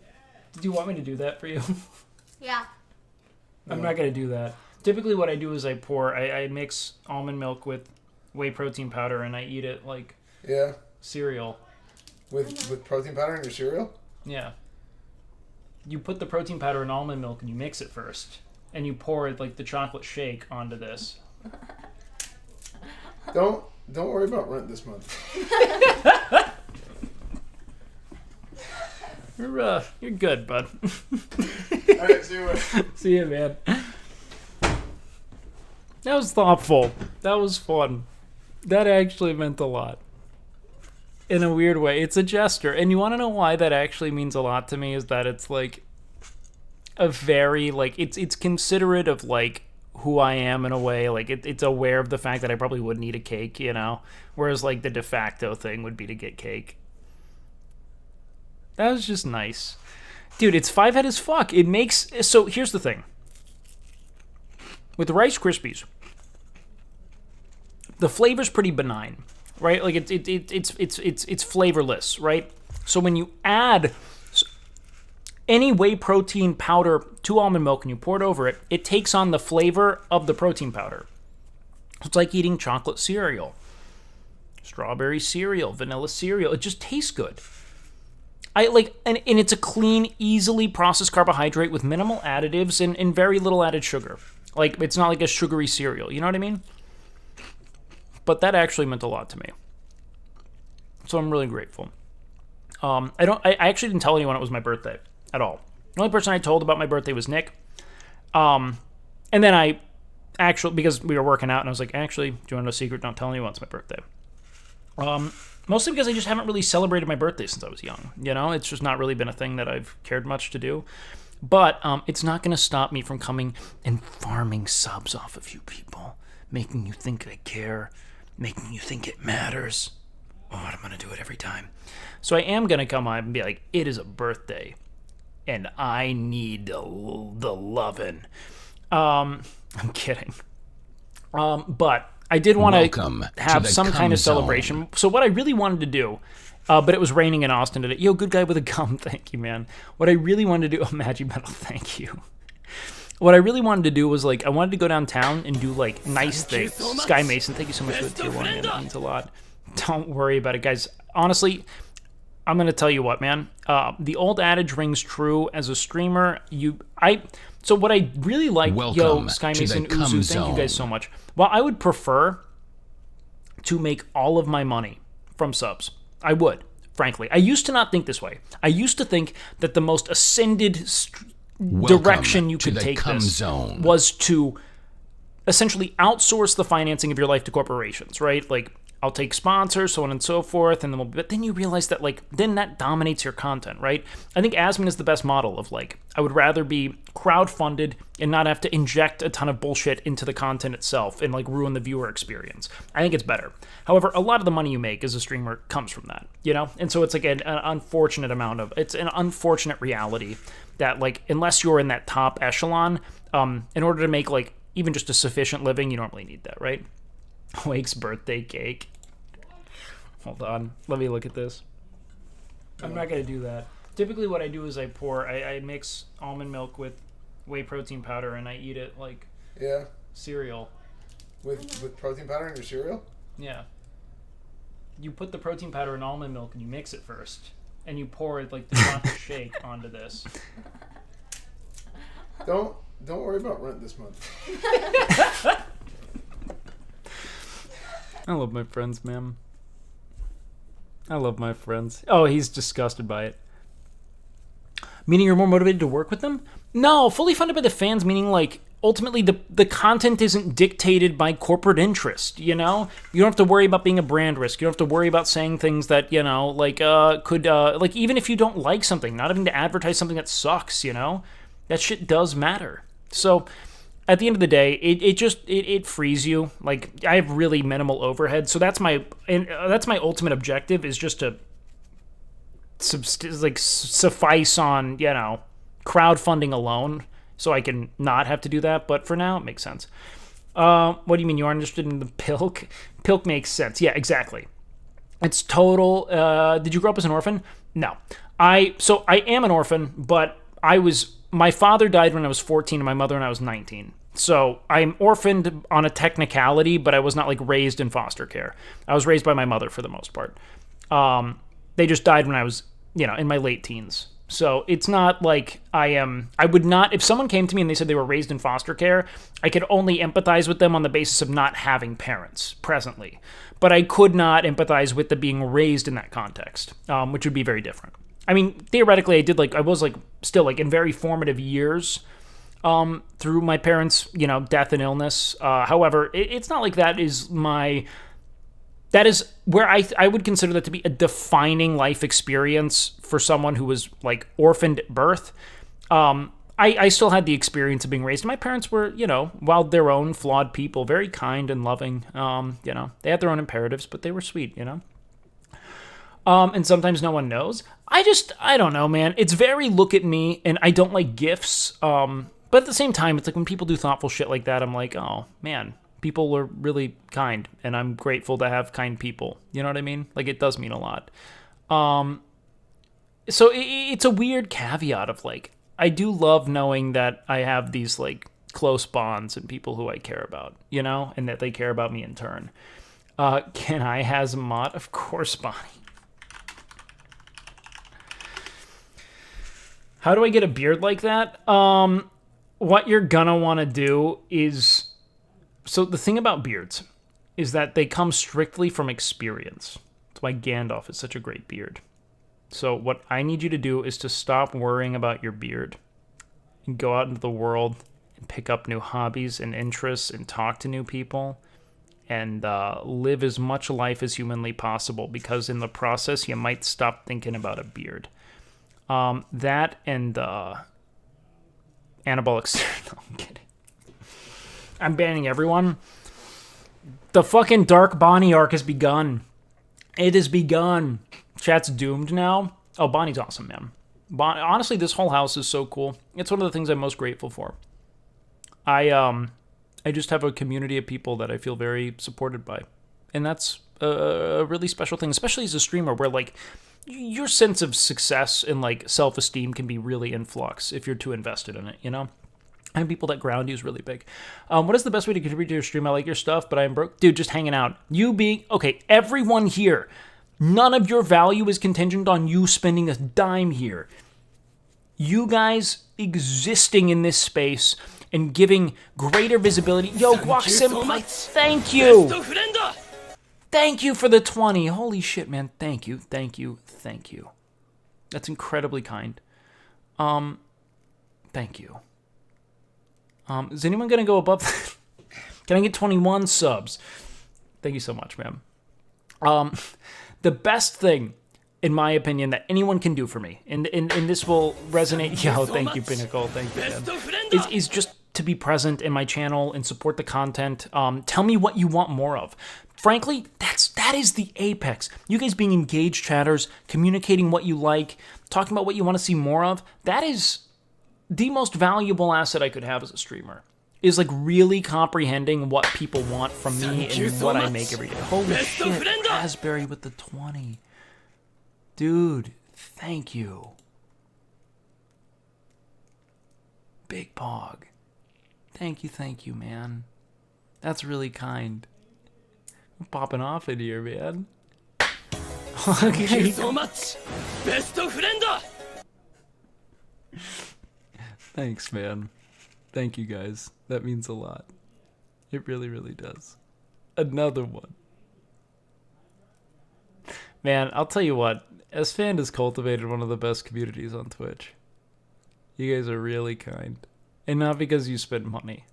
Do you want me to do that for you? Yeah. I'm not going to do that. Typically what I do is I mix almond milk with whey protein powder and I eat it like Yeah. cereal. With protein powder in your cereal? Yeah. You put the protein powder in almond milk and you mix it first. And you pour it like the chocolate shake onto this. Don't worry about rent this month. You're good, bud. Alright, see you later. See you, man. That was thoughtful. That was fun. That actually meant a lot. In a weird way. It's a gesture. And you want to know why that actually means a lot to me is that it's like a very, like, it's considerate of, like, who I am in a way. Like, it's aware of the fact that I probably wouldn't eat a cake, Whereas, like, the de facto thing would be to get cake. That was just nice. Dude, it's 5-head as fuck. It makes... So, here's the thing. With Rice Krispies, the flavor's pretty benign, right? Like, it's flavorless, right? So when you add any whey protein powder to almond milk and you pour it over it, it takes on the flavor of the protein powder. It's like eating chocolate cereal, strawberry cereal, vanilla cereal. It just tastes good. And it's a clean, easily processed carbohydrate with minimal additives and very little added sugar. Like, it's not like a sugary cereal, you know what I mean? But that actually meant a lot to me. So I'm really grateful. I actually didn't tell anyone it was my birthday at all. The only person I told about my birthday was Nick. And then I actually, because we were working out, and I was like, actually, do you want to know a secret? Don't tell anyone it's my birthday. Mostly because I just haven't really celebrated my birthday since I was young. You know, it's just not really been a thing that I've cared much to do. But it's not going to stop me from coming and farming subs off of you people, making you think I care, making you think it matters. Oh, I'm going to do it every time. So I am going to come on and be like, it is a birthday, and I need the lovin'. I'm kidding. But I did want to have some kind of celebration. So what I really wanted to do, but it was raining in Austin today. Yo, good guy with a gum. Thank you, man. What I really wanted to do, Magic Metal, thank you. What I really wanted to do was, like, I wanted to go downtown and do, like, nice things. Sky Mason, thank you so much for the tier 1, man. That means a lot. Don't worry about it, guys. Honestly, I'm going to tell you what, man. The old adage rings true as a streamer. So what I really like, Sky Mason, Uzu, thank you guys so much. Well, I would prefer to make all of my money from subs. I would, frankly. I used to not think this way. I used to think that the most ascended direction you could take this was to essentially outsource the financing of your life to corporations, right? Like, I'll take sponsors, so on and so forth, and then but then you realize that, like, then that dominates your content, right? I think Asmin is the best model of, like, I would rather be crowdfunded and not have to inject a ton of bullshit into the content itself and, like, ruin the viewer experience. I think it's better. However, a lot of the money you make as a streamer comes from that, you know? And so it's, like, an unfortunate it's an unfortunate reality that, like, unless you're in that top echelon, in order to make, like, even just a sufficient living, you don't really need that, right? Wake's birthday cake. Hold on. Let me look at this. I'm not going to do that. Typically what I do is I mix almond milk with whey protein powder and I eat it like cereal. With protein powder in your cereal? Yeah. You put the protein powder in almond milk and you mix it first. And you pour it like the chocolate shake onto this. Don't worry about rent this month. I love my friends, man. I love my friends. Oh, he's disgusted by it. Meaning you're more motivated to work with them? No, fully funded by the fans, meaning, like, ultimately the content isn't dictated by corporate interest, you know? You don't have to worry about being a brand risk. You don't have to worry about saying things that, you know, like, like, even if you don't like something, not having to advertise something that sucks, you know? That shit does matter. So, at the end of the day, it frees you. Like, I have really minimal overhead, so that's my ultimate objective, is just to suffice on, you know, crowdfunding alone, so I can not have to do that. But for now, it makes sense. What do you mean you aren't interested in the pilk? Pilk makes sense. Yeah, exactly. It's total. Did you grow up as an orphan? No. I am an orphan, but my father died when I was 14 and my mother when I was 19. So I'm orphaned on a technicality, but I was not, like, raised in foster care. I was raised by my mother for the most part. They just died when I was, you know, in my late teens. So it's not like I would not, if someone came to me and they said they were raised in foster care, I could only empathize with them on the basis of not having parents presently. But I could not empathize with the being raised in that context, which would be very different. I mean, theoretically, I was still in very formative years through my parents', you know, death and illness. However, it's not like that is where I would consider that to be a defining life experience for someone who was, like, orphaned at birth. I still had the experience of being raised. My parents were, you know, while their own flawed people, very kind and loving. You know, they had their own imperatives, but they were sweet, you know. And sometimes no one knows. I don't know, man. It's very look at me, and I don't like gifts. But at the same time, it's like when people do thoughtful shit like that, I'm like, oh, man, people are really kind, and I'm grateful to have kind people. You know what I mean? Like, it does mean a lot. So it's a weird caveat of, like, I do love knowing that I have these, like, close bonds and people who I care about, you know, and that they care about me in turn. Can I has a mod? Of course, Bonnie. How do I get a beard like that? What you're gonna want to do is... So the thing about beards is that they come strictly from experience. That's why Gandalf is such a great beard. So what I need you to do is to stop worrying about your beard and go out into the world and pick up new hobbies and interests and talk to new people and live as much life as humanly possible, because in the process you might stop thinking about a beard. That and anabolic steroid. No, I'm kidding. I'm banning everyone. The fucking Dark Bonnie arc has begun. It has begun. Chat's doomed now. Oh, Bonnie's awesome, man. Honestly, this whole house is so cool. It's one of the things I'm most grateful for. I just have a community of people that I feel very supported by. And that's a really special thing, especially as a streamer, where, like, your sense of success and, like, self-esteem can be really in flux if you're too invested in it, you know? And people that ground you is really big. What is the best way to contribute to your stream? I like your stuff, but I am broke. Dude, just hanging out. You being... Okay, everyone here, none of your value is contingent on you spending a dime here. You guys existing in this space and giving greater visibility. Yo, Guac Senpai, thank you! Thank you for the 20. Holy shit, man. Thank you, thank you, thank you. That's incredibly kind. Thank you. Is anyone gonna go above that? Can I get 21 subs? Thank you so much, man. The best thing, in my opinion, that anyone can do for me, and this will resonate. Yo, thank you, Pinnacle. Thank you, man. Is just to be present in my channel and support the content. Tell me what you want more of. Frankly, that is the apex. You guys being engaged chatters, communicating what you like, talking about what you want to see more of. That is the most valuable asset I could have as a streamer, is like really comprehending what people want from me and what I make every day. Holy shit, Raspberry with the 20. Dude, thank you. Big Pog. Thank you, man. That's really kind. I'm popping off in here, man. Thank you so much. Best of friend. Thanks, man. Thank you, guys. That means a lot. It really, really does. Another one. Man, I'll tell you what. Esfand has cultivated one of the best communities on Twitch. You guys are really kind. And not because you spend money.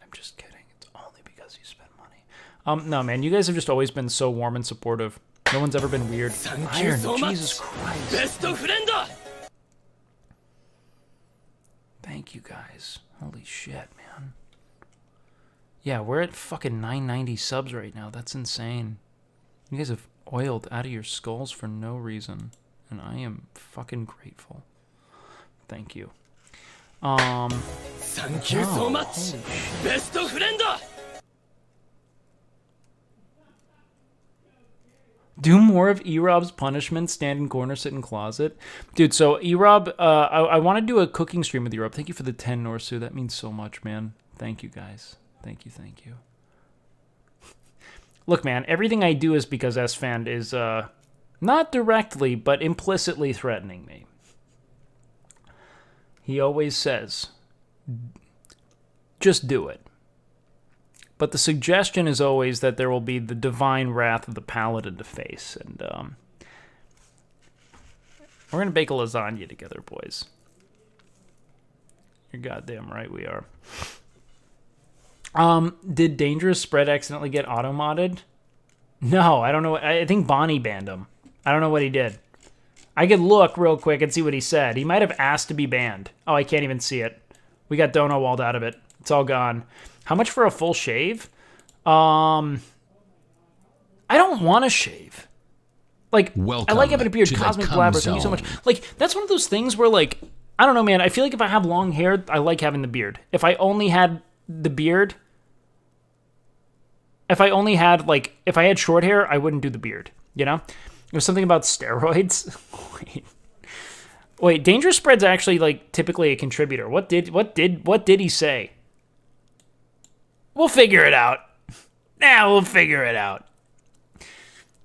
I'm just kidding. It's only because you spend money. No, man. You guys have just always been so warm and supportive. No one's ever been weird. Iron, Jesus Christ. Best of friend. Thank you, guys. Holy shit, man. Yeah, we're at fucking 990 subs right now. That's insane. You guys have oiled out of your skulls for no reason. And I am fucking grateful. Thank you. Thank you so much. Best of friend. Do more of E-Rob's punishment, stand in corner, sit in closet. Dude, so E-Rob, I want to do a cooking stream with E-Rob. Thank you for the 10, Norsu. That means so much, man. Thank you, guys. Thank you. Look, man, everything I do is because Esfand is, not directly, but implicitly threatening me. He always says, just do it. But the suggestion is always that there will be the divine wrath of the paladin to face. And we're going to bake a lasagna together, boys. You're goddamn right we are. Did Dangerous Spread accidentally get auto-modded? No, I don't know. I think Bonnie banned him. I don't know what he did. I could look real quick and see what he said. He might have asked to be banned. Oh, I can't even see it. We got Dono walled out of it. It's all gone. How much for a full shave? I don't want to shave. Like, I like having a beard. Cosmic Blabber, thank you so much. Like, that's one of those things where, like, I don't know, man. I feel like if I have long hair, I like having the beard. If I only had the beard, if I had short hair, I wouldn't do the beard, you know? There's something about steroids. Wait, Dangerous Spread's actually, like, typically a contributor. What did he say? We'll figure it out. We'll figure it out.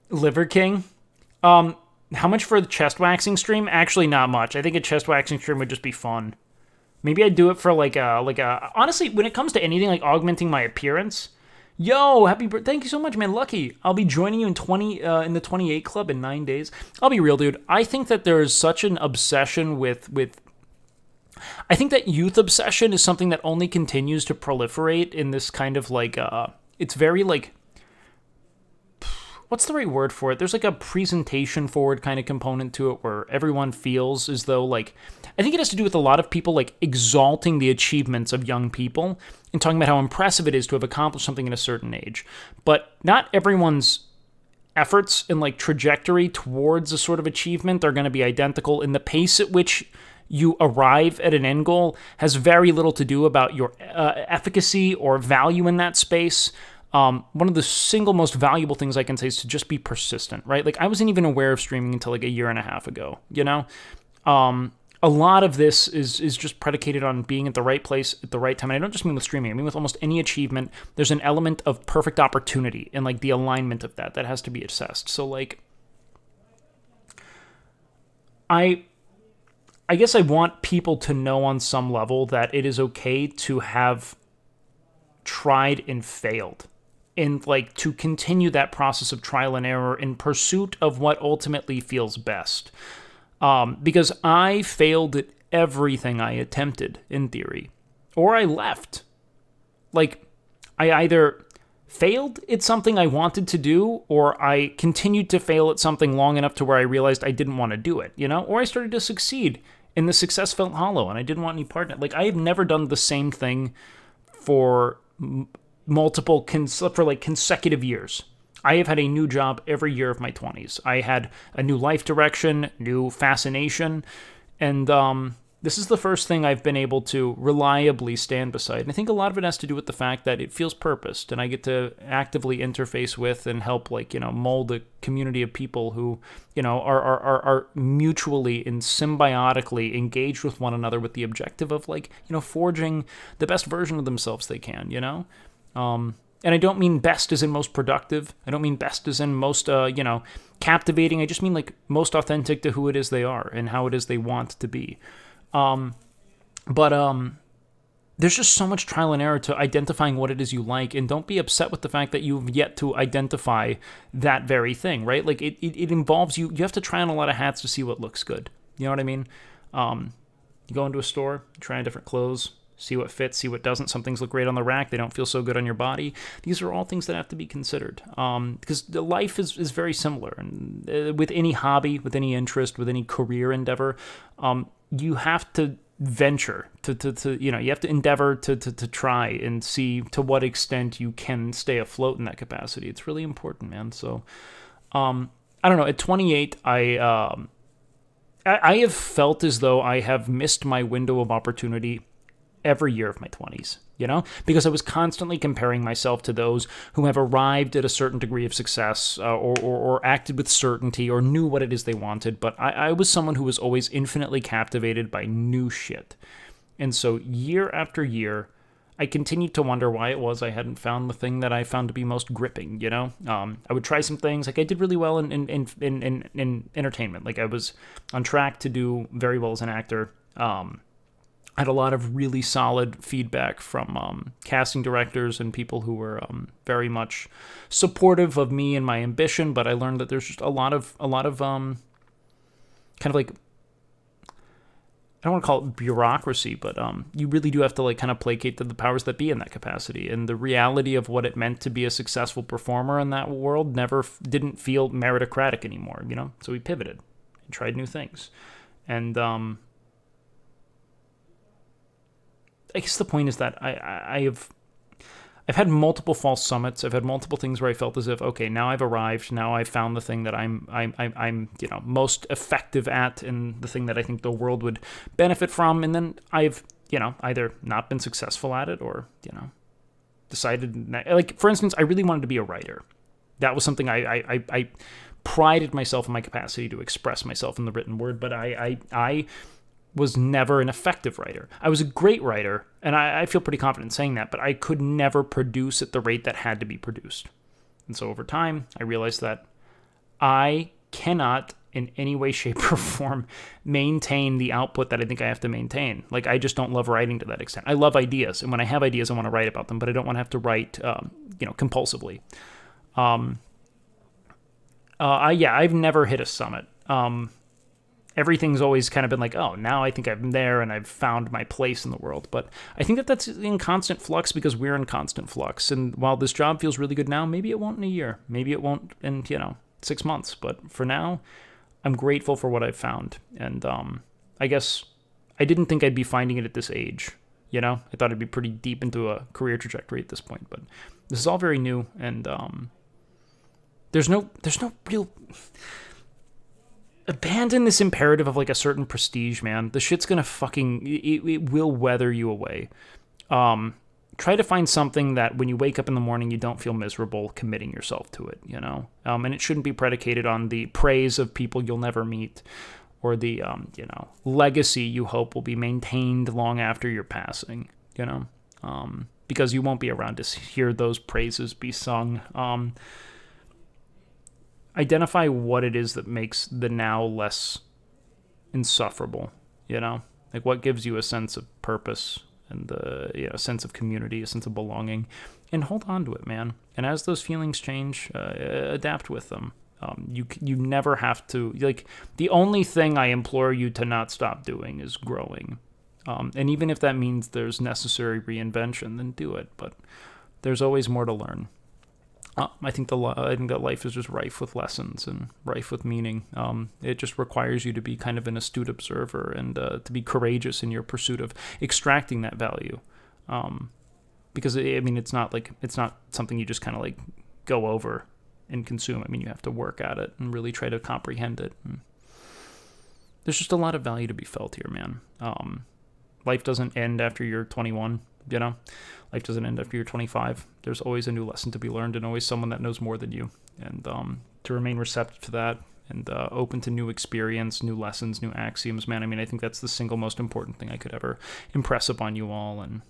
Liver King. How much for the chest waxing stream? Actually, not much. I think a chest waxing stream would just be fun. Maybe I'd do it for like a. Honestly, when it comes to anything like augmenting my appearance, yo, happy birthday! Thank you so much, man. Lucky. I'll be joining you in the 28 Club in 9 days. I'll be real, dude. I think that there is such an obsession with. I think that youth obsession is something that only continues to proliferate in this kind of like. It's very like what's the right word for it? There's like a presentation forward kind of component to it where everyone feels as though like, I think it has to do with a lot of people like exalting the achievements of young people and talking about how impressive it is to have accomplished something at a certain age. But not everyone's efforts and like trajectory towards a sort of achievement are going to be identical, and the pace at which you arrive at an end goal has very little to do about your efficacy or value in that space. One of the single most valuable things I can say is to just be persistent, right? Like I wasn't even aware of streaming until like a year and a half ago, you know? A lot of this is just predicated on being at the right place at the right time. And I don't just mean with streaming. I mean with almost any achievement, there's an element of perfect opportunity and like the alignment of that has to be assessed. So like, I guess I want people to know on some level that it is okay to have tried and failed, and like to continue that process of trial and error in pursuit of what ultimately feels best. Because I failed at everything I attempted, in theory, or I left. Like, I either failed at something I wanted to do, or I continued to fail at something long enough to where I realized I didn't want to do it, you know? Or I started to succeed, and the success felt hollow, and I didn't want any part in it. Like, I have never done the same thing for consecutive years. I have had a new job every year of my 20s. I had a new life direction, new fascination, and this is the first thing I've been able to reliably stand beside. And I think a lot of it has to do with the fact that it feels purposed, and I get to actively interface with and help, like, you know, mold a community of people who, you know, are mutually and symbiotically engaged with one another with the objective of, like, you know, forging the best version of themselves they can, you know? And I don't mean best as in most productive. I don't mean best as in most, captivating. I just mean like most authentic to who it is they are and how it is they want to be. But there's just so much trial and error to identifying what it is you like, and don't be upset with the fact that you've yet to identify that very thing, right? Like it involves you have to try on a lot of hats to see what looks good. You know what I mean? You go into a store, try on different clothes, see what fits, see what doesn't. Some things look great on the rack. They don't feel so good on your body. These are all things that have to be considered, because the life is very similar. And with any hobby, with any interest, with any career endeavor, you have to venture you have to endeavor to try and see to what extent you can stay afloat in that capacity. It's really important, man. So, I don't know. At 28, I have felt as though I have missed my window of opportunity every year of my 20s, you know, because I was constantly comparing myself to those who have arrived at a certain degree of success, or acted with certainty, or knew what it is they wanted. But I was someone who was always infinitely captivated by new shit. And so year after year, I continued to wonder why it was I hadn't found the thing that I found to be most gripping, you know? I would try some things. Like, I did really well in entertainment. Like, I was on track to do very well as an actor. I had a lot of really solid feedback from casting directors and people who were very much supportive of me and my ambition. But I learned that there's just a lot of kind of like, I don't want to call it bureaucracy, but you really do have to like kind of placate to the powers that be in that capacity. And the reality of what it meant to be a successful performer in that world didn't feel meritocratic anymore, you know? So we pivoted and tried new things. And I guess the point is that I've had multiple false summits. I've had multiple things where I felt as if, okay, now I've arrived. Now I've found the thing that I'm most effective at, and the thing that I think the world would benefit from. And then I've either not been successful at it, or decided, like, for instance, I really wanted to be a writer. That was something I prided myself in my capacity to express myself in the written word, but I was never an effective writer. I was a great writer, and I feel pretty confident saying that, but I could never produce at the rate that had to be produced. And so over time, I realized that I cannot in any way, shape, or form maintain the output that I think I have to maintain. Like, I just don't love writing to that extent. I love ideas, and when I have ideas, I want to write about them, but I don't want to have to write, compulsively. I've never hit a summit. everything's always kind of been like, oh, now I think I'm there and I've found my place in the world. But I think that that's in constant flux because we're in constant flux. And while this job feels really good now, maybe it won't in a year. Maybe it won't in, 6 months. But for now, I'm grateful for what I've found. And I guess I didn't think I'd be finding it at this age. I thought I'd be pretty deep into a career trajectory at this point. But this is all very new. And there's no real... Abandon this imperative of like a certain prestige, man. The shit's gonna it will weather you away. Try to find something that when you wake up in the morning, you don't feel miserable committing yourself to it, and it shouldn't be predicated on the praise of people you'll never meet or the, legacy you hope will be maintained long after your passing, because you won't be around to hear those praises be sung. Identify what it is that makes the now less insufferable, like what gives you a sense of purpose and a sense of community, a sense of belonging, and hold on to it, man. And as those feelings change, adapt with them. You never have to, like, the only thing I implore you to not stop doing is growing. And even if that means there's necessary reinvention, then do it. But there's always more to learn. I think that life is just rife with lessons and rife with meaning. It just requires you to be kind of an astute observer and to be courageous in your pursuit of extracting that value. Because it's not something you just kind of like go over and consume. You have to work at it and really try to comprehend it. And there's just a lot of value to be felt here, man. Life doesn't end after you're 21. Life doesn't end after you're 25. There's always a new lesson to be learned and always someone that knows more than you. And to remain receptive to that and open to new experience, new lessons, new axioms, man. I think that's the single most important thing I could ever impress upon you all. And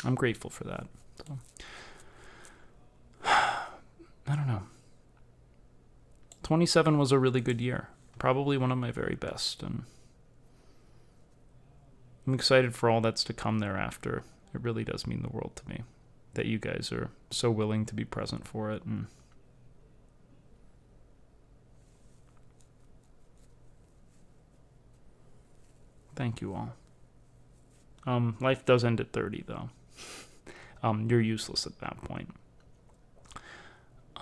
I'm grateful for that. So, I don't know. 27 was a really good year. Probably one of my very best. And I'm excited for all that's to come thereafter. It really does mean the world to me that you guys are so willing to be present for it. And thank you all. Life does end at 30, though. You're useless at that point.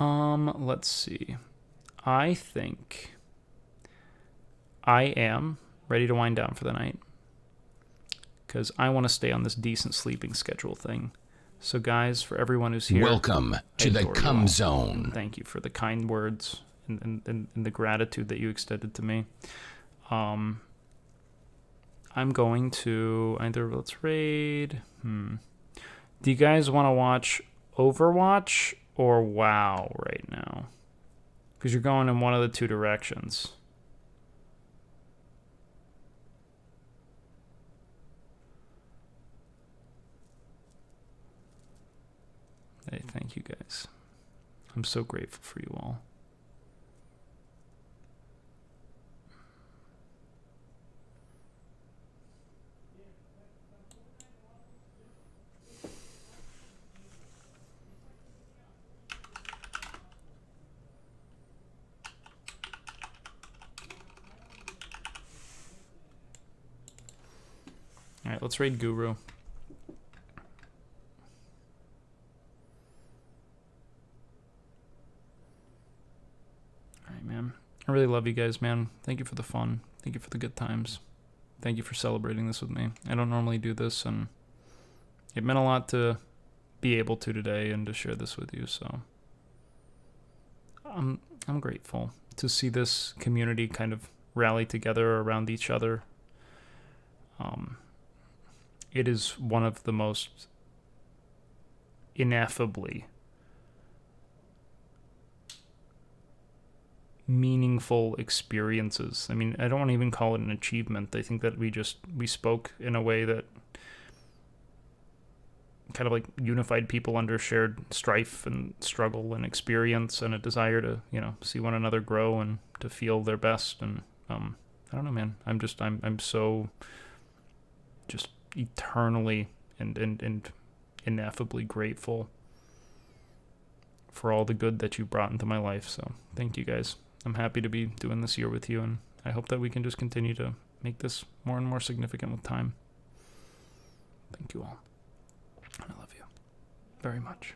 Let's see. I think I am ready to wind down for the night, because I want to stay on this decent sleeping schedule thing. So guys, for everyone who's here, welcome to the Come Zone. Thank you for the kind words and the gratitude that you extended to me. I'm going to either, let's raid. Do you guys want to watch Overwatch or WoW right now? Because you're going in one of the two directions. Hey, thank you guys. I'm so grateful for you all. All right, let's raid Guru. All right, man. I really love you guys, man. Thank you for the fun. Thank you for the good times. Thank you for celebrating this with me. I don't normally do this, and it meant a lot to be able to today and to share this with you, so I'm grateful to see this community kind of rally together around each other. It is one of the most ineffably meaningful experiences. I mean, I don't want to even call it an achievement. I think that we spoke in a way that kind of like unified people under shared strife and struggle and experience and a desire to, see one another grow and to feel their best. And I don't know, man. I'm so just eternally and ineffably grateful for all the good that you brought into my life. So thank you guys. I'm happy to be doing this year with you, and I hope that we can just continue to make this more and more significant with time. Thank you all. And I love you very much.